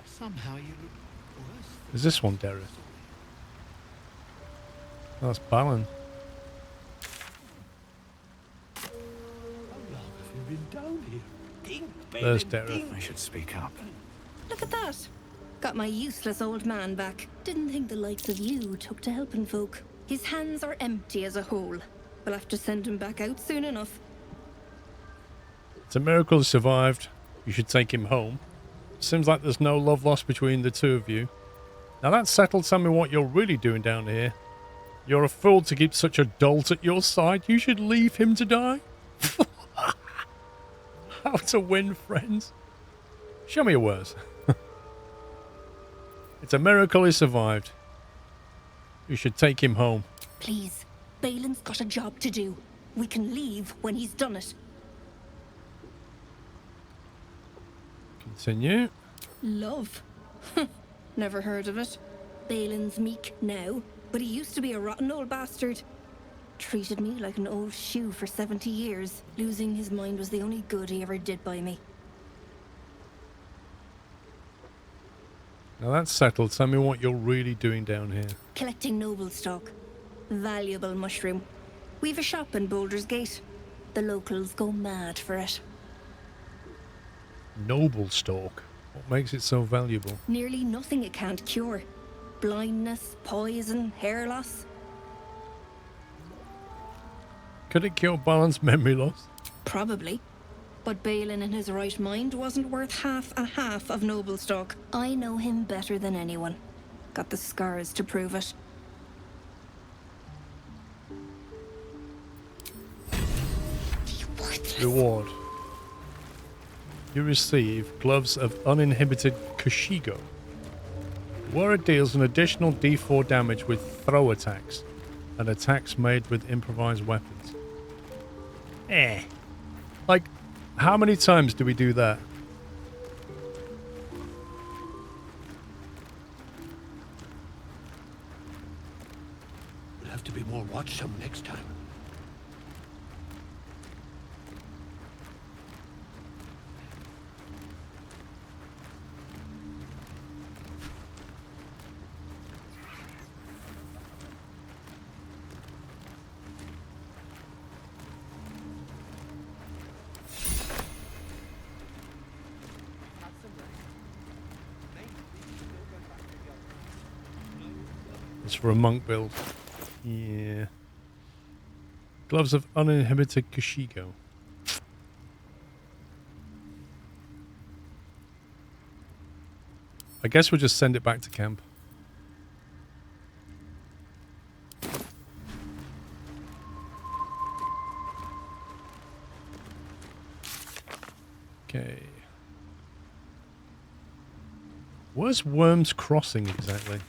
Somehow you look worse. Is this one Derek? Oh, that's Baelen. How long have you been down here? Think, There's Baelen, Derek. think. I should speak up. Look at that. Got my useless old man back. Didn't think the likes of you took to helping folk. His hands are empty as a whole. We'll have to send him back out soon enough. It's a miracle he survived. You should take him home. Seems like there's no love lost between the two of you. Now that's settled. Tell me what you're really doing down here. You're a fool to keep such a dolt at your side. You should leave him to die. How to win friends. Show me your words. It's a miracle he survived. You should take him home. Please. Baelen's got a job to do. We can leave when he's done it. Continue. Love. Never heard of it. Baelen's meek now, but he used to be a rotten old bastard. Treated me like an old shoe for 70 years. Losing his mind was the only good he ever did by me. Now that's settled. Tell me what you're really doing down here. Collecting noble stock. Valuable mushroom. We've a shop in Baldurs Gate. The locals go mad for it. Noble stalk. What makes it so valuable? Nearly nothing it can't cure. Blindness, poison, hair loss. Could it cure Balen's memory loss? Probably. But Baelen in his right mind wasn't worth half of noble stock. I know him better than anyone. Got the scars to prove it. Reward. You receive Gloves of Uninhibited Kushigo. The wearer deals an additional d4 damage with throw attacks and attacks made with improvised weapons. Like, how many times do we do that? We'll have to be more watchsome next time. It's for a monk build. Yeah. Gloves of Uninhibited Kushigo. I guess we'll just send it back to camp. Okay. Where's Worms Crossing exactly?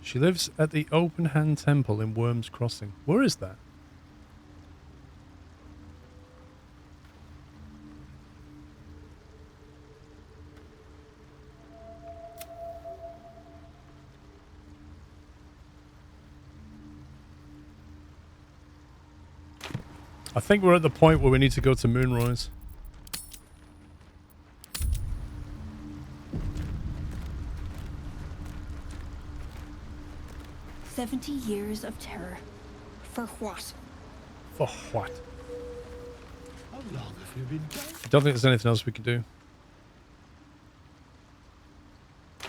She lives at the Open Hand Temple in Worms Crossing. Where is that? I think we're at the point where we need to go to Moonrise. Years of terror. For what? For what? How long have you been down? I don't think there's anything else we can do.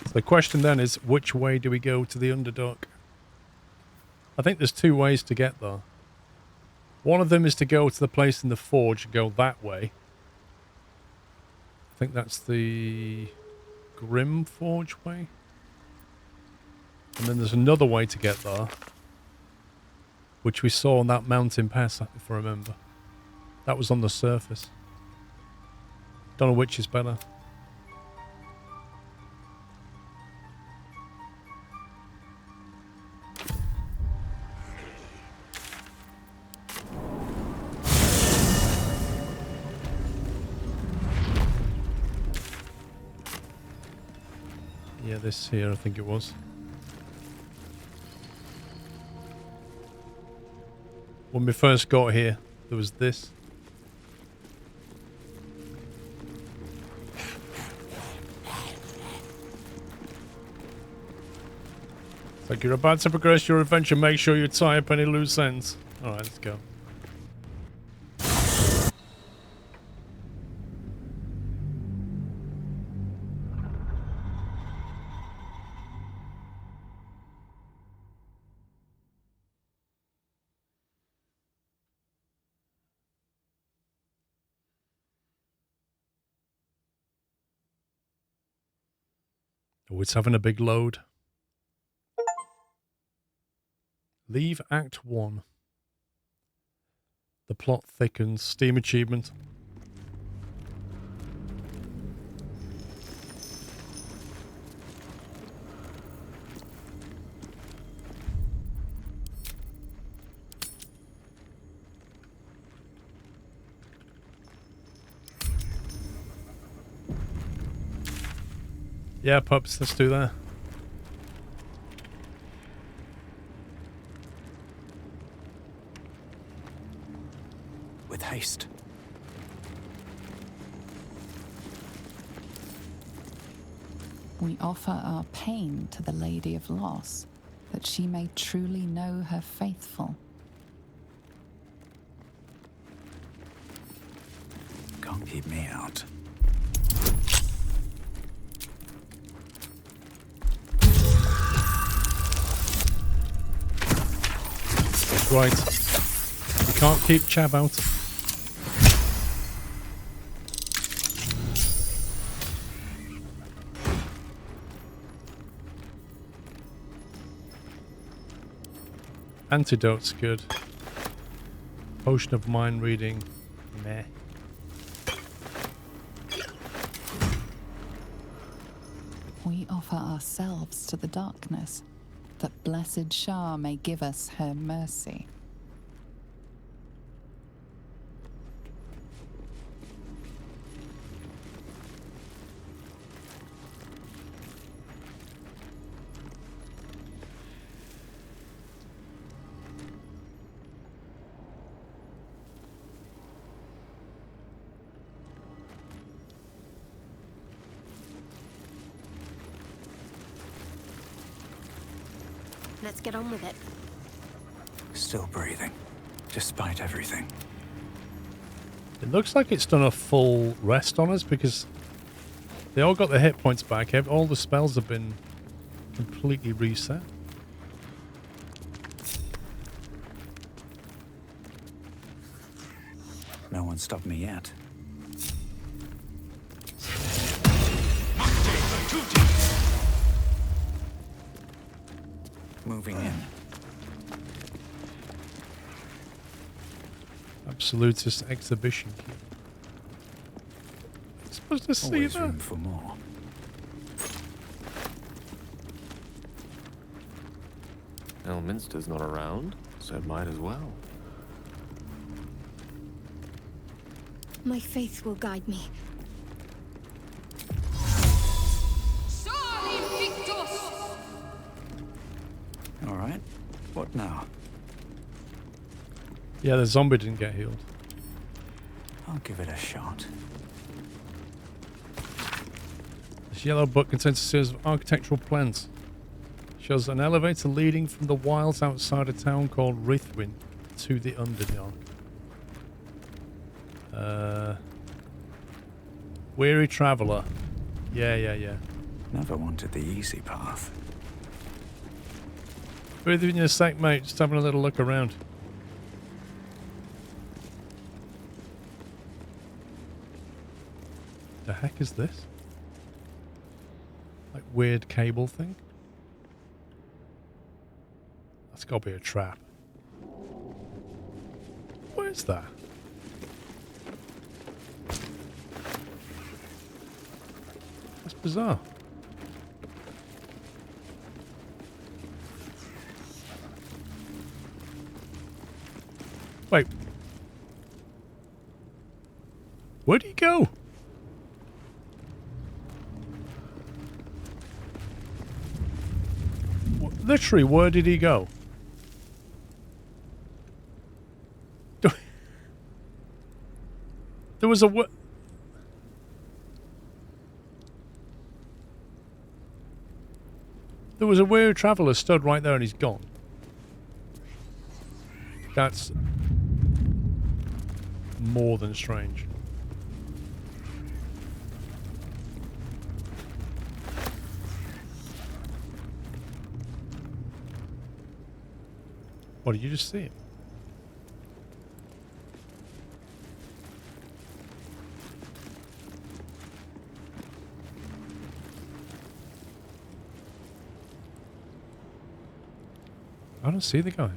So the question then is, which way do we go to the Underdark? I think there's two ways to get there. One of them is to go to the place in the forge and go that way. I think that's the Grim Forge way. And then there's another way to get there, which we saw on that mountain pass, if I remember. That was on the surface. Don't know which is better. Yeah, this here, I think it was. When we first got here, there was this. It's like you're about to progress your adventure, make sure you tie up any loose ends. Alright, let's go. Oh, it's having a big load. Leave Act 1. The plot thickens. Steam achievement. Yeah, pups, let's do that. With haste. We offer our pain to the Lady of Loss, that she may truly know her faithful. Can't keep me out. That's right. You can't keep Chav out. Antidote's good. Potion of mind reading. Meh. We offer ourselves to the darkness, that blessed Shar may give us her mercy. Let's get on with it. Still breathing, despite everything. It looks like it's done a full rest on us because they all got their hit points back. All the spells have been completely reset. No one stopped me yet. Moving in. Absolutist exhibition key. I'm supposed to see Always that. room for more. Elminster's not around, so might as well. My faith will guide me. All right. What now? Yeah, the zombie didn't get healed. I'll give it a shot. This yellow book contains a series of architectural plans. Shows an elevator leading from the wilds outside a town called Rithwin to the Underdark. Weary traveller. Yeah. Never wanted the easy path. Breathe in a sec, mate. Just having a little look around. The heck is this? Like weird cable thing? That's got to be a trap. What is that? That's bizarre. Wait. Where'd he go? Literally, where did he go? There was a... There was a weird traveller stood right there and he's gone. That's more than strange. What, did you just see him? I don't see the guy.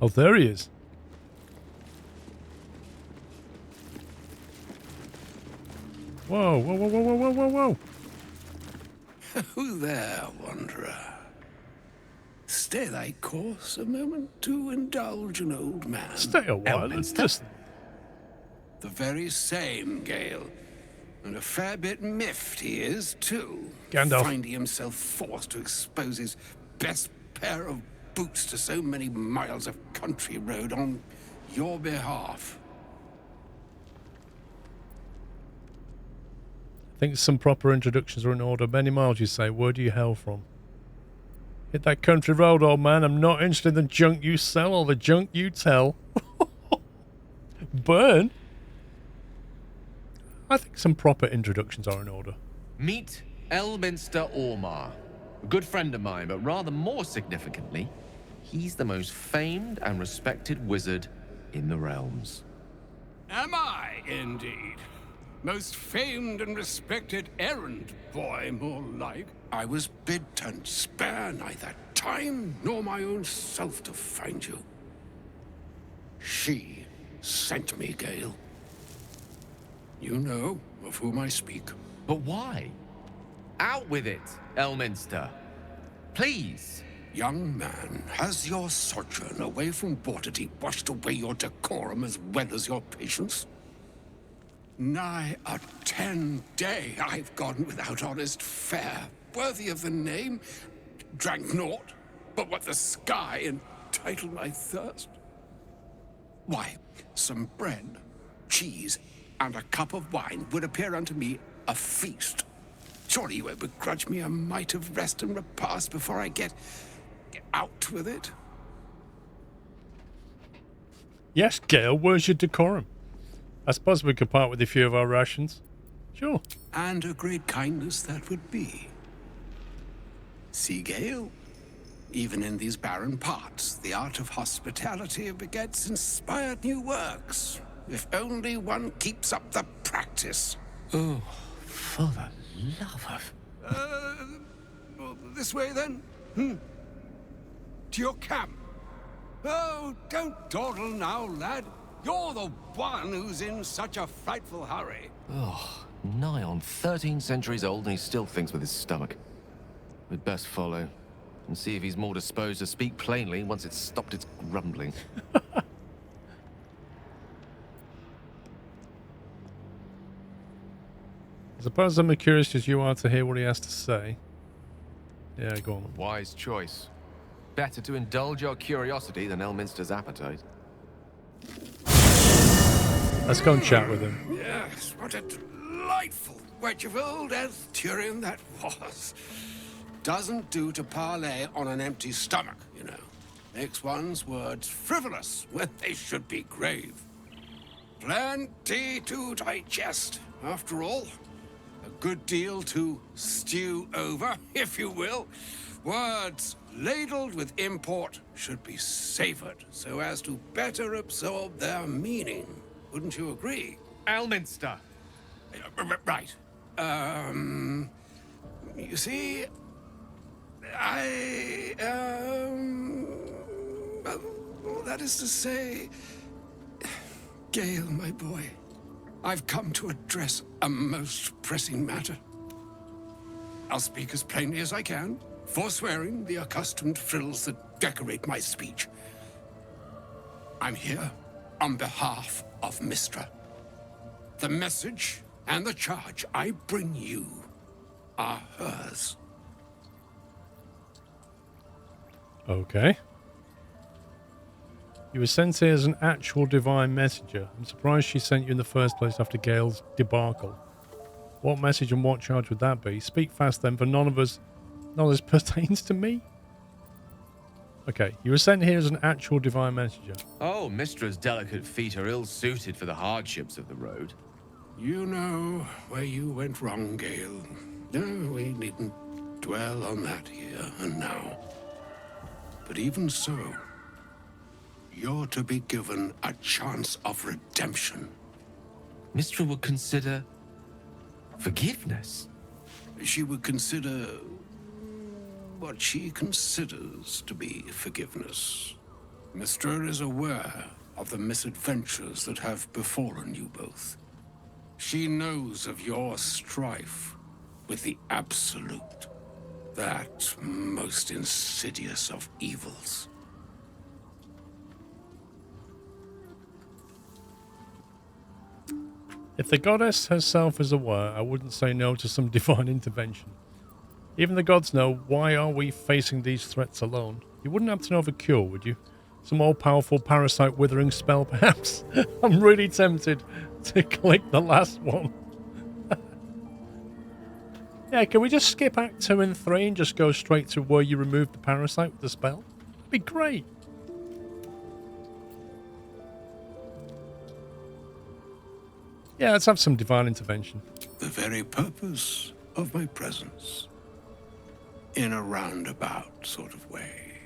Oh, there he is. Whoa, whoa, whoa, whoa, whoa, whoa, whoa, whoa. Who there, wanderer? Stay thy course a moment to indulge an old man. Stay a while. It's just... The very same, Gale. And a fair bit miffed he is, too. Gandalf. Finding himself forced to expose his best pair of boots to so many miles of country road on your behalf. I think some proper introductions are in order. Many miles, you say. Where do you hail from? Hit that country road, old man. I'm not interested in the junk you sell or the junk you tell. Burn? I think some proper introductions are in order. Meet Elminster Ormar. A good friend of mine, but rather more significantly, he's the most famed and respected wizard in the realms. Am I, indeed? Most famed and respected errand boy, more like. I was bid to spare neither time nor my own self to find you. She sent me, Gale. You know of whom I speak. But why? Out with it, Elminster. Please. Young man, has your sojourn away from Bortity washed away your decorum as well as your patience? Nigh a 10-day I've gone without honest fare, worthy of the name. Drank naught but what the sky entitled my thirst. Why, some bread, cheese, and a cup of wine would appear unto me a feast. Surely you won't begrudge me a mite of rest and repast before I get out with it? Yes, Gale, where's your decorum? I suppose we could part with a few of our rations. Sure. And a great kindness that would be. See, Gale, even in these barren parts, the art of hospitality begets inspired new works. If only one keeps up the practice. Oh, for the love of... This way, then? To your camp. Oh, don't dawdle now, lad. You're the one who's in such a frightful hurry. Oh, nigh on 13 centuries old and he still thinks with his stomach. We'd best follow and see if he's more disposed to speak plainly once it's stopped its grumbling. I suppose I'm as curious as you are to hear what he has to say. Yeah, go on. Wise choice. Better to indulge your curiosity than Elminster's appetite. Let's go and chat with him. Yes, what a delightful wedge of old Arthurian that was. Doesn't do to parley on an empty stomach, you know. Makes one's words frivolous when they should be grave. Plenty to digest, after all. A good deal to stew over, if you will. Words ladled with import should be savored so as to better absorb their meaning. Wouldn't you agree? Elminster! Right. You see, well, that is to say, Gale, my boy, I've come to address a most pressing matter. I'll speak as plainly as I can, forswearing the accustomed frills that decorate my speech. I'm here on behalf of Mistra. The message and the charge I bring you are hers. Okay. You were sent here as an actual divine messenger. I'm surprised she sent you in the first place after Gale's debacle. What message and what charge would that be? Speak fast then, for none of this pertains to me. Okay, you were sent here as an actual divine messenger. Oh, Mistra's delicate feet are ill-suited for the hardships of the road. You know where you went wrong, Gale. No, we needn't dwell on that here and now. But even so, you're to be given a chance of redemption. Mistra would consider forgiveness. She would consider what she considers to be forgiveness. Mistra is aware of the misadventures that have befallen you both. She knows of your strife with the Absolute, that most insidious of evils. If the goddess herself is aware, I wouldn't say no to some divine intervention. Even the gods know, why are we facing these threats alone? You wouldn't have to know of a cure, would you? Some all-powerful parasite withering spell, perhaps? I'm really tempted to click the last one. Yeah, can we just skip Act 2 and 3 and just go straight to where you remove the parasite with the spell? That'd be great. Yeah, let's have some divine intervention. The very purpose of my presence. In a roundabout sort of way.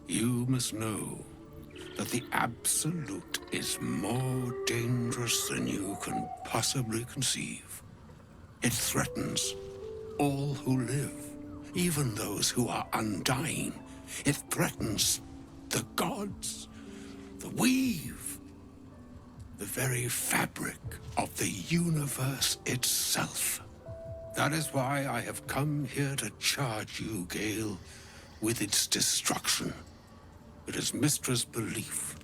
You must know that the Absolute is more dangerous than you can possibly conceive. It threatens all who live, even those who are undying. It threatens the gods, the weave, the very fabric of the universe itself. That is why I have come here to charge you, Gale, with its destruction. It is Mistra's belief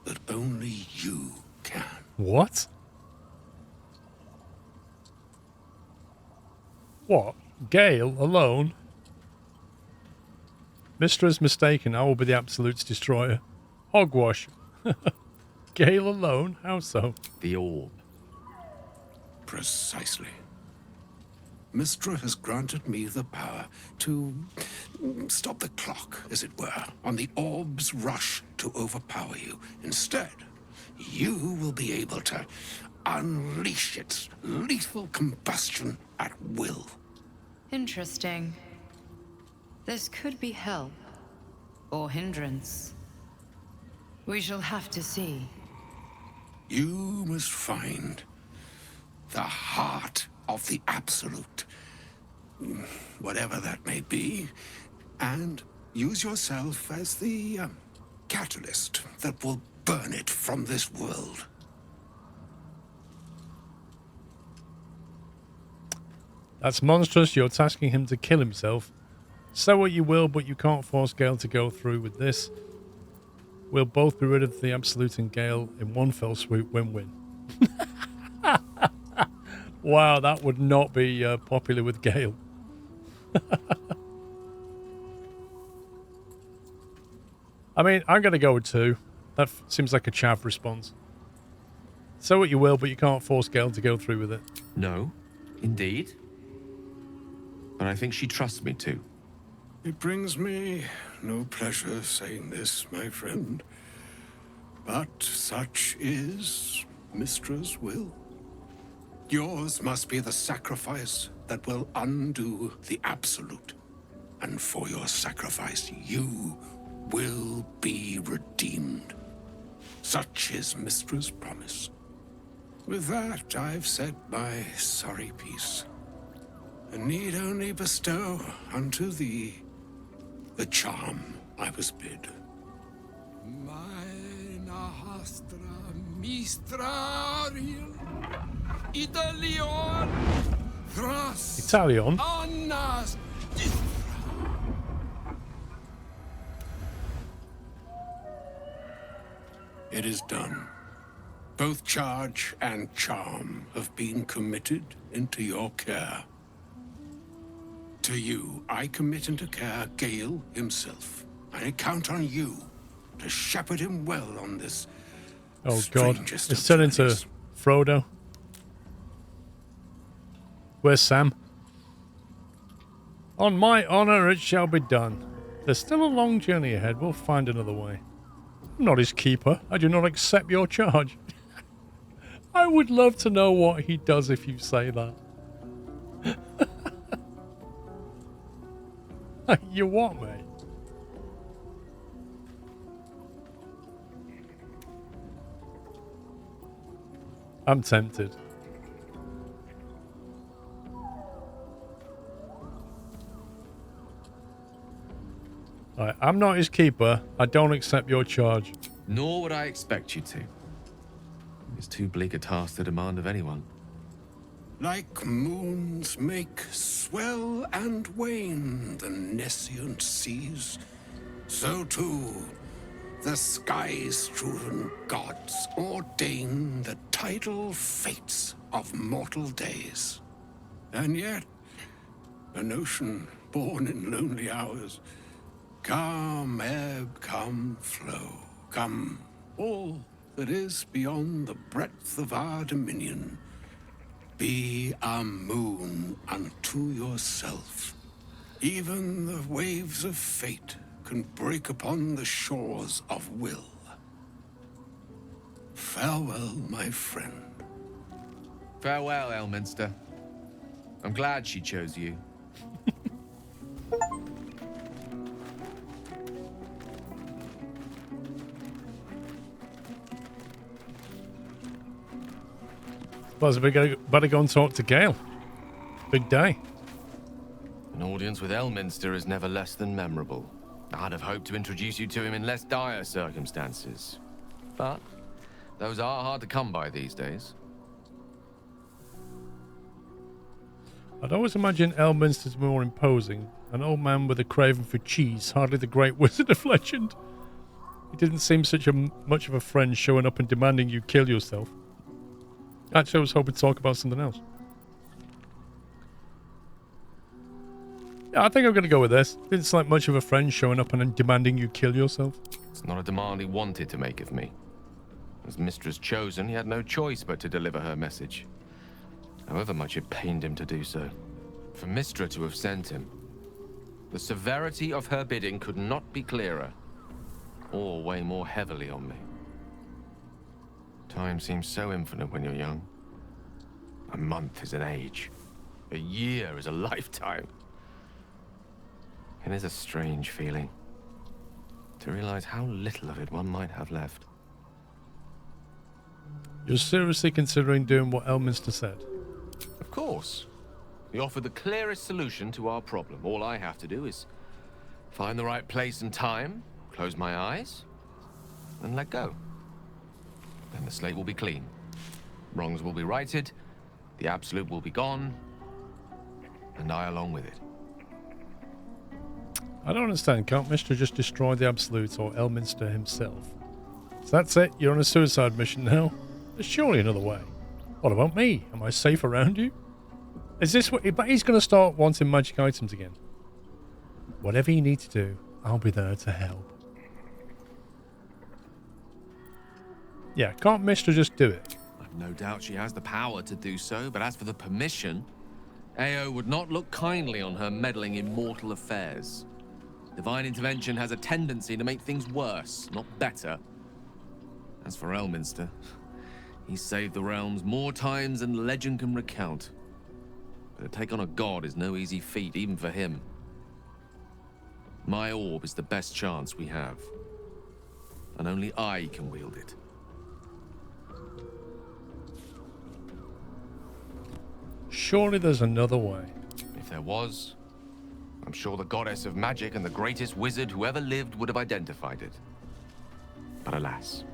that only you can. What? What? Gale alone? Mistra's mistaken. I will be the Absolute's destroyer. Hogwash. Gale alone? How so? The orb. Precisely. Mistra has granted me the power to stop the clock, as it were, on the orb's rush to overpower you. Instead, you will be able to unleash its lethal combustion at will. Interesting. This could be help, or hindrance. We shall have to see. You must find the heart of the Absolute, whatever that may be, and use yourself as the catalyst that will burn it from this world. That's monstrous. You're tasking him to kill himself. Say what you will, but you can't force Gale to go through with this. We'll both be rid of the Absolute and Gale in one fell swoop. Win-win. Wow, that would not be popular with Gale. I mean, I'm going to go with 2. That seems like a chav response. Say what you will, but you can't force Gale to go through with it. No, indeed. But I think she trusts me too. It brings me no pleasure saying this, my friend. But such is Mistra's will. Yours must be the sacrifice that will undo the Absolute. And for your sacrifice, you will be redeemed. Such is Mistra's promise. With that, I've said my sorry piece. And need only bestow unto thee the charm I was bid. Mina hastra mistrariel Italion thras Italion? annas It is done. Both charge and charm have been committed into your care. To you, I commit into care Gale himself. I count on you to shepherd him well on this Oh god, strangest it's of turned into journeys. Frodo. Where's Sam? On my honor, it shall be done. There's still a long journey ahead. We'll find another way. I'm not his keeper. I do not accept your charge. I would love to know what he does if you say that. You what, mate? I'm tempted. Right, I'm not his keeper. I don't accept your charge. Nor would I expect you to. It's too bleak a task to demand of anyone. Like moons make swell and wane the nescient seas, so too the sky-strewn gods ordain the tidal fates of mortal days. And yet, an ocean born in lonely hours, come ebb, come flow, come all that is beyond the breadth of our dominion. Be a moon unto yourself. Even the waves of fate can break upon the shores of will. Farewell, my friend. Farewell, Elminster. I'm glad she chose you. Well, we better go and talk to Gale. Big day. An audience with Elminster is never less than memorable. I'd have hoped to introduce you to him in less dire circumstances. But those are hard to come by these days. I'd always imagined Elminster to be more imposing. An old man with a craving for cheese, hardly the great wizard of legend. He didn't seem much of a friend showing up and demanding you kill yourself. Actually, I was hoping to talk about something else. Yeah, I think I'm going to go with this. Didn't seem like much of a friend showing up and then demanding you kill yourself. It's not a demand he wanted to make of me. As mistress chosen, he had no choice but to deliver her message. However much it pained him to do so. For Mistra to have sent him, the severity of her bidding could not be clearer, or weigh more heavily on me. Time seems so infinite when you're young. A month is an age. A year is a lifetime. It is a strange feeling to realize how little of it one might have left. You're seriously considering doing what Elminster said? Of course. He offered the clearest solution to our problem. All I have to do is find the right place and time, close my eyes, and let go. Then the slate will be clean. Wrongs will be righted, the absolute will be gone, and I along with it. I don't understand. Can't Mistra just destroy the Absolute or Elminster himself? So that's it? You're on a suicide mission now? There's surely another way. What about me? Am I safe around you? Is this what... But he's going to start wanting magic items again. Whatever you need to do, I'll be there to help. Yeah, can't Mistra just do it? I've no doubt she has the power to do so, but as for the permission, Ao would not look kindly on her meddling in mortal affairs. Divine intervention has a tendency to make things worse, not better. As for Elminster, he's saved the realms more times than legend can recount. But to take on a god is no easy feat, even for him. My orb is the best chance we have. And only I can wield it. Surely there's another way. If there was, I'm sure the goddess of magic and the greatest wizard who ever lived would have identified it. But alas,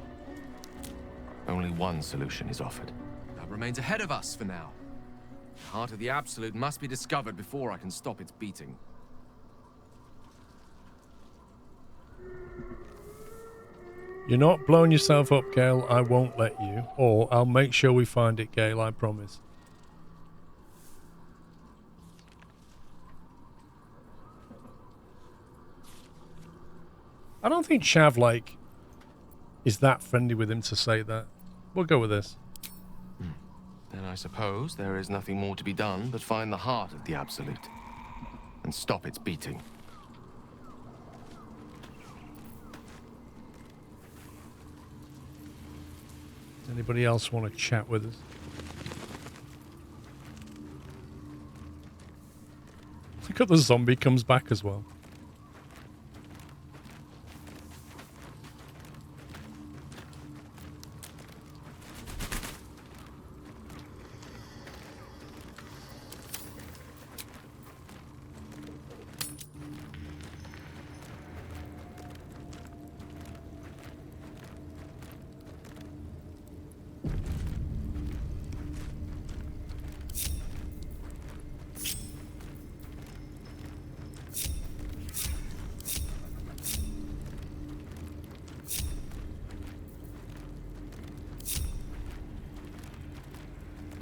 only one solution is offered. That remains ahead of us for now. The heart of the Absolute must be discovered before I can stop its beating. You're not blowing yourself up, Gale. I won't let you. Or I'll make sure we find it, Gale. I promise. I don't think Chav, like, is that friendly with him to say that. We'll go with this. Then I suppose there is nothing more to be done but find the heart of the Absolute and stop its beating. Anybody else want to chat with us? Look at the zombie comes back as well.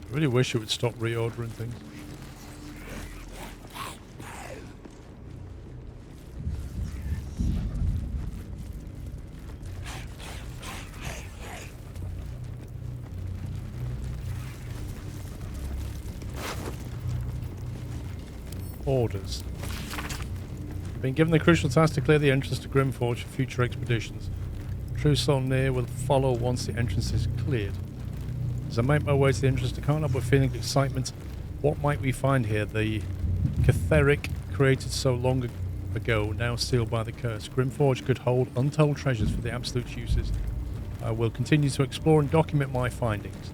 I really wish it would stop reordering things. Orders. Been given the crucial task to clear the entrance to Grimforge for future expeditions. True Soul near will follow once the entrance is cleared. As I make my way to the entrance, I can't help but feeling excitement. What might we find here? The Catheric, created so long ago, now sealed by the curse. Grimforge could hold untold treasures for the Absolute's uses. I will continue to explore and document my findings.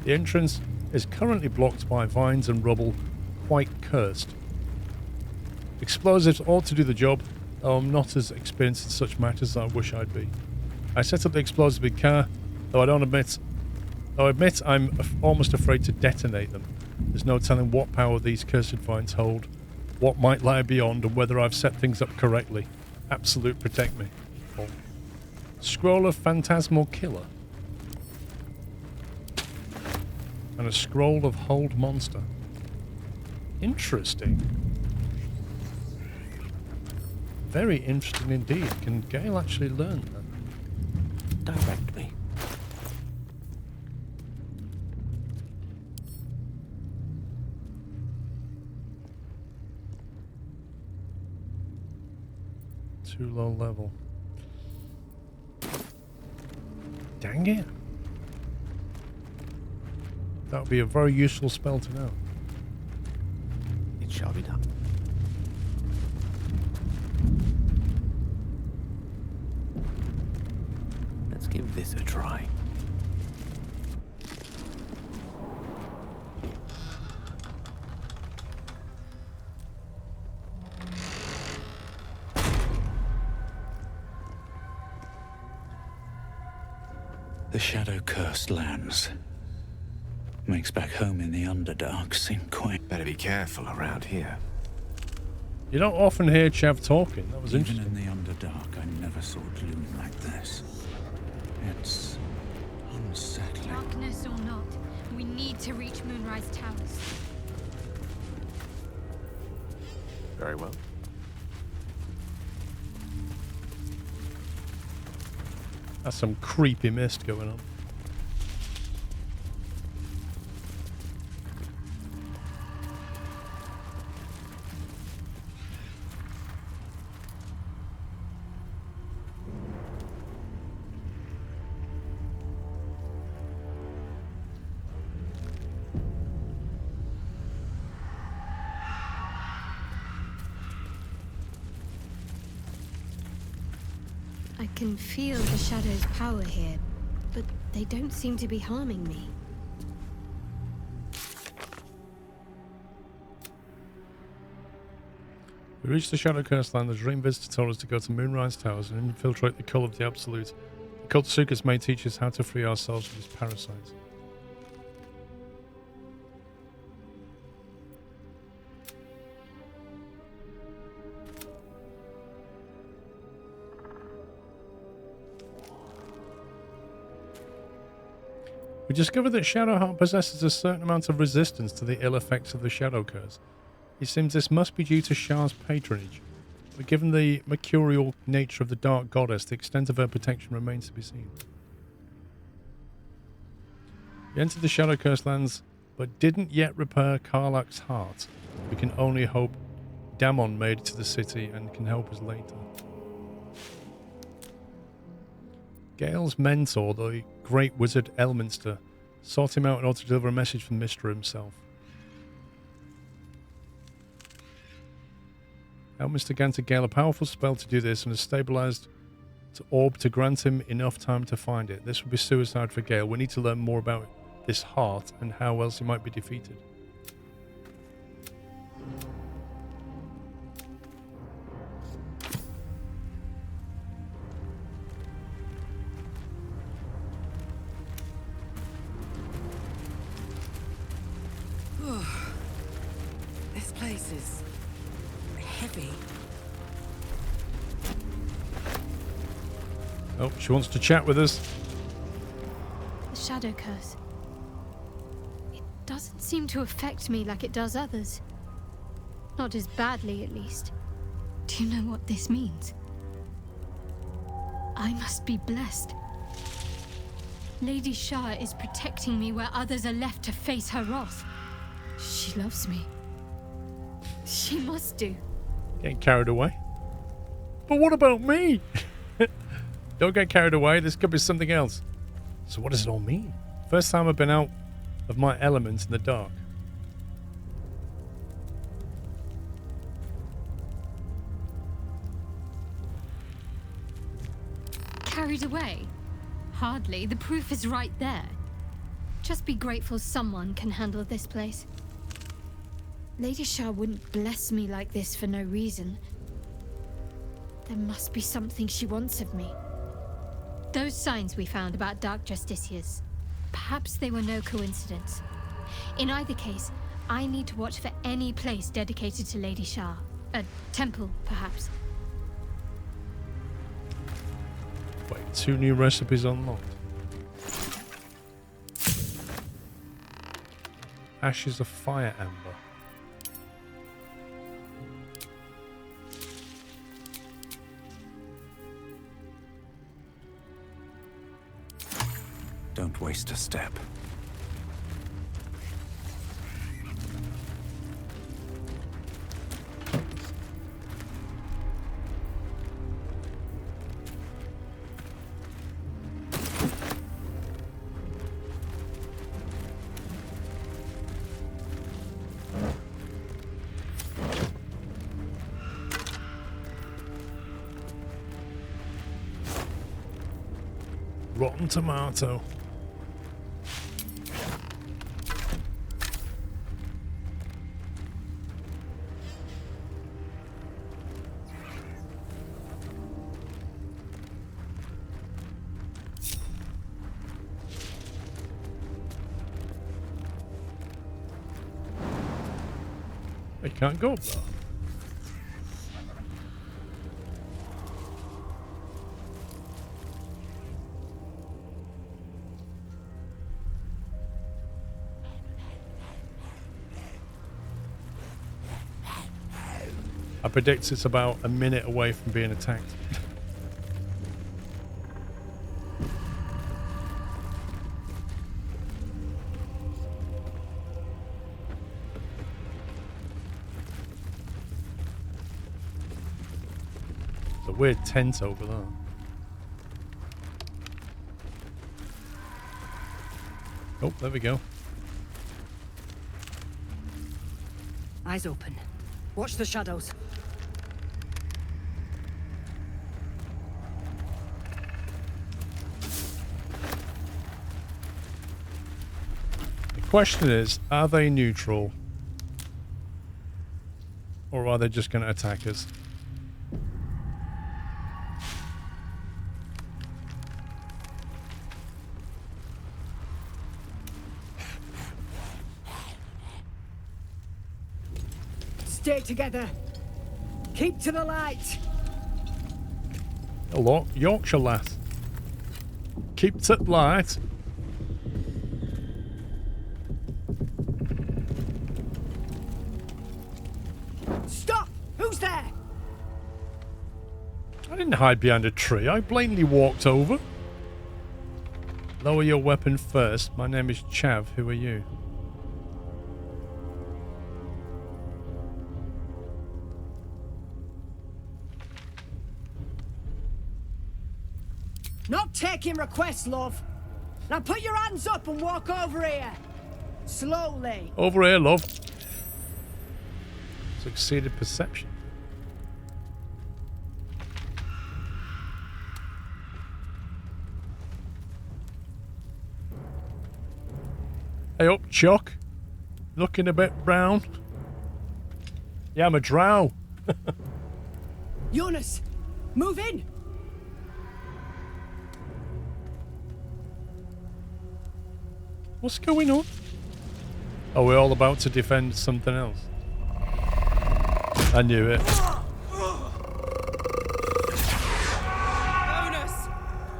The entrance is currently blocked by vines and rubble, quite cursed. Explosives ought to do the job, though I'm not as experienced in such matters as I wish I'd be. I set up the explosives with care, though I admit I'm almost afraid to detonate them. There's no telling what power these cursed vines hold, what might lie beyond, and whether I've set things up correctly. Absolute, protect me. Oh. Scroll of Phantasmal Killer. And a scroll of Hold Monster. Interesting. Very interesting indeed. Can Gale actually learn that? Direct me. Too low level. Dang it. That would be a very useful spell to know. It shall be done. Let's give this a try. The shadow-cursed lands. Makes back home in the Underdark seem quite... Better be careful around here. You don't often hear Chav talking. That was interesting. Even in the Underdark, I never saw gloom like this. It's unsettling. Darkness or not, we need to reach Moonrise Towers. Very well. That's some creepy mist going on. I can feel the shadow's power here, but they don't seem to be harming me. We reached the Shadow Cursed Land. The Dream Visitor told us to go to Moonrise Towers and infiltrate the Cult of the Absolute. The cultists may teach us how to free ourselves from these parasites. We discover that Shadowheart possesses a certain amount of resistance to the ill effects of the Shadow Curse. It seems this must be due to Shar's patronage, but given the mercurial nature of the Dark Goddess, the extent of her protection remains to be seen. We entered the Shadow Curse lands, but didn't yet repair Karlach's heart. We can only hope Damon made it to the city and can help us later. Gale's mentor, the great wizard Elminster, sought him out in order to deliver a message from Mr. himself. Elminster granted Gale a powerful spell to do this and has stabilized the orb to grant him enough time to find it. This would be suicide for Gale. We need to learn more about this heart and how else he might be defeated. This place is heavy. Oh, she wants to chat with us. The Shadow Curse. It doesn't seem to affect me like it does others. Not as badly, at least. Do you know what this means? I must be blessed. Lady Shar is protecting me where others are left to face her wrath. She loves me. She must do. Getting carried away. But what about me? Don't get carried away. This could be something else. So what does it all mean? First time I've been out of my element in the dark. Carried away? Hardly. The proof is right there. Just be grateful someone can handle this place. Lady Shar wouldn't bless me like this for no reason. There must be something she wants of me. Those signs we found about Dark Justiciars, perhaps they were no coincidence. In either case, I need to watch for any place dedicated to Lady Shar. A temple, perhaps. Wait, 2 new recipes unlocked. Ashes of Fire Ember. Don't waste a step. Rotten tomato. I can't go up there. I predict it's about a minute away from being attacked. There's a weird tent over there. Oh, there we go. Eyes open. Watch the shadows. The question is, are they neutral? Or are they just going to attack us? Stay together. Keep to the light. Hello, Yorkshire lass. Keep to the light. Stop! Who's there? I didn't hide behind a tree. I blatantly walked over. Lower your weapon first. My name is Chav. Who are you? Not taking requests, love. Now put your hands up and walk over here. Slowly. Over here, love. Succeeded perception. Hey up, Chuck. Looking a bit brown. Yeah, I'm a drow. Jonas, move in. What's going on? Are we all about to defend something else? I knew it. Jonas!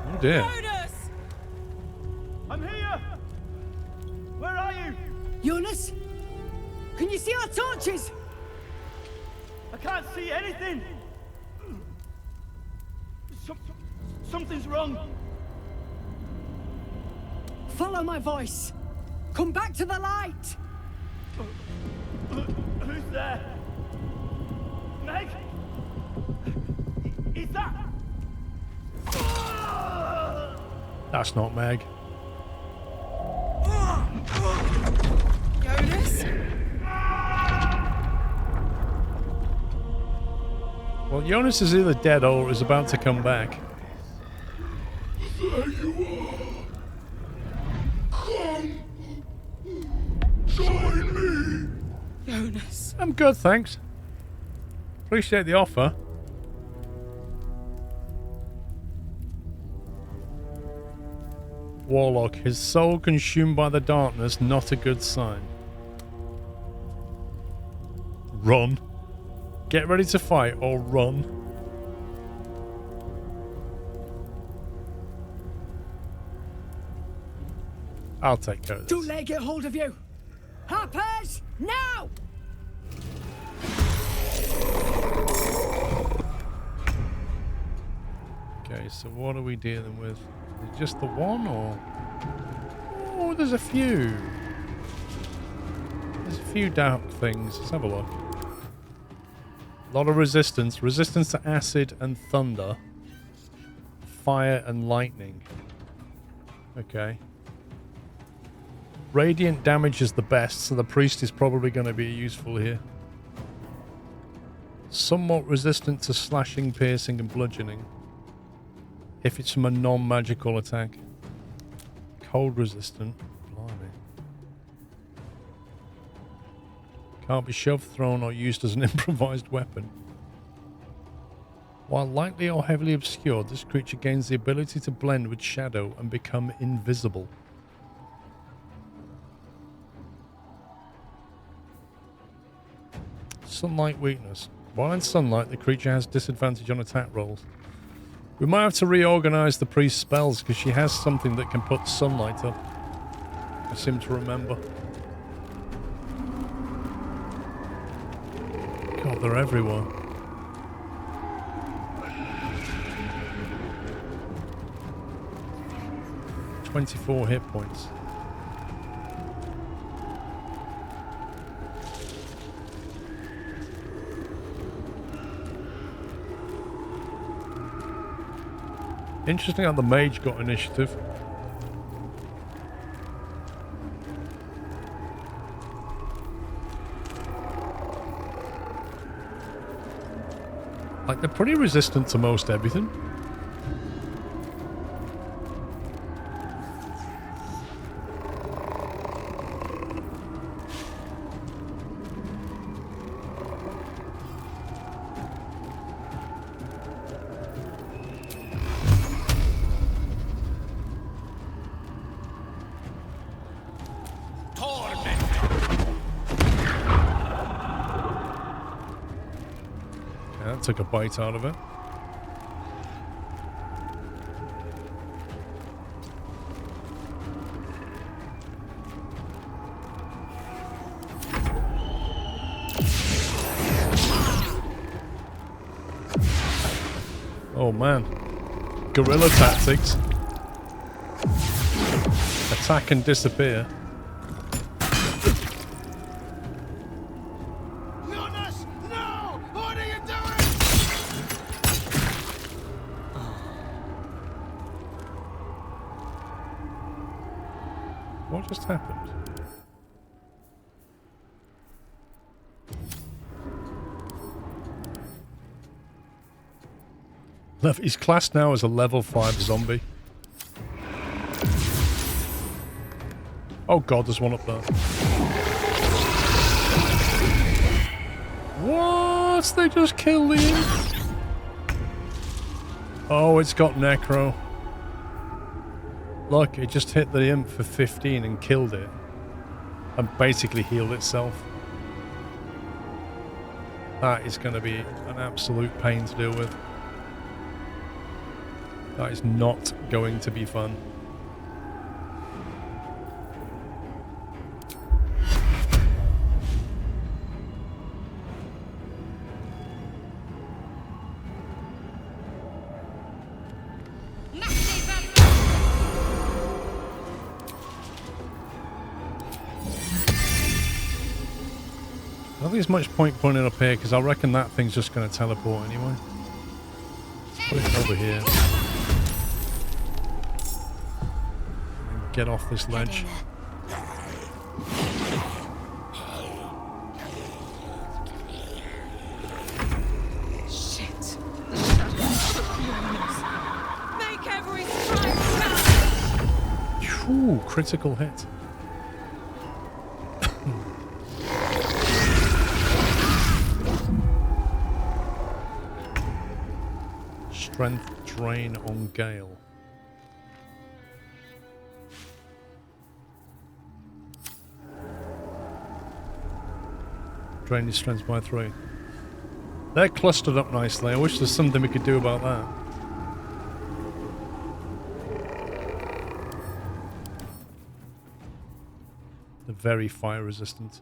Oh dear. Jonas! I'm here! Where are you? Jonas? Can you see our torches? I can't see anything. Something's wrong. Follow my voice. Come back to the light. Who's there? Meg? Is that? That's not Meg. Jonas? Well, Jonas is either dead or is about to come back. There you are. Come. Join me. Jonas. I'm good, thanks. Appreciate the offer. Warlock, his soul consumed by the darkness, not a good sign. Run. Get ready to fight or run. I'll take care of this. Don't let it get hold of you. Harpers, now! Okay, so what are we dealing with? Is it just the one or... Oh, there's a few. There's a few dark things. Let's have a look. A lot of resistance. Resistance to acid and thunder. Fire and lightning. Okay. Radiant damage is the best, so the priest is probably going to be useful here. Somewhat resistant to slashing, piercing, and bludgeoning. If it's from a non-magical attack. Cold resistant. Blimey. Can't be shoved, thrown, or used as an improvised weapon. While lightly or heavily obscured, this creature gains the ability to blend with shadow and become invisible. Sunlight weakness. While in sunlight, the creature has disadvantage on attack rolls. We might have to reorganize the priest's spells because she has something that can put sunlight up. I seem to remember. God, they're everywhere. "24 hit points. Interesting how the mage got initiative. Like, they're pretty resistant to most everything. Took a bite out of it. Oh man. Guerrilla tactics. Attack and disappear. Jonas, no! What are you doing? What just happened? He's classed now as a level 5 zombie. Oh god, there's one up there. What? They just killed the imp? Oh, it's got necro. Look, it just hit the imp for 15 and killed it. And basically healed itself. That is going to be an absolute pain to deal with. That is not going to be fun. I don't think there's much point putting it up here because I reckon that thing's just going to teleport anyway. Let's put it over here. Get off this ledge. Shit. Make every strike count. Ooh, critical hit. Strength drain on Gale. Drain his strength by 3. They're clustered up nicely. I wish there's something we could do about that. They're very fire resistant.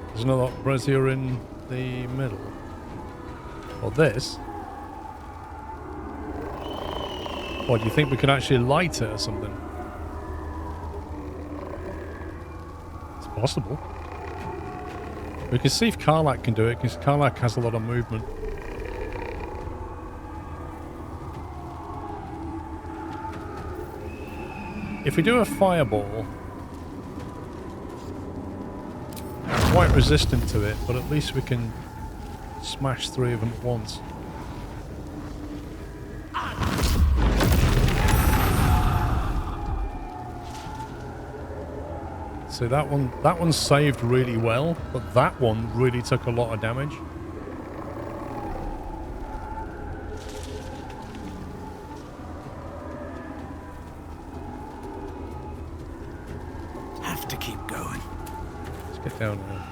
There's another brazier in the middle. Or this. Or do you think we can actually light it or something? It's possible. We can see if Karlak can do it, because Karlak has a lot of movement. If we do a fireball, it's quite resistant to it, but at least we can smash 3 of them at once. So that one saved really well, but that one really took a lot of damage. Have to keep going. Let's get down here.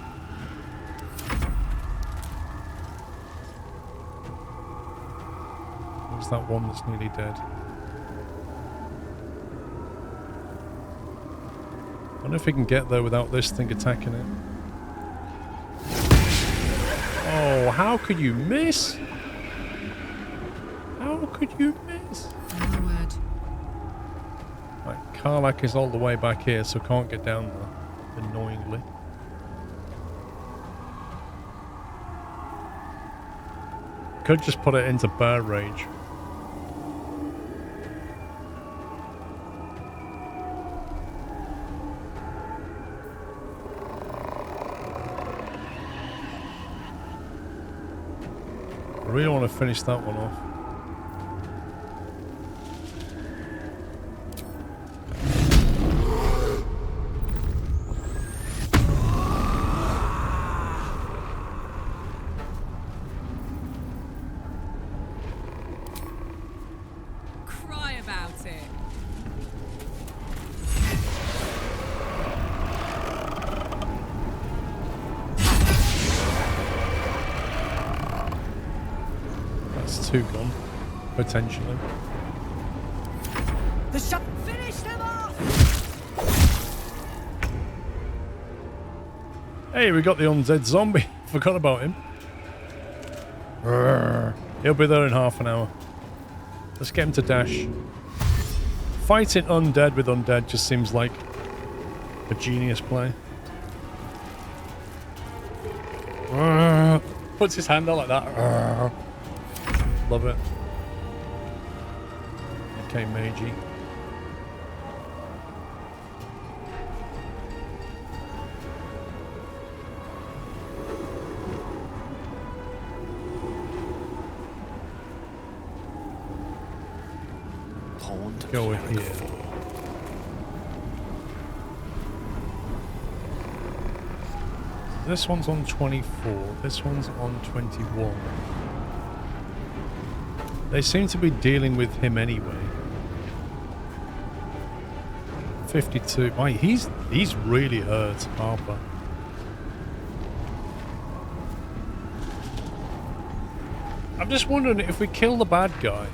Where's that one that's nearly dead? I wonder if we can get there without this thing attacking it. Oh, how could you miss? How could you miss? Oh my word. Right, Karlak is all the way back here, so can't get down there, annoyingly. Could just put it into bird rage. I really want to finish that one off. Cry about it. That's 2 gone, potentially. The shot. Finish them off! Hey, we got the undead zombie. Forgot about him. Urgh. He'll be there in half an hour. Let's get him to dash. Fighting undead with undead just seems like a genius play. Urgh. Puts his hand out like that. Urgh. Love it. Okay, Meiji. Go here. This one's on 24. This one's on 21. They seem to be dealing with him anyway. 52. Why, he's really hurt, Harper. I'm just wondering if we kill the bad guy.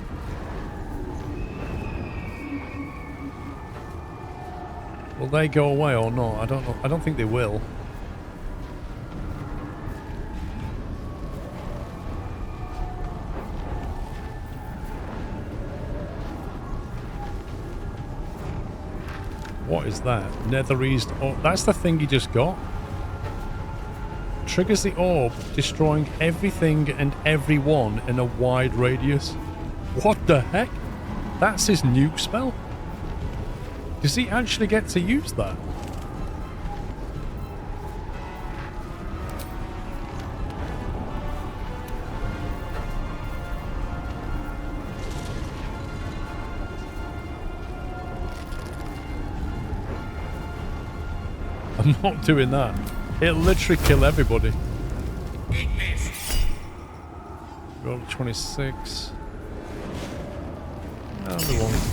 Will they go away or not? I don't know. I don't think they will. What is that? Netherized orb. That's the thing you just got. Triggers the orb, destroying everything and everyone in a wide radius. What the heck? That's his nuke spell? Does he actually get to use that? I'm not doing that. It'll literally kill everybody. Roll 26. No, we won't.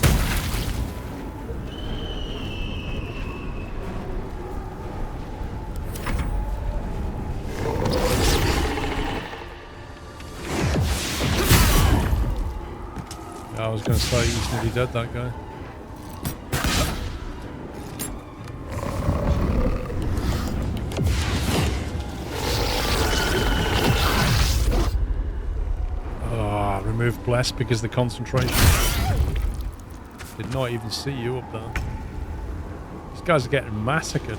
I was going to say he's nearly dead, that guy. Remove Bless because the concentration. Did not even see you up there. These guys are getting massacred.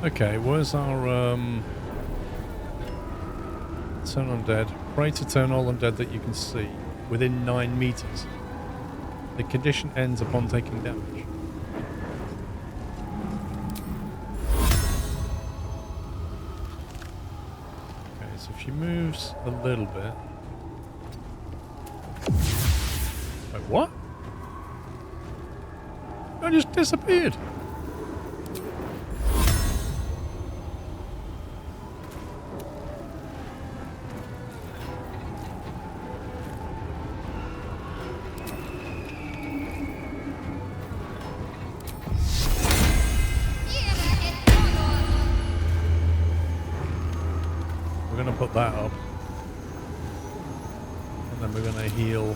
Okay, where's our turn undead? Pray to turn all undead that you can see within 9 meters. The condition ends upon taking damage. Okay, so if she moves a little bit. Wait, what? I just disappeared. Put that up, and then we're going to heal.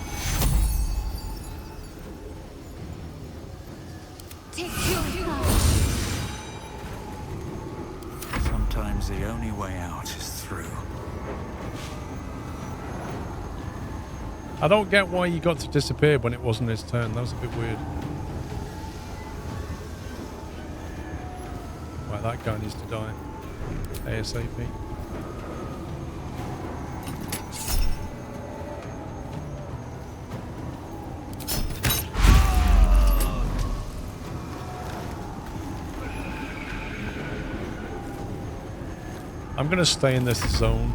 Sometimes the only way out is through. I don't get why you got to disappear when it wasn't his turn. That was a bit weird. Right, that guy needs to die ASAP. I'm going to stay in this zone.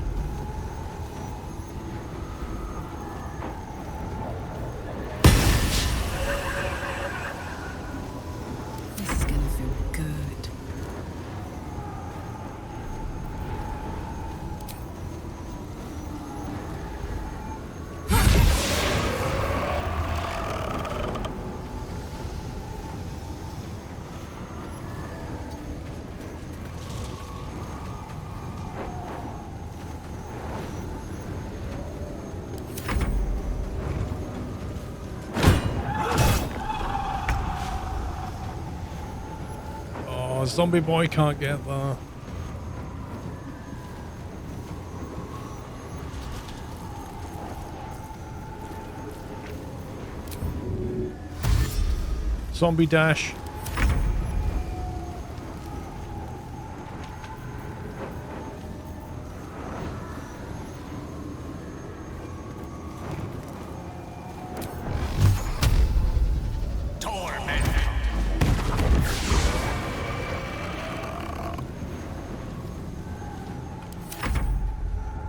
This is going to feel good. zombie boy can't get there. Zombie dash.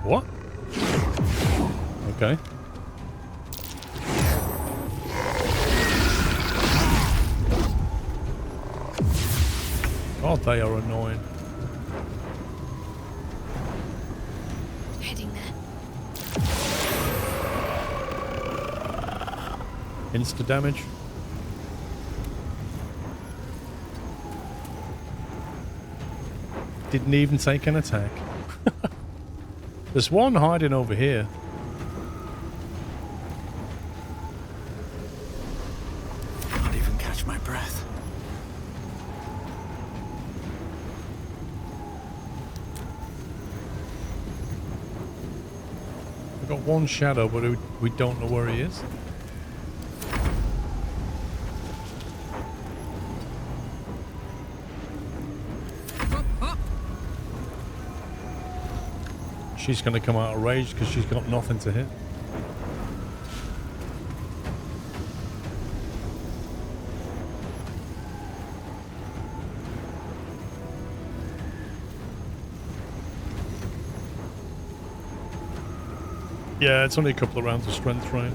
What? Okay. God, they are annoying. Heading there. Insta damage. Didn't even take an attack. There's one hiding over here. Can't even catch my breath. We've got one shadow, but we don't know where he is. She's going to come out of rage because she's got nothing to hit. Yeah, it's only a couple of rounds of strength, right?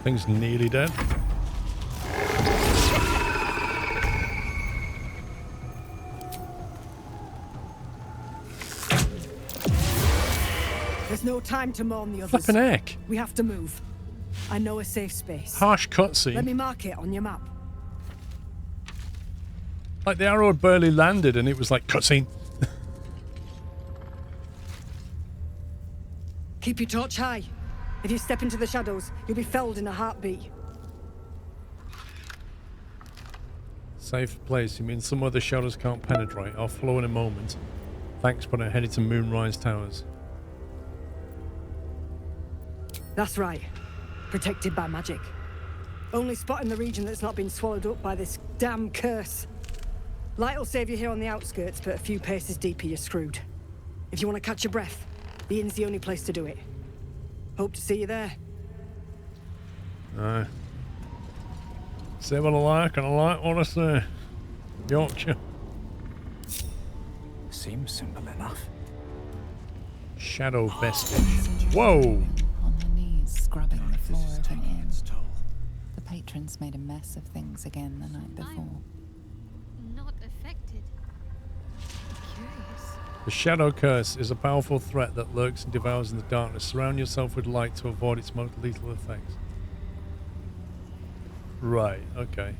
Thing's nearly dead. There's no time to mourn the others. Flippin' heck. We have to move. I know a safe space. Harsh cutscene. Let me mark it on your map. Like the arrow had barely landed and it was like cutscene. Keep your torch high. If you step into the shadows, you'll be felled in a heartbeat. Safe place. You mean somewhere the shadows can't penetrate? I'll follow in a moment. Thanks, but I'm headed to Moonrise Towers. That's right. Protected by magic. Only spot in the region that's not been swallowed up by this damn curse. Light will save you here on the outskirts, but a few paces deeper you're screwed. If you want to catch your breath, the inn's the only place to do it. Hope to see you there. Aye. Say what I like and I like what I say. Yorkshire. Seems simple enough. Shadow vestige. Whoa! On her knees, scrubbing the floor of an inn. The patrons made a mess of things again the night before. Not affected. Curious. The Shadow Curse is a powerful threat that lurks and devours in the darkness. Surround yourself with light to avoid its most lethal effects. Right, okay.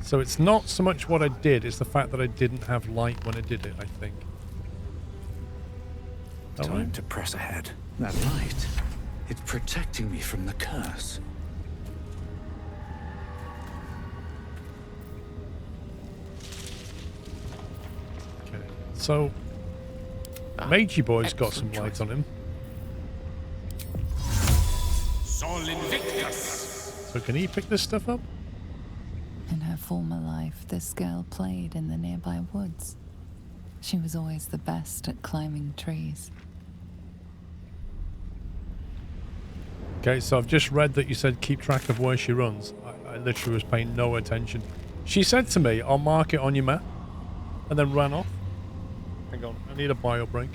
So it's not so much what I did, it's the fact that I didn't have light when I did it, I think. Time to press ahead. That light, it's protecting me from the curse. Okay, so Magey Boy's got some light on him. Sol Invictus. So can he pick this stuff up? In her former life, this girl played in the nearby woods. She was always the best at climbing trees. Okay, so I've just read that you said keep track of where she runs. I literally was paying no attention. She said to me, I'll mark it on your map, and then ran off. Hang on, I need a bio break.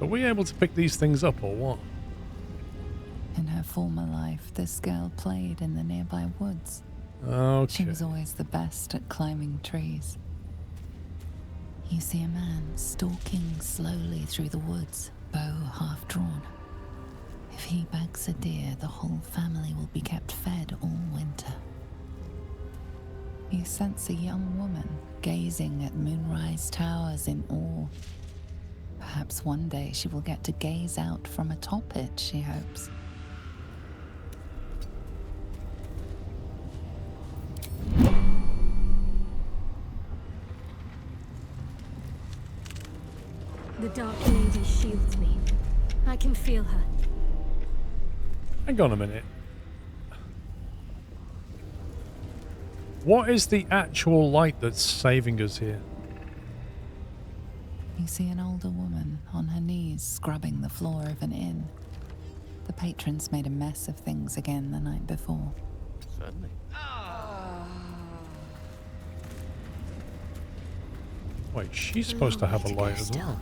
So are we able to pick these things up or what? In her former life, this girl played in the nearby woods. Okay. She was always the best at climbing trees. You see a man stalking slowly through the woods, bow half drawn. If he bags a deer, the whole family will be kept fed all winter. You sense a young woman gazing at moonrise towers in awe. Perhaps one day she will get to gaze out from atop it, she hopes. The Dark Lady shields me. I can feel her. Hang on a minute. What is the actual light that's saving us here? You see an older woman on her knees scrubbing the floor of an inn. The patrons made a mess of things again the night before. Certainly. Wait, she's supposed to have a light as well.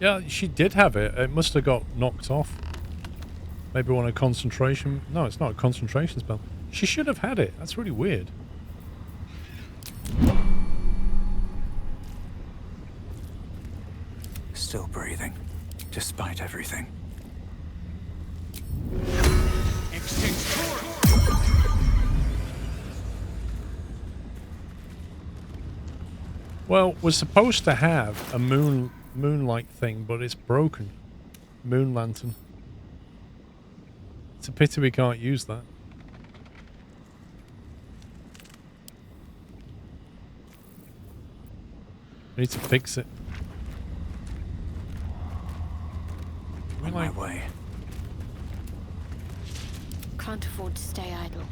Yeah, she did have it. It must have got knocked off. Maybe on a concentration... No, it's not a concentration spell. She should have had it. That's really weird. Still breathing, despite everything. Well, we're supposed to have a moonlight thing, but it's broken. Moon lantern. It's a pity we can't use that. I need to fix it. On my way. Can't afford to stay idle.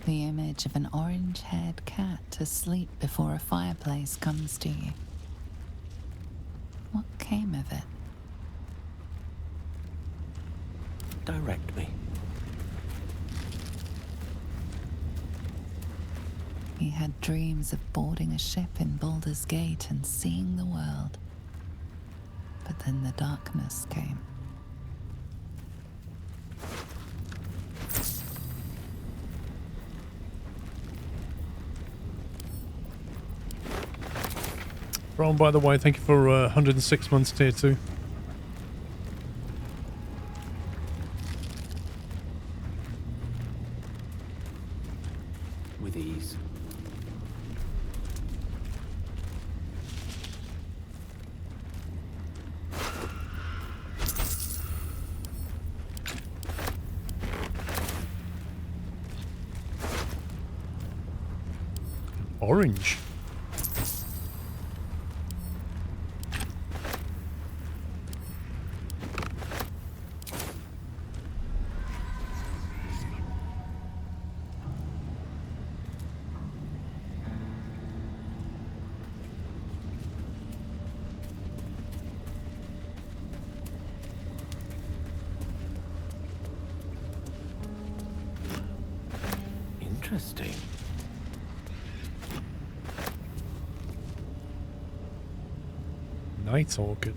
The image of an orange-haired cat asleep before a fireplace comes to you. What came of it? Direct me. He had dreams of boarding a ship in Baldur's Gate and seeing the world. But then the darkness came. Ron, by the way, thank you for 106 months tier 2. With ease. Orange. Interesting. Night orchid.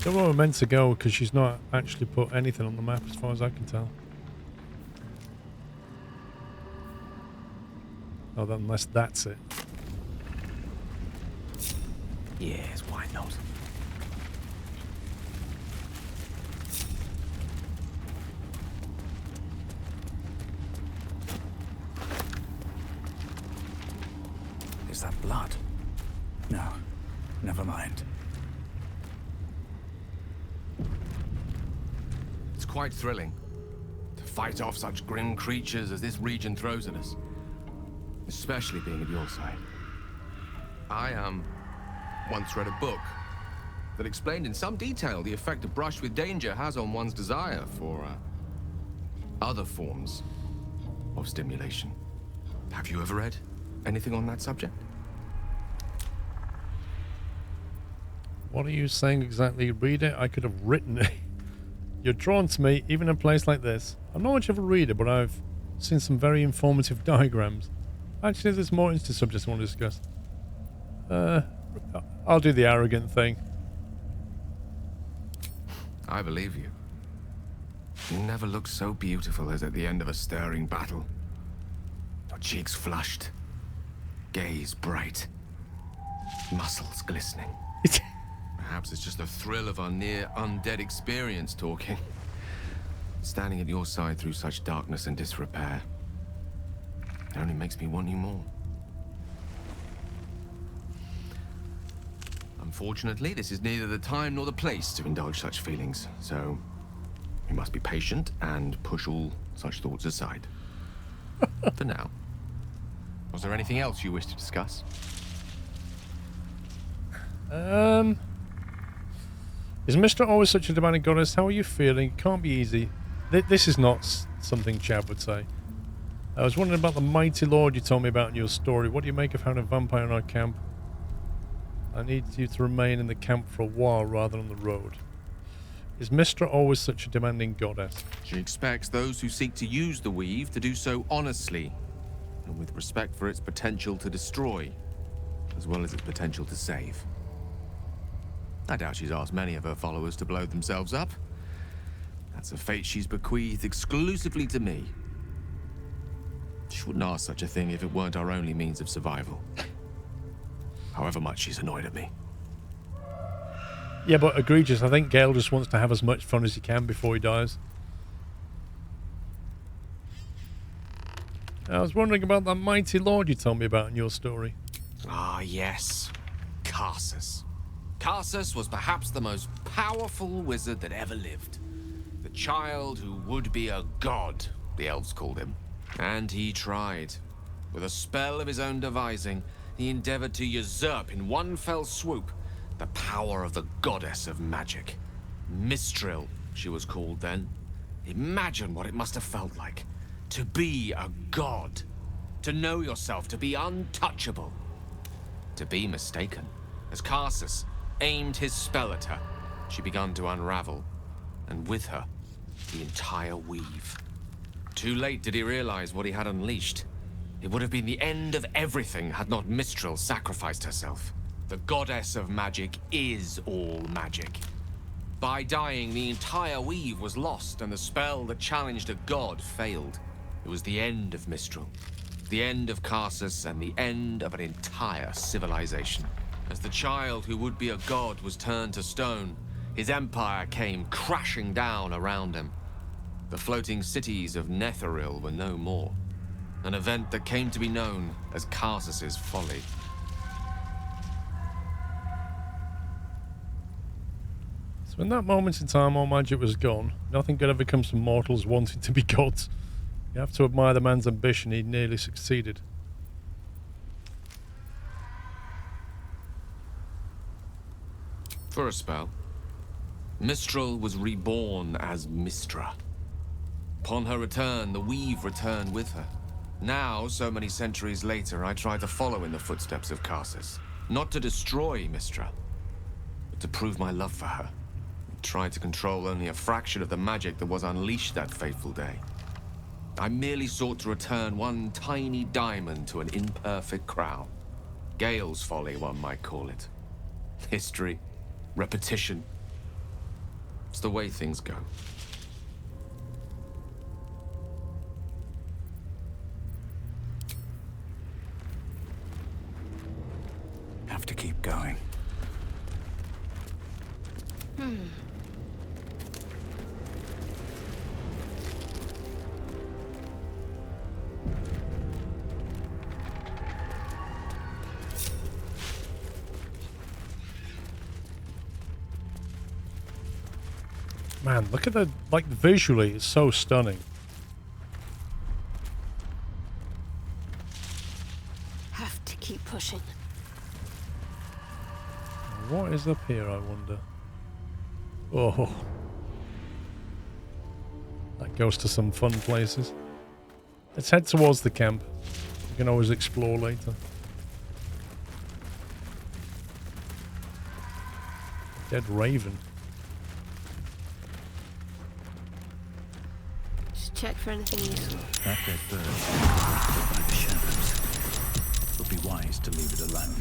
Don't know where we're meant to go because she's not actually put anything on the map as far as I can tell. Oh, unless that's it. Yes, why not? Is that blood? No, never mind. It's quite thrilling to fight off such grim creatures as this region throws at us. Especially being at your side. I, once read a book that explained in some detail the effect a brush with danger has on one's desire for, other forms of stimulation. Have you ever read anything on that subject? What are you saying exactly? Read it? I could have written it. You're drawn to me, even in a place like this. I'm not much of a reader, but I've seen some very informative diagrams. Actually, there's more interesting subjects I want to discuss. I'll do the arrogant thing. I believe you. You never looked so beautiful as at the end of a stirring battle. Your cheeks flushed, gaze bright, muscles glistening. Perhaps it's just the thrill of our near undead experience talking. Standing at your side through such darkness and disrepair. It only makes me want you more. Unfortunately, this is neither the time nor the place to indulge such feelings, so you must be patient and push all such thoughts aside. For now. Was there anything else you wish to discuss? Is Mizora always such a demanding goddess? How are you feeling? It can't be easy. This is not something Chad would say. I was wondering about the mighty lord you told me about in your story. What do you make of having a vampire in our camp? I need you to remain in the camp for a while rather than on the road. Is Mizora always such a demanding goddess? She expects those who seek to use the weave to do so honestly, and with respect for its potential to destroy, as well as its potential to save. I doubt she's asked many of her followers to blow themselves up. That's a fate she's bequeathed exclusively to me. She wouldn't ask such a thing if it weren't our only means of survival. However much she's annoyed at me. Yeah, but egregious. I think Gale just wants to have as much fun as he can before he dies. I was wondering about that mighty lord you told me about in your story. Ah, yes. Karsus. Karsus was perhaps the most powerful wizard that ever lived. The child who would be a god, the elves called him. And he tried. With a spell of his own devising, he endeavored to usurp in one fell swoop the power of the goddess of magic. Mistral, she was called then. Imagine what it must have felt like. To be a god. To know yourself, to be untouchable. To be mistaken. As Karsus aimed his spell at her, she began to unravel. And with her, the entire weave. Too late did he realize what he had unleashed. It would have been the end of everything had not Mistral sacrificed herself. The goddess of magic is all magic. By dying, the entire weave was lost, and the spell that challenged a god failed. It was the end of Mistral, the end of Karsus, and the end of an entire civilization. As the child who would be a god was turned to stone, his empire came crashing down around him. The floating cities of Netheril were no more. An event that came to be known as Karsus's folly. So in that moment in time, all magic was gone. Nothing good ever comes from mortals wanting to be gods. You have to admire the man's ambition. He nearly succeeded. For a spell, Mistral was reborn as Mistra. Upon her return, the weave returned with her. Now, so many centuries later, I try to follow in the footsteps of Karsus. Not to destroy Mistra, but to prove my love for her. I tried to control only a fraction of the magic that was unleashed that fateful day. I merely sought to return one tiny diamond to an imperfect crown. Gale's folly, one might call it. History, repetition. It's the way things go. Have to keep going. Man, look at the, like, visually, it's so stunning. is up here, I wonder? Oh. That goes to some fun places. Let's head towards the camp. We can always explore later. Dead raven. Just check for anything useful. That dead bird is corrupted by the shadows. It would be wise to leave it alone.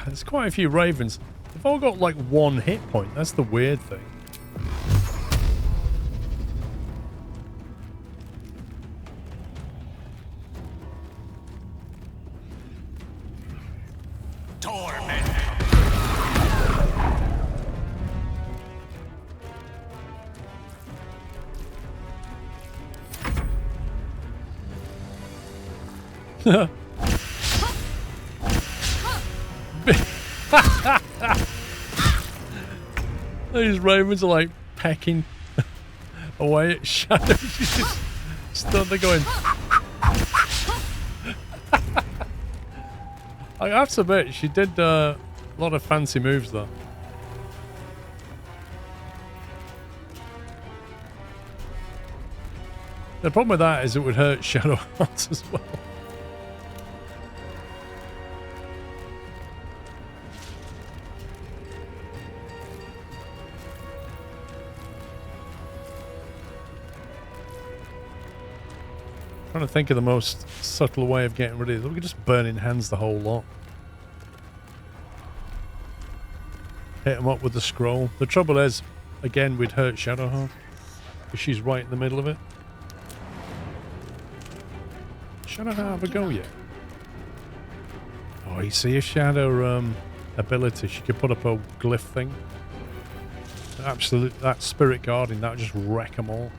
There's quite a few ravens. They've all got like 1 hit point. That's the weird thing. These ravens are like pecking away at Shadow. She's just stood there going. I have to admit, she did a lot of fancy moves though. The problem with that is it would hurt Shadow Hearts as well. Trying to think of the most subtle way of getting rid of it. We could just burn in hands the whole lot. Hit them up with the scroll. The trouble is, again, we'd hurt Shadowheart because she's right in the middle of it. Shadowheart have a go yet? Oh, you see a Shadow ability. She could put up a glyph thing. Absolute, that spirit guarding, that would just wreck them all.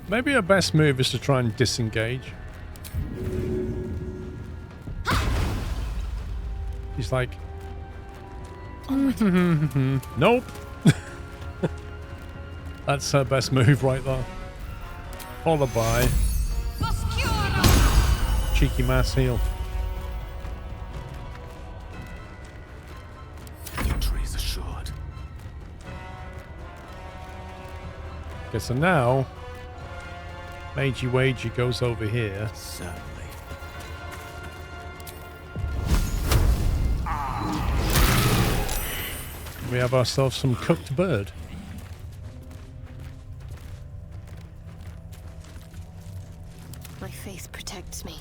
Maybe our best move is to try and disengage. He's like, nope. That's her best move right there. Followed by cheeky mass heal. Victory is assured. Okay, so now Magey Wagey goes over here. Certainly. We have ourselves some cooked bird. My face protects me.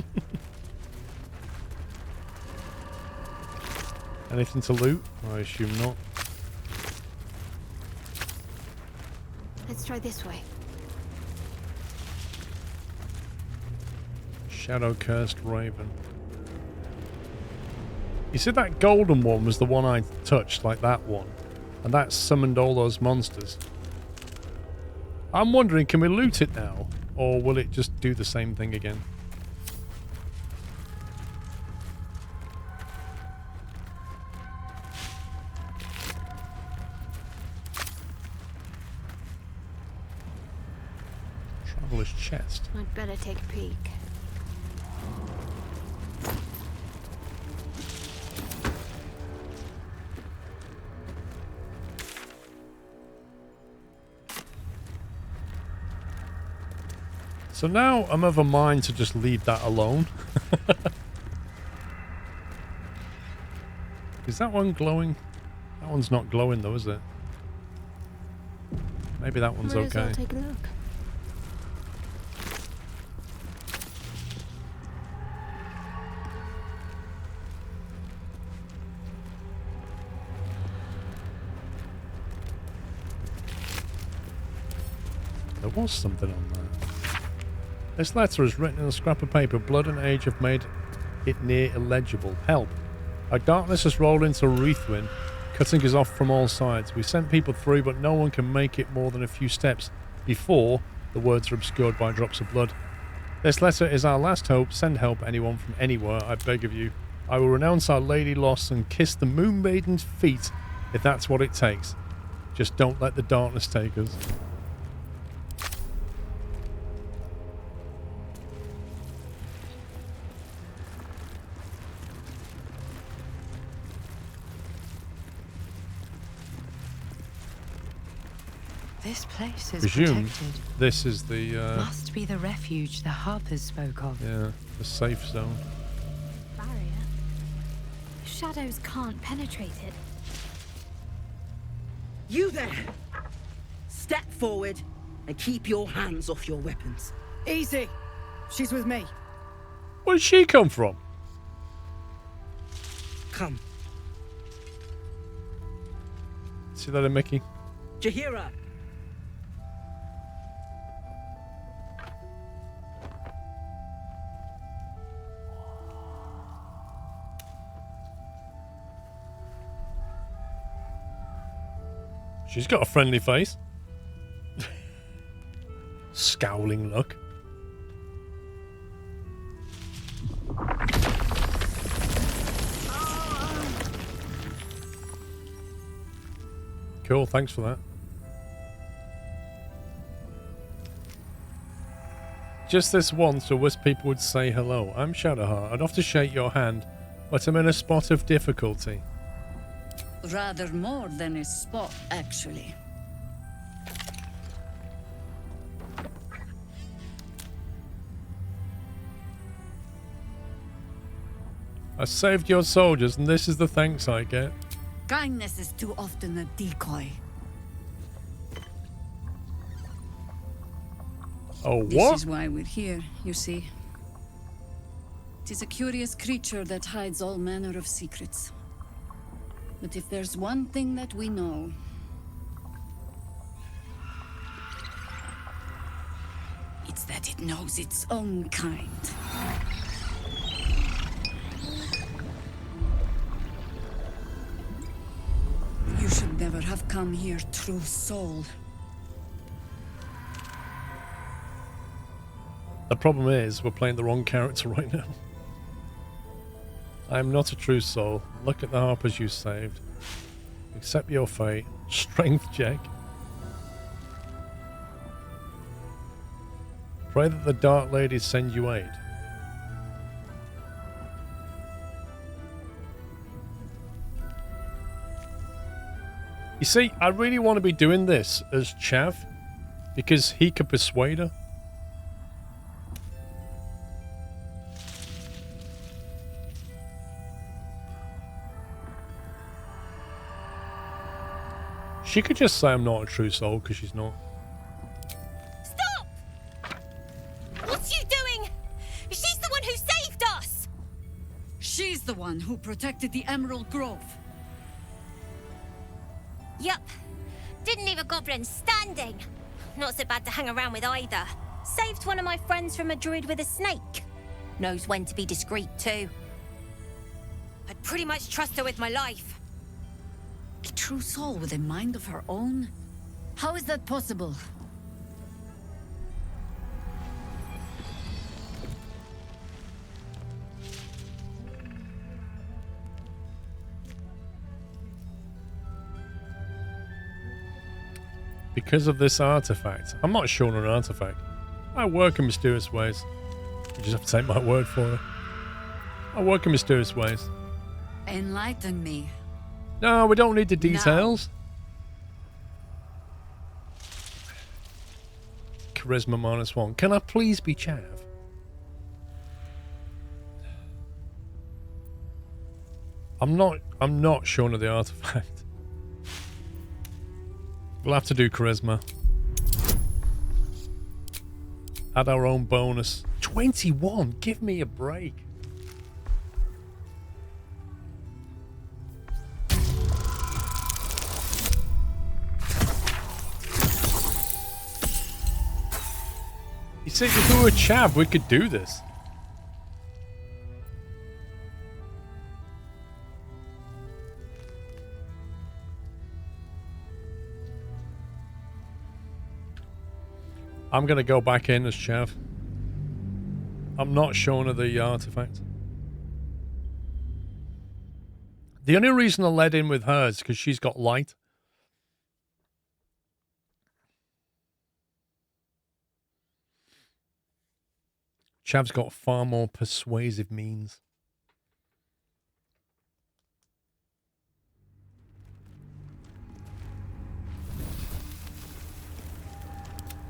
Anything to loot? I assume not. Let's try this way. Shadow Cursed Raven. You said that golden one was the one I touched, like that one. And that summoned all those monsters. I'm wondering, can we loot it now? Or will it just do the same thing again? Traveler's chest. I'd better take a peek. So now I'm of a mind to just leave that alone. Is that one glowing? That one's not glowing though, is it? Maybe that one's okay. Might as well take a look. There was something on there. This letter is written in a scrap of paper. Blood and age have made it near illegible. Help. Our darkness has rolled into Reithwin, cutting us off from all sides. We sent people through, but no one can make it more than a few steps before the words are obscured by drops of blood. This letter is our last hope. Send help, anyone from anywhere, I beg of you. I will renounce our lady lost and kiss the Moon Maiden's feet if that's what it takes. Just don't let the darkness take us. This place is Presumed protected. this is the Must be the refuge the Harpers spoke of. yeah, the safe zone. Barrier. Shadows can't penetrate it. You there! Step forward and keep your hands off your weapons. Easy. She's with me. Where did she come from? Come. See that in Mickey? Jahira! She's got a friendly face. Scowling look. Cool, thanks for that. Just this once, I wish people would say hello. I'm Shadowheart. I'd love to shake your hand, but I'm in a spot of difficulty. Rather more than a spot, actually. I saved your soldiers, and this is the thanks I get. Kindness is too often a decoy. Oh, what? This is why we're here, you see. It is a curious creature that hides all manner of secrets. But if there's one thing that we know, it's that it knows its own kind. You should never have come here, true soul. The problem is, we're playing the wrong character right now. I am not a true soul. Look at the Harpers you saved. Accept your fate. Strength check. Pray that the Dark Ladies send you aid. You see, I really want to be doing this as Chav, because he could persuade her. She could just say I'm not a true soul, because she's not. Stop! What's you doing? She's the one who saved us! She's the one who protected the Emerald Grove. Yup. Didn't leave a goblin standing. Not so bad to hang around with either. Saved one of my friends from a druid with a snake. Knows when to be discreet too. I'd pretty much trust her with my life. A true soul with a mind of her own? How is that possible? Because of this artifact. I'm not showing her an artifact. I work in mysterious ways. You just have to take my word for it. I work in mysterious ways. Enlighten me. No, we don't need the details. Charisma -1. Can I please be Chav? I'm not showing her the artifact. We'll have to do charisma. Add our own bonus. 21. Give me a break. You see, if we were Chav, we could do this. I'm going to go back in as Chav. I'm not showing her the artifact. The only reason I led in with her is because she's got light. Chav's got far more persuasive means.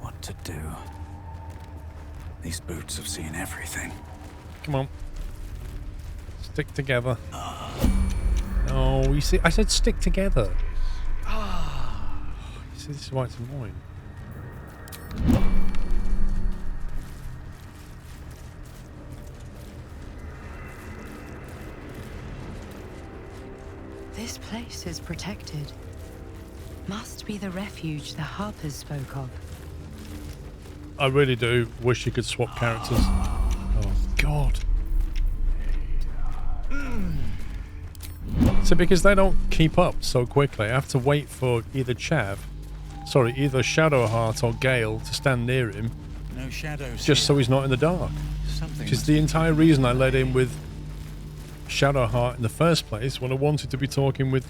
What to do? These boots have seen everything. Come on. Stick together. Oh, you see, I said stick together. You see, this is why it's annoying. This place is protected. Must be the refuge the Harpers spoke of. I really do wish you could swap characters. Oh, God. So because they don't keep up so quickly, I have to wait for either Shadowheart or Gale to stand near him. No shadows. Just so he's not in the dark. Which is the entire reason I led in with Shadowheart in the first place, when I wanted to be talking with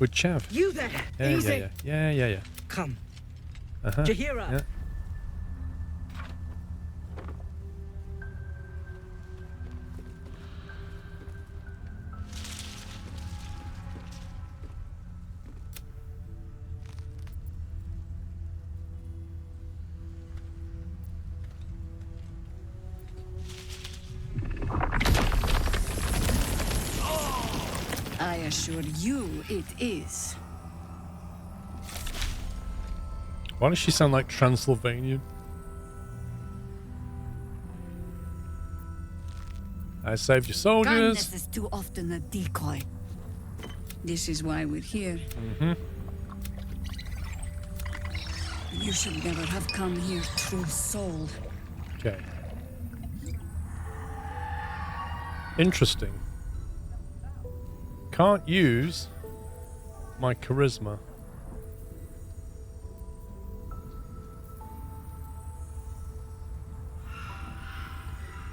Chav. You there? Easy. Yeah. Come. Uh-huh. Jahira. Yeah. I assure you it is. Why does she sound like Transylvanian? I saved your soldiers. Kindness is too often a decoy. This is why we're here. Mm-hmm. You should never have come here, true soul. Okay. Interesting. Can't use my charisma.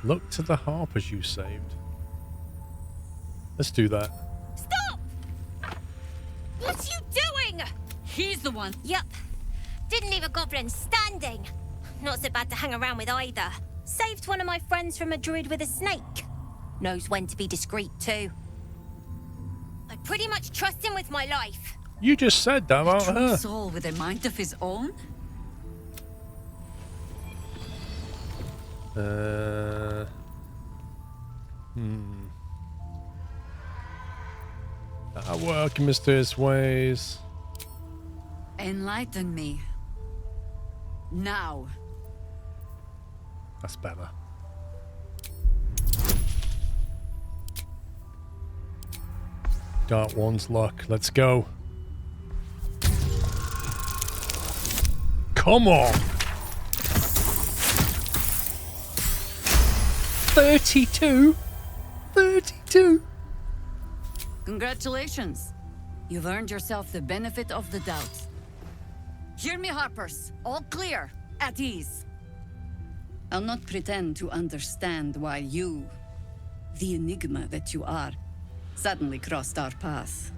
Look to the Harpers you saved. Let's do that. Stop! What are you doing? He's the one. Yup. Didn't leave a goblin standing. Not so bad to hang around with either. Saved one of my friends from a druid with a snake. Knows when to be discreet too. I pretty much trust him with my life. You just said that about True her. soul with a mind of his own? I work in mysterious ways. Enlighten me. Now. That's better. Dark One's luck. Let's go. Come on. 32. 32. Congratulations. You've earned yourself the benefit of the doubt. Hear me, Harpers. All clear. At ease. I'll not pretend to understand why you, the enigma that you are, suddenly crossed our path.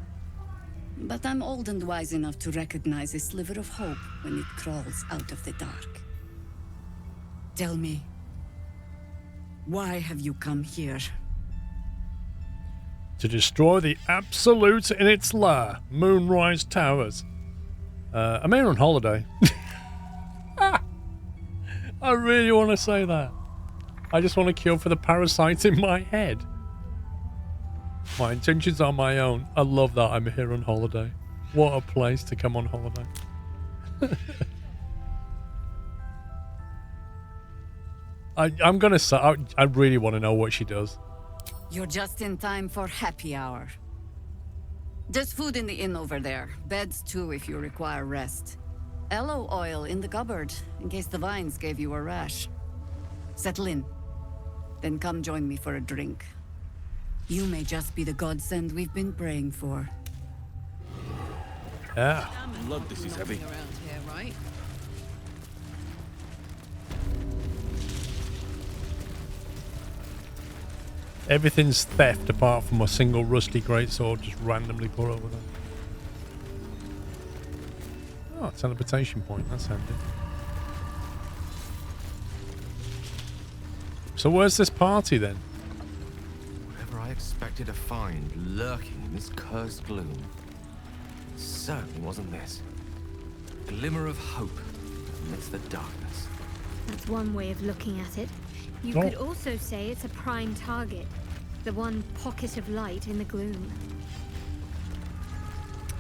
But I'm old and wise enough to recognize a sliver of hope when it crawls out of the dark. Tell me, why have you come here? To destroy the Absolute in its lair, Moonrise Towers. I'm here on holiday. I really want to say that. I just want to kill for the parasites in my head. My intentions are my own. I love that I'm here on holiday. What a place to come on holiday. I'm going to say, I really want to know what she does. You're just in time for happy hour. There's food in the inn over there. Beds too if you require rest. Aloe oil in the cupboard in case the vines gave you a rash. Settle in. Then come join me for a drink. You may just be the godsend we've been praying for. Yeah. Love this is heavy. Around here, right? Everything's theft apart from a single rusty greatsword just randomly put over there. Oh, teleportation point. That's handy. So where's this party then? Whatever I expected to find lurking in this cursed gloom, it certainly wasn't this. A glimmer of hope amidst the darkness. That's one way of looking at it. You could also say it's a prime target. The one pocket of light in the gloom.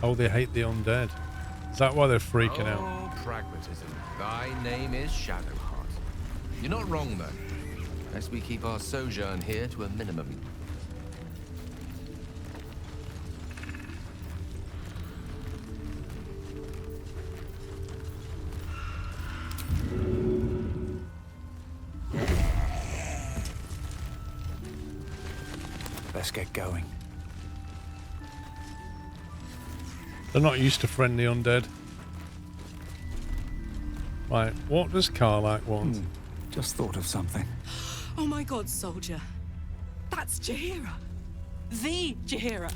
Oh, they hate the undead. Is that why they're freaking out? Oh, pragmatism. Thy name is Shadowheart. You're not wrong, though. Lest we keep our sojourn here to a minimum. Let's get going. They're not used to friendly undead. Right, what does Karlach want? Just thought of something. Oh my god, soldier. That's Jaheira. The Jaheira.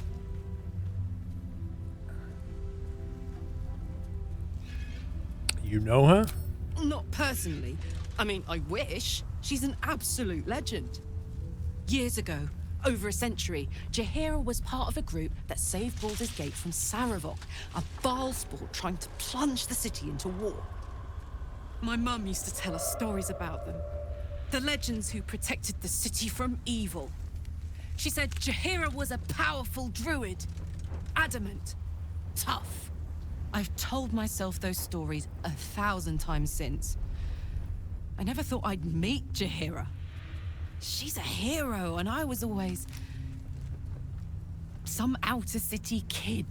You know her? Not personally. I mean, I wish. She's an absolute legend. Years ago, over a century, Jaheira was part of a group that saved Baldur's Gate from Saravok, a Baal sport trying to plunge the city into war. My mum used to tell us stories about them. The legends who protected the city from evil. She said Jaheira was a powerful druid. Adamant. Tough. I've told myself those stories 1,000 times since. I never thought I'd meet Jaheira. She's a hero, and I was always some outer city kid.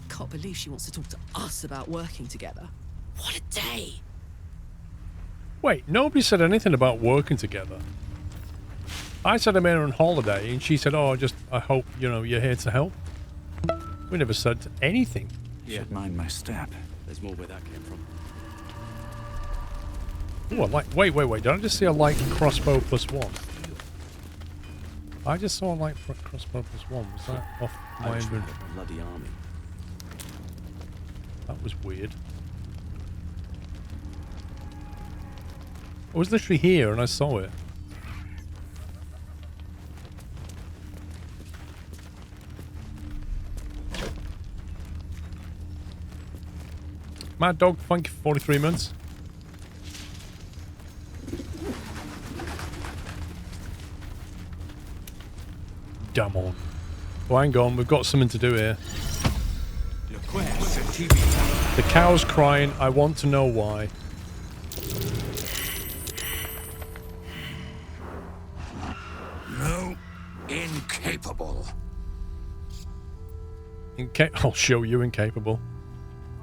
Can't believe she wants to talk to us about working together. What a day! Wait, nobody said anything about working together. I said I met her on holiday, and she said, "Oh, I hope you're here to help." We never said anything. Should mind my step. There's more where that came from. Oh, I like. Wait. Did I just see a light crossbow +1? I just saw a light crossbow +1. Was that off my inventory? Bloody army. That was weird. I was literally here and I saw it. Mad Dog, thank you for 43 months. Damn on. Oh, hang on, we've got something to do here. The cow's crying, I want to know why. No, incapable. I'll show you incapable.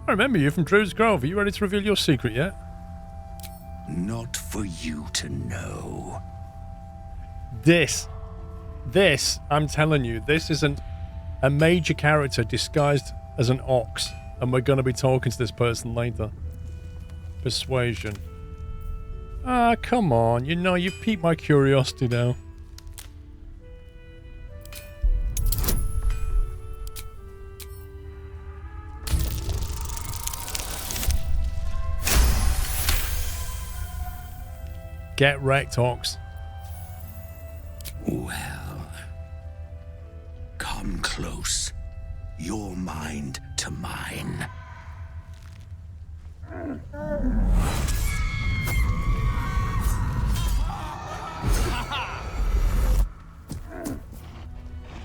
I remember you from Druid's Grove. Are you ready to reveal your secret yet? Not for you to know. This, I'm telling you, this isn't a major character disguised as an ox, and we're going to be talking to this person later. Persuasion. Ah, come on. You've piqued my curiosity now. Get wrecked, Ox. Well, come close. Your mind to mine.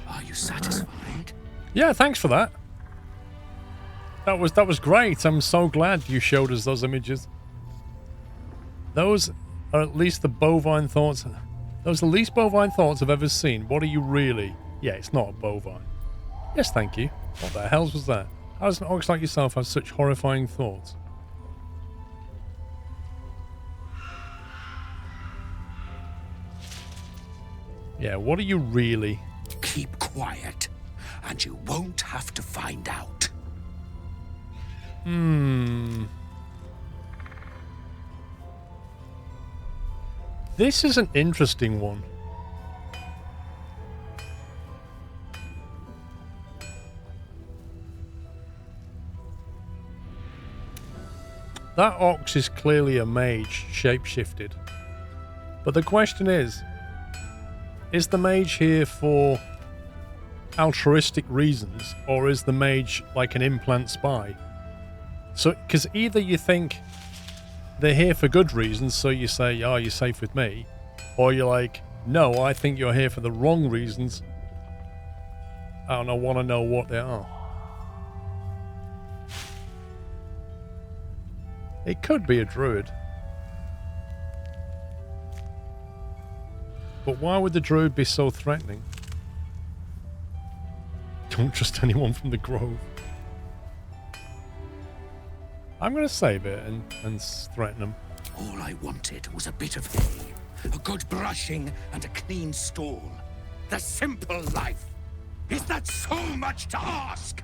Are you satisfied? Yeah, thanks for that. That was great. I'm so glad you showed us those images. Those are at least the bovine thoughts. Those are the least bovine thoughts I've ever seen. What are you really? Yeah, it's not a bovine. Yes, thank you. What the hell was that? How does an ox like yourself have such horrifying thoughts? Yeah, what are you really? Keep quiet, and you won't have to find out. This is an interesting one. That ox is clearly a mage, shape-shifted. But the question is the mage here for altruistic reasons, or is the mage like an implant spy? So, because either you think they're here for good reasons, so you say, oh, you're safe with me, or you're like, no, I think you're here for the wrong reasons, and I want to know what they are. It could be a druid. But why would the druid be so threatening? Don't trust anyone from the grove. I'm going to save it and threaten them. All I wanted was a bit of hay, a good brushing, and a clean stall. The simple life. Is that so much to ask?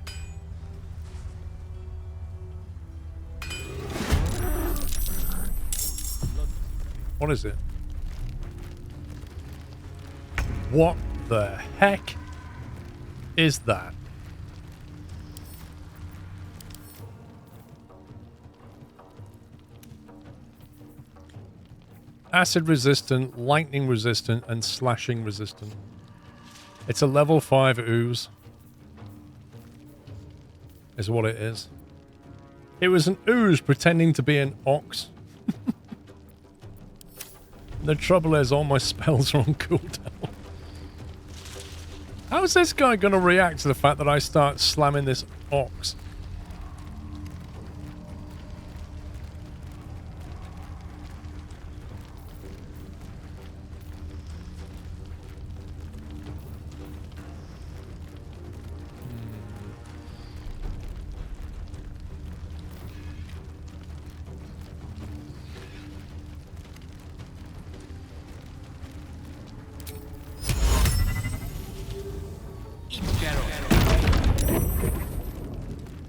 What is it? What the heck is that? Acid resistant, lightning resistant, and slashing resistant. It's a level 5 ooze. Is what it is. It was an ooze pretending to be an ox. The trouble is all my spells are on cooldown. How is this guy going to react to the fact that I start slamming this ox?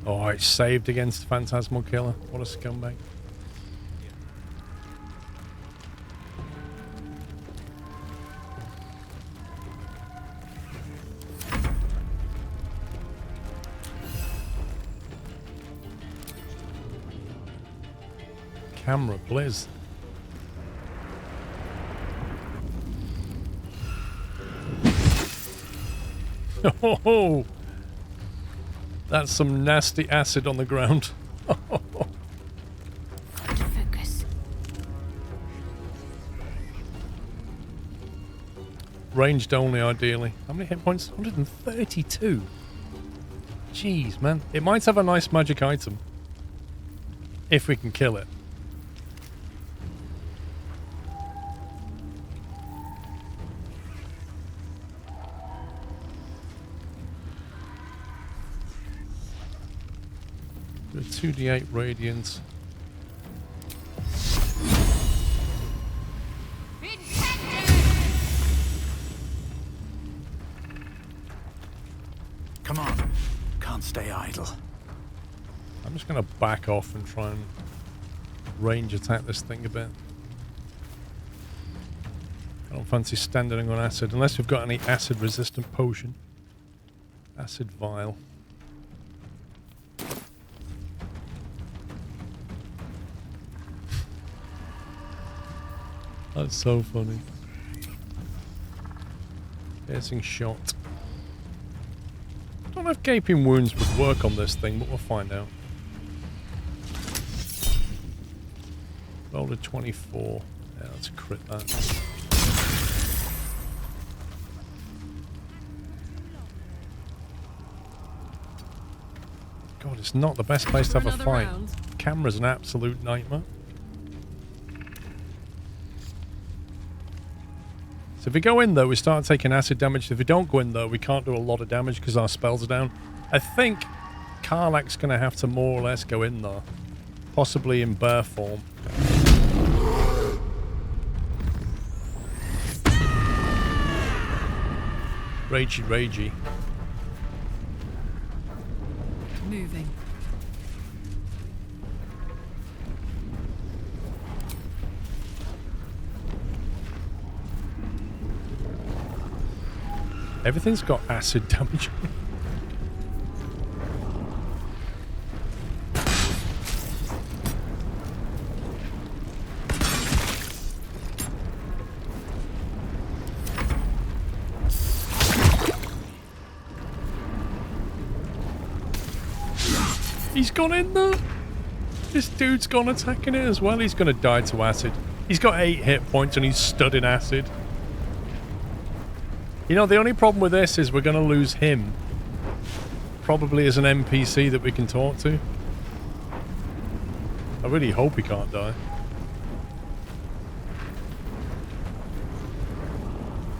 Oh, it's saved against Phantasmal Killer. What a scumbag. Camera blizz. Oh, that's some nasty acid on the ground. Focus. Ranged only, ideally. How many hit points? 132. Jeez, man. It might have a nice magic item. If we can kill it. The 2d8 radiant. Come on. Can't stay idle. I'm just going to back off and try and range attack this thing a bit. I don't fancy standing on acid unless we've got any acid resistant potion. Acid vial. That's so funny. Piercing shot. I don't know if gaping wounds would work on this thing, but we'll find out. Rolled a 24. Yeah, let's crit that. God, it's not the best place to have a fight. Camera's an absolute nightmare. So if we go in though, we start taking acid damage. If we don't go in though, we can't do a lot of damage because our spells are down. I think Karlach's going to have to more or less go in though. Possibly in bear form. Ragey, ragey. Moving. Everything's got acid damage. He's gone in there. This dude's gone attacking it as well. He's going to die to acid. He's got 8 hit points and he's stood in acid. You know, the only problem with this is we're going to lose him. Probably as an NPC that we can talk to. I really hope he can't die.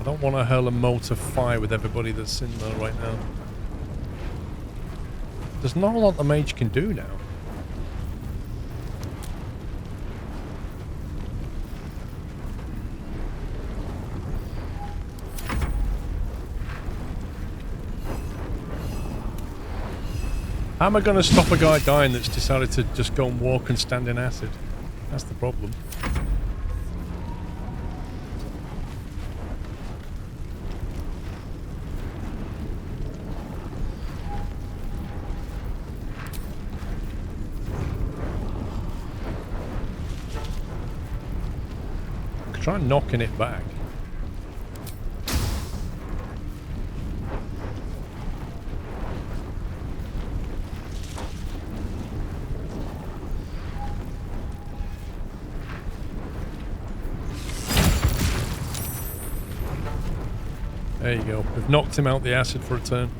I don't want to hurl a mote of fire with everybody that's in there right now. There's not a lot the mage can do now. How am I going to stop a guy dying that's decided to just go and walk and stand in acid? That's the problem. I could try knocking it back. There you go. We've knocked him out the acid for a turn.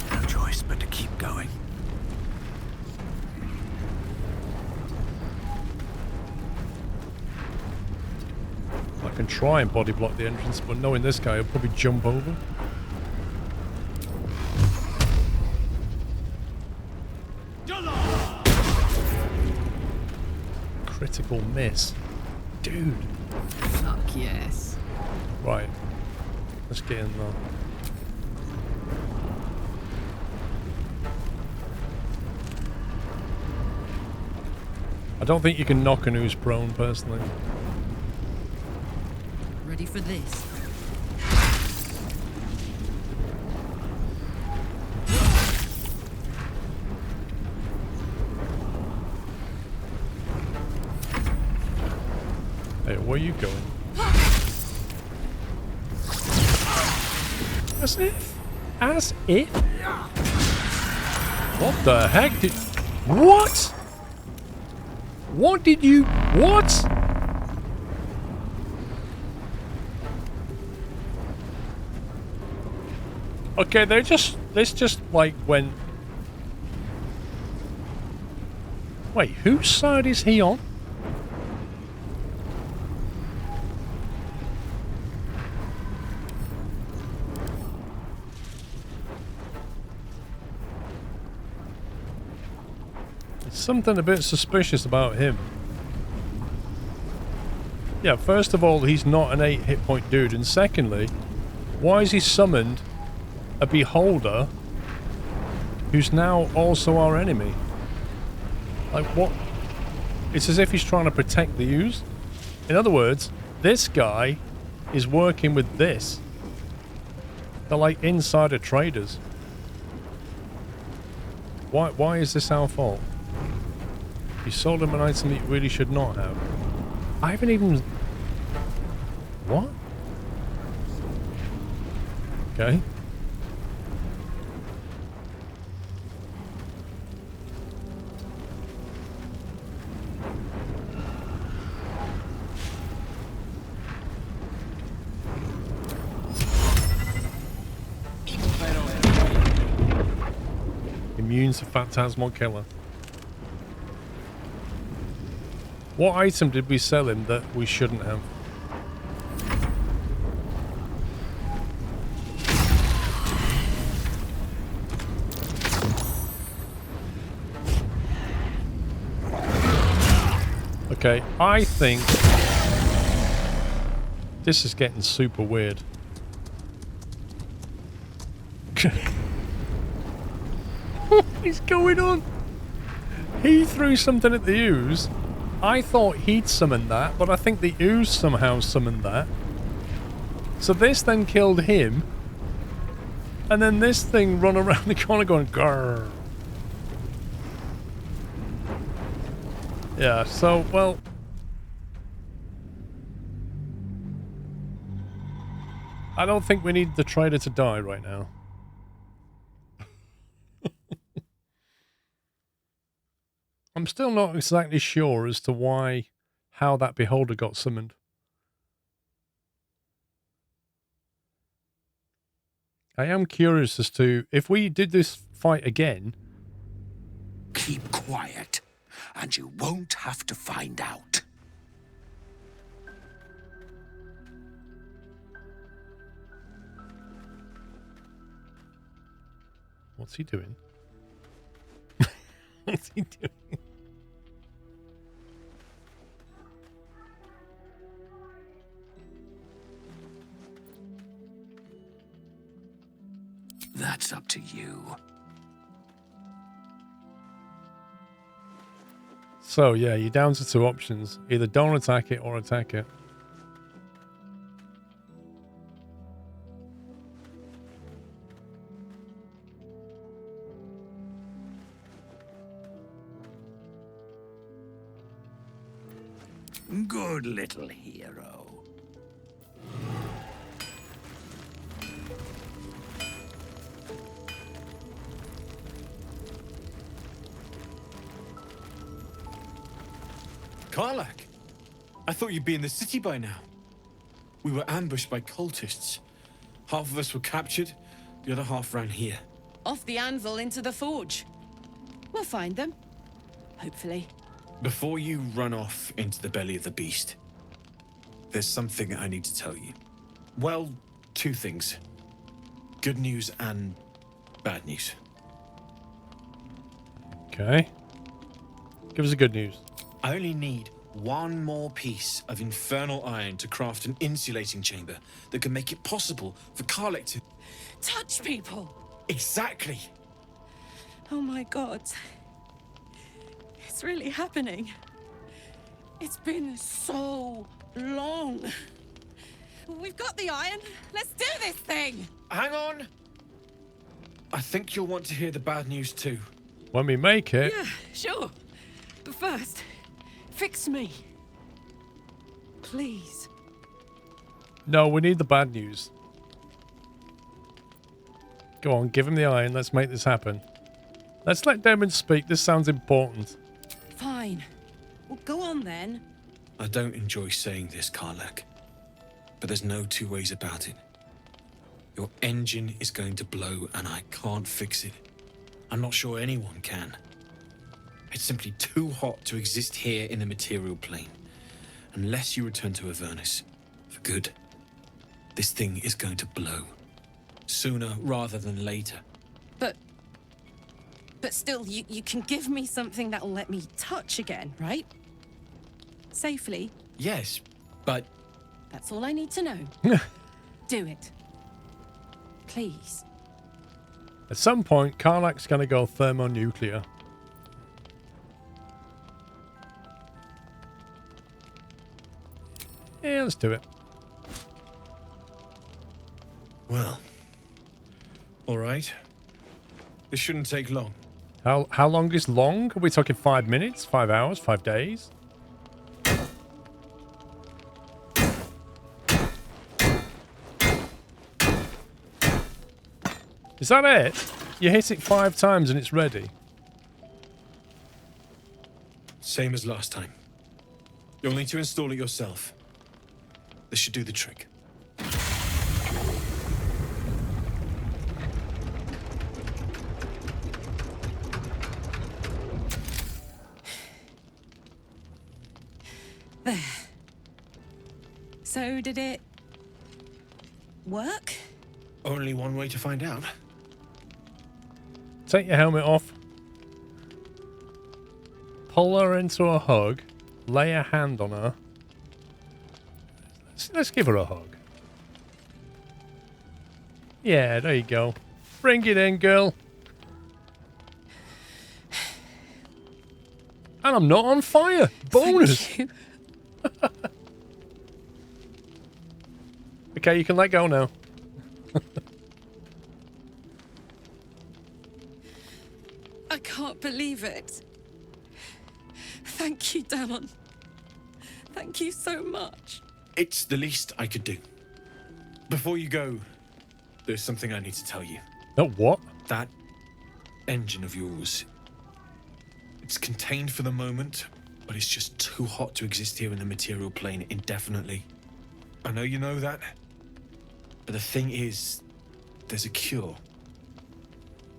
No choice but to keep going. I can try and body block the entrance, but knowing this guy, he'll probably jump over. Critical miss. Dude. Fuck yes. Right. Let's get in there. I don't think you can knock an who's prone, personally. Ready for this? Hey, where are you going? As if? As if? What the heck did... What? What did you... What? Okay, they're just... This just, like, went... Wait, whose side is he on? Something a bit suspicious about him. Yeah, first of all, he's not an 8 hit point dude, and secondly, why has he summoned a beholder who's now also our enemy? Like, what? It's as if he's trying to protect the ooze. In other words, this guy is working with this. They're like insider traders. Why is this our fault? You sold him an item that you really should not have. I haven't even... What? Okay. Immune to Phantasmal Killer. What item did we sell him that we shouldn't have? Okay, I think this is getting super weird. What is going on? He threw something at the ooze. I thought he'd summoned that, but I think the ooze somehow summoned that. So this then killed him. And then this thing run around the corner going grrr. Yeah, so, well... I don't think we need the trader to die right now. I'm still not exactly sure as to how that beholder got summoned. I am curious as to if we did this fight again. Keep quiet, and you won't have to find out. What's he doing? What's he doing? That's up to you. So, yeah, you're down to two options. Either don't attack it or attack it. Good little hero. Karlach, I thought you'd be in the city by now. We were ambushed by cultists. Half of us were captured, the other half ran here. Off the anvil into the forge. We'll find them. Hopefully. Before you run off into the belly of the beast, there's something I need to tell you. Well, two things. Good news and bad news. Okay. Give us the good news. I only need one more piece of infernal iron to craft an insulating chamber that can make it possible for Karlach to... Touch people! Exactly! Oh my god. It's really happening. It's been so long. We've got the iron. Let's do this thing! Hang on! I think you'll want to hear the bad news too. When we make it... Yeah, sure. But first, fix me. Please. No, we need the bad news. Go on, give him the iron. Let's make this happen. Let's let Damon speak. This sounds important. Fine. Well, go on then. I don't enjoy saying this, Karlach, but there's no two ways about it. Your engine is going to blow and I can't fix it. I'm not sure anyone can. It's simply too hot to exist here in the material plane. Unless you return to Avernus for good, this thing is going to blow. Sooner rather than later. But still, you can give me something that'll let me touch again, right? Safely. Yes, but... That's all I need to know. Do it. Please. At some point, Karlach's going to go thermonuclear. Yeah, let's do it. Well, all right. This shouldn't take long. How long is long? Are we talking 5 minutes, 5 hours, 5 days? Is that it? You hit it 5 times and it's ready. Same as last time. You'll need to install it yourself. This should do the trick. There. So did it work? Only one way to find out. Take your helmet off. Pull her into a hug. Lay a hand on her. Let's give her a hug. Yeah, there you go. Bring it in, girl. And I'm not on fire. Bonus. Thank you. Okay, you can let go now. I can't believe it. Thank you, Damon. Thank you so much. It's the least I could do. Before you go, there's something I need to tell you. No, what? That engine of yours, It's contained for the moment, but it's just too hot to exist here in the material plane indefinitely. I know you know that, but the thing is, there's a cure.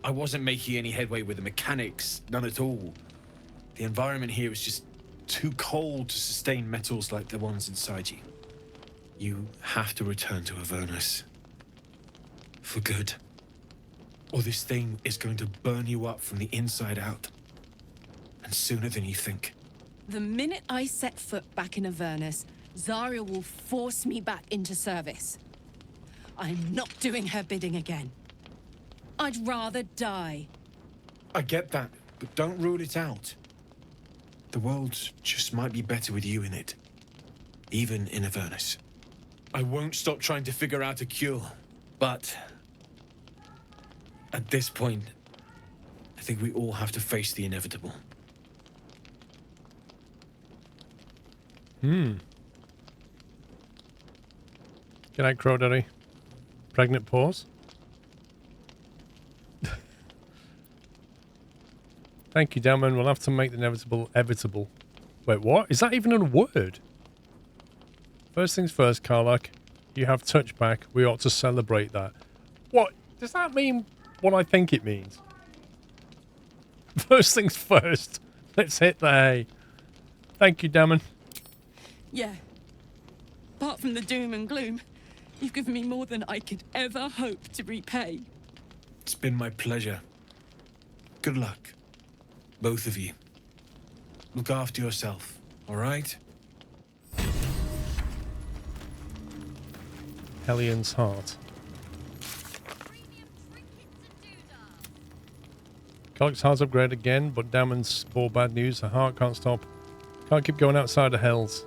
I wasn't making any headway with the mechanics, none at all. The environment here is just too cold to sustain metals like the ones inside you. You have to return to Avernus. For good. Or this thing is going to burn you up from the inside out. And sooner than you think. The minute I set foot back in Avernus, Zarya will force me back into service. I'm not doing her bidding again. I'd rather die. I get that, but don't rule it out. The world just might be better with you in it. Even in Avernus. I won't stop trying to figure out a cure, but at this point, I think we all have to face the inevitable. Good night, Crow Daddy. Pregnant pause. Thank you, Damon. We'll have to make the inevitable evitable. Wait, what? Is that even a word? First things first, Karlak. You have touchback. We ought to celebrate that. What? Does that mean what I think it means? First things first. Let's hit the hay. Thank you, Damon. Yeah. Apart from the doom and gloom, you've given me more than I could ever hope to repay. It's been my pleasure. Good luck. Both of you. Look after yourself, all right? Hellions heart. Karlak's heart's upgrade again, but Damon's bore bad news. Her heart can't stop. Can't keep going outside the hells.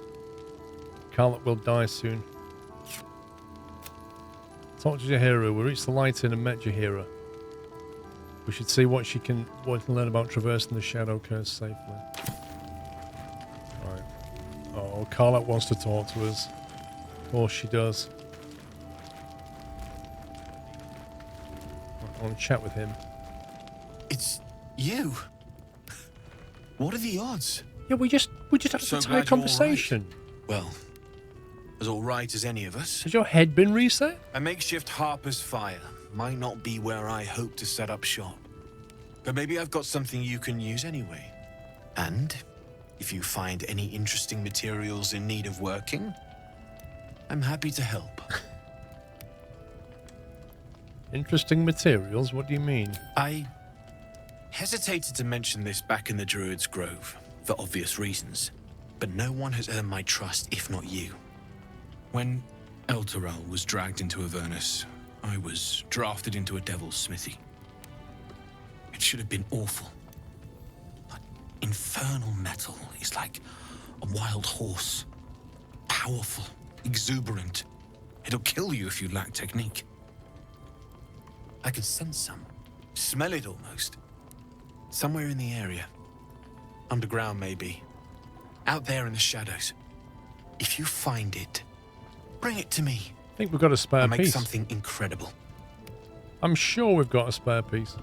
Karlak will die soon. Talk to Jaheira. We reached the light inn and met Jaheira. We should see what she can learn about traversing the Shadow Curse safely. Right. Oh, Karlak wants to talk to us. Of course she does. I want to chat with him. It's you. What are the odds? Yeah, we just had So an entire glad you're all right. conversation. Well, as all right as any of us. Has your head been reset? A makeshift Harper's fire might not be where I hope to set up shop. But maybe I've got something you can use anyway. And if you find any interesting materials in need of working, I'm happy to help. Interesting materials? What do you mean? I hesitated to mention this back in the Druid's Grove, for obvious reasons. But no one has earned my trust if not you. When Elturel was dragged into Avernus, I was drafted into a devil's smithy. It should have been awful. But infernal metal is like a wild horse. Powerful, exuberant. It'll kill you if you lack technique. I can sense some. Smell it almost. Somewhere in the area. Underground, maybe. Out there in the shadows. If you find it, bring it to me. I think we've got a spare I'll make piece. something incredible. I'm sure we've got a spare piece.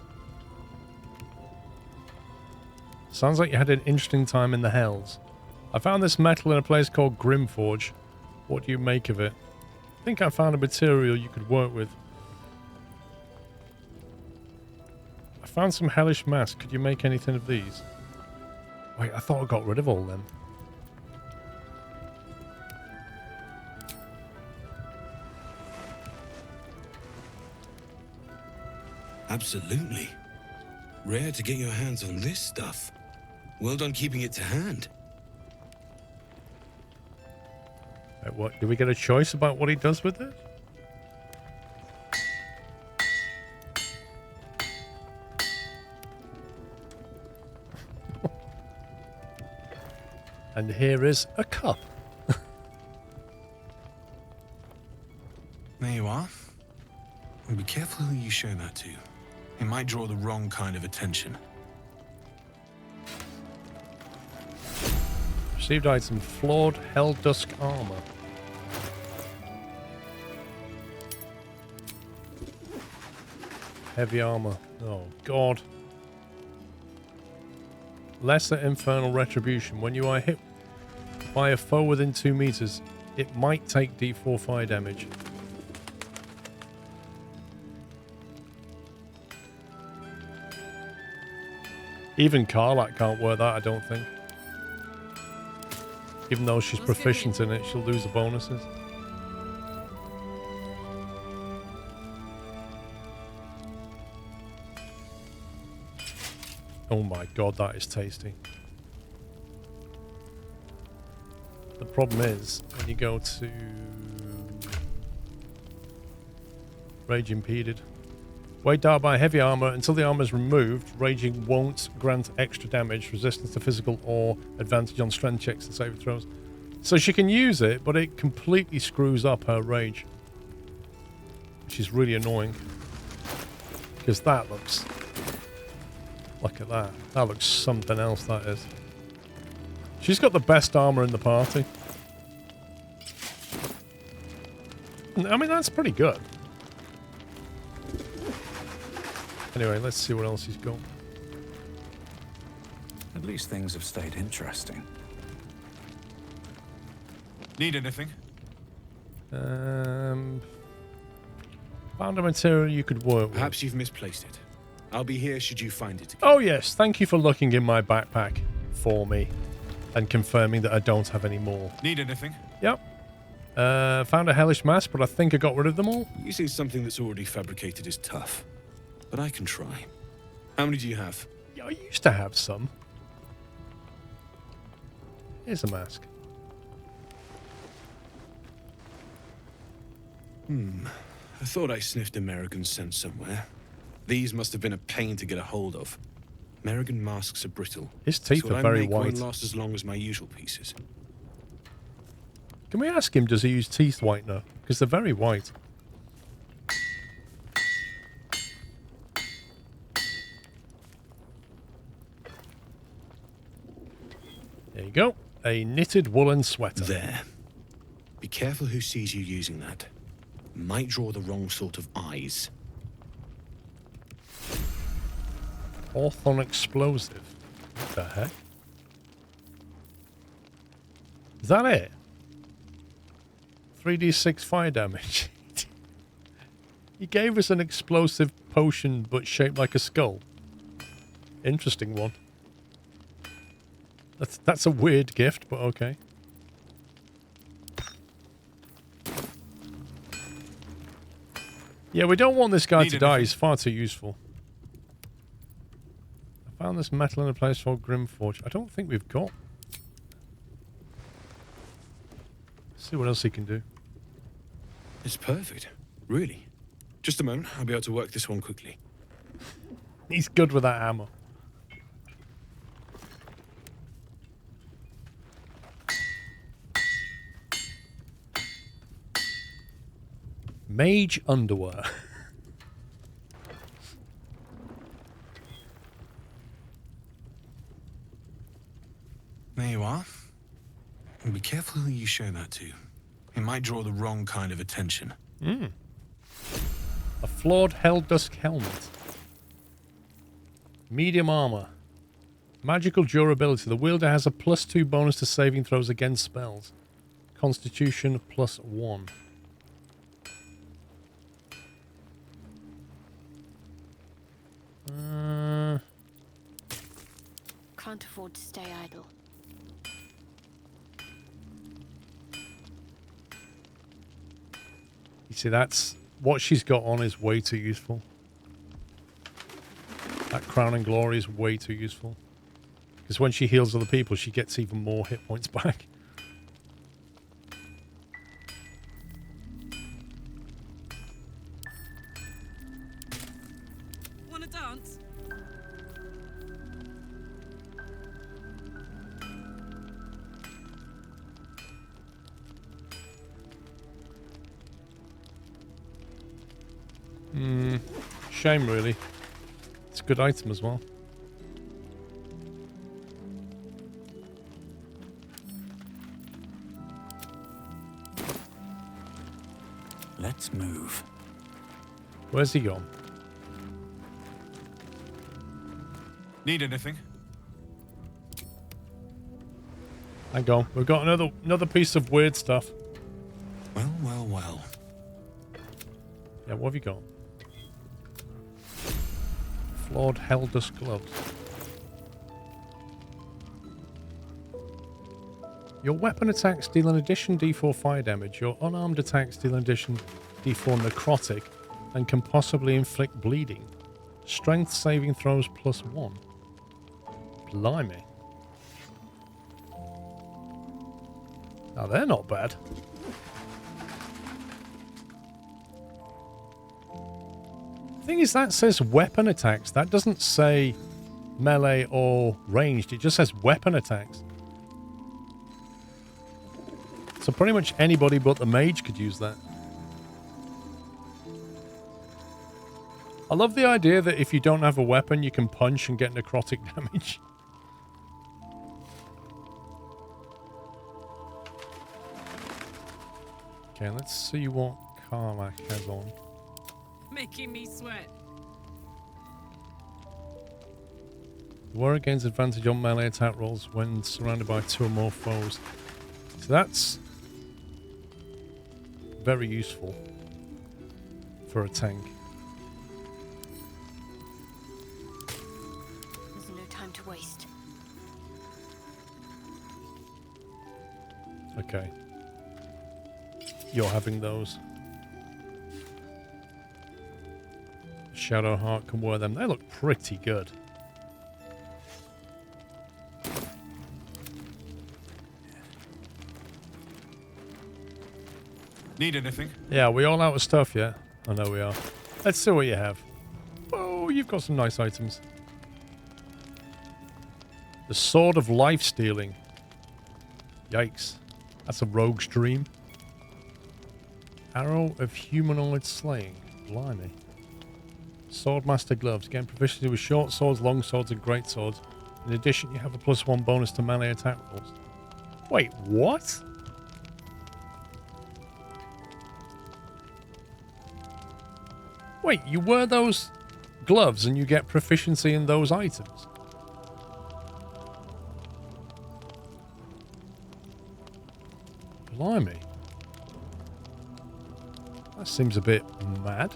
Sounds like you had an interesting time in the hells. I found this metal in a place called Grimforge. What do you make of it? I think I found a material you could work with. I found some hellish mask. Could you make anything of these? Wait, I thought I got rid of all them. Absolutely. Rare to get your hands on this stuff. Well done keeping it to hand. Wait, what? Do we get a choice about what he does with it? And here is a cup. There you are. And be careful who you show that to. It might draw the wrong kind of attention. Received item, flawed Hell Dusk armor. Heavy armor. Oh, God. Lesser Infernal Retribution. When you are hit by a foe within 2 meters, it might take D4 fire damage. Even Karlak can't wear that, I don't think. Even though she's proficient in it, she'll lose the bonuses. Oh my god, that is tasty. The problem is, when you go to Rage Impeded, weighed down by heavy armor, until the armor is removed, raging won't grant extra damage, resistance to physical, or advantage on strength checks and saving throws. So she can use it, but it completely screws up her rage, which is really annoying. Because that looks... Look at that. That looks something else, that is. She's got the best armor in the party. I mean, that's pretty good. Anyway, let's see what else he's got. At least things have stayed interesting. Need anything? Found a material you could work with. Perhaps you've misplaced it. I'll be here should you find it. Oh yes, thank you for looking in my backpack for me and confirming that I don't have any more. Need anything? Yep. Found a hellish mask, but I think I got rid of them all. Using something that's already fabricated is tough, but I can try. How many do you have? Yeah, I used to have some. Here's a mask. I thought I sniffed American scent somewhere. These must have been a pain to get a hold of. American masks are brittle. His teeth so are very white. white. Won't last as long as my usual pieces. Can we ask him, does he use teeth whitener? Because they're very white. There you go. A knitted woolen sweater. There. Be careful who sees you using that. Might draw the wrong sort of eyes. Hawthorne explosive. What the heck? Is that it? 3d6 fire damage. He gave us an explosive potion but shaped like a skull. Interesting one. That's a weird gift, but okay. Yeah, we don't want this guy to die. He's far too useful. I found this metal in a place called Grimforge. I don't think we've got. Let's see what else he can do. It's perfect. Really. Just a moment. I'll be able to work this one quickly. He's good with that ammo. Mage underwear. There you are. And be careful who you show that to. It might draw the wrong kind of attention. A flawed Helldusk helmet. Medium armor. Magical durability. The wielder has a +2 bonus to saving throws against spells. Constitution +1. Can't afford to stay idle. You see, that's what she's got on is way too useful. That Crown and Glory is way too useful. Because when she heals other people, she gets even more hit points back. Wanna dance? Shame, really. It's a good item as well. Let's move. Where's he gone? Need anything? Hang on, we've got another piece of weird stuff. Well, well, well. Yeah, what have you got? Flawed Helldust gloves. Your weapon attacks deal an addition D4 fire damage. Your unarmed attacks deal an addition D4 necrotic and can possibly inflict bleeding. Strength saving throws +1. Blimey. Now they're not bad. The thing is, that says weapon attacks. That doesn't say melee or ranged. It just says weapon attacks. So pretty much anybody but the mage could use that. I love the idea that if you don't have a weapon, you can punch and get necrotic damage. Okay, let's see what Karlach has on. Making me sweat. War gains advantage on melee attack rolls when surrounded by 2 or more foes. So that's very useful for a tank. There's no time to waste. Okay. You're having those. Shadowheart can wear them. They look pretty good. Need anything? Yeah, we all out of stuff yet? I know we are. Let's see what you have. Oh, you've got some nice items. The Sword of Life Stealing. Yikes. That's a rogue's dream. Arrow of Humanoid Slaying. Blimey. Swordmaster Gloves. Gain proficiency with short swords, long swords, and great swords. In addition, you have a +1 bonus to melee attack rolls. Wait, what? Wait, you wear those gloves and you get proficiency in those items? Blimey. That seems a bit mad.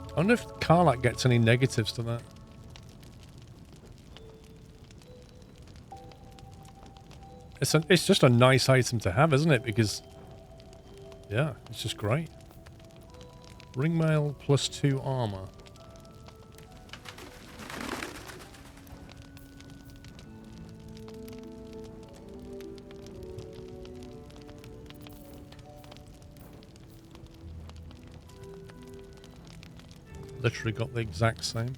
I wonder if Karlach gets any negatives to that. It's just a nice item to have, isn't it? Because, yeah, it's just great. Ringmail +2 armor. Literally got the exact same.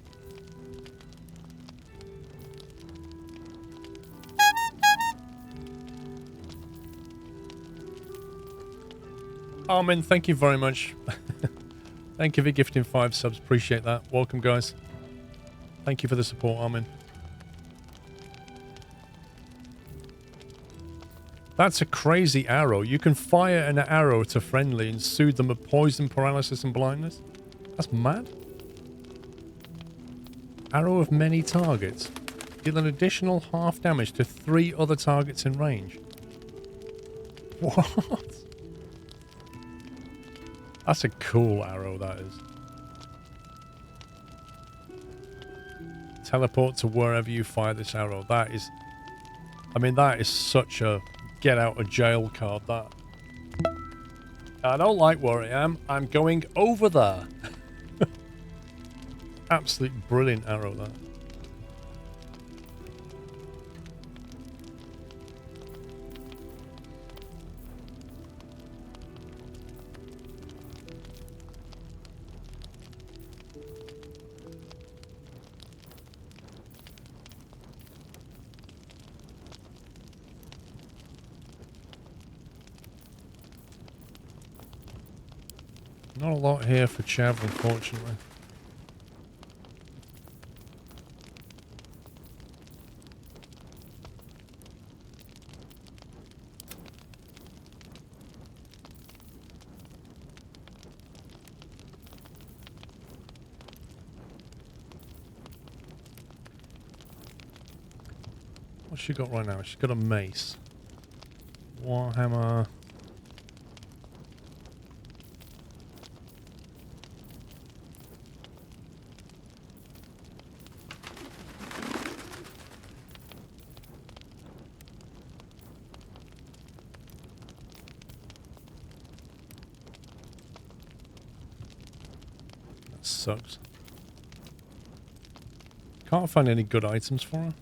Armin, thank you very much. Thank you for gifting 5 subs. Appreciate that. Welcome, guys. Thank you for the support, Armin. That's a crazy arrow. You can fire an arrow to friendly and soothe them with poison, paralysis, and blindness. That's mad. Arrow of many targets. Deal an additional half damage to 3 other targets in range. What? That's a cool arrow, that is. Teleport to wherever you fire this arrow. That is... I mean, that is such a get out of jail card, that. I don't like where I am. I'm going over there. Absolutely brilliant arrow, that. Not a lot here for Chav, unfortunately. What's she got right now? She's got a mace. Warhammer. That sucks. Can't find any good items for her.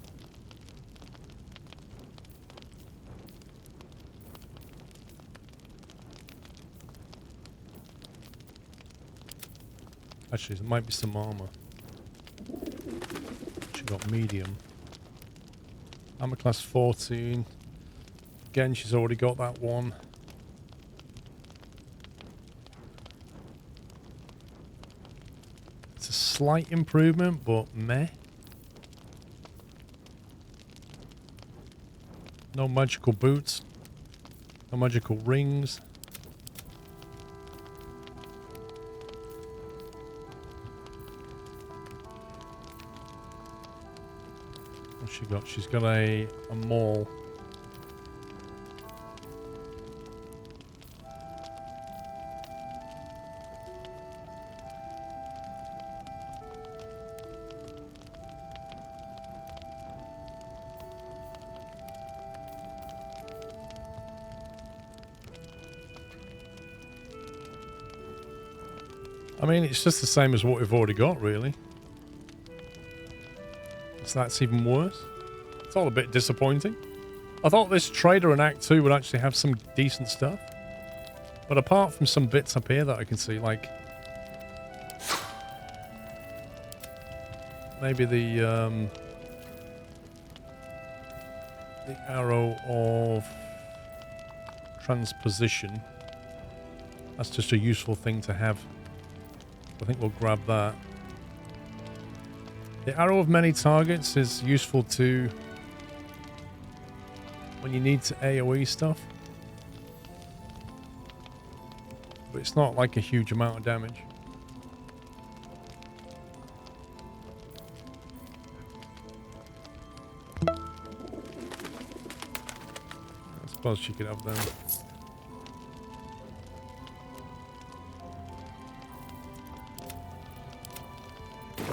Actually, there might be some armor. She got medium. Armor class 14. Again, she's already got that one. It's a slight improvement, but meh. No magical boots. No magical rings. What's she got? She's got a maul. I mean, it's just the same as what we've already got, really. So that's even worse. It's all a bit disappointing. I thought this trader in Act 2 would actually have some decent stuff. But apart from some bits up here that I can see, like... maybe the arrow of transposition. That's just a useful thing to have. I think we'll grab that. The arrow of many targets is useful to when you need to AoE stuff. But it's not like a huge amount of damage. I suppose she could have them.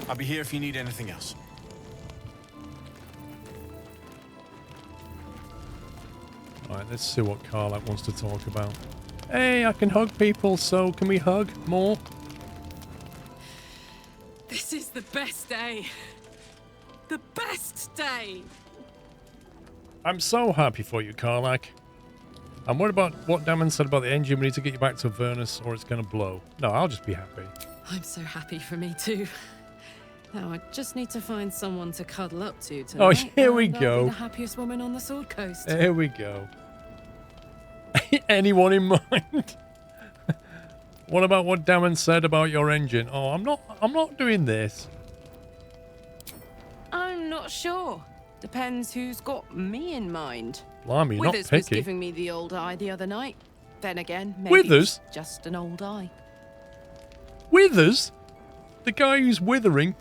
I'll be here if you need anything else. Alright, let's see what Karlak wants to talk about. Hey, I can hug people, so can we hug more? This is the best day. The best day. I'm so happy for you, Karlak. I'm worried about what Damon said about the engine. We need to get you back to Avernus or it's going to blow. No, I'll just be happy. I'm so happy for me too. Now I just need to find someone to cuddle up to tonight. Oh, here we and I'll go. be the happiest woman on the Sword Coast. Here we go. Anyone in mind? What about what Damon said about your engine? Oh, I'm not doing this. I'm not sure. Depends who's got me in mind. Blimey, not Withers was picky. giving me the old eye the other night. Then again, maybe Withers? it's just an old eye. Withers? The guy who's withering?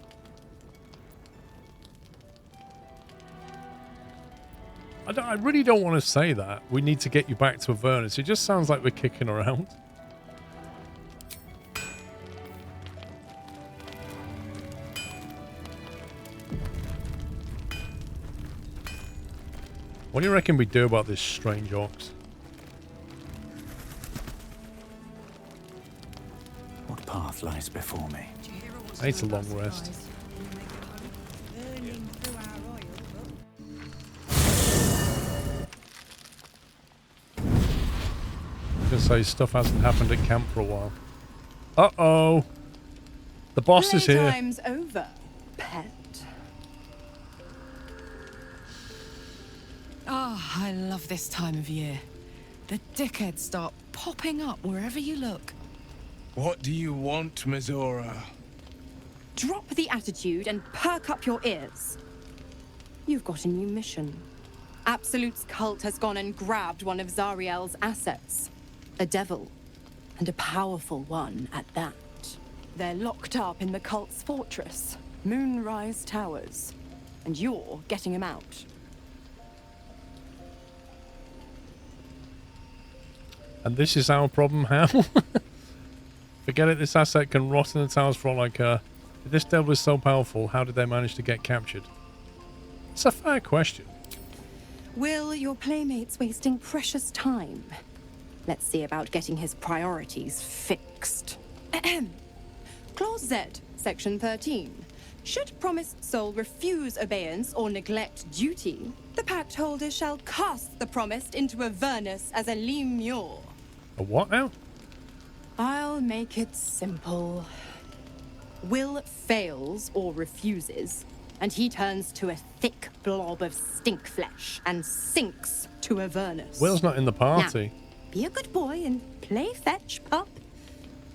I really don't want to say that. We need to get you back to Avernus. It just sounds like we're kicking around. What do you reckon we do about this strange ox? What path lies before me? It's a long rest. I was gonna say stuff hasn't happened at camp for a while. Uh-oh. The boss is here. Playtime's over, pet. Oh, I love this time of year. The dickheads start popping up wherever you look. What do you want, Mizora? Drop the attitude and perk up your ears. You've got a new mission. Absolute's cult has gone and grabbed one of Zariel's assets. A devil, and a powerful one at that. They're locked up in the cult's fortress, Moonrise Towers, and you're getting him out. And this is our problem, how? Forget it, this asset can rot in the towers for all I care. If this devil is so powerful, how did they manage to get captured? It's a fair question. Will, your playmate's wasting precious time. Let's see about getting his priorities fixed. Clause Z, Section 13. Should promised soul refuse obeyance or neglect duty, the pact holder shall cast the promised into Avernus as a lemure. A what now? I'll make it simple. Will fails or refuses, and he turns to a thick blob of stink flesh and sinks to Avernus. Will's not in the party. Now, be a good boy and play fetch, pup,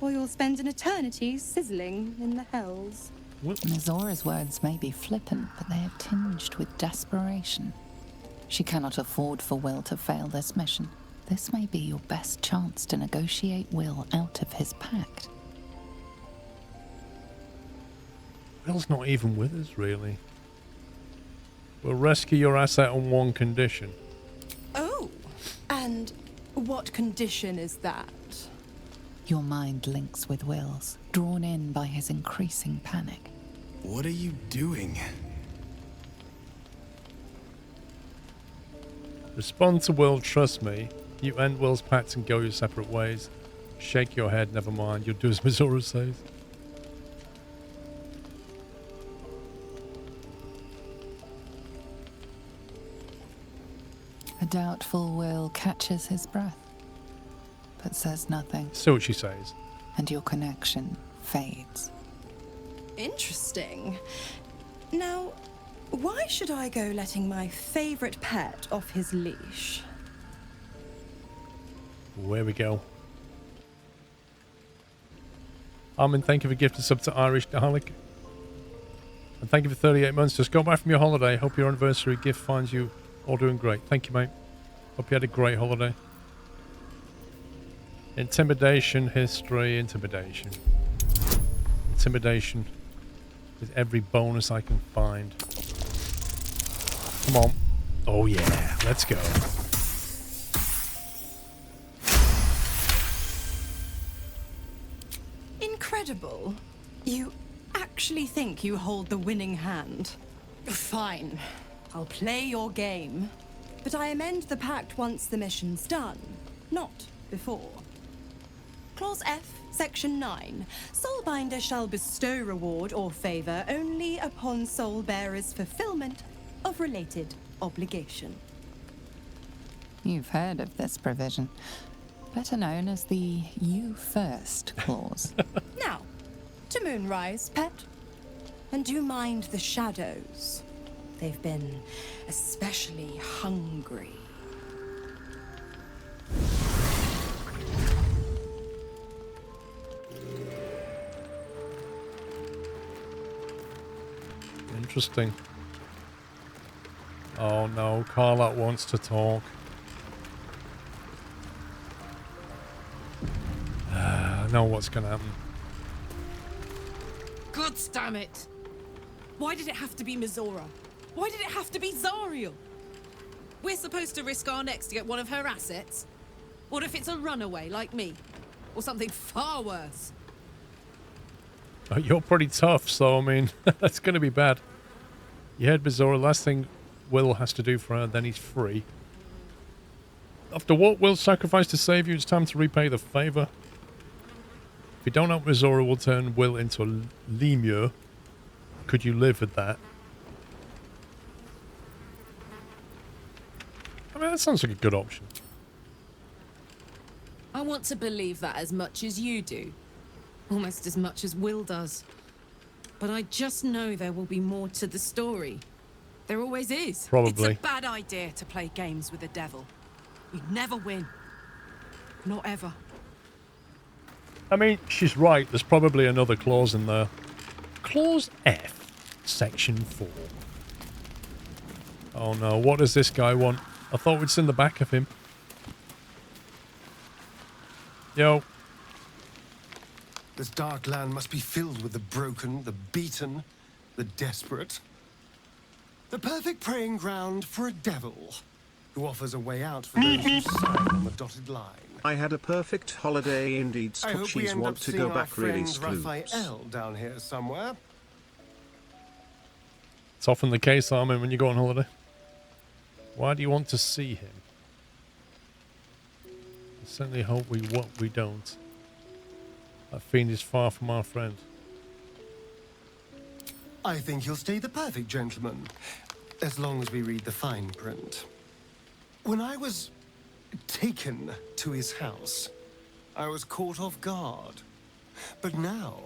or you'll spend an eternity sizzling in the hells. Mizora's words may be flippant, but they are tinged with desperation. She cannot afford for Will to fail this mission. This may be your best chance to negotiate Will out of his pact. Will's not even with us, really. We'll rescue your asset on one condition. Oh, and what condition is that? Your mind links with Will's, drawn in by his increasing panic. What are you doing? Respond to Will, trust me. You end Will's pact and go your separate ways. Shake your head, never mind. You'll do as Mizora says. A doubtful Will catches his breath, but says nothing. See what she says. And your connection fades. Interesting. Now, why should I go letting my favorite pet off his leash? Where we go. Armin, thank you for gifting sub to Irish Dalek. And thank you for 38 months. Just go back from your holiday. Hope your anniversary gift finds you all doing great. Thank you, mate. Hope you had a great holiday. Intimidation, history, intimidation. Intimidation with every bonus I can find. Come on. Oh yeah, let's go. Incredible. You actually think you hold the winning hand? Fine. I'll play your game. But I amend the pact once the mission's done, not before. Clause F, Section 9. Soulbinder shall bestow reward or favor only upon soul-bearer's fulfillment of related obligation. You've heard of this provision, better known as the You First clause. Now, to Moonrise, pet. And do mind the shadows. They've been especially hungry. Interesting. Oh no, Carlot wants to talk. I know what's gonna happen. God damn it! Why did it have to be Mizora? Why did it have to be Zariel? We're supposed to risk our necks to get one of her assets? What if it's a runaway like me? Or something far worse? Oh, you're pretty tough, so I mean, that's gonna be bad. You heard Mizora, last thing Will has to do for her, then he's free. After what Will sacrificed to save you, it's time to repay the favor. If you don't help Mizora, will turn Will into a lemure. Could you live with that? I mean, that sounds like a good option. I want to believe that as much as you do. Almost as much as Will does. But I just know there will be more to the story. There always is. Probably. It's a bad idea to play games with the devil. You'd never win. Not ever. I mean, she's right. There's probably another clause in there. Clause F, Section 4. Oh no, what does this guy want? I thought we'd seen the back of him. Yo. This dark land must be filled with the broken, the beaten, the desperate. The perfect preying ground for a devil who offers a way out for those who sign on the dotted line. I had a perfect holiday indeed. I hope we Scotchies end want up to seeing go our back really friend scloops. Raphael down here somewhere. It's often the case, Armin, when you go on holiday. Why do you want to see him? I certainly hope we don't. That fiend is far from our friend. I think he'll stay the perfect gentleman, as long as we read the fine print. When I was taken to his house, I was caught off guard. But now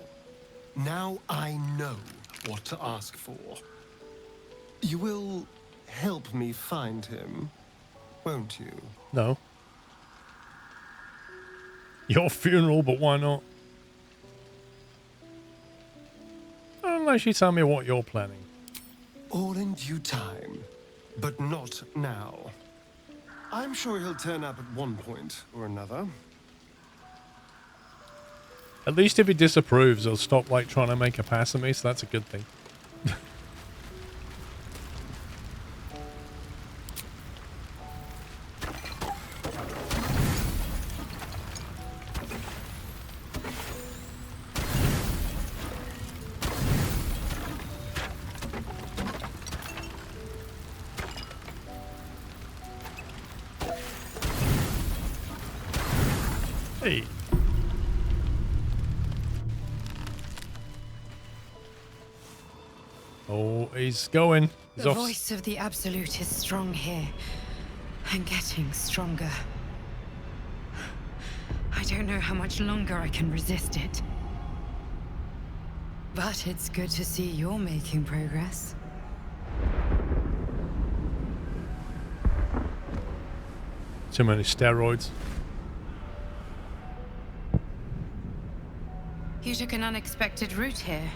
I know what to ask for. You will help me find him, won't you? No. Your funeral, but why not? Unless you tell me what you're planning. All in due time, but not now. I'm sure he'll turn up at one point or another. At least if he disapproves, he'll stop like trying to make a pass at me, so that's a good thing. Hey. Oh, he's going. He's The off. voice of the Absolute is strong here, and getting stronger. I don't know how much longer I can resist it. But it's good to see you're making progress. Too many steroids. You took an unexpected route here.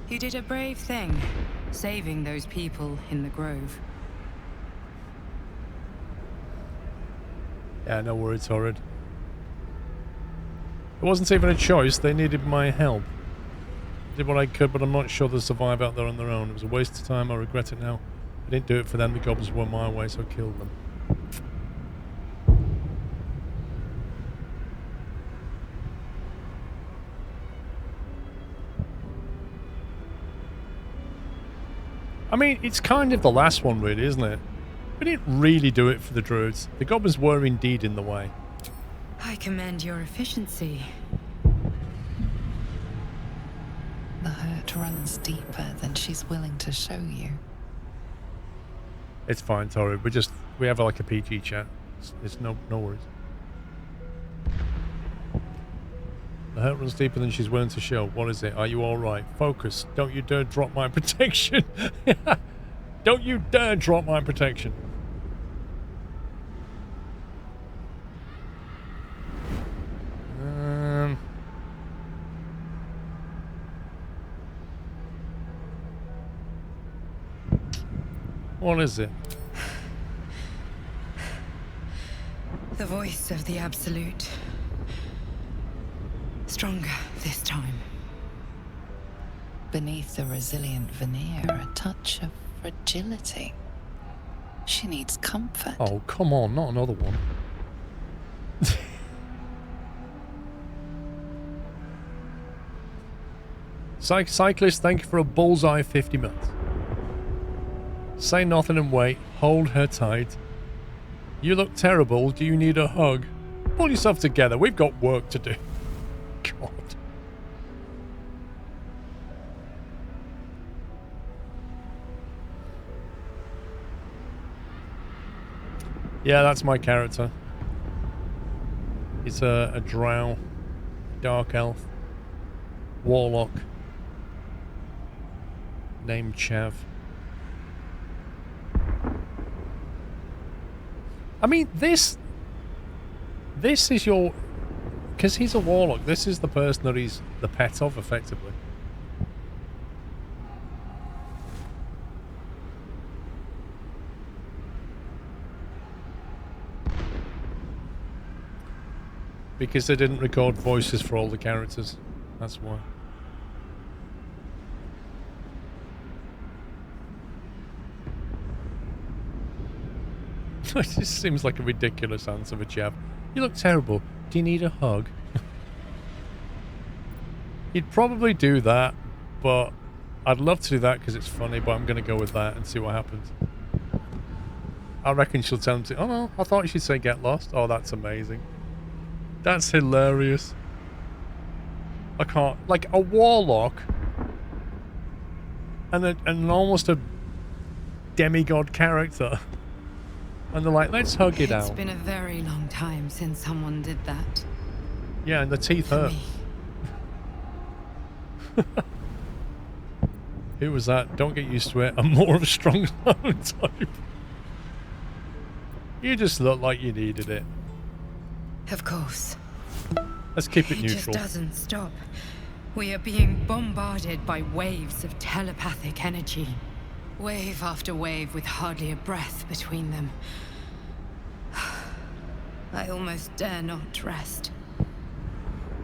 You did a brave thing, saving those people in the grove. Yeah, no worries, Horrid. It wasn't even a choice, they needed my help. Did what I could, but I'm not sure they'll survive out there on their own. It was a waste of time, I regret it now. I didn't do it for them, the goblins were my way, so I killed them. I mean, it's kind of the last one, really, isn't it? We didn't really do it for the druids. The goblins were indeed in the way. I commend your efficiency. The hurt runs deeper than she's willing to show you. It's fine, Tori. We have like a PG chat. It's no worries. The hurt runs deeper than she's willing to show. What is it? Are you alright? Focus. Don't you dare drop my protection. Don't you dare drop my protection. What is it? The voice of the Absolute. Stronger this time. Beneath the resilient veneer, a touch of fragility. She needs comfort. Oh, come on, not another one. Cyclist, thank you for a bullseye 50 minutes. Say nothing and wait. Hold her tight. You look terrible. Do you need a hug? Pull yourself together. We've got work to do. God. Yeah, that's my character. He's a drow, dark elf, warlock, named Chav. I mean, this is your... Because he's a warlock, this is the person that he's the pet of, effectively. Because they didn't record voices for all the characters. That's why. It just seems like a ridiculous answer for Chav. You look terrible. Do you need a hug? He'd probably do that, but I'd love to do that because it's funny, but I'm going to go with that and see what happens. I reckon she'll tell him to... Oh, no, I thought she'd say get lost. Oh, that's amazing. That's hilarious. I can't... Like, a warlock and almost a demigod character. And they're like, let's hug it out. It's been a very long time since someone did that. Yeah, and the teeth hurt. Who was that? Don't get used to it. I'm more of a strong type. You just look like you needed it. Of course. Let's keep it It neutral. just doesn't stop. We are being bombarded by waves of telepathic energy. Wave after wave with hardly a breath between them. I almost dare not rest.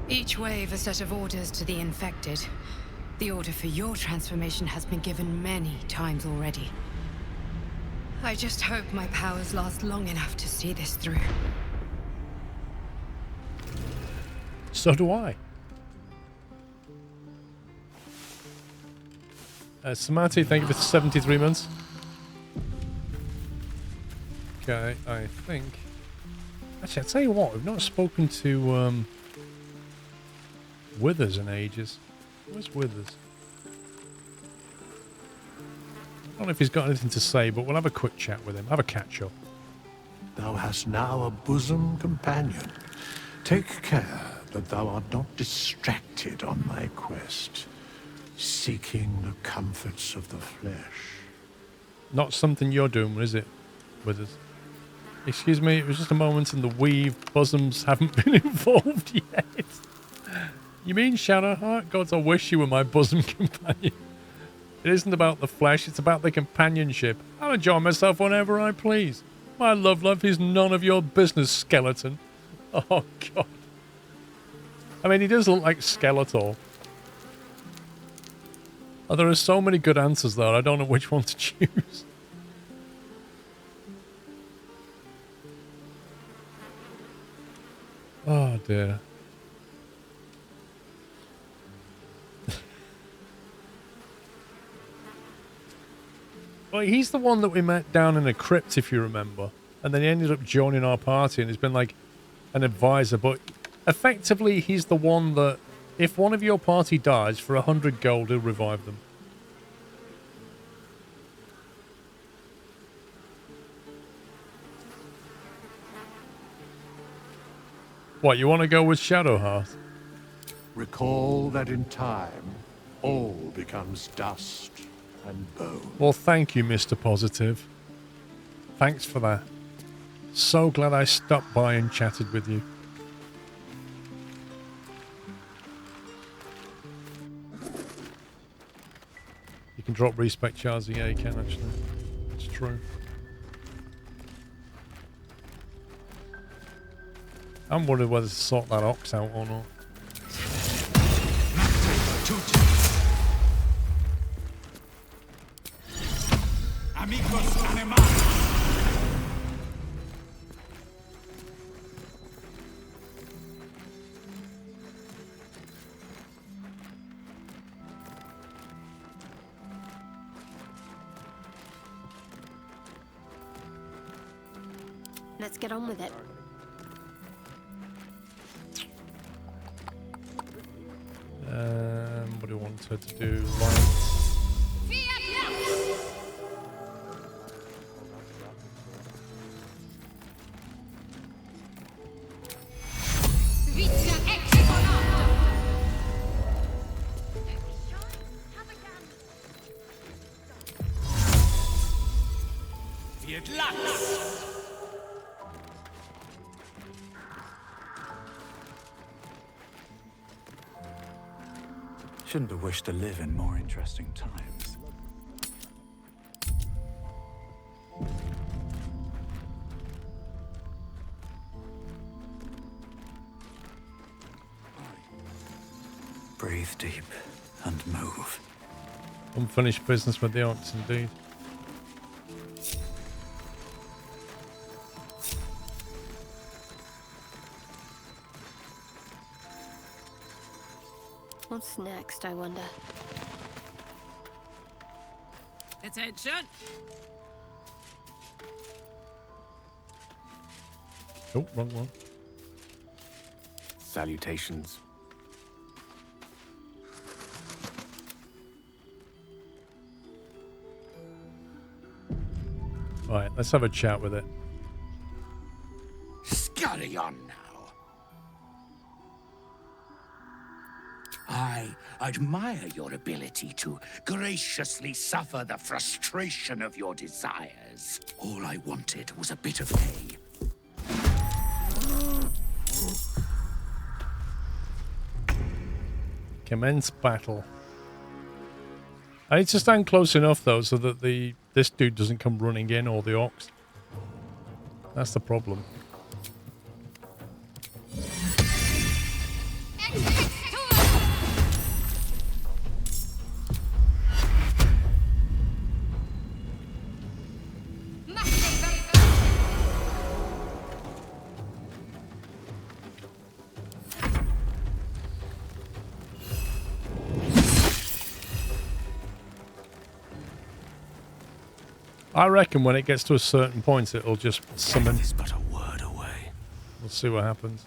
Each wave a set of orders to the infected. The order for your transformation has been given many times already. I just hope my powers last long enough to see this through. So do I. Samati, thank you for 73 months. Okay, I think... Actually, I'll tell you what, we've not spoken to Withers in ages. Where's Withers? I don't know if he's got anything to say, but we'll have a quick chat with him. Have a catch-up. Thou hast now a bosom companion. Take care that thou art not distracted on thy quest, seeking the comforts of the flesh. Not something you're doing, is it, Withers? Excuse me, it was just a moment and the weave bosoms haven't been involved yet. You mean Shadowheart? Gods, I wish you were my bosom companion. It isn't about the flesh, it's about the companionship. I'll enjoy myself whenever I please. My love is none of your business, skeleton. Oh, God. I mean, he does look like Skeletor. Oh, there are so many good answers there, I don't know which one to choose. Oh, dear. Well, he's the one that we met down in a crypt, if you remember. And then he ended up joining our party and he's been like an advisor. But effectively, he's the one that if one of your party dies for 100 gold, he'll revive them. What, you want to go with Shadowheart? Recall that in time, all becomes dust and bone. Well, thank you, Mr. Positive. Thanks for that. So glad I stopped by and chatted with you. You can drop respect shards. Yeah, you can actually. It's true. I'm worried whether to sort that ox out or not. Amigos animales. Let's get on with it. What do you want her to do? Lights. Shouldn't have wished to live in more interesting times. Breathe deep and move. Unfinished business with the ox, indeed. What's next, I wonder? Attention! Oh, wrong one. Salutations. Right, let's have a chat with it. Scurry on now. I admire your ability to graciously suffer the frustration of your desires. All I wanted was a bit of hay. Commence battle. I need to stand close enough though so that this dude doesn't come running in, or the orcs. That's the problem. I reckon when it gets to a certain point, it'll just summon. Death is but a word away. We'll see what happens.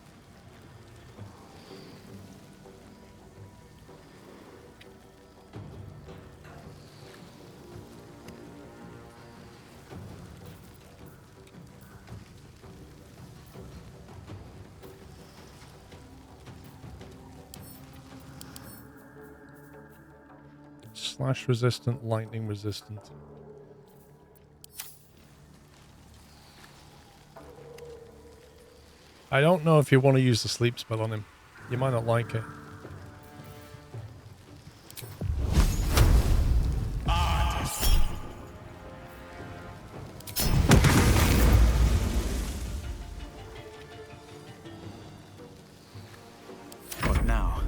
Slash resistant, lightning resistant. I don't know if you want to use the sleep spell on him. You might not like it. What now?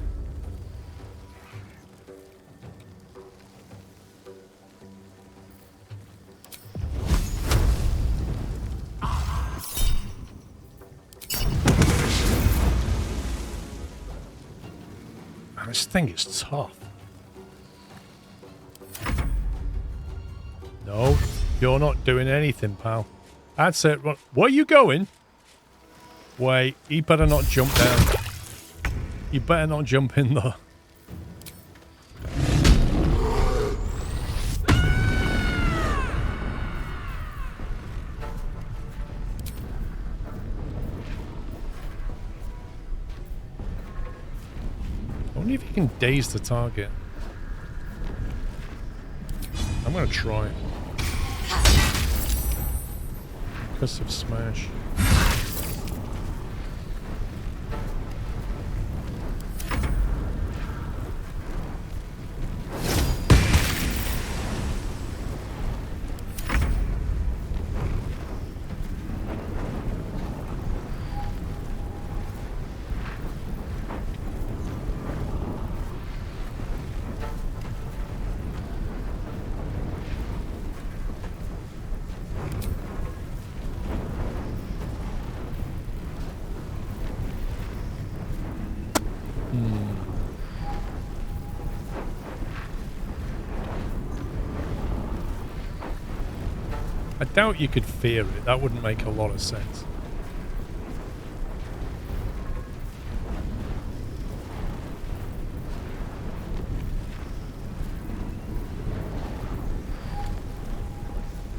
This thing is tough. No, you're not doing anything, pal. That's it. Where are you going? Wait, you better not jump down. You better not jump in though. Only if you can daze the target. I'm gonna try. Concussive smash. I doubt you could fear it. That wouldn't make a lot of sense.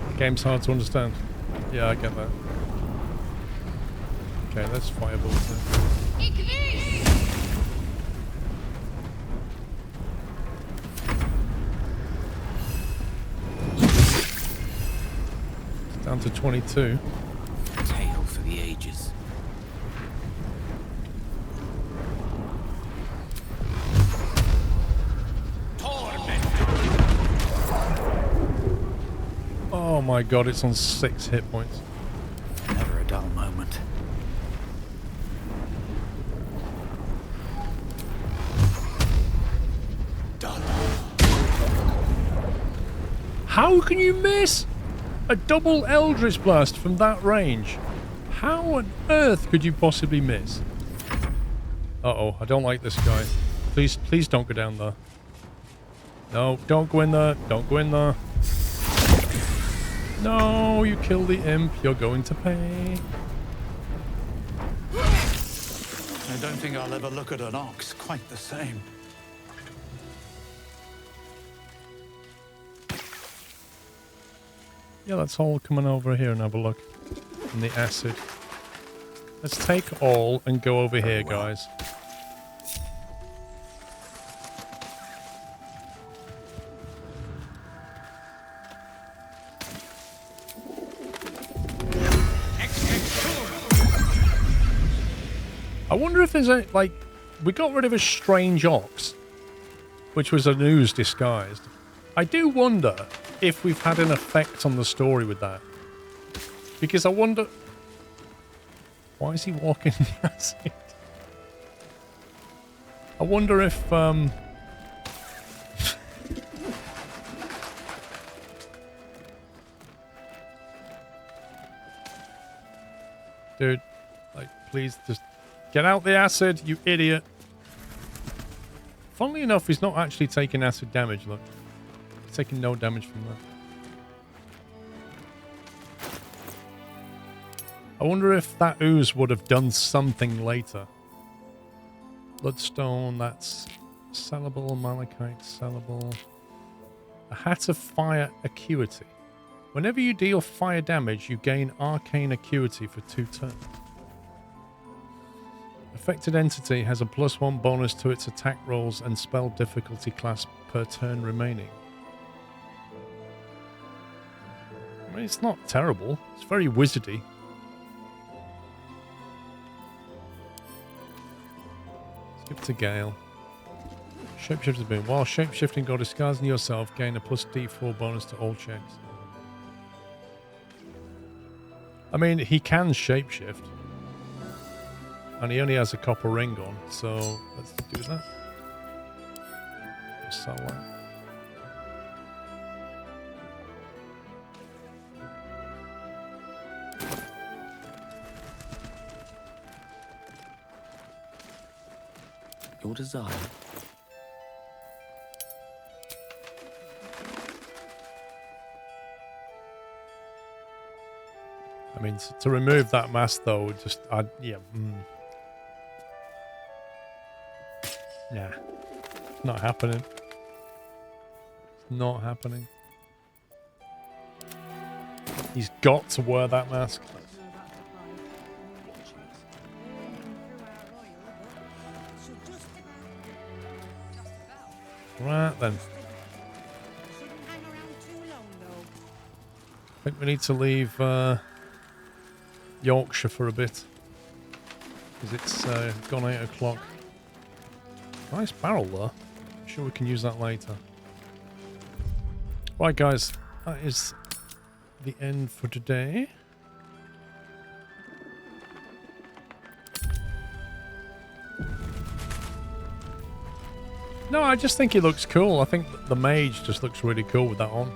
The game's hard to understand. Yeah, I get that. Okay, let's fireball then. Down to 22. Tale for the ages. Oh my god, it's on 6 hit points. Never a dull moment. Done. How can you miss? A double Eldritch Blast from that range. How on earth could you possibly miss? Uh-oh, I don't like this guy. Please, please don't go down there. No, don't go in there. Don't go in there. No, you killed the imp. You're going to pay. I don't think I'll ever look at an ox quite the same. Yeah, let's all come on over here and have a look. In the acid. Let's take all and go over here, guys. I wonder if there's a, like, we got rid of a strange ox, which was an ooze disguised. I do wonder if we've had an effect on the story with that. Because I wonder... Why is he walking in the acid? I wonder if, Dude, like, please just get out the acid, you idiot. Funnily enough, he's not actually taking acid damage, look. He's taking no damage from that. I wonder if that ooze would have done something later. Bloodstone, that's sellable. Malachite, sellable. A hat of fire acuity. Whenever you deal fire damage, you gain arcane acuity for 2 turns. Affected entity has a +1 bonus to its attack rolls and spell difficulty class per turn remaining. I mean, it's not terrible. It's very wizardy. Skip to Gale. Shapeshifter's been. While shapeshifting or disguising yourself, gain a +D4 bonus to all checks. I mean, he can shapeshift. And he only has a copper ring on, so let's do that. Sell that. Your desire. I mean, to remove that mask, though, just, yeah. Nah. It's not happening. It's not happening. He's got to wear that mask. Right then. I think we need to leave Yorkshire for a bit. Because it's gone 8 o'clock. Nice barrel there. I'm sure we can use that later. Right guys, that is the end for today. No, I just think he looks cool. I think the mage just looks really cool with that on.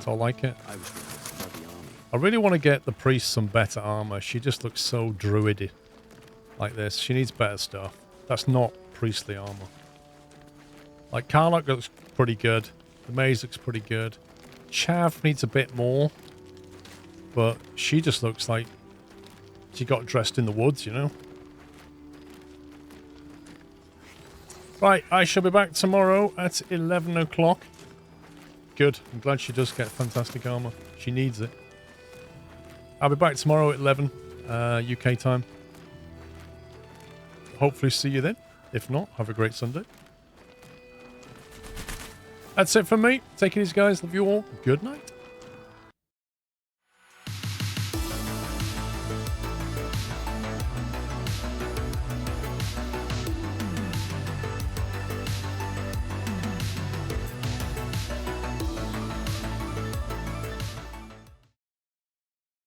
So I like it. I really want to get the priest some better armor. She just looks so druidy. Like this. She needs better stuff. That's not priestly armor. Like, Karlach looks pretty good. The mage looks pretty good. Chav needs a bit more. But she just looks like she got dressed in the woods, you know? Right, I shall be back tomorrow at 11 o'clock. Good. I'm glad she does get fantastic armor. She needs it. I'll be back tomorrow at 11 UK time. Hopefully see you then. If not, have a great Sunday. That's it from me. Take it easy, guys. Love you all. Good night.